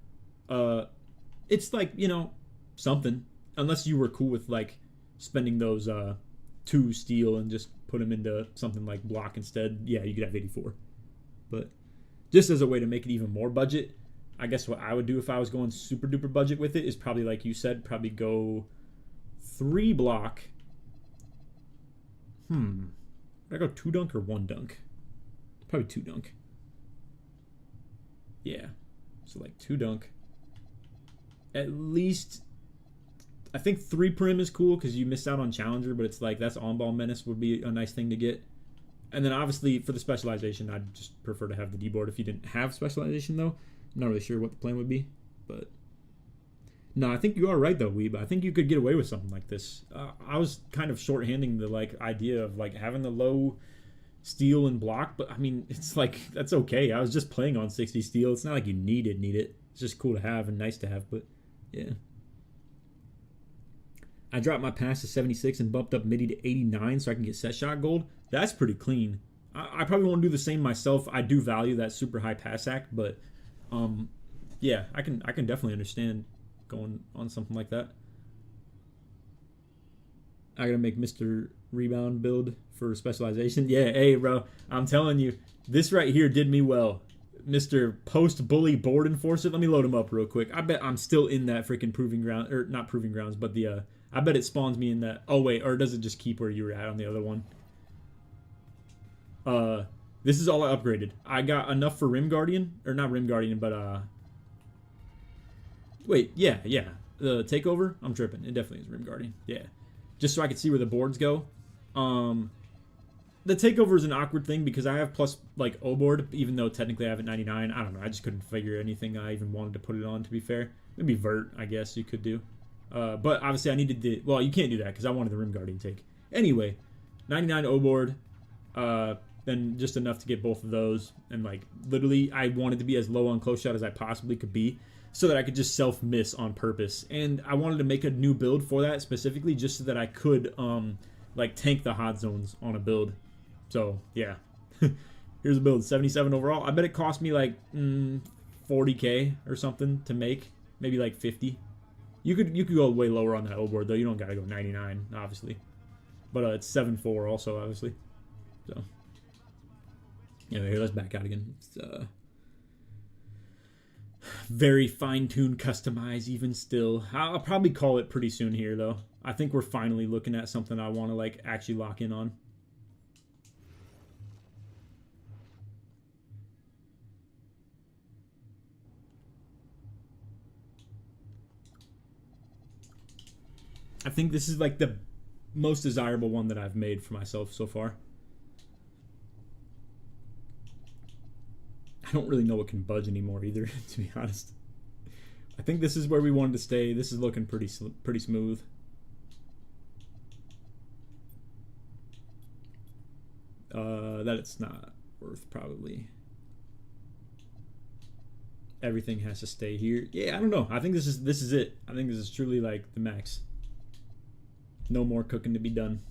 It's like, you know, something. Unless you were cool with like spending those 2 steel and just put them into something like block instead. Yeah, you could have 84. But just as a way to make it even more budget, I guess what I would do if I was going super duper budget with it is probably, like you said, probably go 3 block. Would I go 2 dunk or 1 dunk? Probably 2 dunk. Yeah. So like 2 dunk. At least, I think 3 prim is cool because you missed out on challenger, but it's like that's on-ball menace would be a nice thing to get. And then obviously for the specialization, I'd just prefer to have the D-board if you didn't have specialization though. I'm not really sure what the plan would be, but no, I think you are right though, Weeb. I think you could get away with something like this. I was kind of shorthanding the like idea of like having the low steel and block, but I mean, it's like, that's okay. I was just playing on 60 steel. It's not like you need it. It's just cool to have and nice to have, but yeah. I dropped my pass to 76 and bumped up midi to 89 so I can get set shot gold. That's pretty clean. I probably won't do the same myself. I do value that super high pass act, but yeah, I can definitely understand going on something like that. I gotta make Mr. Rebound build for specialization. Yeah, hey bro, I'm telling you, this right here did me well. Mr. Post Bully Board Enforcer. Let me load him up real quick. I bet I'm still in that freaking proving ground, or not proving grounds, but the I bet it spawns me in that. Oh wait, or does it just keep where you were at on the other one? This is all I upgraded. I got enough for Rim Guardian, or not Rim Guardian, but wait, yeah, the takeover. I'm tripping. It definitely is Rim Guardian. Yeah, just so I could see where the boards go. The takeover is an awkward thing because I have plus like O board, even though technically I have it 99. I don't know. I just couldn't figure anything I even wanted to put it on. To be fair, maybe vert. I guess you could do. But obviously I needed the, well, you can't do that because I wanted the Rim Guardian take. Anyway, 99 O board, then just enough to get both of those. And like literally I wanted to be as low on close shot as I possibly could be so that I could just self-miss on purpose. And I wanted to make a new build for that specifically just so that I could like tank the hot zones on a build. So yeah, here's a build, 77 overall. I bet it cost me like 40k or something to make, maybe like 50. You could go way lower on that O board though. You don't gotta go 99, obviously. But it's 7.4 also, obviously. So yeah, here, let's back out again. It's very fine-tuned, customized, even still. I'll probably call it pretty soon here though. I think we're finally looking at something I want to like actually lock in on. I think this is like the most desirable one that I've made for myself so far. I don't really know what can budge anymore either, to be honest. I think this is where we wanted to stay. This is looking pretty smooth. That it's not worth probably. Everything has to stay here. Yeah, I don't know. I think this is it. I think this is truly like the max. No more cooking to be done.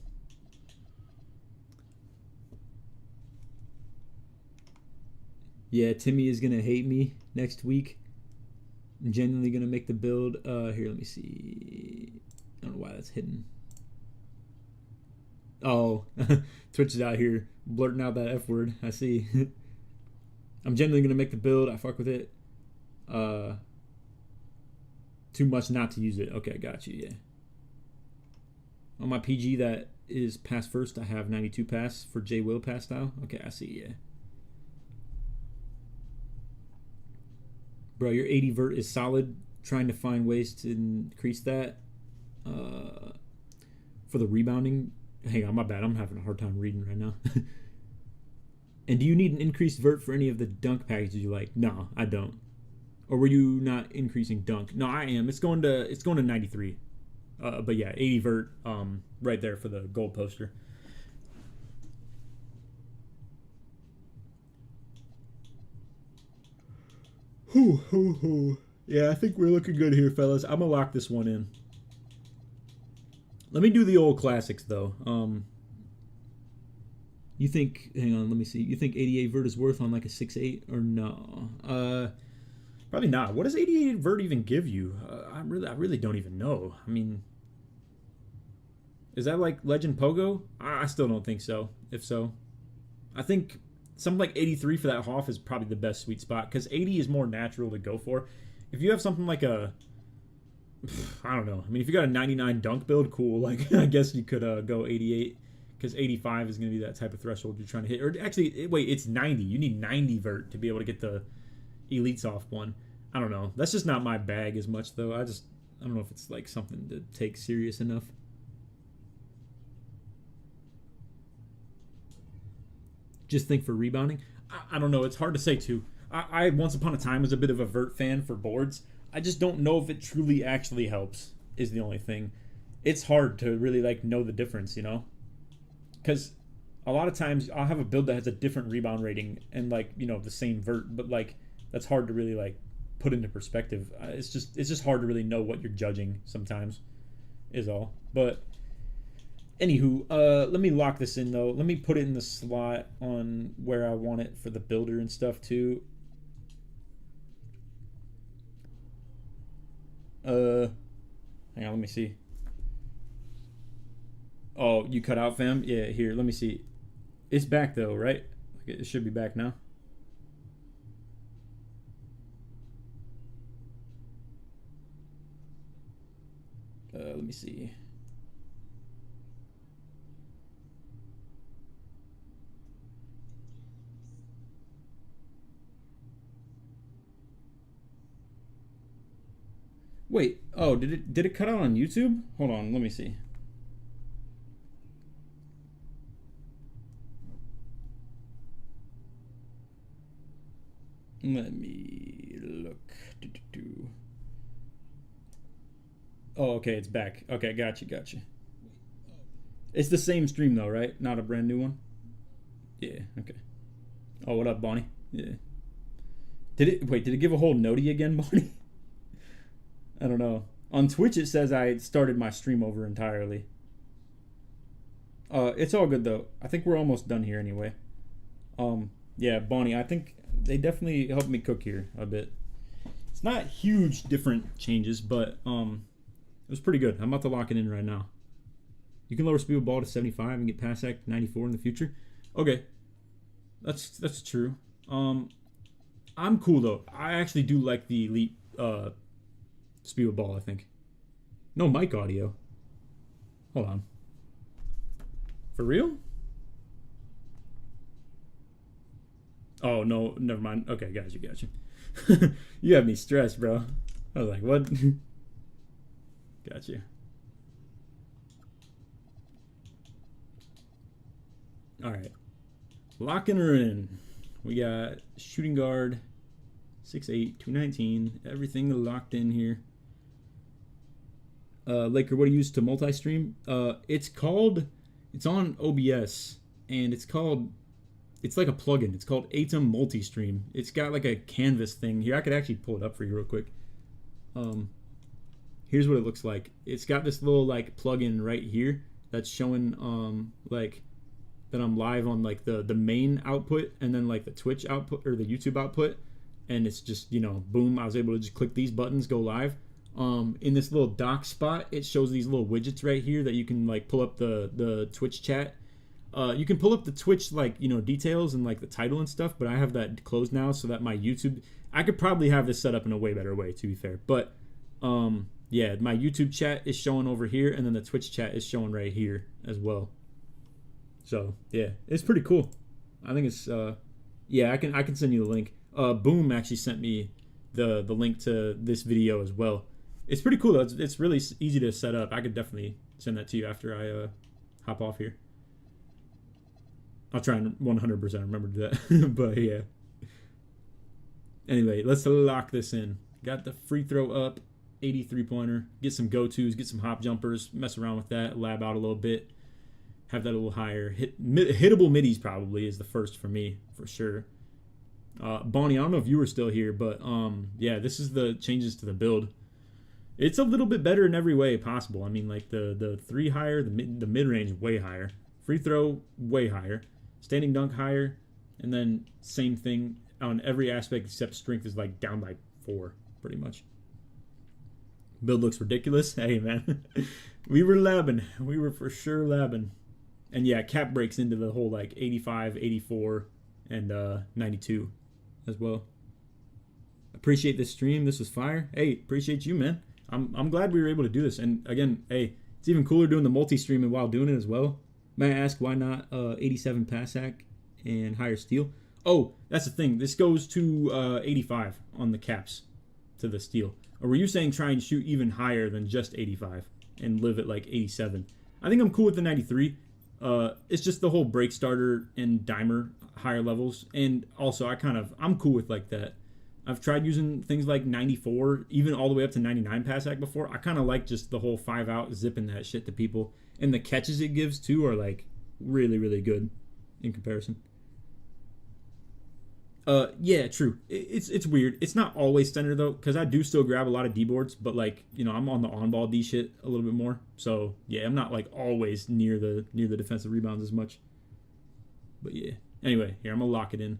Yeah, Timmy is gonna hate me next week. I'm genuinely gonna make the build. Here, let me see. I don't know why that's hidden. Oh, Twitch is out here blurting out that F word. I see. I'm genuinely gonna make the build. I fuck with it. Too much not to use it. Okay, got you. Yeah. On my PG that is pass first, I have 92 pass for J Will pass style. Okay, I see. Yeah. Bro, your 80 vert is solid. Trying to find ways to increase that. For the rebounding. Hang on, my bad. I'm having a hard time reading right now. And do you need an increased vert for any of the dunk packages you like? No, I don't. Or were you not increasing dunk? No, I am. It's going to 93. But yeah, 80 vert right there for the gold poster. Yeah, I think we're looking good here, fellas. I'm gonna lock this one in. Let me do the old classics though. You think? Hang on, let me see. You think 88 vert is worth on like a 6.8 or no? Probably not. What does 88 vert even give you? I really don't even know. I mean, is that like Legend Pogo? I still don't think so. If so, I think something like 83 for that Hoff is probably the best sweet spot because 80 is more natural to go for. If you have something like I don't know. I mean, if you got a 99 dunk build, cool. Like, I guess you could go 88 because 85 is going to be that type of threshold you're trying to hit. Or actually, wait, it's 90. You need 90 vert to be able to get the Elites off one. I don't know. That's just not my bag as much, though. I don't know if it's like something to take serious enough. Just think for rebounding. I don't know. It's hard to say, too. I once upon a time was a bit of a vert fan for boards. I just don't know if it truly actually helps is the only thing. It's hard to really like know the difference, you know? Because a lot of times I'll have a build that has a different rebound rating and like, you know, the same vert, but like that's hard to really like put into perspective. It's just hard to really know what you're judging sometimes is all. But anywho, let me lock this in though. Let me put it in the slot on where I want it for the builder and stuff too. Hang on, let me see. Oh, you cut out, fam? Yeah, here, let me see. It's back though, right? It should be back now. Let me see. Wait, oh, did it cut out on YouTube? Hold on, let me see. Let me look. Oh, okay, it's back. Okay, gotcha. It's the same stream though, right? Not a brand new one? Yeah, okay. Oh, what up, Bonnie? Yeah. Did it give a whole noti again, Bonnie? I don't know. On Twitch it says I started my stream over entirely. It's all good though. I think we're almost done here anyway. Yeah, Bonnie, I think they definitely helped me cook here a bit. It's not huge different changes, but it was pretty good. I'm about to lock it in right now. You can lower speed of ball to 75 and get pass act 94 in the future. Okay. That's true. I'm cool though. I actually do like the elite speed of ball, I think. No mic audio. Hold on. For real? Oh, no, never mind. Okay, got you. You have me stressed, bro. I was like, what? Got you. All right. Locking her in. We got shooting guard, 6'8", 219. Everything locked in here. Laker, what do you use to multi-stream? It's on OBS, and it's like a plugin. It's called Atom Multi-Stream. It's got like a canvas thing here. I could actually pull it up for you real quick. Here's what it looks like. It's got this little like plugin right here that's showing like that I'm live on like the main output and then like the Twitch output or the YouTube output, and it's just, you know, boom, I was able to just click these buttons, go live. In this little dock spot, it shows these little widgets right here that you can like pull up the Twitch chat. You can pull up the Twitch, like, you know, details and like the title and stuff, but I have that closed now so that my YouTube, I could probably have this set up in a way better way, to be fair. But yeah, my YouTube chat is showing over here, and then the Twitch chat is showing right here as well. So yeah, it's pretty cool. I think it's yeah, I can send you the link. Boom actually sent me the link to this video as well. It's pretty cool. It's really easy to set up. I could definitely send that to you after I hop off here. I'll try and 100% remember to do that. But yeah. Anyway, let's lock this in. Got the free throw up, 83-pointer. Get some go-tos, get some hop jumpers, mess around with that, lab out a little bit. Have that a little higher. Hittable middies probably is the first for me, for sure. Bonnie, I don't know if you were still here, but yeah, this is the changes to the build. It's a little bit better in every way possible. I mean, like the three higher, the mid-range way higher. Free throw way higher. Standing dunk higher. And then same thing on every aspect except strength is like down by 4, pretty much. Build looks ridiculous. Hey, man. We were labbing. We were for sure labbing. And yeah, cap breaks into the whole like 85, 84, and 92 as well. Appreciate this stream. This was fire. Hey, appreciate you, man. I'm glad we were able to do this. And again, hey, it's even cooler doing the multi-streaming while doing it as well. May I ask why not 87 pass sack and higher steal? Oh, that's the thing. This goes to 85 on the caps to the steal. Or were you saying try and shoot even higher than just 85 and live at like 87? I think I'm cool with the 93. It's just the whole break starter and dimer higher levels. And also I'm cool with like that. I've tried using things like 94, even all the way up to 99 pass sack before. I kind of like just the whole 5 out zipping that shit to people. And the catches it gives too are like really, really good in comparison. Yeah, true. It's weird. It's not always standard though, because I do still grab a lot of D boards, but like, you know, I'm on the on-ball D shit a little bit more. So yeah, I'm not like always near the defensive rebounds as much. But yeah. Anyway, here I'm gonna lock it in.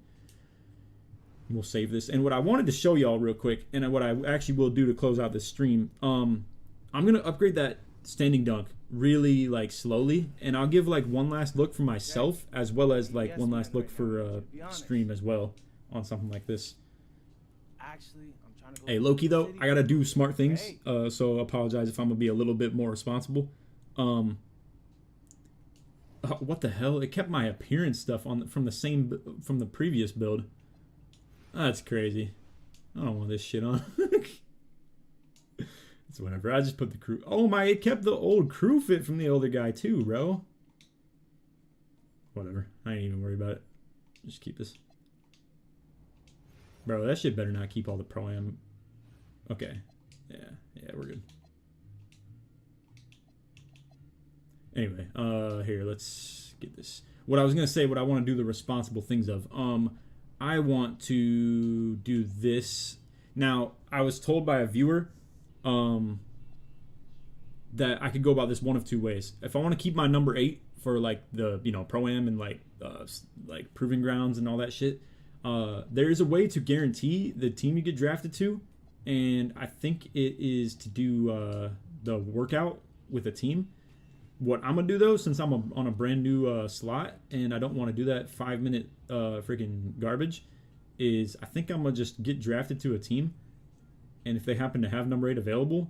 We'll save this. And what I wanted to show y'all real quick, and what I actually will do to close out this stream, I'm gonna upgrade that standing dunk really like slowly, and I'll give like one last look for myself as well as like one last look for stream as well on something like this. Hey, low-key though, I gotta do smart things, so apologize if I'm gonna be a little bit more responsible. What the hell? It kept my appearance stuff from the previous build. That's crazy. I don't want this shit on. It's whatever. I just put the crew. Oh my! It kept the old crew fit from the older guy too, bro. Whatever. I ain't even worried about it. Just keep this. Bro, that shit better not keep all the pro-am. Okay. Yeah, we're good. Anyway, here, let's get this. What I was gonna say, what I want to do the responsible things of. I want to do this. Now, I was told by a viewer that I could go about this one of two ways. If I want to keep my number 8 for like the, you know, pro-am and like proving grounds and all that shit, there is a way to guarantee the team you get drafted to, and I think it is to do the workout with a team. What I'm gonna do though, since I'm on a brand new slot and I don't want to do that 5-minute freaking garbage, is I think I'm gonna just get drafted to a team, and if they happen to have number 8 available,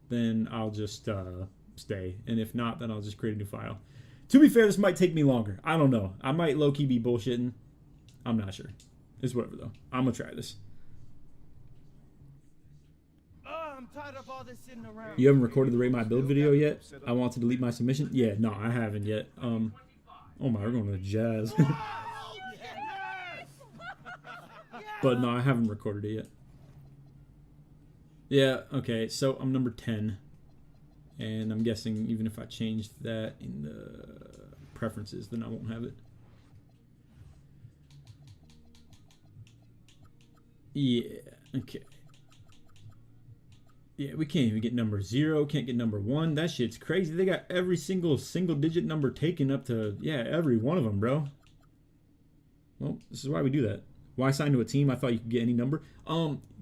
then I'll just stay, and if not, then I'll just create a new file. To be fair, this might take me longer. I don't know. I might low-key be bullshitting. I'm not sure. It's whatever though. I'm gonna try this. I'm tired of all this sitting around. You haven't recorded the Rate My Build video yet? I want to delete my submission. Yeah, no, I haven't yet. Oh my, we're going to the Jazz. But no, I haven't recorded it yet. Yeah, okay, so I'm number 10. And I'm guessing even if I change that in the preferences, then I won't have it. Yeah, okay. Yeah, we can't even get number 0, can't get number 1. That shit's crazy. They got every single digit number taken up to, yeah, every one of them, bro. Well, this is why we do that. Why sign to a team? I thought you could get any number.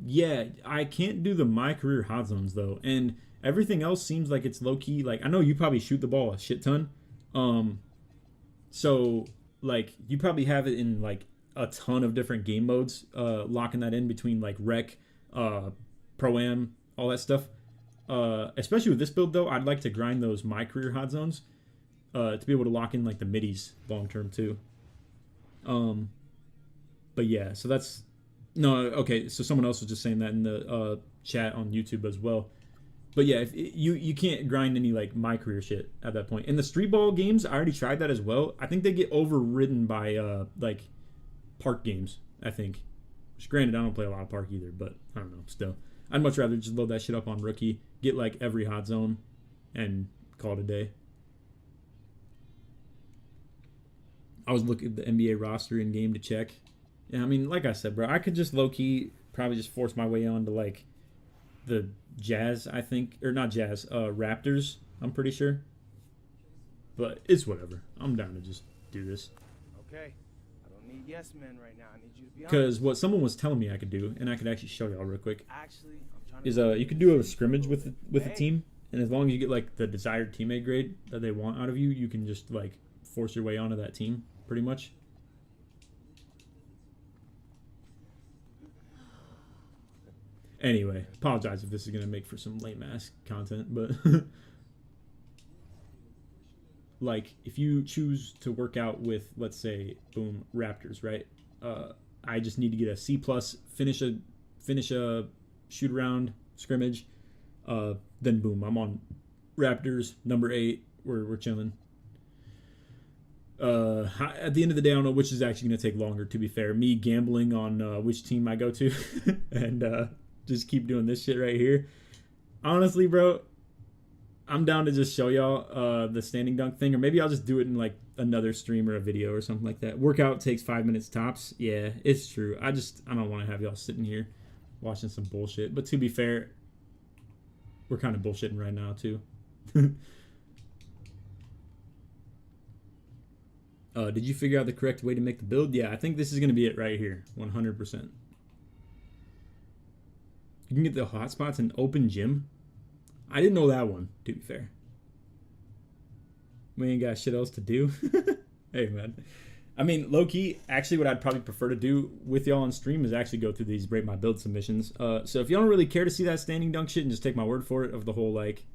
Yeah, I can't do the My Career Hot Zones, though. And everything else seems like it's low-key. Like, I know you probably shoot the ball a shit ton. So, like, you probably have it in, like, a ton of different game modes. Locking that in between, like, Rec, Pro-Am, all that stuff. Especially with this build, though, I'd like to grind those My Career Hot Zones to be able to lock in, like, the middies long-term, too. But, yeah, so that's... No, okay, so someone else was just saying that in the chat on YouTube as well. But yeah, if you can't grind any like my career shit at that point. In the street ball games, I already tried that as well. I think they get overridden by like park games, I think. Which granted, I don't play a lot of park either, but I don't know, still. I'd much rather just load that shit up on rookie, get like every hot zone, and call it a day. I was looking at the NBA roster in game to check. Yeah, I mean, like I said, bro, I could just low-key probably just force my way on to like the Jazz, I think, or not Jazz, Raptors, I'm pretty sure. But it's whatever. I'm down to just do this. Okay. I don't need yes men right now. I need you to be honest. Because what someone was telling me I could do, and I could actually show y'all real quick, Actually, I'm trying is you could do a scrimmage with a team, and as long as you get like the desired teammate grade that they want out of you, you can just like force your way onto that team, pretty much. Anyway, apologize if this is gonna make for some lame ass content, but like if you choose to work out with, let's say, boom, Raptors, right? I just need to get a C+, finish a shoot around scrimmage, then boom, I'm on Raptors number 8. We're chilling. At the end of the day, I don't know which is actually gonna take longer. To be fair, me gambling on which team I go to, and just keep doing this shit right here. Honestly, bro, I'm down to just show y'all the standing dunk thing, or maybe I'll just do it in like another stream or a video or something like that. Workout takes 5 minutes tops. Yeah, it's true. I don't want to have y'all sitting here watching some bullshit. But to be fair, we're kind of bullshitting right now too. Did you figure out the correct way to make the build? Yeah, I think this is going to be it right here, 100%. You can get the hotspots in open gym. I didn't know that one, to be fair. We ain't got shit else to do. Hey, man. I mean, low-key, actually what I'd probably prefer to do with y'all on stream is actually go through these Rate My Build submissions. So if y'all don't really care to see that standing dunk shit and just take my word for it of the whole, like,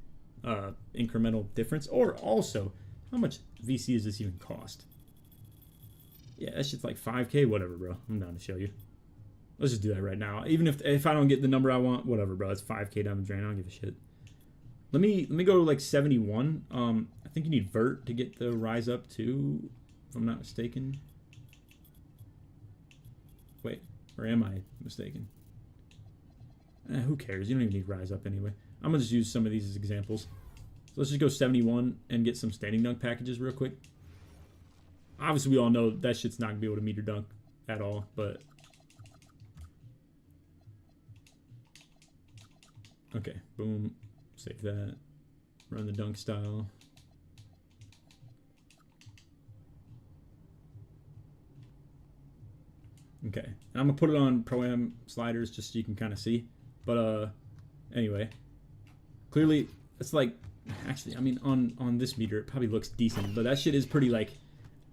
incremental difference, or also, how much VC does this even cost? Yeah, that shit's like 5K, whatever, bro. I'm down to show you. Let's just do that right now. Even if I don't get the number I want, whatever, bro. It's 5K down the drain. I don't give a shit. Let me go to like 71. I think you need vert to get the rise up too, if I'm not mistaken. Wait, or am I mistaken? Who cares? You don't even need rise up anyway. I'm gonna just use some of these as examples. So let's just go 71 and get some standing dunk packages real quick. Obviously, we all know that shit's not gonna be able to meter dunk at all, but okay, boom, save that, run the dunk style. Okay, and I'm gonna put it on Pro-Am sliders just so you can kind of see, but anyway, clearly it's like, actually, I mean, on this meter it probably looks decent, but that shit is pretty, like,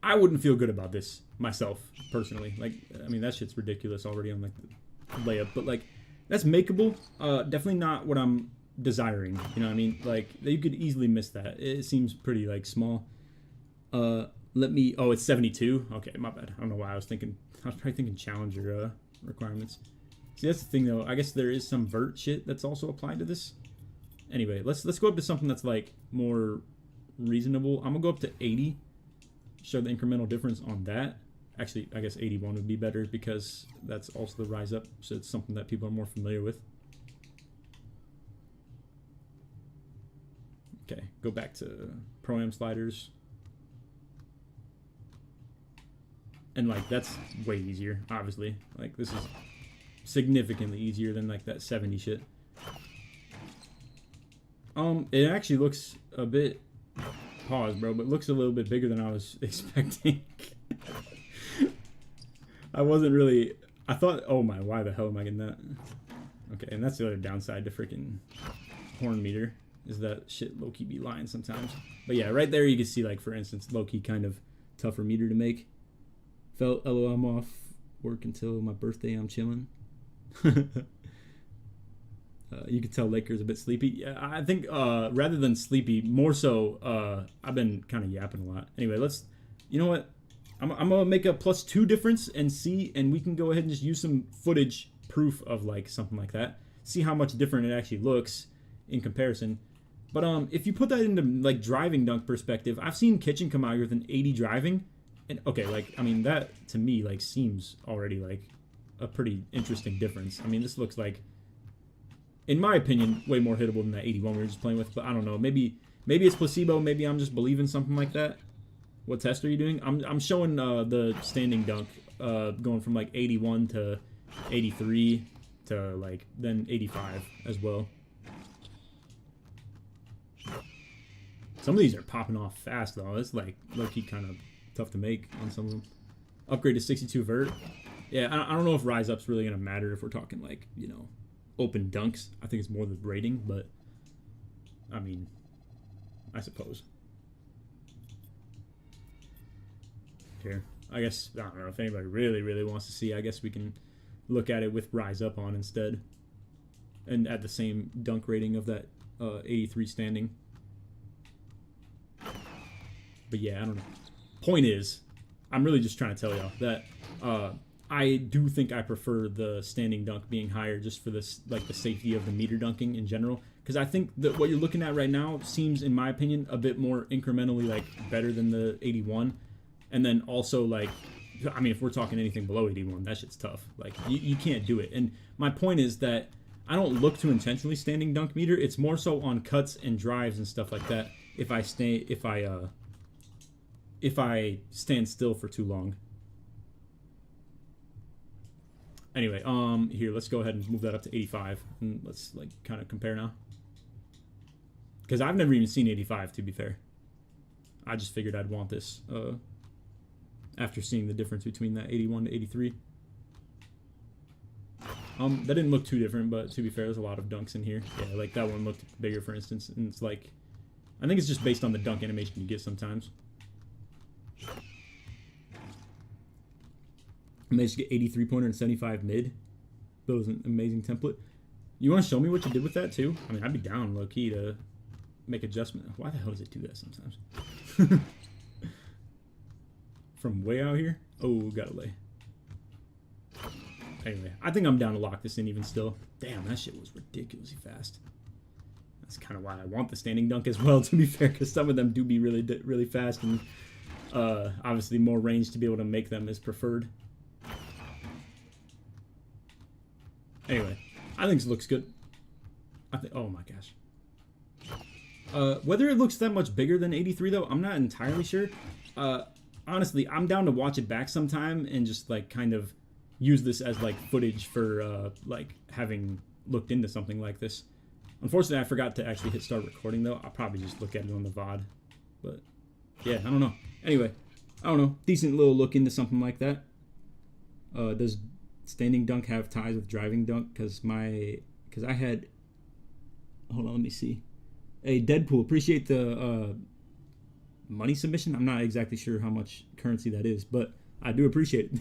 I wouldn't feel good about this myself personally. Like, I mean, that shit's ridiculous already on like the layup, but like, that's makeable. Definitely not what I'm desiring. You know what I mean? Like, you could easily miss that. It seems pretty like small. Let me. Oh, it's 72. Okay, my bad. I don't know why I was thinking. I was probably thinking challenger requirements. See, that's the thing though. I guess there is some vert shit that's also applied to this. Anyway, let's go up to something that's like more reasonable. I'm gonna go up to 80. Show the incremental difference on that. Actually, I guess 81 would be better because that's also the rise up, so it's something that people are more familiar with. Okay, go back to Pro-Am sliders. And like, that's way easier, obviously. Like, this is significantly easier than like that 70 shit. It actually looks a bit, pause bro, but looks a little bit bigger than I was expecting. I wasn't really, I thought, oh my, why the hell am I getting that? Okay, and that's the other downside to freaking horn meter, is that shit low-key be lying sometimes. But yeah, right there you can see, like, for instance, low-key kind of tougher meter to make. Felt, LOL, I'm off work until my birthday, I'm chilling. You could tell Laker's a bit sleepy. Yeah, I think rather than sleepy, more so I've been kind of yapping a lot. Anyway, let's, you know what? I'm gonna make a +2 difference and see, and we can go ahead and just use some footage proof of like something like that. See how much different it actually looks, in comparison. But if you put that into like driving dunk perspective, I've seen Kitchen come out here with an 80 driving, and okay, like I mean that to me like seems already like a pretty interesting difference. I mean this looks like, in my opinion, way more hittable than that 81 we were just playing with. But I don't know, maybe it's placebo. Maybe I'm just believing something like that. What test are you doing? I'm showing the standing dunk going from like 81 to 83 to like then 85 as well. Some of these are popping off fast though. It's like low-key kind of tough to make on some of them. Upgrade to 62 vert. Yeah, I don't know if rise up's really gonna matter if we're talking like, you know, open dunks. I think it's more the rating, but I mean, I suppose. Here, I guess I don't know if anybody really wants to see. I guess we can look at it with rise up on instead, and at the same dunk rating of that 83 standing. But yeah, I don't know. Point is, I'm really just trying to tell y'all that I do think I prefer the standing dunk being higher just for this, like the safety of the meter dunking in general. Because I think that what you're looking at right now seems, in my opinion, a bit more incrementally like better than the 81. And then also like, I mean, if we're talking anything below 81, that shit's tough. Like you can't do it. And my point is that I don't look to intentionally standing dunk meter. It's more so on cuts and drives and stuff like that. If I stand still for too long. Anyway, here, let's go ahead and move that up to 85 and let's like kind of compare now. Because I've never even seen 85, to be fair. I just figured I'd want this after seeing the difference between that 81 to 83. That didn't look too different, but to be fair, there's a lot of dunks in here. Yeah, like that one looked bigger, for instance, and it's like, I think it's just based on the dunk animation you get sometimes. I managed to get 83 pointer and 75 mid. That was an amazing template. You want to show me what you did with that too? I mean, I'd be down low key to make adjustment. Why the hell does it do that sometimes? From way out here? Oh, gotta lay. Anyway, I think I'm down to lock this in even still. Damn, that shit was ridiculously fast. That's kind of why I want the standing dunk as well, to be fair, because some of them do be really fast, and obviously more range to be able to make them is preferred. Anyway, I think it looks good. I think. Oh my gosh. Whether it looks that much bigger than 83 though, I'm not entirely sure. Honestly, I'm down to watch it back sometime and just like kind of use this as like footage for like having looked into something like this. Unfortunately, I forgot to actually hit start recording though. I'll probably just look at it on the VOD. But yeah, I don't know. Anyway, I don't know. Decent little look into something like that. Does standing dunk have ties with driving dunk? Because I had, hold on, let me see. Hey, Deadpool, appreciate the money submission. I'm not exactly sure how much currency that is, but I do appreciate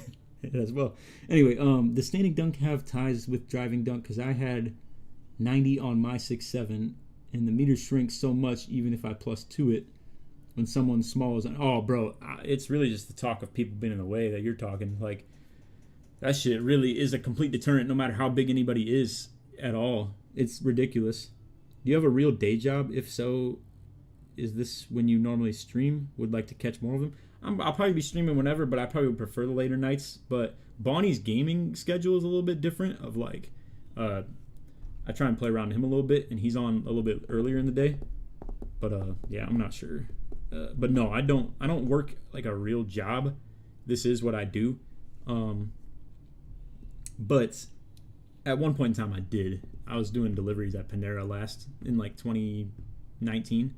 it as well. Anyway, does standing dunk have ties with driving dunk? Because I had 90 on my 6.7, and the meter shrinks so much even if I +2 it when someone small is on. Oh, bro, it's really just the talk of people being in the way that you're talking. Like, that shit really is a complete deterrent no matter how big anybody is at all. It's ridiculous. Do you have a real day job? If so, is this when you normally stream? Would like to catch more of them? I'll probably be streaming whenever, but I probably would prefer the later nights. But Bonnie's gaming schedule is a little bit different. Of like, I try and play around him a little bit, and he's on a little bit earlier in the day. But yeah, I'm not sure. But no, I don't work like a real job. This is what I do. But at one point in time I did. I was doing deliveries at Panera last in like 2019.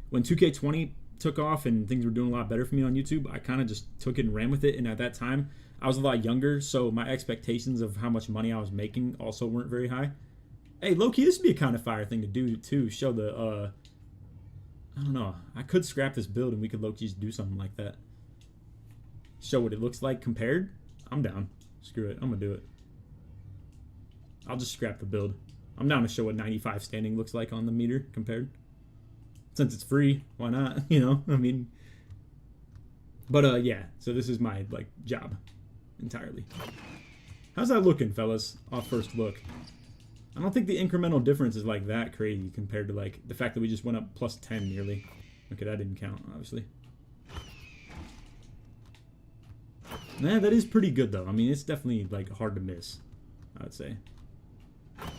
When 2K20 took off and things were doing a lot better for me on YouTube, I kind of just took it and ran with it. And at that time, I was a lot younger, so my expectations of how much money I was making also weren't very high. Hey, low-key, this would be a kind of fire thing to do, too. Show the, I don't know. I could scrap this build and we could low-key just do something like that. Show what it looks like compared. I'm down. Screw it. I'm going to do it. I'll just scrap the build. I'm down to show what 95 standing looks like on the meter compared. Since it's free, why not? You know, I mean. But yeah, so this is my like job entirely. How's that looking, fellas? Off first look. I don't think the incremental difference is like that crazy compared to like the fact that we just went up plus 10 nearly. Okay, that didn't count, obviously. Nah, that is pretty good though. I mean, it's definitely like hard to miss, I would say. I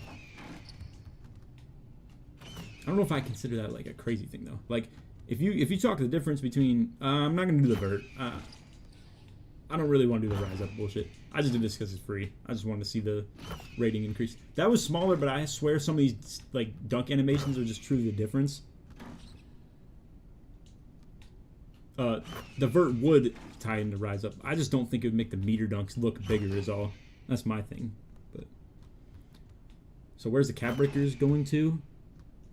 don't know if I consider that like a crazy thing though. Like if you talk the difference between I'm not gonna do the vert. I don't really want to do the rise up bullshit. I just did this because it's free. I just wanted to see the rating increase. That was smaller, but I swear some of these like dunk animations are just truly the difference. The vert would tie into rise up. I just don't think it would make the meter dunks look bigger is all. That's my thing. But so where's the cap breakers going to?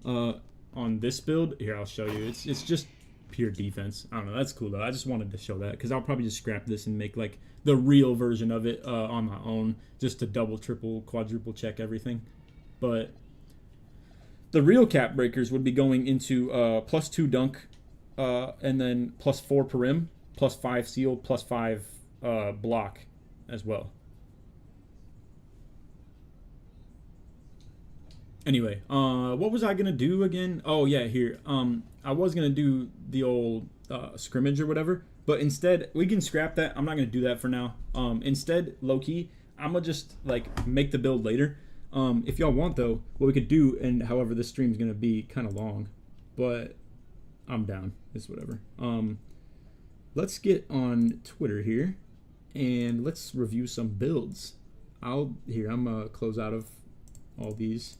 On this build, here I'll show you. It's just pure defense. I don't know. That's cool though. I just wanted to show that because I'll probably just scrap this and make like the real version of it on my own, just to double, triple, quadruple check everything. But the real cap breakers would be going into +2 dunk, and then +4 perim, +5 seal, +5 block as well. Anyway, what was I gonna do again? Oh yeah, here. I was gonna do the old scrimmage or whatever, but instead we can scrap that. I'm not gonna do that for now. Instead, low key, I'm gonna just like make the build later. If y'all want though, what we could do, and however this stream's gonna be kind of long, but I'm down. It's whatever. Let's get on Twitter here, and let's review some builds. I'm gonna close out of all these.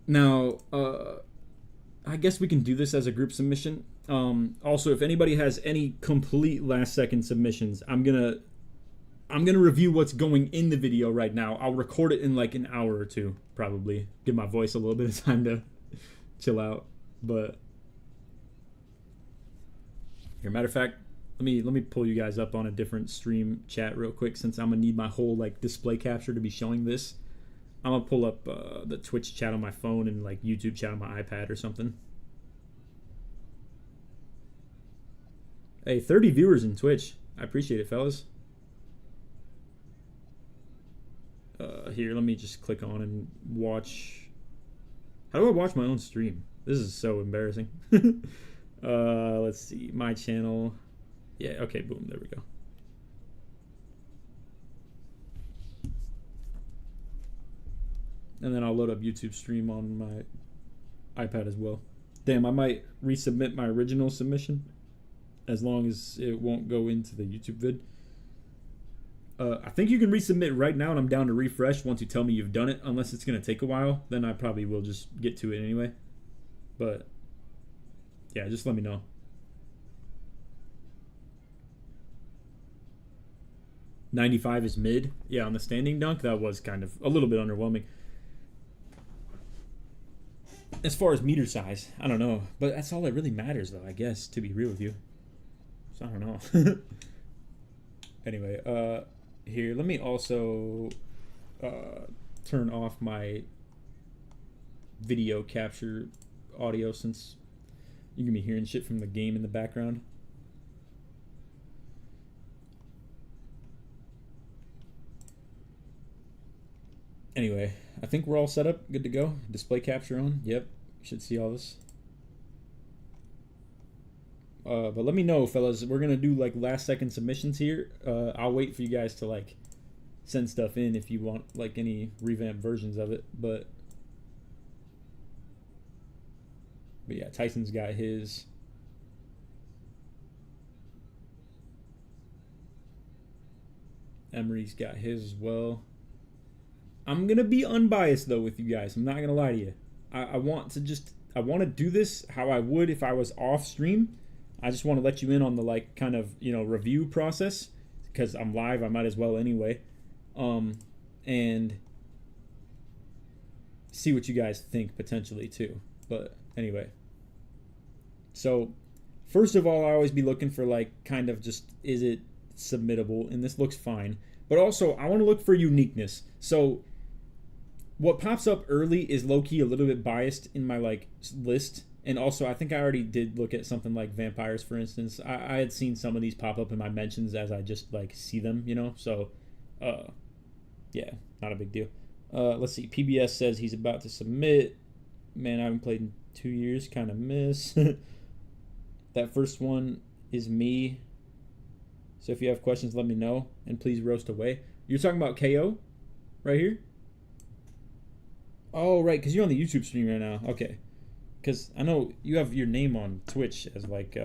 Now, I guess we can do this as a group submission. Also, if anybody has any complete last-second submissions, I'm gonna review what's going in the video right now. I'll record it in like an hour or two, probably. Give my voice a little bit of time to chill out. But here, matter of fact, let me pull you guys up on a different stream chat real quick, since I'm gonna need my whole like display capture to be showing this. I'm gonna pull up the Twitch chat on my phone and like YouTube chat on my iPad or something. Hey, 30 viewers in Twitch. I appreciate it, fellas. Here, let me just click on and watch. How do I watch my own stream? This is so embarrassing. Let's see. My channel. Yeah, okay, boom. There we go. And then I'll load up YouTube stream on my iPad as well. Damn, I might resubmit my original submission as long as it won't go into the YouTube vid. I think you can resubmit right now, and I'm down to refresh once you tell me you've done it, unless it's going to take a while. Then I probably will just get to it anyway. But, yeah, just let me know. $95 is mid. Yeah, on the standing dunk, that was kind of a little bit underwhelming. As far as meter size, I don't know. But that's all that really matters, though, I guess, to be real with you. So I don't know. Anyway, here, let me also turn off my video capture audio, since you're going to be hearing shit from the game in the background. Anyway, I think we're all set up, good to go. Display capture on. Yep, you should see all this. But let me know, fellas. We're gonna do like last second submissions here. I'll wait for you guys to like send stuff in if you want like any revamped versions of it. But yeah, Tyson's got his. Emery's got his as well. I'm gonna be unbiased though with you guys. I'm not gonna lie to you. I want to do this how I would if I was off stream. I just want to let you in on the like kind of, you know, review process, because I'm live. I might as well anyway, and see what you guys think potentially too. But anyway, so first of all, I always be looking for like kind of just, is it submittable? And this looks fine. But also, I want to look for uniqueness. So what pops up early is low-key a little bit biased in my like list. And also, I think I already did look at something like vampires, for instance. I had seen some of these pop up in my mentions as I just like see them, you know. So Yeah, not a big deal. Let's see. PBS says he's about to submit. Man, I haven't played in 2 years. Kind of miss. That first one is me. So if you have questions, let me know. And please roast away. You're talking about KO? Right here? Oh, right. Because you're on the YouTube stream right now. Okay. Because I know you have your name on Twitch as like,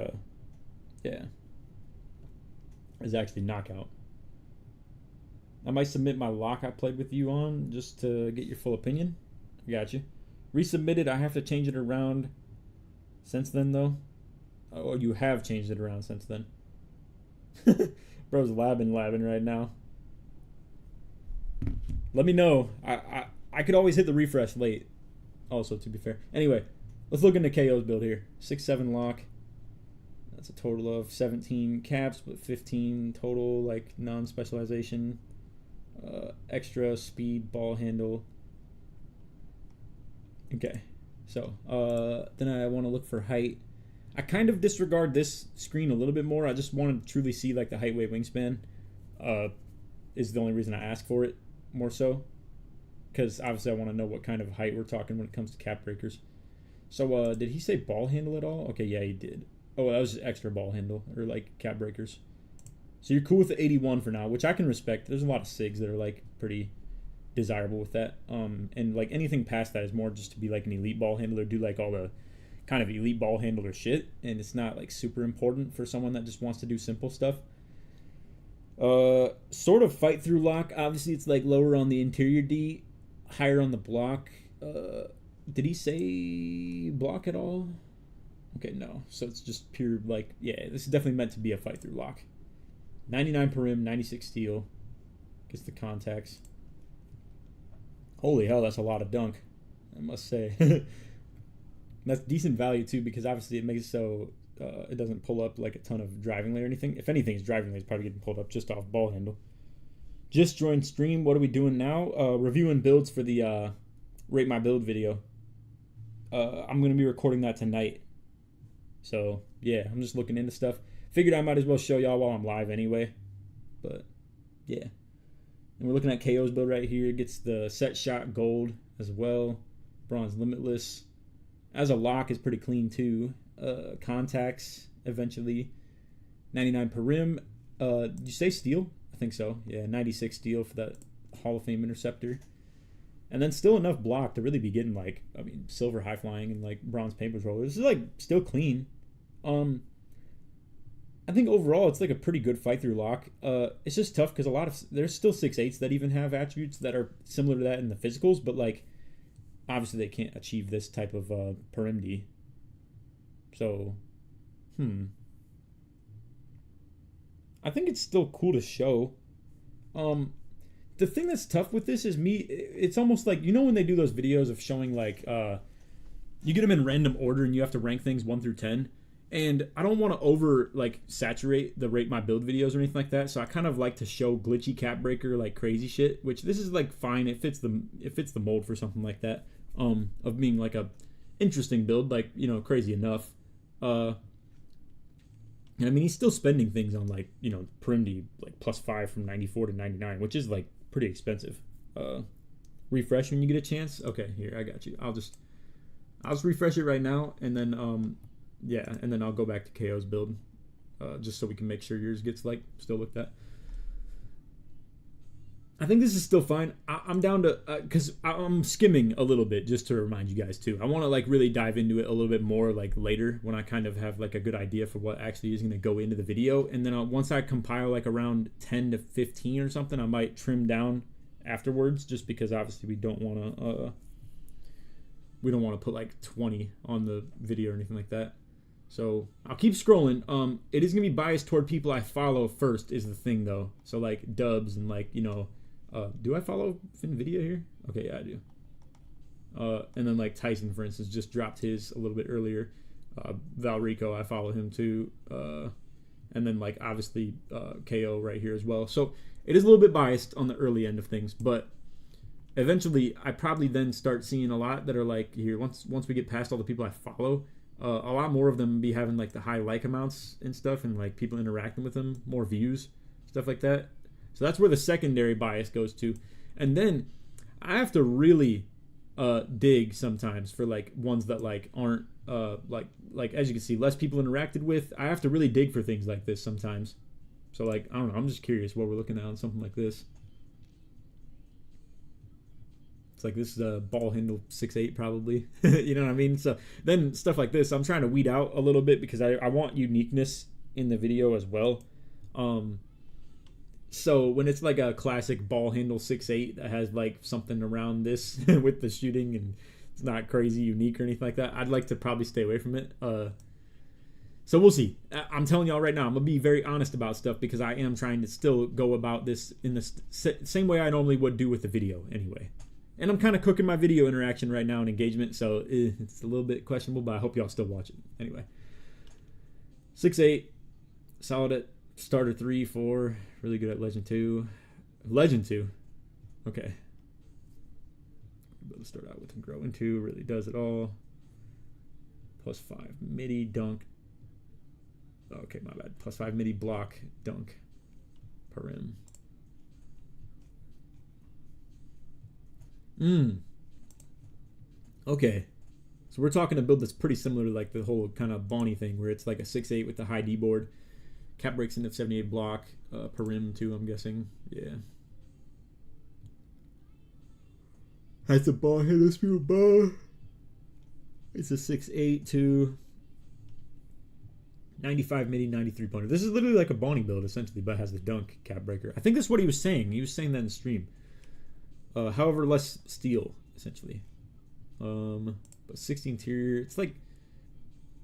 yeah. As actually Knockout. I might submit my lock I played with you on just to get your full opinion. I got you. Resubmitted. I have to change it around since then, though. Oh, you have changed it around since then. Bro's labbing right now. Let me know. I could always hit the refresh late. Also, to be fair. Anyway, let's look into KO's build here. 6-7 lock. That's a total of 17 caps, but 15 total, like, non-specialization. Extra speed, ball handle. Okay. So, then I want to look for height. I kind of disregard this screen a little bit more. I just want to truly see, like, the height, weight, wingspan. Is the only reason I ask for it, more so. Because, obviously, I want to know what kind of height we're talking when it comes to cap breakers. So, did he say ball handle at all? Okay, yeah, he did. Oh, that was just extra ball handle, or, like, cap breakers. So you're cool with the 81 for now, which I can respect. There's a lot of SIGs that are, like, pretty desirable with that. And, like, anything past that is more just to be, like, an elite ball handler, do, like, all the kind of elite ball handler shit, and it's not, like, super important for someone that just wants to do simple stuff. Sort of fight through lock. Obviously, it's, like, lower on the interior D, higher on the block. Did he say block at all? Okay, no. So it's just pure, like, yeah, this is definitely meant to be a fight through lock. 99 per rim, 96 steel. Gets the contacts. Holy hell, that's a lot of dunk, I must say. That's decent value, too, because obviously it makes it so it doesn't pull up, like, a ton of driving lane or anything. If anything, his driving lane is probably getting pulled up just off ball handle. Just joined stream. What are we doing now? Reviewing builds for the Rate My Build video. I'm going to be recording that tonight. So, yeah, I'm just looking into stuff. Figured I might as well show y'all while I'm live anyway. But, yeah. And we're looking at KO's build right here. It gets the set shot gold as well. Bronze limitless. As a lock, is pretty clean too. Contacts, eventually. 99 per rim. Did you say steel? I think so. Yeah, 96 steel for that Hall of Fame interceptor. And then still enough block to really be getting, like, I mean, silver high flying and, like, bronze paint patrol. This is, like, still clean. I think overall it's, like, a pretty good fight through lock. It's just tough because there's still 6'8s that even have attributes that are similar to that in the physicals, but, like, obviously they can't achieve this type of per MD. So, I think it's still cool to show. The thing that's tough with this is it's almost like, you know when they do those videos of showing, like, you get them in random order and you have to rank things 1 through 10. And I don't want to over, like, saturate the Rate My Build videos or anything like that. So I kind of like to show glitchy cap breaker, like, crazy shit, which this is, like, fine. It fits the mold for something like that. Of being, like, a interesting build, like, you know, crazy enough. And I mean, he's still spending things on, like, you know, Perimdi, like, +5 from 94 to 99, which is, like, pretty expensive. Refresh when you get a chance. Okay, here, I got you. I'll just refresh it right now, and then yeah, and then I'll go back to KO's build, just so we can make sure yours gets, like, still looked at. I think this is still fine. I'm down to, because I'm skimming a little bit, just to remind you guys too. I want to, like, really dive into it a little bit more, like, later, when I kind of have, like, a good idea for what actually is going to go into the video. And then once I compile, like, around 10 to 15 or something, I might trim down afterwards, just because obviously we don't want to put, like, 20 on the video or anything like that. So I'll keep scrolling. It is going to be biased toward people I follow first is the thing, though. So, like, Dubs and, like, you know, do I follow FinVidya here? Okay, yeah, I do. And then, like, Tyson, for instance, just dropped his a little bit earlier. Valrico, I follow him too. And then, like, obviously KO right here as well. So it is a little bit biased on the early end of things, but eventually I probably then start seeing a lot that are, like, here, once we get past all the people I follow, a lot more of them be having, like, the high like amounts and stuff, and, like, people interacting with them, more views, stuff like that. So that's where the secondary bias goes to. And then I have to really dig sometimes for like ones that like aren't like as you can see, less people interacted with. I have to really dig for things like this sometimes. So like, I don't know, I'm just curious what we're looking at on something like this. It's like, this is a ball handle 6'8" probably. You know what I mean? So then stuff like this, I'm trying to weed out a little bit because I want uniqueness in the video as well. So when it's like a classic ball handle 6'8" that has like something around this with the shooting and it's not crazy unique or anything like that, I'd like to probably stay away from it. So we'll see. I'm telling y'all right now, I'm going to be very honest about stuff because I am trying to still go about this in the same way I normally would do with the video anyway. And I'm kind of cooking my video interaction right now and engagement, so it's a little bit questionable, but I hope y'all still watch it. Anyway. 6'8", solid at starter 3, 4, really good at legend 2. Legend 2? Okay. Let's start out with grow into, really does it all. +5 midi dunk. Okay, my bad. +5 midi block dunk per rim. Okay. So we're talking a build that's pretty similar to like the whole kind of Bonnie thing where it's like a 6'8" with the high D board. Cap breaks into 78 block per rim too, I'm guessing. Yeah. That's a ball handle speed ball. It's a 6'8" too. 95 midi, 93 pointer. This is literally like a Bonnie build essentially, but has the dunk cap breaker. I think that's what he was saying. He was saying that in stream. However, less steel essentially. But 60 interior. It's like,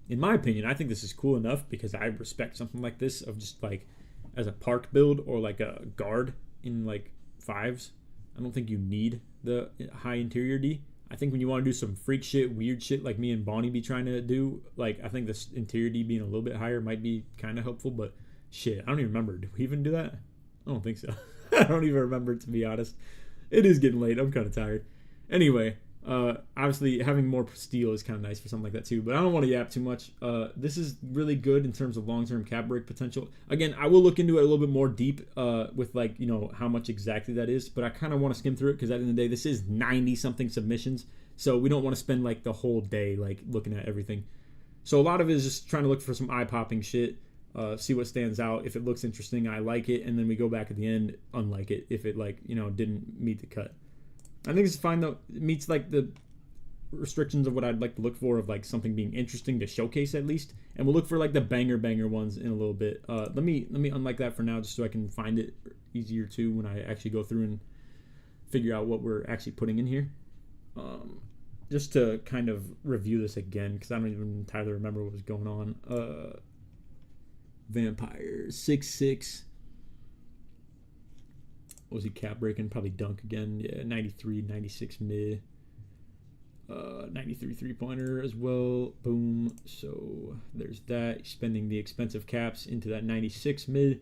in my opinion, I think this is cool enough because I respect something like this of just like as a park build or like a guard in like 5s. I don't think you need the high interior D. I think when you want to do some freak shit, weird shit like me and Bonnie be trying to do, like I think this interior D being a little bit higher might be kind of helpful, but shit, I don't even remember. Did we even do that? I don't think so. I don't even remember, to be honest. It is getting late. I'm kind of tired. Anyway, obviously having more steel is kind of nice for something like that too, but I don't want to yap too much. This is really good in terms of long-term cap break potential. Again, I will look into it a little bit more deep with like, you know, how much exactly that is, but I kind of want to skim through it because at the end of the day, this is 90 something submissions. So we don't want to spend like the whole day like looking at everything. So a lot of it is just trying to look for some eye-popping shit, see what stands out. If it looks interesting, I like it, and then we go back at the end, unlike it if it like, you know, didn't meet the cut. I think it's fine though. It meets like the restrictions of what I'd like to look for of like something being interesting to showcase at least. And we'll look for like the banger ones in a little bit. Let me unlike that for now just so I can find it easier too when I actually go through and figure out what we're actually putting in here. Just to kind of review this again because I don't even entirely remember what was going on. Vampire 6'6". What was he cap breaking? Probably dunk again. Yeah, 93, 96 mid. 93 3-pointer as well. Boom. So there's that. Spending the expensive caps into that 96 mid.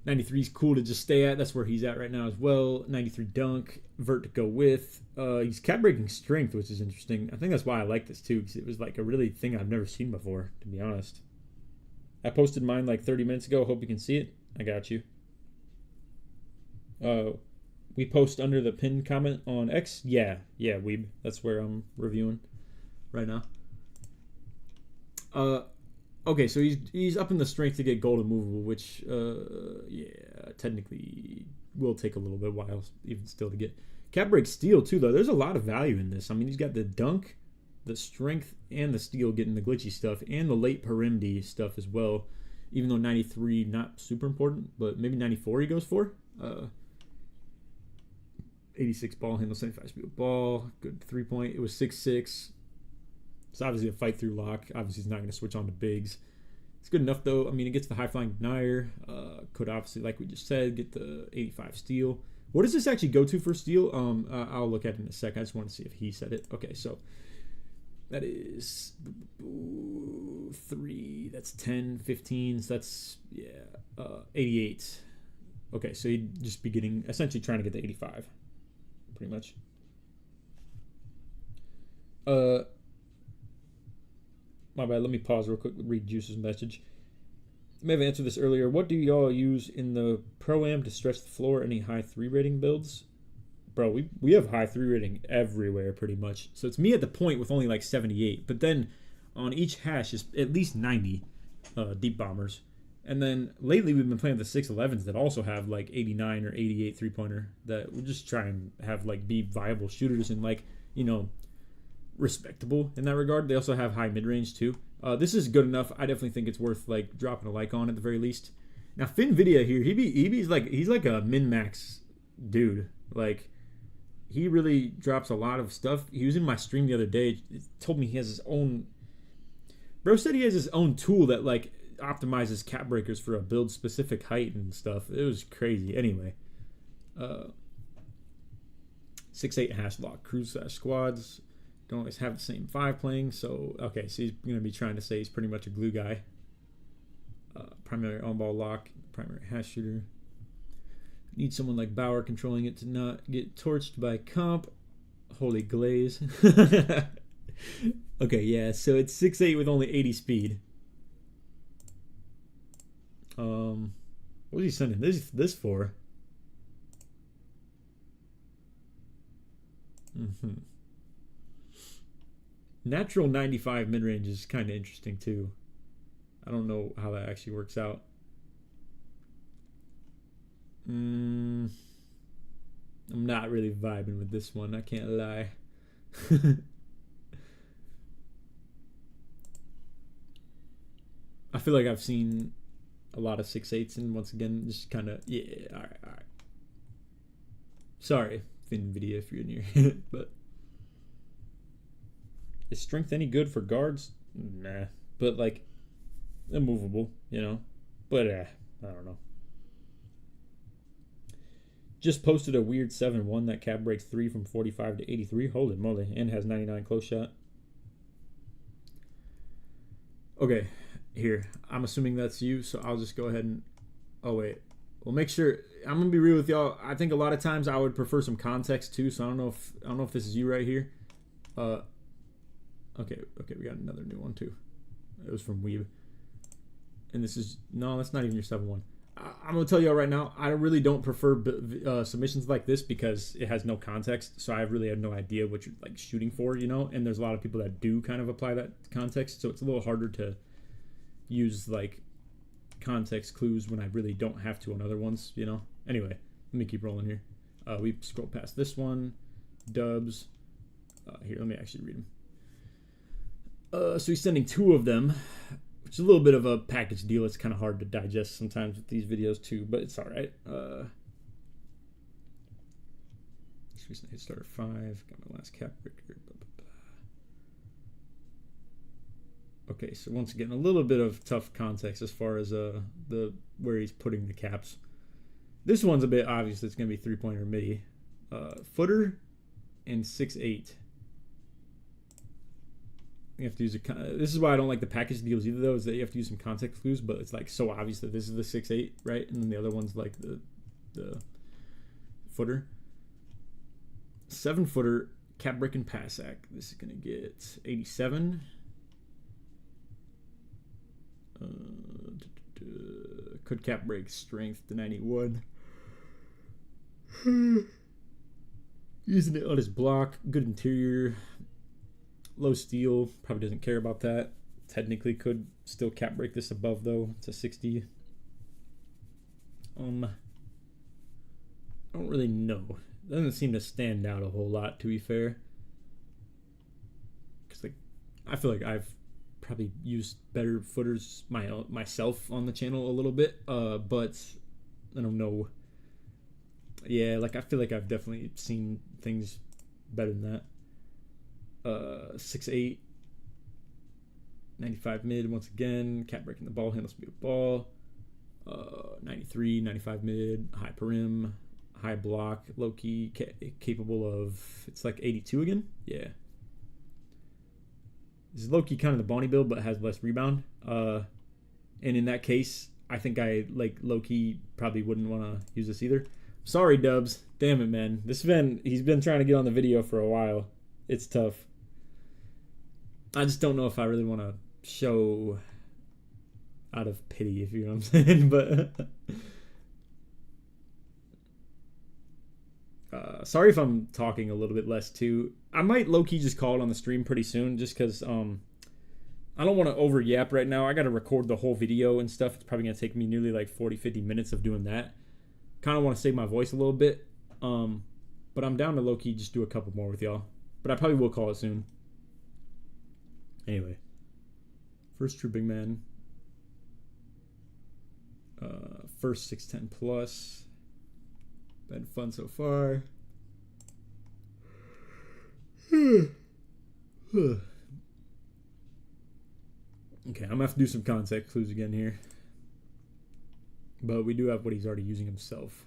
93 is cool to just stay at. That's where he's at right now as well. 93 dunk. Vert to go with. He's cap breaking strength, which is interesting. I think that's why I like this too, because it was like a really thing I've never seen before, to be honest. I posted mine like 30 minutes ago. Hope you can see it. I got you. We post under the pinned comment on X. Yeah, Weeb. That's where I'm reviewing right now. Okay, so he's up in the strength to get gold immovable, which yeah, technically will take a little bit while even still to get. Cap break steel too though. There's a lot of value in this. I mean, he's got the dunk, the strength, and the steel getting the glitchy stuff, and the late perim D stuff as well. Even though 93 not super important, but maybe 94 he goes for. 86 ball handle, 75 speed of ball, good 3-point. It was 6'6". It's obviously a fight through lock. Obviously, he's not going to switch on to bigs. It's good enough though. I mean, it gets the high flying denier. Could obviously, like we just said, get the 85 steal. What does this actually go to for steal? I'll look at it in a sec. I just want to see if he said it. Okay, so that is 3. That's 10, 15. So that's 88. Okay, so he'd just be getting essentially trying to get the 85. Pretty much. My bad, let me pause real quick, read Juice's message. I may have answered this earlier. What do y'all use in the Pro-Am to stretch the floor? Any high 3 rating builds? bro, we have high 3 rating everywhere pretty much. So it's me at the point with only like 78. But then on each hash is at least 90 deep bombers. And then lately we've been playing the 611s that also have like 89 or 88 3-pointer that we'll just try and have like be viable shooters and like, you know, respectable in that regard. They also have high mid-range too. This is good enough. I definitely think it's worth like dropping a like on at the very least. Now Finvidia here, he's like a min-max dude. Like he really drops a lot of stuff. He was in my stream the other day. It told me he has his own. Bro said he has his own tool that like optimizes cap breakers for a build specific height and stuff. It was crazy. Anyway, 6-8 hash lock crews / squads. Don't always have the same 5 playing. So okay, so he's gonna be trying to say he's pretty much a glue guy. Primary on-ball lock, primary hash shooter. Need someone like Bauer controlling it to not get torched by comp. Holy glaze. Okay, yeah, so it's 6'8 with only 80 speed. What was he sending this for? Natural 95 mid-range is kind of interesting too. I don't know how that actually works out. I'm not really vibing with this one, I can't lie. I feel like I've seen a lot of 6'8s and once again just kind of, yeah, all right. Sorry, Finvidia, if you're in here. But is strength any good for guards? Nah, but like immovable, you know. But I don't know. Just posted a weird 7-1 that cap breaks 3 from 45 to 83. Holy moly, and has 99 close shot. Okay, here. I'm assuming that's you, so I'll just go ahead and. Oh wait, well make sure. I'm gonna be real with y'all. I think a lot of times I would prefer some context too. So I don't know if this is you right here. Okay, we got another new one too. It was from Weeb. And this is, no, that's not even your 7-1. I'm going to tell you all right now, I really don't prefer submissions like this because it has no context. So I really have no idea what you're like shooting for, you know? And there's a lot of people that do kind of apply that context. So it's a little harder to use like context clues when I really don't have to on other ones, you know? Anyway, let me keep rolling here. We scroll past this one. Dubs. Here, let me actually read them. So he's sending 2 of them, which is a little bit of a package deal. It's kind of hard to digest sometimes with these videos too, but it's all right. Recent hit starter 5. Got my last cap breaker. Blah, blah, blah. Okay, so once again, a little bit of tough context as far as where he's putting the caps. This one's a bit obvious. It's going to be 3-pointer midi. Footer and 6'8". You have to use this is why I don't like the package deals either, though, is that you have to use some context clues, but it's like so obvious that this is the 6'8", right? And then the other one's like the footer. 7-footer cap break and pass act. This is gonna get 87. Could cap break strength to 91. Using it on his block. Good interior. Low steel, probably doesn't care about that. Technically could still cap break this above though. It's a 60. I don't really know. It doesn't seem to stand out a whole lot, to be fair. Cause like I feel like I've probably used better footers myself on the channel a little bit. But I don't know. Yeah, like I feel like I've definitely seen things better than that. 6'8", 95 mid once again, cap breaking the ball handles speed of ball, 93, 95 mid, high perim, high block, low key, capable of, it's like 82 again, yeah. This is low key kind of the Bonnie build, but has less rebound. And in that case, I think I like low key probably wouldn't want to use this either. Sorry, Dubs. Damn it, man. He's been trying to get on the video for a while. It's tough. I just don't know if I really want to show out of pity, if you know what I'm saying. But Sorry if I'm talking a little bit less too. I might low-key just call it on the stream pretty soon, just because I don't want to over yap right now. I got to record the whole video and stuff. It's probably going to take me nearly like 40-50 minutes of doing that. Kind of want to save my voice a little bit. But I'm down to low-key just do a couple more with y'all. But I probably will call it soon. Anyway. First True Big Man. First 610 plus. Been fun so far. Okay, I'm gonna have to do some context clues again here. But we do have what he's already using himself.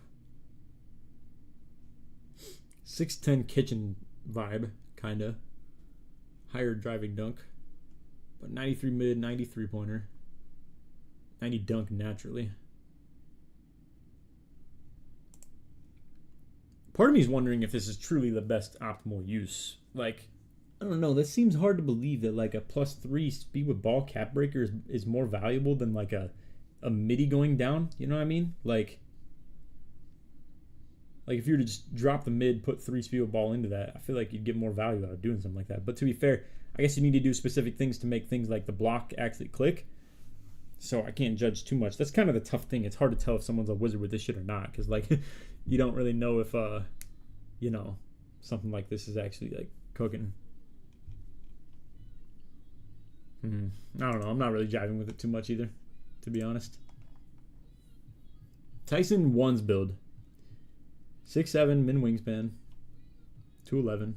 610 kitchen vibe, kinda. Higher driving dunk. But 93 mid, 93 pointer. 90 dunk naturally. Part of me is wondering if this is truly the best optimal use. Like, I don't know. That seems hard to believe that like a +3 speed with ball cap breaker is more valuable than like a midi going down. You know what I mean? Like if you were to just drop the mid, put 3 speed with ball into that, I feel like you'd get more value out of doing something like that. But to be fair, I guess you need to do specific things to make things like the block actually click. So I can't judge too much. That's kind of the tough thing. It's hard to tell if someone's a wizard with this shit or not, because like you don't really know if you know, something like this is actually like cooking. I don't know. I'm not really jiving with it too much either, to be honest. Tyson 1's build. 6'7" min wingspan. 211.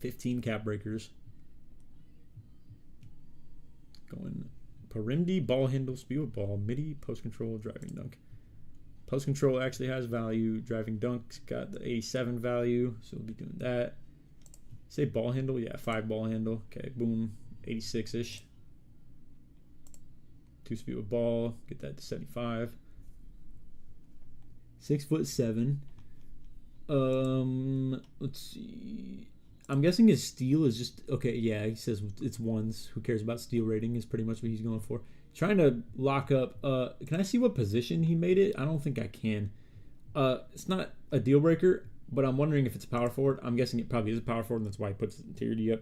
15 cap breakers. Going Parimdi, ball handle, speed with ball, midi, post control, driving dunk. Post control actually has value. Driving dunk's got the 87 value, so we'll be doing that. Say ball handle, yeah, 5 ball handle. Okay, boom, 86-ish. 2 speed with ball, get that to 75. 6'7". Let's see. I'm guessing his steal is just okay. Yeah, he says it's ones. Who cares about steal rating? Is pretty much what he's going for. Trying to lock up. Can I see what position he made it? I don't think I can. It's not a deal breaker, but I'm wondering if it's a power forward. I'm guessing it probably is a power forward, and that's why he puts the interior D up.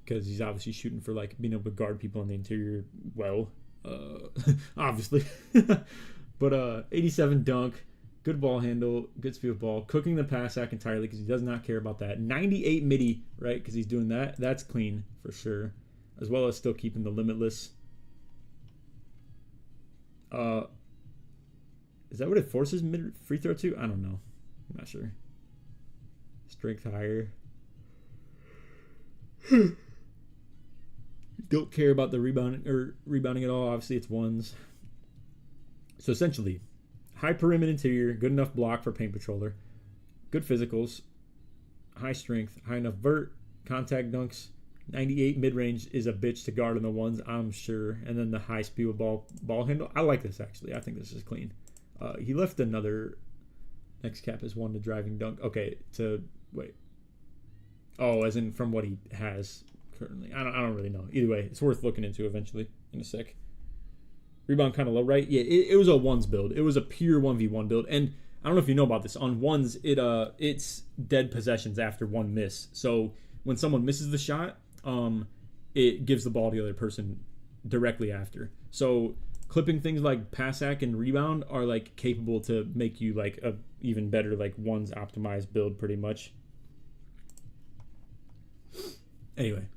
Because he's obviously shooting for like being able to guard people on the interior well. Obviously. But 87 dunk. Good ball handle, good speed of ball, cooking the pass sack entirely because he does not care about that. 98 midi, right? Because he's doing that. That's clean for sure, as well as still keeping the limitless. Is that what it forces mid free throw to? I don't know. I'm not sure. Strength higher. Don't care about the rebounding at all. Obviously, it's ones. So essentially, high perimeter interior, good enough block for paint patroller, good physicals, high strength, high enough vert, contact dunks, 98 mid-range is a bitch to guard on the ones, I'm sure, and then the high speed with ball handle. I like this, actually. I think this is clean. He left another next cap is one to driving dunk. Okay, to wait. Oh, as in from what he has currently. I don't really know. Either way, it's worth looking into eventually in a sec. Rebound kind of low, right? Yeah, it was a ones build. It was a pure 1v1 build. And I don't know if you know about this. On ones, it's dead possessions after one miss. So when someone misses the shot, it gives the ball to the other person directly after. So clipping things like pass sack and rebound are like capable to make you like a even better like ones optimized build pretty much. Anyway,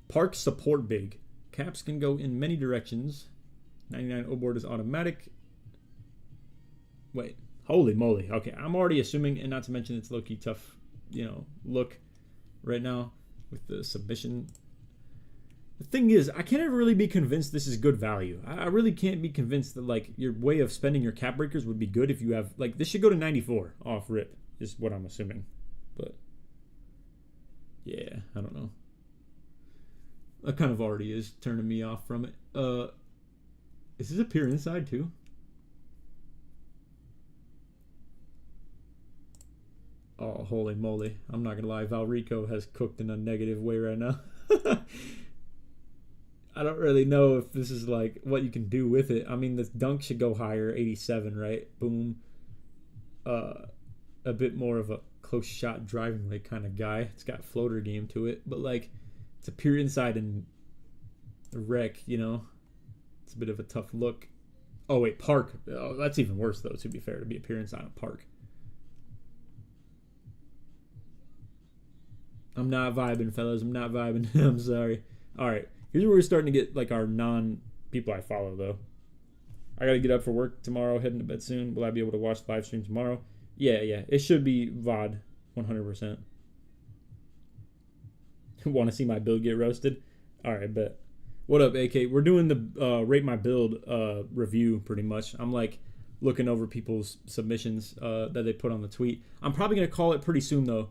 Park support big. Caps can go in many directions. 99 O-board is automatic. Wait, holy moly. Okay, I'm already assuming, and not to mention it's low-key tough, look right now with the submission. The thing is, I can't ever really be convinced this is good value. I really can't be convinced that, like, your way of spending your cap breakers would be good if you have, like, this should go to 94 off rip, is what I'm assuming. But, yeah, I don't know. That kind of already is turning me off from it. Does this appear inside too? Oh, holy moly. I'm not going to lie. Valrico has cooked in a negative way right now. I don't really know if this is like what you can do with it. I mean, the dunk should go higher, 87, right? Boom. A bit more of a close shot driving like kind of guy. It's got floater game to it, but like it's a pure inside and wreck, you know. It's a bit of a tough look. Oh wait, park. Oh, that's even worse though. To be fair, to be a pure inside on park. I'm not vibing, fellas. I'm not vibing. I'm sorry. All right, here's where we're starting to get like our non people I follow though. I gotta get up for work tomorrow. Heading to bed soon. Will I be able to watch the live stream tomorrow? Yeah. It should be VOD, 100%. Want to see my build get roasted? All right, bet. What up, AK? We're doing the rate my build review pretty much. I'm like looking over people's submissions that they put on the tweet. I'm probably gonna call it pretty soon though.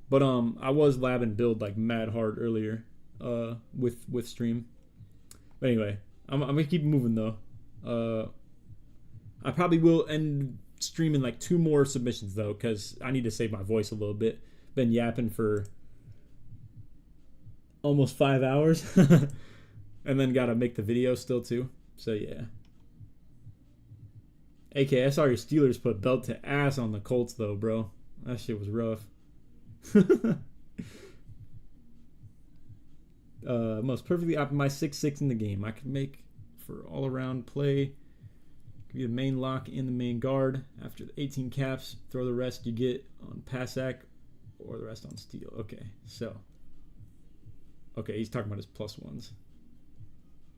But I was labbing build like mad hard earlier with stream. But anyway, I'm gonna keep moving though. I probably will end streaming like 2 more submissions though, because I need to save my voice a little bit. Been yapping for almost 5 hours. And then gotta make the video still too. So yeah. AK, I saw your Steelers put belt to ass on the Colts though, bro. That shit was rough. Most perfectly optimized 6-6 in the game. I can make for all around play. Give you the main lock in the main guard. After the 18 caps, throw the rest you get on pass sack or the rest on steal. Okay, so. Okay, he's talking about his plus ones.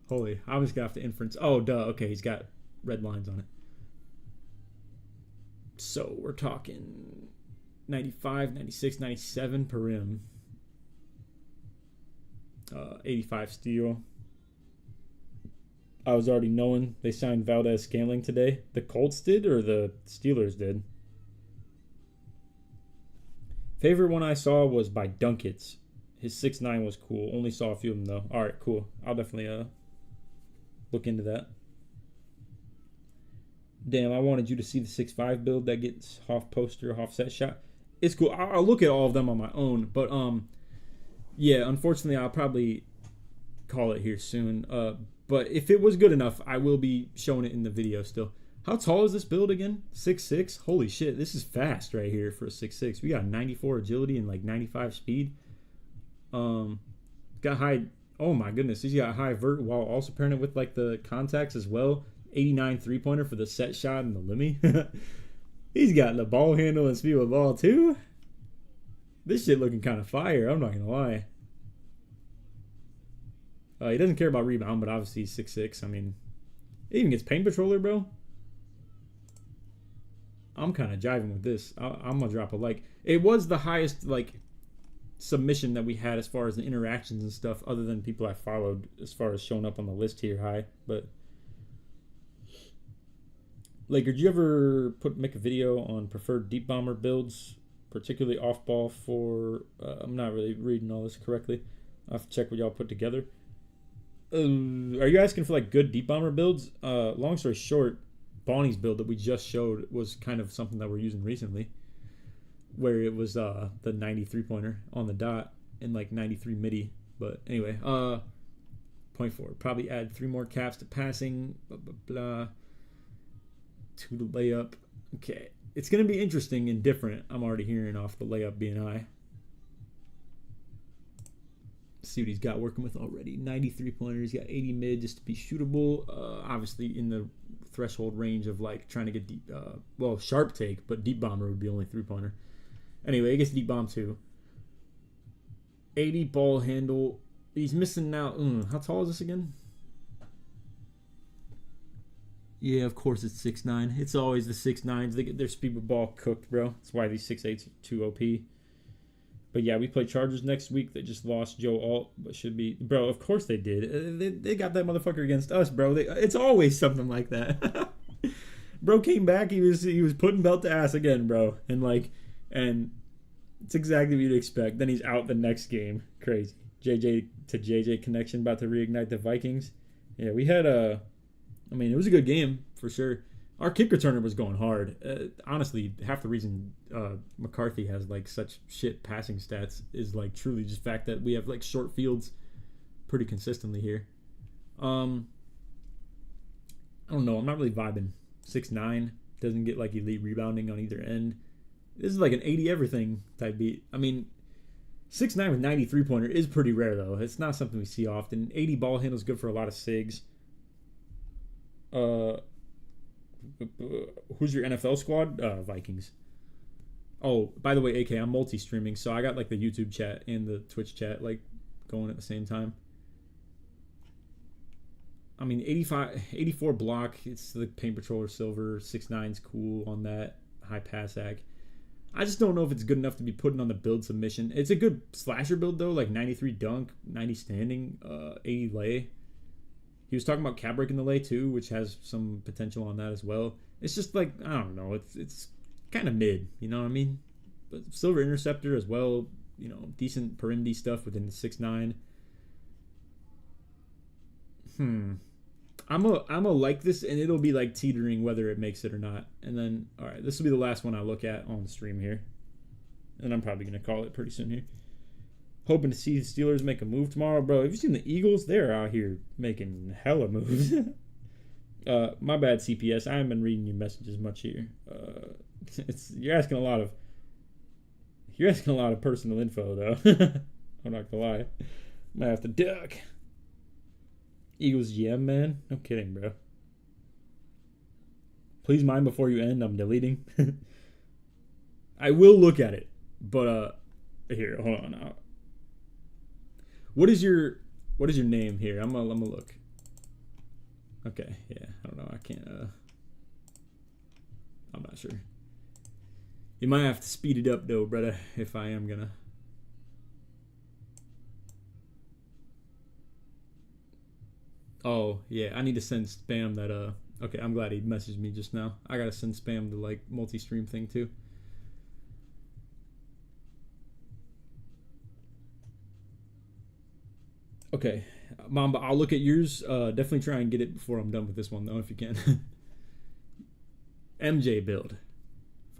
Holy, I was gonna have to inference. Oh, duh. Okay, he's got red lines on it. So we're talking 95, 96, 97 per rim. 85 steal. I was already knowing they signed Valdez-Scantling today. The Colts did or the Steelers did? Favorite one I saw was by Dunkets. His 6'9 was cool. Only saw a few of them though. All right, cool. I'll definitely look into that. Damn, I wanted you to see the 6'5 build that gets Hoff poster, Hoff set shot. It's cool. I'll look at all of them on my own, but yeah, unfortunately, I'll probably call it here soon. But if it was good enough, I will be showing it in the video still. How tall is this build again? 6'6"? Holy shit, this is fast right here for a 6'6". We got 94 agility and like 95 speed. Got high. Oh my goodness, he's got high vert while also pairing it with like the contacts as well. 89 3-pointer for the set shot and the limmy. He's got the ball handle and speed with ball too. This shit looking kind of fire. I'm not gonna lie. He doesn't care about rebound, but obviously he's 6'6". I mean, he even gets paint patroller, bro. I'm kind of jiving with this. I'm gonna drop a like. It was the highest like submission that we had as far as the interactions and stuff, other than people I followed, as far as showing up on the list here high. But Laker, did you ever make a video on preferred deep bomber builds, particularly off ball for? I'm not really reading all this correctly. I have to check what y'all put together. Are you asking for like good deep bomber builds? Long story short, Bonnie's build that we just showed was kind of something that we're using recently, where it was the 93 pointer on the dot and like 93 midi. But anyway, point forward, probably add 3 more caps to passing. Blah blah blah. 2 to layup. Okay, it's gonna be interesting and different. I'm already hearing off the layup being high. See what he's got working with already. 93 pointer. He's got 80 mid just to be shootable. Obviously in the threshold range of like trying to get deep. Well, sharp take, but deep bomber would be only 3-pointer. Anyway, he gets deep bomb too. 80 ball handle. He's missing out. How tall is this again? Yeah, of course it's 6'9". It's always the 6'9s. They get their speed with ball cooked, bro. That's why these 6'8s are too OP. But yeah, we play Chargers next week. They just lost Joe Alt, but should be... Bro, of course they did. They got that motherfucker against us, bro. It's always something like that. Bro came back. He was putting belt to ass again, bro. And it's exactly what you'd expect. Then he's out the next game. Crazy. JJ to JJ connection about to reignite the Vikings. Yeah, we had a... I mean, it was a good game, for sure. Our kick returner was going hard. Honestly, half the reason McCarthy has, like, such shit passing stats is, like, truly just the fact that we have, like, short fields pretty consistently here. I don't know. I'm not really vibing. 6'9", doesn't get like elite rebounding on either end. This is like an 80 everything type beat. I mean, 6'9" with 90 3-pointer is pretty rare though. It's not something we see often. 80 ball handle is good for a lot of SIGs. Who's your NFL squad? Vikings. Oh, by the way, AK, I'm multi-streaming, so I got like the YouTube chat and the Twitch chat like going at the same time. I mean, 84 block. It's the Paint Patroller Silver. 6'9's cool on that. High pass ac. I just don't know if it's good enough to be putting on the build submission. It's a good slasher build though, like 93 dunk, 90 standing, 80 lay. He was talking about cap breaking the lay too, which has some potential on that as well. It's just like, I don't know, it's kind of mid, you know what I mean? But Silver Interceptor as well, you know, decent perimeter stuff within the 6'9". I'm a like this, and it'll be like teetering whether it makes it or not. And then, all right, this will be the last one I look at on the stream here, and I'm probably gonna call it pretty soon here. Hoping to see the Steelers make a move tomorrow, bro. Have you seen the Eagles? They're out here making hella moves. My bad, CPS. I haven't been reading your messages much here. You're asking a lot of personal info though. I'm not gonna lie. Might have to duck. Eagles GM, man. No kidding, bro. Please mind before you end. I'm deleting. I will look at it, but here, hold on. What is your name here? I'm gonna look. Okay, yeah. I don't know. I can't. I'm not sure. You might have to speed it up though, brother. If I am gonna. Oh, yeah, I need to send spam that, okay, I'm glad he messaged me just now. I gotta send spam the, like, multi-stream thing, too. Okay, Mamba, I'll look at yours. Definitely try and get it before I'm done with this one, though, if you can. MJ build.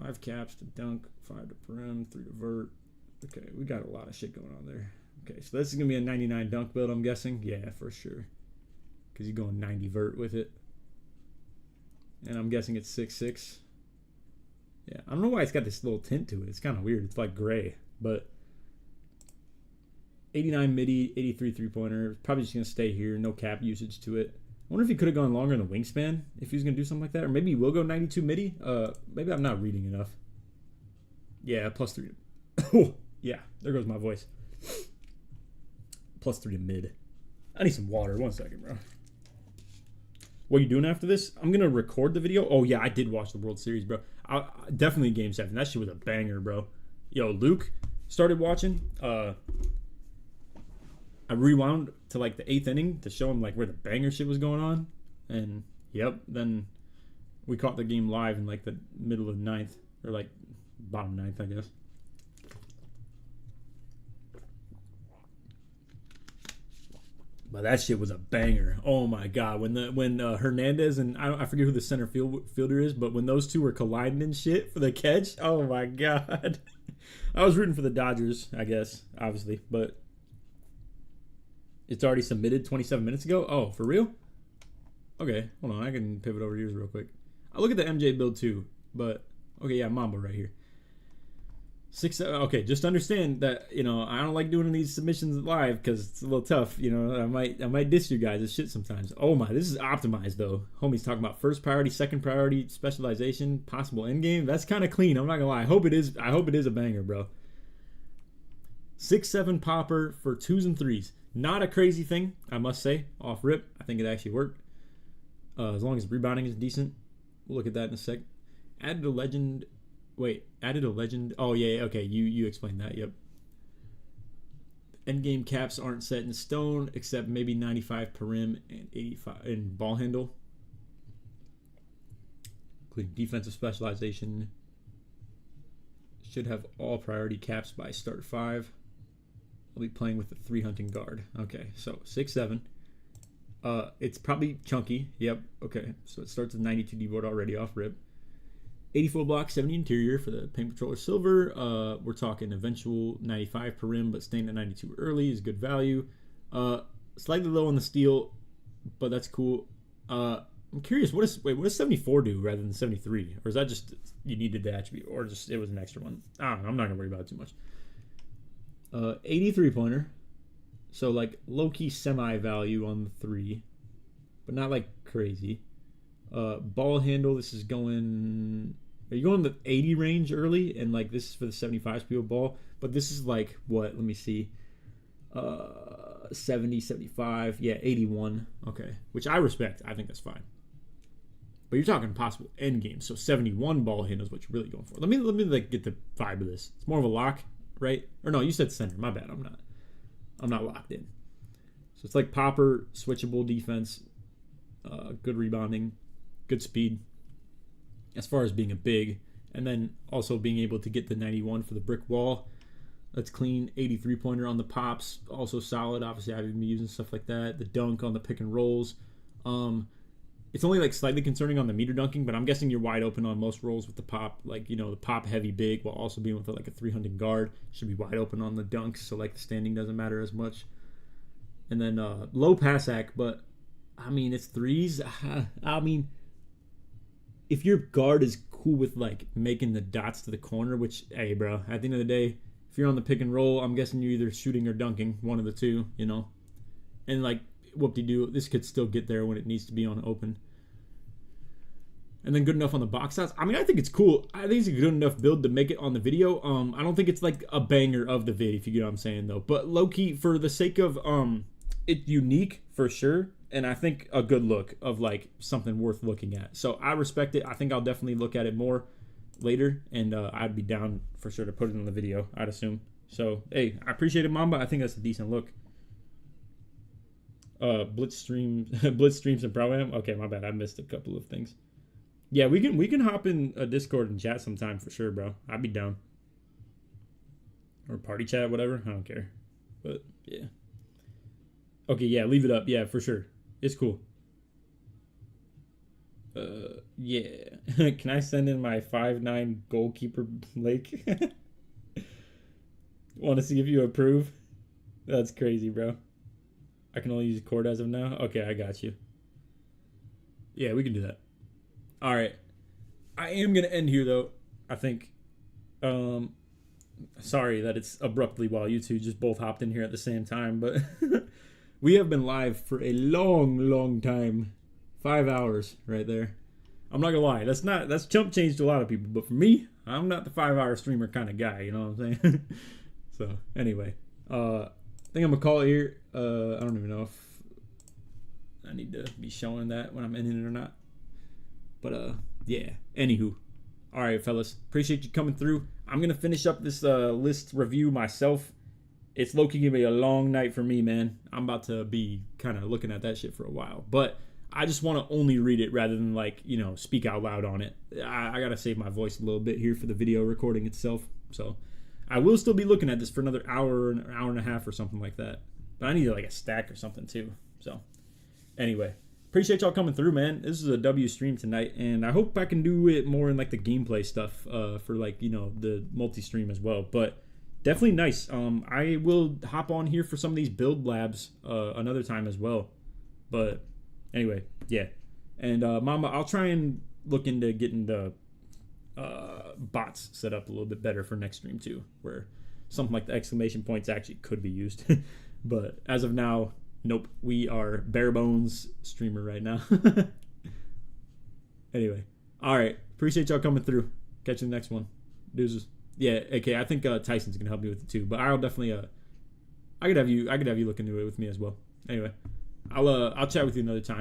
5 caps to dunk, 5 to perim, 3 to vert. Okay, we got a lot of shit going on there. Okay, so this is gonna be a 99 dunk build, I'm guessing. Yeah, for sure. Because you're going 90 vert with it. And I'm guessing it's 6'6". Yeah, I don't know why it's got this little tint to it. It's kind of weird. It's like gray. But 89 midi, 83 3-pointer. Probably just going to stay here. No cap usage to it. I wonder if he could have gone longer in the wingspan if he was going to do something like that. Or maybe he will go 92 midi. Maybe I'm not reading enough. Yeah, +3. Oh, yeah, there goes my voice. +3 to mid. I need some water. 1 second, bro. What are you doing after this? I'm going to record the video. Oh, yeah, I did watch the World Series, bro. Definitely Game 7. That shit was a banger, bro. Yo, Luke started watching. I rewound to, like, the 8th inning to show him, like, where the banger shit was going on. And, yep, then we caught the game live in, like, the middle of 9th. Or, like, bottom 9th, I guess. But that shit was a banger. Oh my god, when Hernandez and I forget who the center fielder is, but when those two were colliding and shit for the catch, oh my god. I was rooting for the Dodgers, I guess, obviously, but it's already submitted 27 minutes ago. Oh, for real? Okay, hold on, I can pivot over yours real quick. I'll look at the MJ build too, but okay, yeah, Mamba right here. 6, okay, just understand that, you know, I don't like doing these submissions live because it's a little tough, you know. I might diss you guys as shit sometimes. Oh my, this is optimized though. Homie's talking about first priority, second priority, specialization, possible end game. That's kind of clean. I'm not gonna lie. I hope it is a banger, bro. 6'7" popper for 2s and 3s. Not a crazy thing, I must say. Off rip, I think it actually worked. As long as rebounding is decent. We'll look at that in a sec. Added a legend. Oh, yeah, okay, you explained that, yep. Endgame caps aren't set in stone, except maybe 95 perim and 85 in ball handle. Including defensive specialization. Should have all priority caps by start 5. I'll be playing with the 3 hunting guard. Okay, so 6'7". It's probably chunky, yep, okay. So it starts with 92 D-board already off rip. 84 block, 70 interior for the Paint Patroller Silver. We're talking eventual 95 perim, but staying at 92 early is good value. Slightly low on the steel. but that's cool. I'm curious, what does 74 do rather than 73? Or is that just you needed the attribute, or just it was an extra one? I don't know. I'm not gonna worry about it too much. 83 pointer, so like low key semi value on the 3, but not like crazy. Ball handle. This is going. Are you going the 80 range early? And like this is for the 75 speed ball, but this is like what? Let me see. 70, 75, yeah, 81. Okay, which I respect. I think that's fine. But you're talking possible end game, so 71 ball handle is what you're really going for. Let me like get the vibe of this. It's more of a lock, right? Or no, you said center. My bad. I'm not locked in. So it's like popper, switchable defense, good rebounding, good speed. As far as being a big, and then also being able to get the 91 for the brick wall. That's clean. 83 pointer on the pops, also solid. Obviously, I've been using stuff like that. The dunk on the pick and rolls. It's only like slightly concerning on the meter dunking, but I'm guessing you're wide open on most rolls with the pop. Like, you know, the pop heavy big while also being with like a 300 guard. Should be wide open on the dunks, so like the standing doesn't matter as much. And then low pass act, but I mean, it's threes. I mean, if your guard is cool with like making the dots to the corner, which, hey, bro, at the end of the day, if you're on the pick and roll, I'm guessing you're either shooting or dunking, one of the two, you know. And like, whoop-de-doo, this could still get there when it needs to be on open. And then good enough on the box outs. I mean, I think it's cool. I think it's a good enough build to make it on the video. I don't think it's like a banger of the vid, if you get what I'm saying, though. But low-key, for the sake of it's unique for sure, and I think a good look of like something worth looking at. So I respect it. I think I'll definitely look at it more later, and I'd be down for sure to put it in the video, I'd assume. So hey, I appreciate it, Mamba. I think that's a decent look. Blitz streams and Pro-Am. Okay, my bad, I missed a couple of things. Yeah, we can hop in a Discord and chat sometime for sure, bro. I'd be down. Or party chat, whatever, I don't care. But yeah, okay, yeah, leave it up. Yeah, for sure, it's cool. Yeah. Can I send in my 5'9" goalkeeper Lake? Want to see if you approve? That's crazy, bro. I can only use cord as of now. Okay, I got you. Yeah, we can do that. All right. I am gonna end here though. I think. Sorry that it's abruptly while you two just both hopped in here at the same time, but we have been live for a long time. 5 hours right there. I'm not gonna lie, that's chump change to a lot of people, but for me, I'm not the 5-hour streamer kind of guy, you know what I'm saying? So anyway, I think I'm gonna call it here. I don't even know if I need to be showing that when I'm ending it or not. But yeah, anywho. Alright, fellas, appreciate you coming through. I'm gonna finish up this list review myself. It's low-key gonna be a long night for me, man. I'm about to be kind of looking at that shit for a while, but I just want to only read it rather than like, you know, speak out loud on it. I gotta save my voice a little bit here for the video recording itself. So I will still be looking at this for another hour, an hour and a half or something like that. But I need like a stack or something too. So anyway, appreciate y'all coming through, man. This is a W stream tonight, and I hope I can do it more in like the gameplay stuff for like, you know, the multi-stream as well. But definitely nice. I will hop on here for some of these build labs another time as well. But anyway, yeah. And Mama, I'll try and look into getting the bots set up a little bit better for next stream too, where something like the exclamation points actually could be used. But as of now, nope. We are bare bones streamer right now. Anyway, all right. Appreciate y'all coming through. Catch you in the next one. Deuces. Yeah. Okay. I think Tyson's gonna help me with it too. But I'll definitely I could have you look into it with me as well. Anyway, I'll chat with you another time.